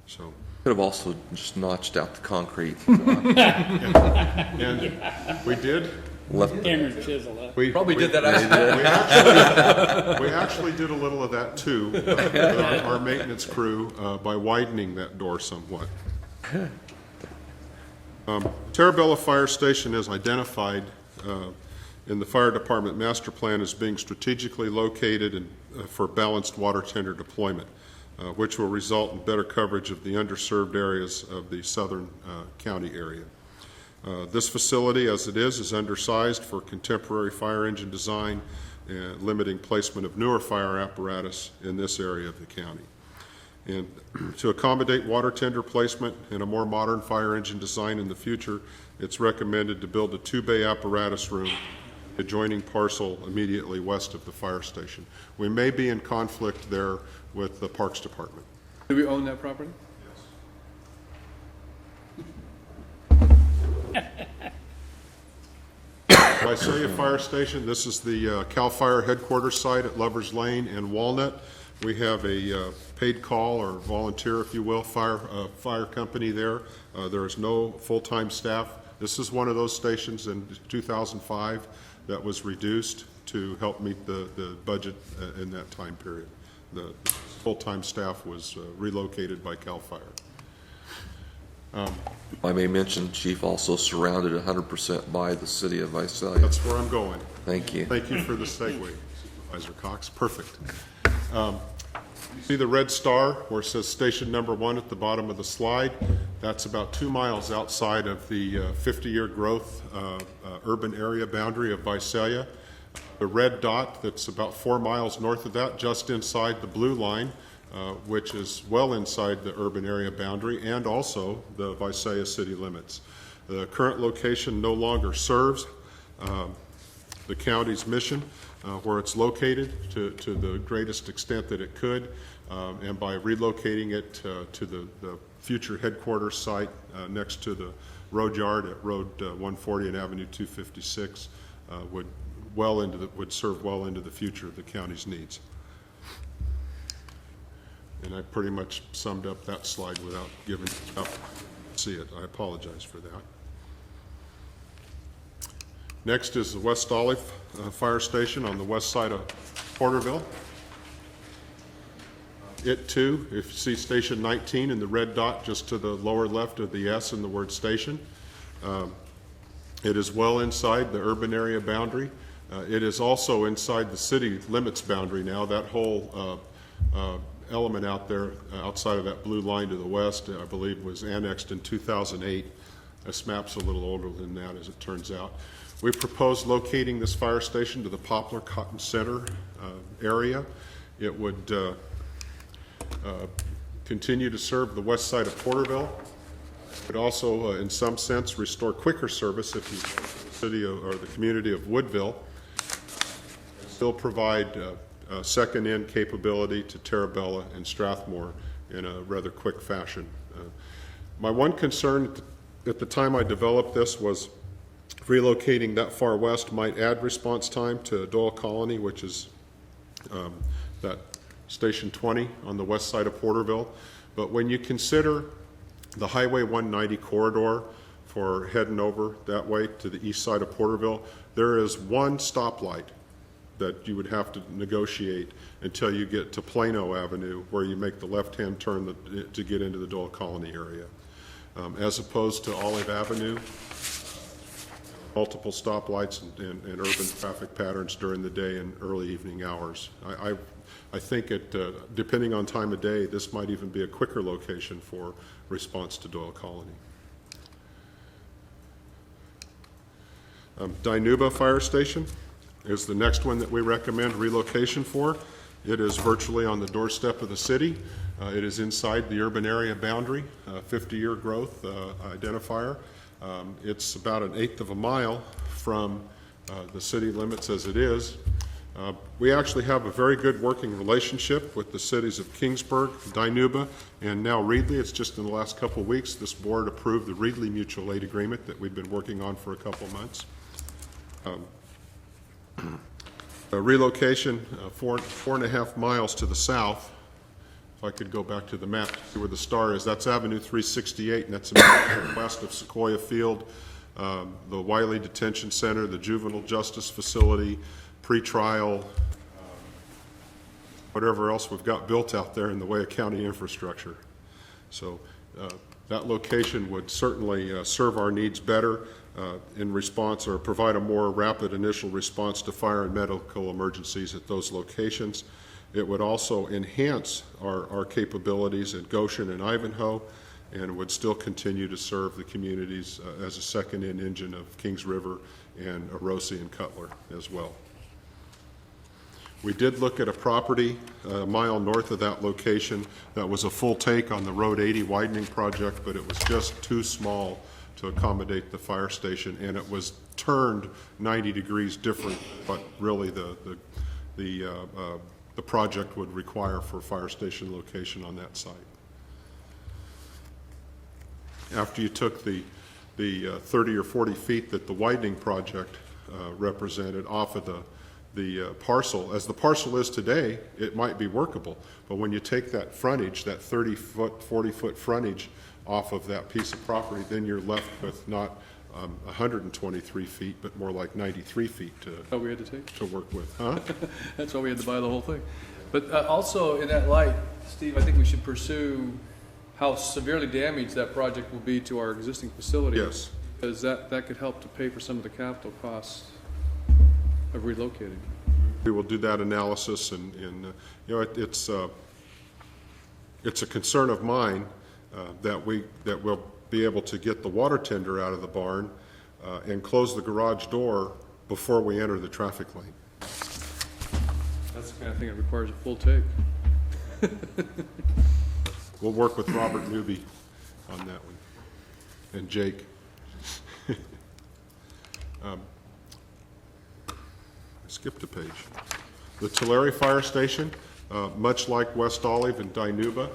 So Could have also just notched out the concrete. and we did. Chisel, Probably did that We actually did a little of that too, with our maintenance crew, by widening that door somewhat. Terabella Fire Station is identified in the fire department master plan as being strategically located for balanced water tender deployment, which will result in better coverage of the underserved areas of the southern county area. This facility, as it is undersized for contemporary fire engine design and limiting placement of newer fire apparatus in this area of the county. And to accommodate water tender placement and a more modern fire engine design in the future, it's recommended to build a 2-bay apparatus room adjoining parcel immediately west of the fire station. We may be in conflict there with the Parks Department. Do we own that property? Visalia Fire Station, this is the CAL FIRE headquarters site at Lovers Lane and Walnut. We have a paid call or volunteer, if you will, fire company there. There is no full-time staff. This is one of those stations in 2005 that was reduced to help meet the budget in that time period. The full-time staff was relocated by CAL FIRE. I may mention, Chief, also surrounded 100% by the city of Visalia. That's where I'm going. Thank you. Thank you for the segue, Supervisor Cox. Perfect. You see the red star where it says station number 1 at the bottom of the slide? That's about 2 miles outside of the 50-year growth urban area boundary of Visalia. The red dot that's about 4 miles north of that, just inside the blue line, which is well inside the urban area boundary and also the Visalia city limits. The current location no longer serves the county's mission where it's located to the greatest extent that it could, and by relocating it to the future headquarters site next to the road yard at Road 140 and Avenue 256 would serve well into the future of the county's needs. And I pretty much summed up that slide without giving up. See it. I apologize for that. Next is the West Olive Fire Station on the west side of Porterville. It too, if you see Station 19 in the red dot just to the lower left of the S in the word station, it is well inside the urban area boundary. It is also inside the city limits boundary now. That whole element out there outside of that blue line to the west, I believe, was annexed in 2008. This map's a little older than that, as it turns out. We propose locating this fire station to the Poplar Cotton Center area. It would continue to serve the west side of Porterville. It would also, in some sense, restore quicker service if the city or the community of Woodville, and still provide second-in capability to Terabella and Strathmore in a rather quick fashion. My one concern at the time I developed this was relocating that far west might add response time to Doyle Colony, which is that Station 20 on the west side of Porterville. But when you consider the Highway 190 corridor for heading over that way to the east side of Porterville, there is one stoplight that you would have to negotiate until you get to Plano Avenue, where you make the left-hand turn to get into the Doyle Colony area. As opposed to Olive Avenue, multiple stoplights and urban traffic patterns during the day and early evening hours. I think depending on time of day, this might even be a quicker location for response to Doyle Colony. Dinuba Fire Station is the next one that we recommend relocation for. It is virtually on the doorstep of the city. It is inside the urban area boundary, 50-year growth identifier. It's about 1/8 of a mile from the city limits as it is. We actually have a very good working relationship with the cities of Kingsburg, Dinuba, and now Reedley. It's just in the last couple of weeks this board approved the Reedley mutual aid agreement that we've been working on for a couple of months. A relocation 4.5 miles to the south. If I could go back to the map to see where the star is, that's Avenue 368, and that's west of Sequoia Field, the Wiley Detention Center, the Juvenile Justice Facility, pretrial, whatever else we've got built out there in the way of county infrastructure. So that location would certainly serve our needs better in response, or provide a more rapid initial response to fire and medical emergencies at those locations. It would also enhance our capabilities at Goshen and Ivanhoe, and would still continue to serve the communities as a second-in engine of Kings River and Orosi and Cutler as well. We did look at a property a mile north of that location that was a full take on the Road 80 widening project, but it was just too small to accommodate the fire station, and it was turned 90 degrees different, but really the project would require for a fire station location on that site. After you took the 30 or 40 feet that the widening project represented off of the parcel, as the parcel is today, it might be workable, but when you take that frontage, that 30-foot, 40-foot frontage off of that piece of property, then you're left with not 123 feet, but more like 93 feet Oh, we had to take? to work with. Huh? That's why we had to buy the whole thing. But also, in that light, Steve, I think we should pursue how severely damaged that project will be to our existing facility. Yes. Because that could help to pay for some of the capital costs of relocating. We will do that analysis, and you know, it's a concern of mine that we'll be able to get the water tender out of the barn and close the garage door before we enter the traffic lane. That's the kind of thing that requires a full take. We'll work with Robert Newby on that one, and Jake. I skipped a page. The Tulare Fire Station, much like West Olive and Dinuba,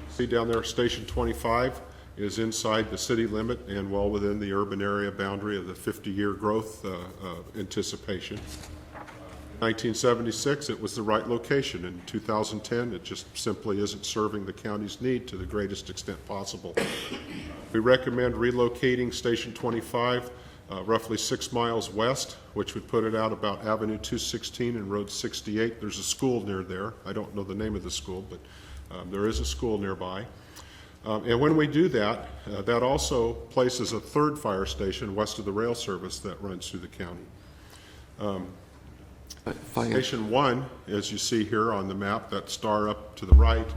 see down there, Station 25 is inside the city limit and well within the urban area boundary of the 50-year growth anticipation. 1976, it was the right location. In 2010, it just simply isn't serving the county's need to the greatest extent possible. We recommend relocating Station 25 roughly 6 miles west, which would put it out about Avenue 216 and Road 68. There's a school near there. I don't know the name of the school, but there is a school nearby. And when we do that, that also places a third fire station west of the rail service that runs through the county. Station 1, as you see here on the map, that star up to the right,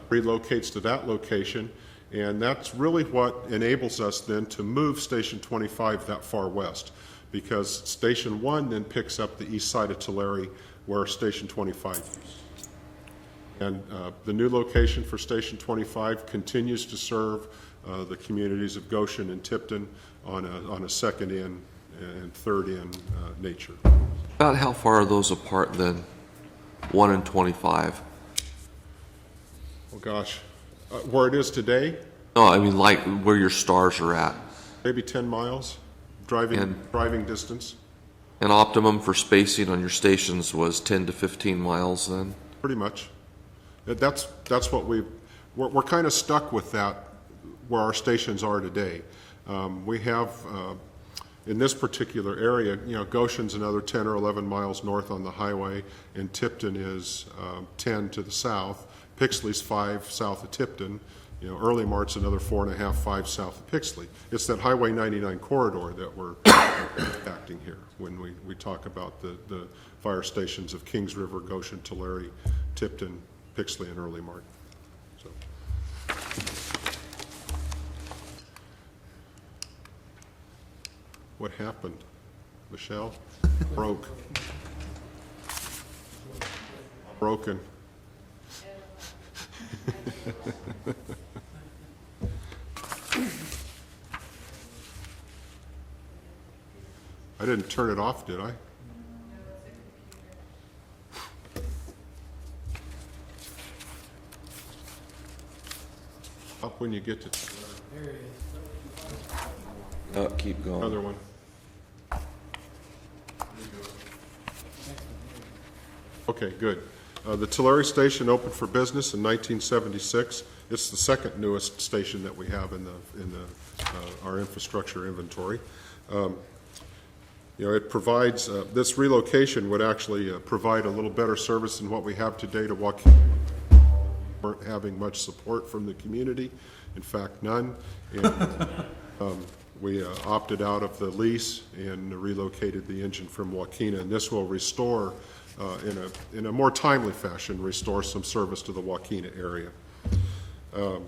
relocates to that location, and that's really what enables us then to move Station 25 that far west, because Station 1 then picks up the east side of Tulare where Station 25 is. And the new location for Station 25 continues to serve the communities of Goshen and Tipton on a second-in and third-in nature. About how far are those apart then, 1 and 25? Oh, gosh. Where it is today? No, I mean like where your stars are at. Maybe 10 miles driving distance. And optimum for spacing on your stations was 10 to 15 miles then? Pretty much. That's what we're kind of stuck with that where our stations are today. We have, in this particular area, you know, Goshen's another 10 or 11 miles north on the highway, and Tipton is 10 to the south. Pixley's 5 south of Tipton. You know, Early Mart's another 4.5, 5 south of Pixley. It's that Highway 99 corridor that we're acting here when we talk about the fire stations of Kings River, Goshen, Tulare, Tipton, Pixley, and Early Mart. So. What happened? Michelle? Broke. Broken. I didn't turn it off, did I? Up when you get to Keep going. another one. Okay, good. The Tulare Station opened for business in 1976. It's the second newest station that we have in our infrastructure inventory. It provides, this relocation would actually provide a little better service than what we have today to Joaquin. Weren't having much support from the community, in fact, none. And we opted out of the lease and relocated the engine from Joaquina, and this will restore, in a more timely fashion, restore some service to the Joaquina area. I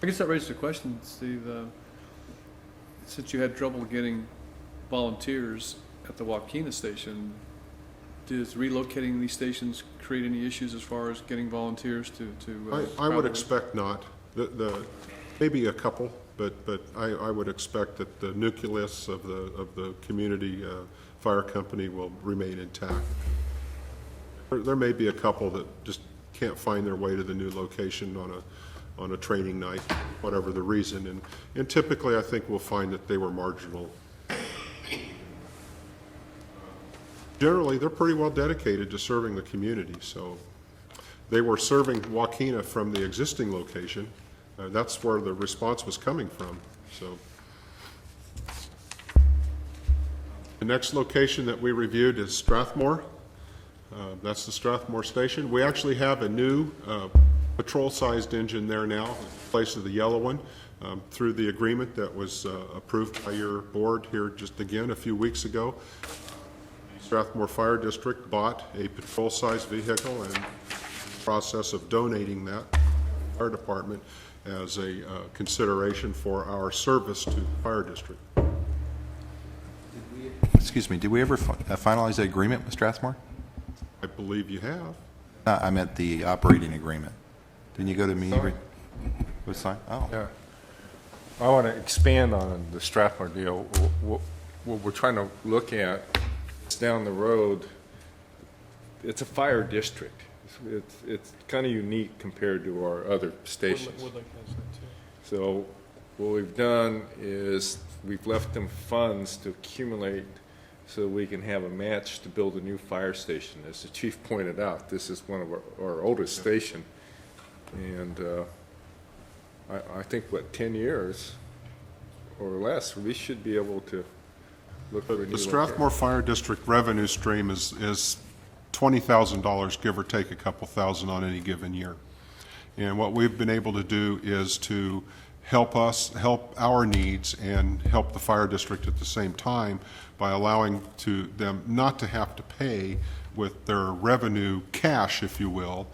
guess that raises a question, Steve. Since you had trouble getting volunteers at the Joaquina station, does relocating these stations create any issues as far as getting volunteers to I would expect not. Maybe a couple, but I would expect that the nucleus of the community fire company will remain intact. There may be a couple that just can't find their way to the new location on a training night, whatever the reason, and typically I think we'll find that they were marginal. Generally, they're pretty well dedicated to serving the community, so they were serving Joaquina from the existing location. That's where the response was coming from. So the next location that we reviewed is Strathmore. That's the Strathmore station. We actually have a new patrol-sized engine there now in place of the yellow one through the agreement that was approved by your board here just again a few weeks ago. The Strathmore Fire District bought a patrol-sized vehicle and in the process of donating that to the fire department as a consideration for our service to the fire district. Excuse me, did we ever finalize the agreement with Strathmore? I believe you have. I meant the operating agreement. Didn't you go to me? Was signed? Oh. Yeah. I want to expand on the Strathmore deal. What we're trying to look at is down the road. It's a fire district. It's kind of unique compared to our other stations. So what we've done is we've left them funds to accumulate so we can have a match to build a new fire station. As the chief pointed out, this is one of our oldest station. And I think, 10 years or less, we should be able to look for a new The Strathmore Fire District revenue stream is $20,000, give or take a couple thousand on any given year. And what we've been able to do is to help our needs and help the fire district at the same time by allowing them not to have to pay with their revenue cash, if you will,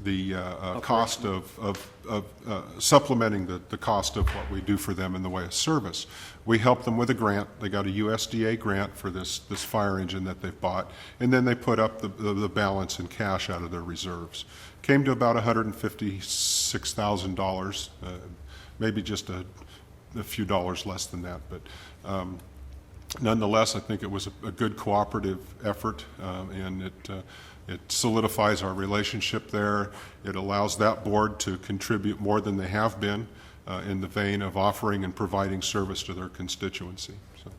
the cost of supplementing the cost of what we do for them in the way of service. We help them with a grant. They got a USDA grant for this fire engine that they've bought, and then they put up the balance in cash out of their reserves. Came to about $156,000, maybe just a few dollars less than that, but nonetheless, I think it was a good cooperative effort, and it solidifies our relationship there. It allows that board to contribute more than they have been in the vein of offering and providing service to their constituency. So,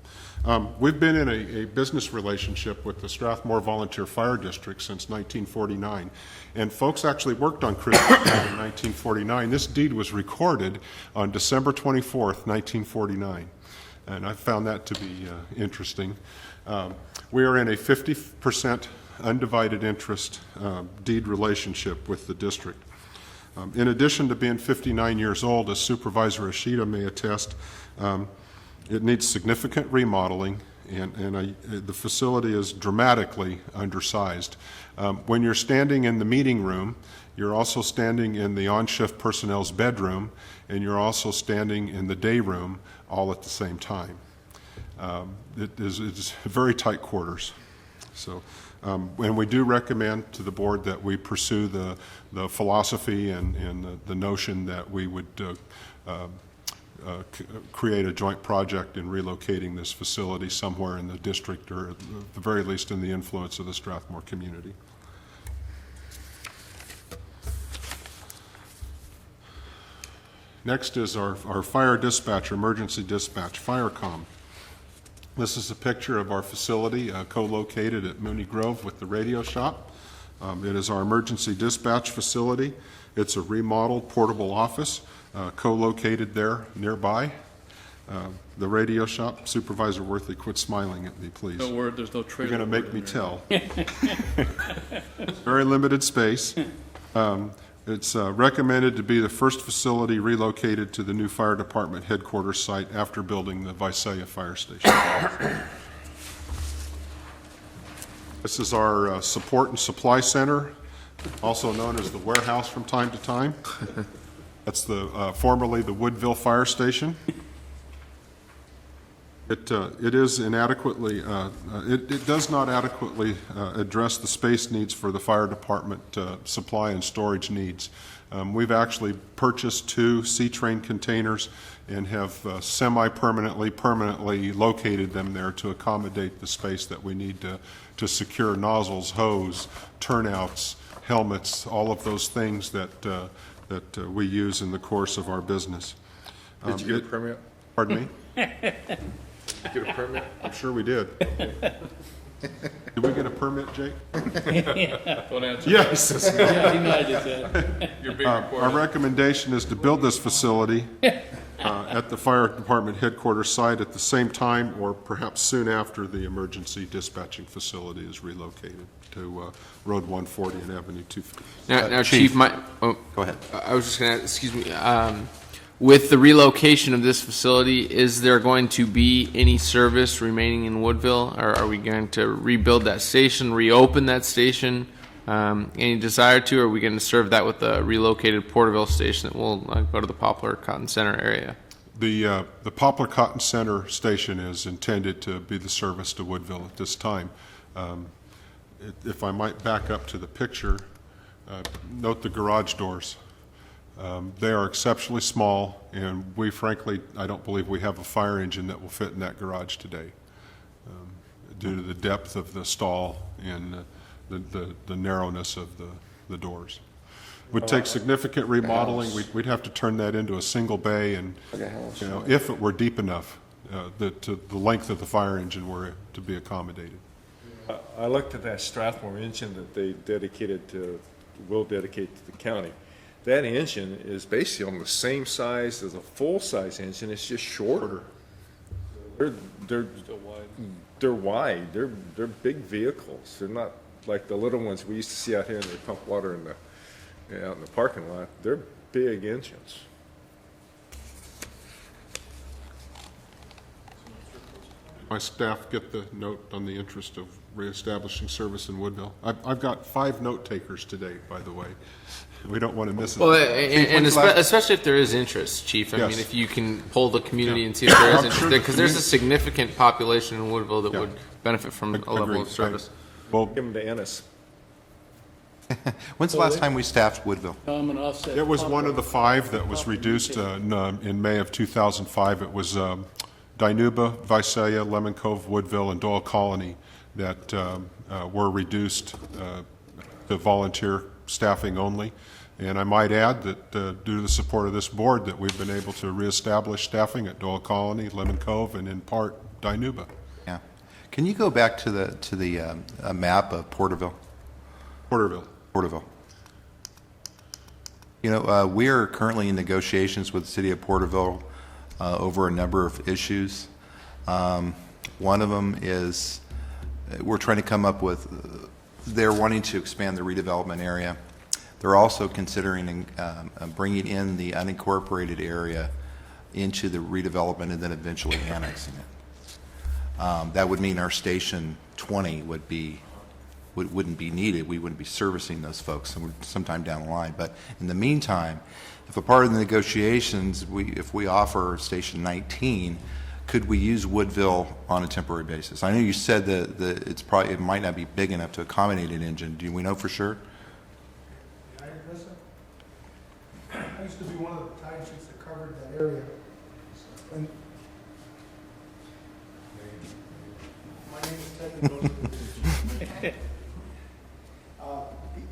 we've been in a business relationship with the Strathmore Volunteer Fire District since 1949, and folks actually worked on Christmas Day in 1949. This deed was recorded on December 24th, 1949, and I found that to be interesting. We are in a 50% undivided interest deed relationship with the district. In addition to being 59 years old, as Supervisor Ishida may attest, it needs significant remodeling, and the facility is dramatically undersized. When you're standing in the meeting room, you're also standing in the on-shift personnel's bedroom, and you're also standing in the day room all at the same time. It's very tight quarters. So, and we do recommend to the board that we pursue the philosophy and the notion that we would create a joint project in relocating this facility somewhere in the district, or at the very least in the influence of the Strathmore community. Next is our fire dispatch, emergency dispatch, FireCom. This is a picture of our facility co-located at Mooney Grove with the radio shop. It is our emergency dispatch facility. It's a remodeled portable office co-located there nearby. The radio shop, Supervisor Worthy, quit smiling at me, please. No word, there's no trailer. You're going to make me tell. Very limited space. It's recommended to be the first facility relocated to the new fire department headquarters site after building the Visalia Fire Station. This is our support and supply center, also known as the warehouse from time to time. That's the formerly the Woodville Fire Station. It is inadequately, it does not adequately address the space needs for the fire department supply and storage needs. We've purchased 2 C-train containers and have permanently located them there to accommodate the space that we need to secure nozzles, hose, turnouts, helmets, all of those things that we use in the course of our business. Did you get a permit? Pardon me? Get a permit? I'm sure we did. Did we get a permit, Jake? Don't answer. Yes. Yeah, he nodded his head. Your big Our report. recommendation is to build this facility at the fire department headquarters site at the same time or perhaps soon after the emergency dispatching facility is relocated to Road 140 and Avenue 250. Now, Chief, Go ahead. I was just going to, excuse me, with the relocation of this facility, is there going to be any service remaining in Woodville? Or are we going to rebuild that station, reopen that station? Any desire to, or are we going to serve that with the relocated Porterville station that will go to the Poplar Cotton Center area? The Poplar Cotton Center station is intended to be the service to Woodville at this time. If I might back up to the picture, note the garage doors. They are exceptionally small, and we frankly, I don't believe we have a fire engine that will fit in that garage today due to the depth of the stall and the narrowness of the doors. Would take significant remodeling. We'd have to turn that into a single bay, and if it were deep enough, the length of the fire engine were to be accommodated. I looked at that Strathmore engine that they will dedicate to the county. That engine is basically on the same size as a full-size engine. It's just shorter. They're wide. They're big vehicles. They're not like the little ones we used to see out here, and they pump water out in the parking lot. They're big engines. My staff get the note on the interest of reestablishing service in Woodville. I've got 5 note takers today, by the way. We don't want to miss it. Well, and especially if there is interest, Chief. I mean, if you can poll the community and see if there is interest there, because there's a significant population in Woodville that would benefit from a level of service. Well, give them to Ennis. When's the last time we staffed Woodville? It was one of the 5 that was reduced in May of 2005. It was Dinuba, Visalia, Lemon Cove, Woodville, and Doyle Colony that were reduced to volunteer staffing only. And I might add that due to the support of this board that we've been able to reestablish staffing at Doyle Colony, Lemon Cove, and in part Dinuba. Yeah. Can you go back to the map of Porterville? Porterville. You know, we are currently in negotiations with the city of Porterville over a number of issues. One of them is we're trying to come up with, they're wanting to expand the redevelopment area. They're also considering bringing in the unincorporated area into the redevelopment and then eventually annexing it. That would mean our Station 20 wouldn't be needed. We wouldn't be servicing those folks sometime down the line. But in the meantime, if a part of the negotiations, if we offer Station 19, could we use Woodville on a temporary basis? I know you said that it might not be big enough to accommodate an engine. Do we know for sure? I used to be one of the timesheets that covered that area. And my name is Ted.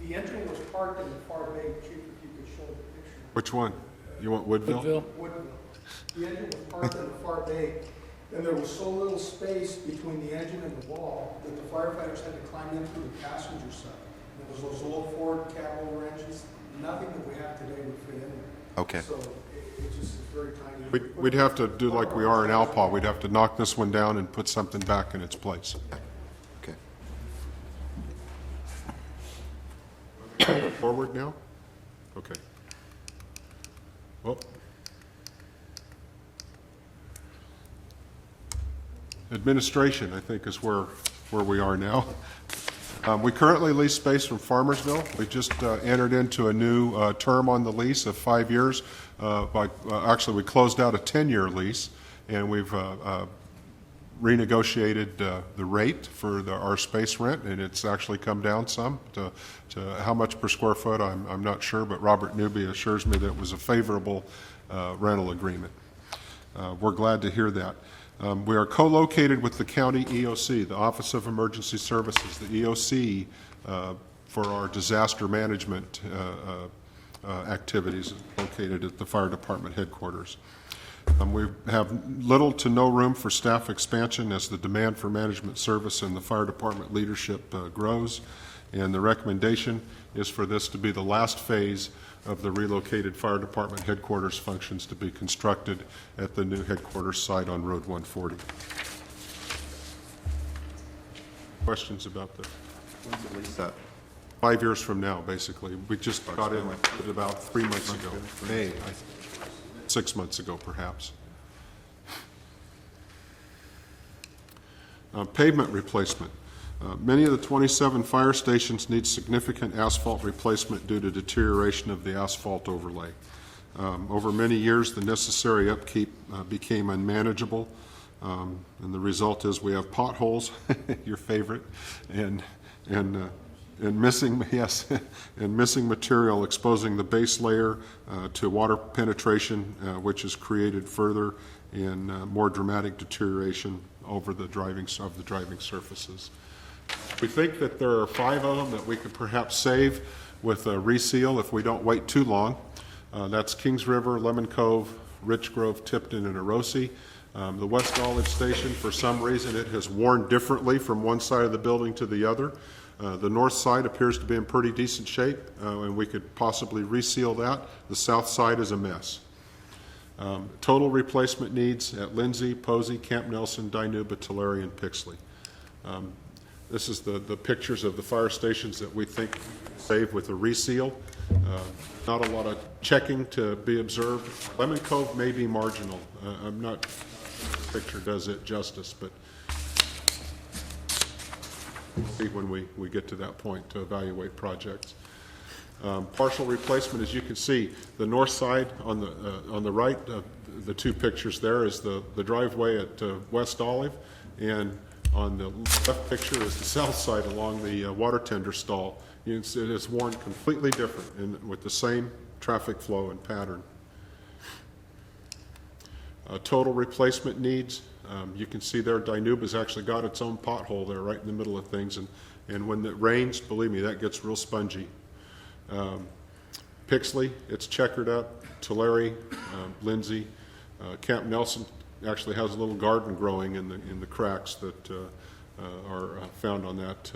The engine was parked in the far bay, Chief, if you could show the picture. Which one? You want Woodville? Woodville. The engine was parked in the far bay, and there was so little space between the engine and the wall that the firefighters had to climb in through the passenger side. There was those old Ford cab over engines, nothing that we have today would fit in there. Okay. So it just is very tiny. We'd have to do like we are in Alpa. We'd have to knock this one down and put something back in its place. Okay. Forward now? Okay. Well. Administration, I think, is where we are now. We currently lease space from Farmersville. We just entered into a new term on the lease of 5 years. Actually, we closed out a 10-year lease, and we've renegotiated the rate for our space rent, and it's actually come down some. To how much per square foot, I'm not sure, but Robert Newby assures me that it was a favorable rental agreement. We're glad to hear that. We are co-located with the county EOC, the Office of Emergency Services, the EOC for our disaster management activities located at the fire department headquarters. We have little to no room for staff expansion as the demand for management service and the fire department leadership grows, and the recommendation is for this to be the last phase of the relocated fire department headquarters functions to be constructed at the new headquarters site on Road 140. Questions about the When's the lease up? 5 years from now, basically? We just got in about 3 months ago, May, 6 months ago, perhaps. Pavement replacement. Many of the 27 fire stations need significant asphalt replacement due to deterioration of the asphalt overlay. Over many years, the necessary upkeep became unmanageable, and the result is we have potholes, your favorite, and missing and missing material, exposing the base layer to water penetration, which has created further and more dramatic deterioration over the driving surfaces. We think that there are 5 of them that we could perhaps save with a reseal if we don't wait too long. That's Kings River, Lemon Cove, Rich Grove, Tipton, and Orosi. The West Olive Station, for some reason, it has worn differently from one side of the building to the other. The north side appears to be in pretty decent shape, and we could possibly reseal that. The south side is a mess. Total replacement needs at Lindsay, Posey, Camp Nelson, Dinuba, Tulare, and Pixley. This is the pictures of the fire stations that we think we can save with a reseal. Not a lot of checking to be observed. Lemon Cove may be marginal. I'm not sure the picture does it justice, but we'll see when we get to that point to evaluate projects. Partial replacement, as you can see, the north side on the right, the 2 pictures there is the driveway at West Olive, and on the left picture is the south side along the water tender stall. You can see it is worn completely different and with the same traffic flow and pattern. Total replacement needs, you can see there Dinuba's actually got its own pothole there right in the middle of things, and when it rains, believe me, that gets real spongy. Pixley, it's checkered up. Tulare, Lindsay, Camp Nelson actually has a little garden growing in the cracks that are found on that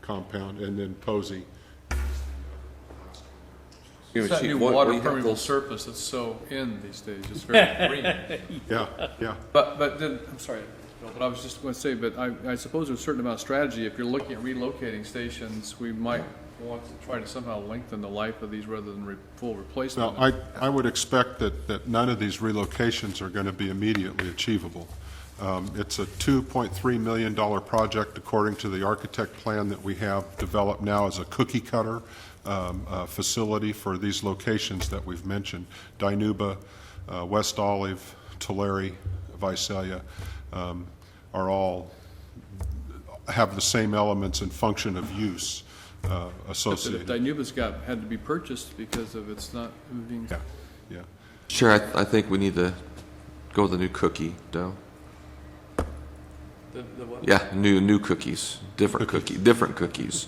compound, and then Posey. It's that new water permeable surface that's so in these days. It's very green. Yeah. But then, I'm sorry, Bill, but I was just going to say, but I suppose there's a certain amount of strategy. If you're looking at relocating stations, we might want to try to somehow lengthen the life of these rather than full replacement. Now, I would expect that none of these relocations are going to be immediately achievable. It's a $2.3 million project according to the architect plan that we have developed now as a cookie cutter facility for these locations that we've mentioned. Dinuba, West Olive, Tulare, Visalia are all have the same elements and function of use associated. Dinuba's had to be purchased because of it's not moving. Yeah. Sure, I think we need to go with a new cookie dough. The what? Yeah, new cookies, different cookies.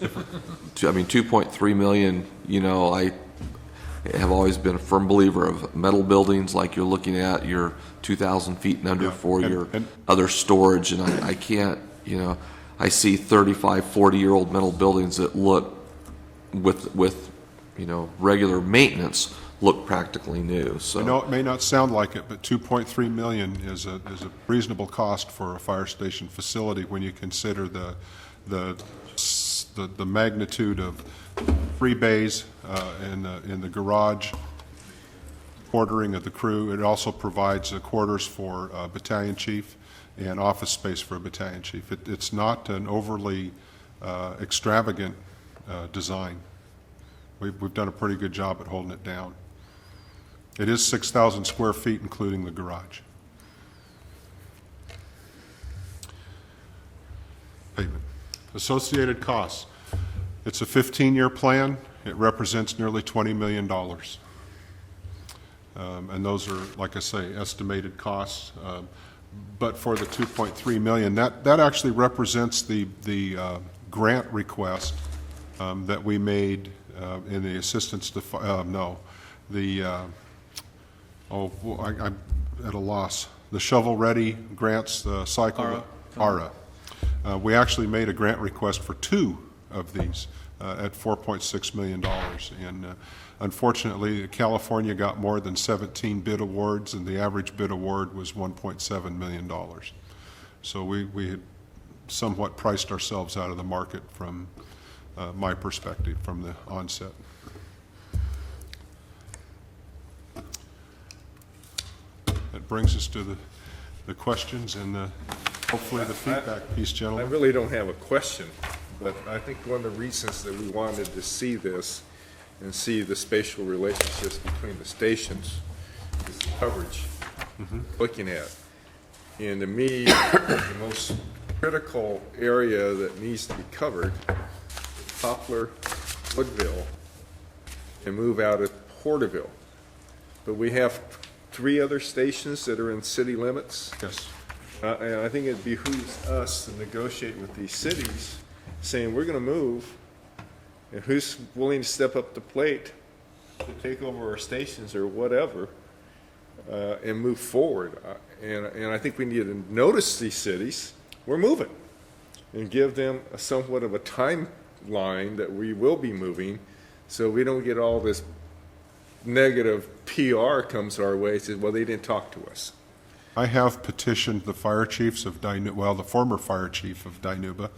I mean, 2.3 million. You know, have always been a firm believer of metal buildings like you're looking at, your 2,000 feet and under for your other storage, and I can't, I see 35, 40-year-old metal buildings that look, with regular maintenance, look practically new. So I know it may not sound like it, but $2.3 million is a reasonable cost for a fire station facility when you consider the magnitude of 3 bays in the garage, quartering of the crew. It also provides quarters for a battalion chief and office space for a battalion chief. It's not an overly extravagant design. We've done a pretty good job at holding it down. It is 6,000 square feet, including the garage. Payment. Associated costs. It's a 15-year plan. It represents nearly $20 million. And those are, like I say, estimated costs. But for the $2.3 million, that actually represents the grant request that we made in the assistance to, I'm at a loss. The shovel-ready grants, the cycle, ARA. We actually made a grant request for 2 of these at $4.6 million. And unfortunately, California got more than 17 bid awards, and the average bid award was $1.7 million. So we had somewhat priced ourselves out of the market from my perspective from the onset. That brings us to the questions and hopefully the feedback piece, gentlemen. I really don't have a question, but I think one of the reasons that we wanted to see this and see the spatial relationships between the stations is the coverage looking at. And to me, the most critical area that needs to be covered is Poplar, Woodville, and move out of Porterville. But we have 3 other stations that are in city limits. Yes. And I think it behooves us to negotiate with these cities, saying we're going to move, and who's willing to step up the plate to take over our stations or whatever, and move forward. And I think we need to notice these cities, we're moving, and give them somewhat of a timeline that we will be moving, so we don't get all this negative PR comes our way, says, well, they didn't talk to us. I have petitioned the fire chiefs of the former fire chief of Dinuba,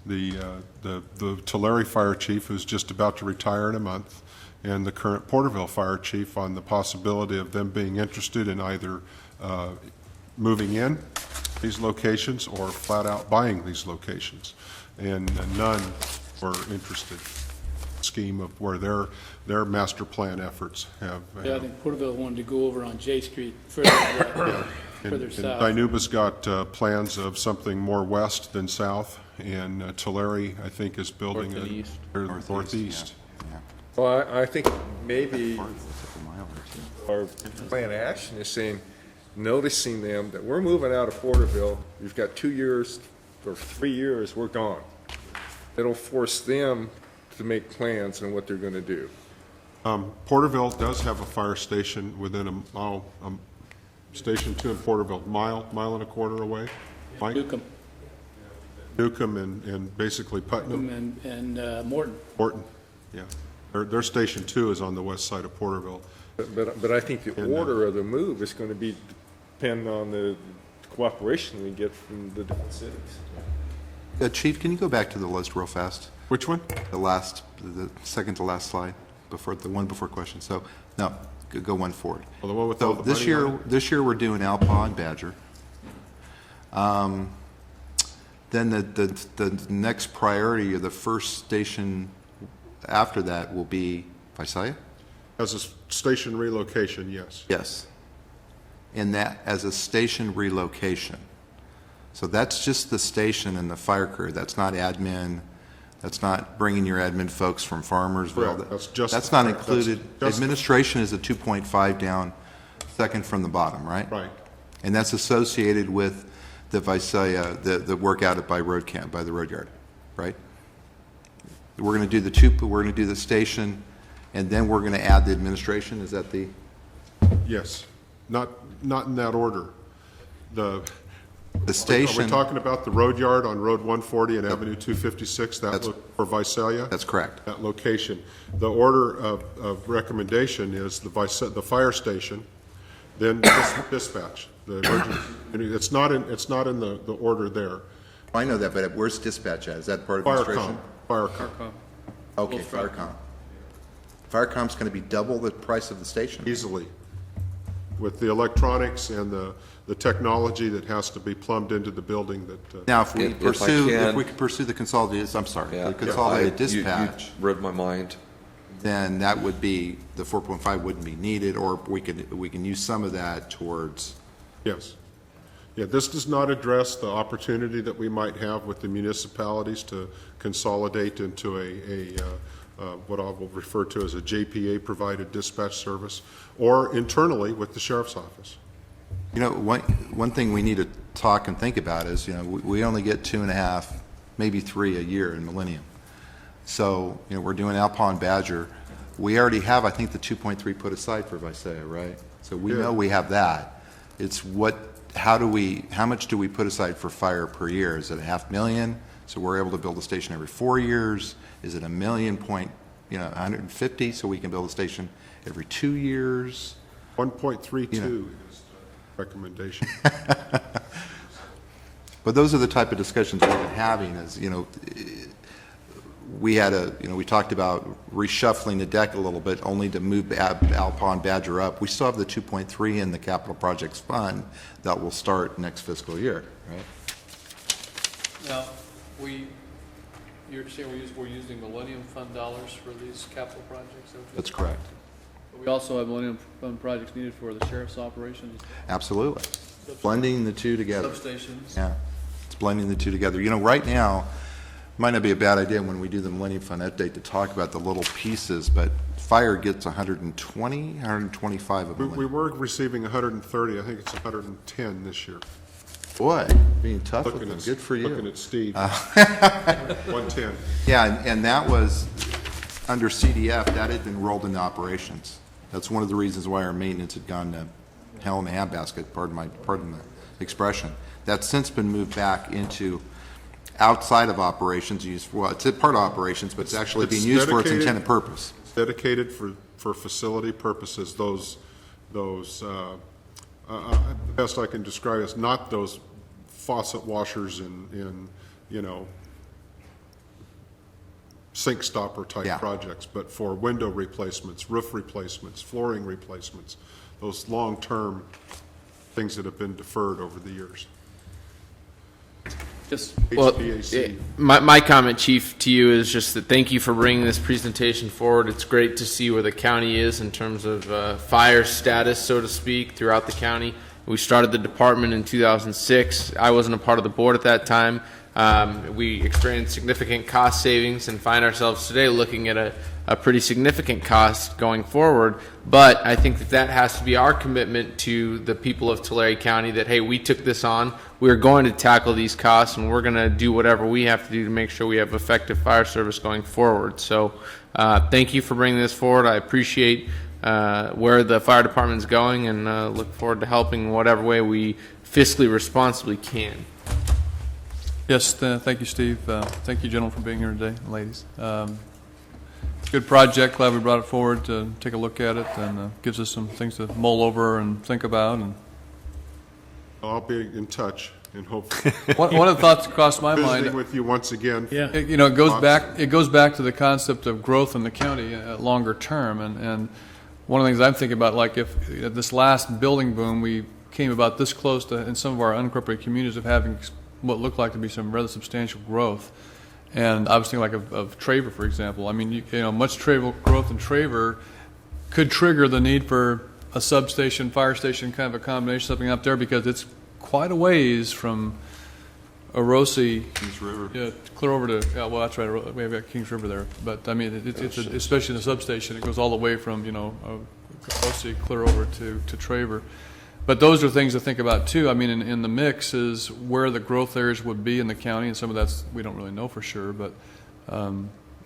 the Tulare fire chief who's just about to retire in a month, and the current Porterville fire chief on the possibility of them being interested in either moving in these locations or flat out buying these locations. And none were interested. Scheme of where their master plan efforts have. Yeah, I think Porterville wanted to go over on J Street further, further south. Dinuba's got plans of something more west than south, and Tulare, I think, is building northeast. Yeah. Well, I think maybe our plan of action is saying, noticing them that we're moving out of Porterville. We've got 2 years or 3 years, we're gone. It'll force them to make plans on what they're going to do. Porterville does have a fire station within a mile, Station 2 in Porterville, mile and a quarter away. Mike? Newcomb and basically Putnam. And Morton. Morton, yeah. Their Station 2 is on the west side of Porterville. But I think the order of the move is going to be depend on the cooperation we get from the different cities. Chief, can you go back to the list real fast? Which one? The second to last slide, before the one before question. So, no, go one forward. Well, the one with so all the this money year, on it? this year we're doing Alpha and Badger. Then the next priority, or the first station after that, will be Visalia? As a station relocation, yes. Yes. And that as a station relocation. So that's just the station and the fire crew. That's not admin. That's not bringing your admin folks from Farmersville. Correct. That's not included. Administration is a 2.5 down, second from the bottom, right? Right. And that's associated with the Visalia, the work out by road camp, by the road yard, right? We're going to do the station and then we're going to add the administration? Is that the? Yes, not in that order. The station. Are we talking about the road yard on Road 140 and Avenue 256, for Visalia? That's correct. That location. The order of recommendation is the fire station, then dispatch. The emergency. It's not in the order there. I know that, but where's dispatch at? Is that part of administration? Firecom. Okay, Firecom. Firecom's going to be double the price of the station? Easily. With the electronics and the technology that has to be plumbed into the building that. Now, if we could pursue the consolidated, the consolidated dispatch. You read my mind. Then that would be, the 4.5 wouldn't be needed, or we can use some of that towards. Yes. Yeah, this does not address the opportunity that we might have with the municipalities to consolidate into what I will refer to as a JPA-provided dispatch service, or internally with the sheriff's office. You know, one thing we need to talk and think about is, we only get 2.5, maybe 3 a year in Millennium. So, we're doing Alpine Badger. We already have, I think, the 2.3 put aside for Visalia, right? So we know we have that. It's how much do we put aside for fire per year? Is it $500,000? So we're able to build a station every 4 years? Is it $1 million, 150, so we can build a station every 2 years? 1.32 is the recommendation. But those are the type of discussions we've been having. We talked about reshuffling the deck a little bit, only to move Alpine Badger up. We still have the 2.3 in the capital projects fund that will start next fiscal year, right? Now, you're saying we're using Millennium Fund dollars for these capital projects? That's correct. But we also have Millennium Fund projects needed for the sheriff's operations? Absolutely. Blending the two together. Substations? Yeah, it's blending the two together. Right now, might not be a bad idea when we do the Millennium Fund update to talk about the little pieces, but fire gets 125 of them. We were receiving 130. I think it's 110 this year. Boy, being tough with them. Good for you. Looking at Steve. 110. Yeah, and that was under CDF. That had been rolled into operations. That's one of the reasons why our maintenance had gone to hell in a handbasket, pardon the expression. That's since been moved back into outside of operations, it's a part of operations, but it's actually being used for its intended purpose. It's dedicated for facility purposes. Those the best I can describe is not those faucet washers in sink stopper type projects, but for window replacements, roof replacements, flooring replacements, those long-term things that have been deferred over the years. Well, my comment, Chief, to you is just that thank you for bringing this presentation forward. It's great to see where the county is in terms of fire status, so to speak, throughout the county. We started the department in 2006. I wasn't a part of the board at that time. We experienced significant cost savings and find ourselves today looking at a pretty significant cost going forward. But I think that has to be our commitment to the people of Tulare County that, hey, we took this on. We're going to tackle these costs, and we're going to do whatever we have to do to make sure we have effective fire service going forward. So thank you for bringing this forward. I appreciate where the fire department's going, and look forward to helping in whatever way we fiscally responsibly can. Yes, thank you, Steve. Thank you, gentlemen, for being here today, ladies. Good project. Glad we brought it forward to take a look at it, and gives us some things to mull over and think about. And I'll be in touch and hope. one of the thoughts that crossed my mind. Visiting with you once again. Yeah. It goes back to the concept of growth in the county longer term, and one of the things I'm thinking about, like if this last building boom, we came about this close to in some of our unincorporated communities of having what looked like to be some rather substantial growth. And I was thinking like of Traver, for example. I mean, much growth in Traver could trigger the need for a substation, fire station, kind of a combination, something up there, because it's quite a ways from Orosi, Kings River. Yeah, clear over to, well, that's right, we have got Kings River there. But I mean, especially in the substation, it goes all the way from, Orosi clear over to Traver. But those are things to think about too. I mean, in the mix is where the growth areas would be in the county, and some of that's we don't really know for sure. But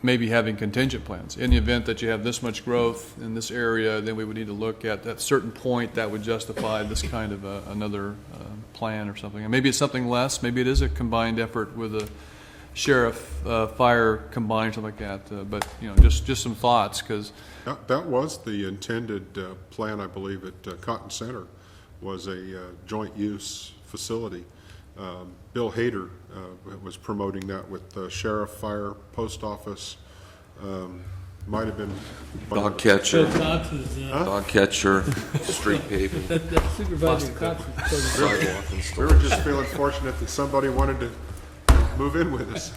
maybe having contingent plans. In the event that you have this much growth in this area, then we would need to look at that certain point that would justify this kind of another plan or something. And maybe it's something less, maybe it is a combined effort with a sheriff, fire combined, something like that. But, you know, just some thoughts, because That was the intended plan, I believe, at Cotton Center, was a joint use facility. Bill Hader was promoting that with sheriff, fire, post office, might have been... Dog catcher, Bill Cox is, dog catcher, street paving, That Supervisor Cox is sidewalk and We stuff. were just feeling fortunate that somebody wanted to move in with us.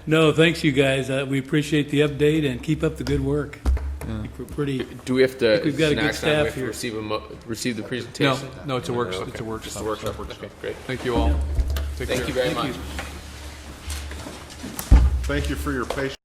No, thanks, you guys. We appreciate the update and keep up the good work. I think we're pretty. Do we have to? I think we've got a good next time we staff have to here. receive the presentation? no, it's a work, Okay. it's a workshop. Just a workshop. Okay, great. Thank you all. Take Thank care. you very much. Thank you for your patience.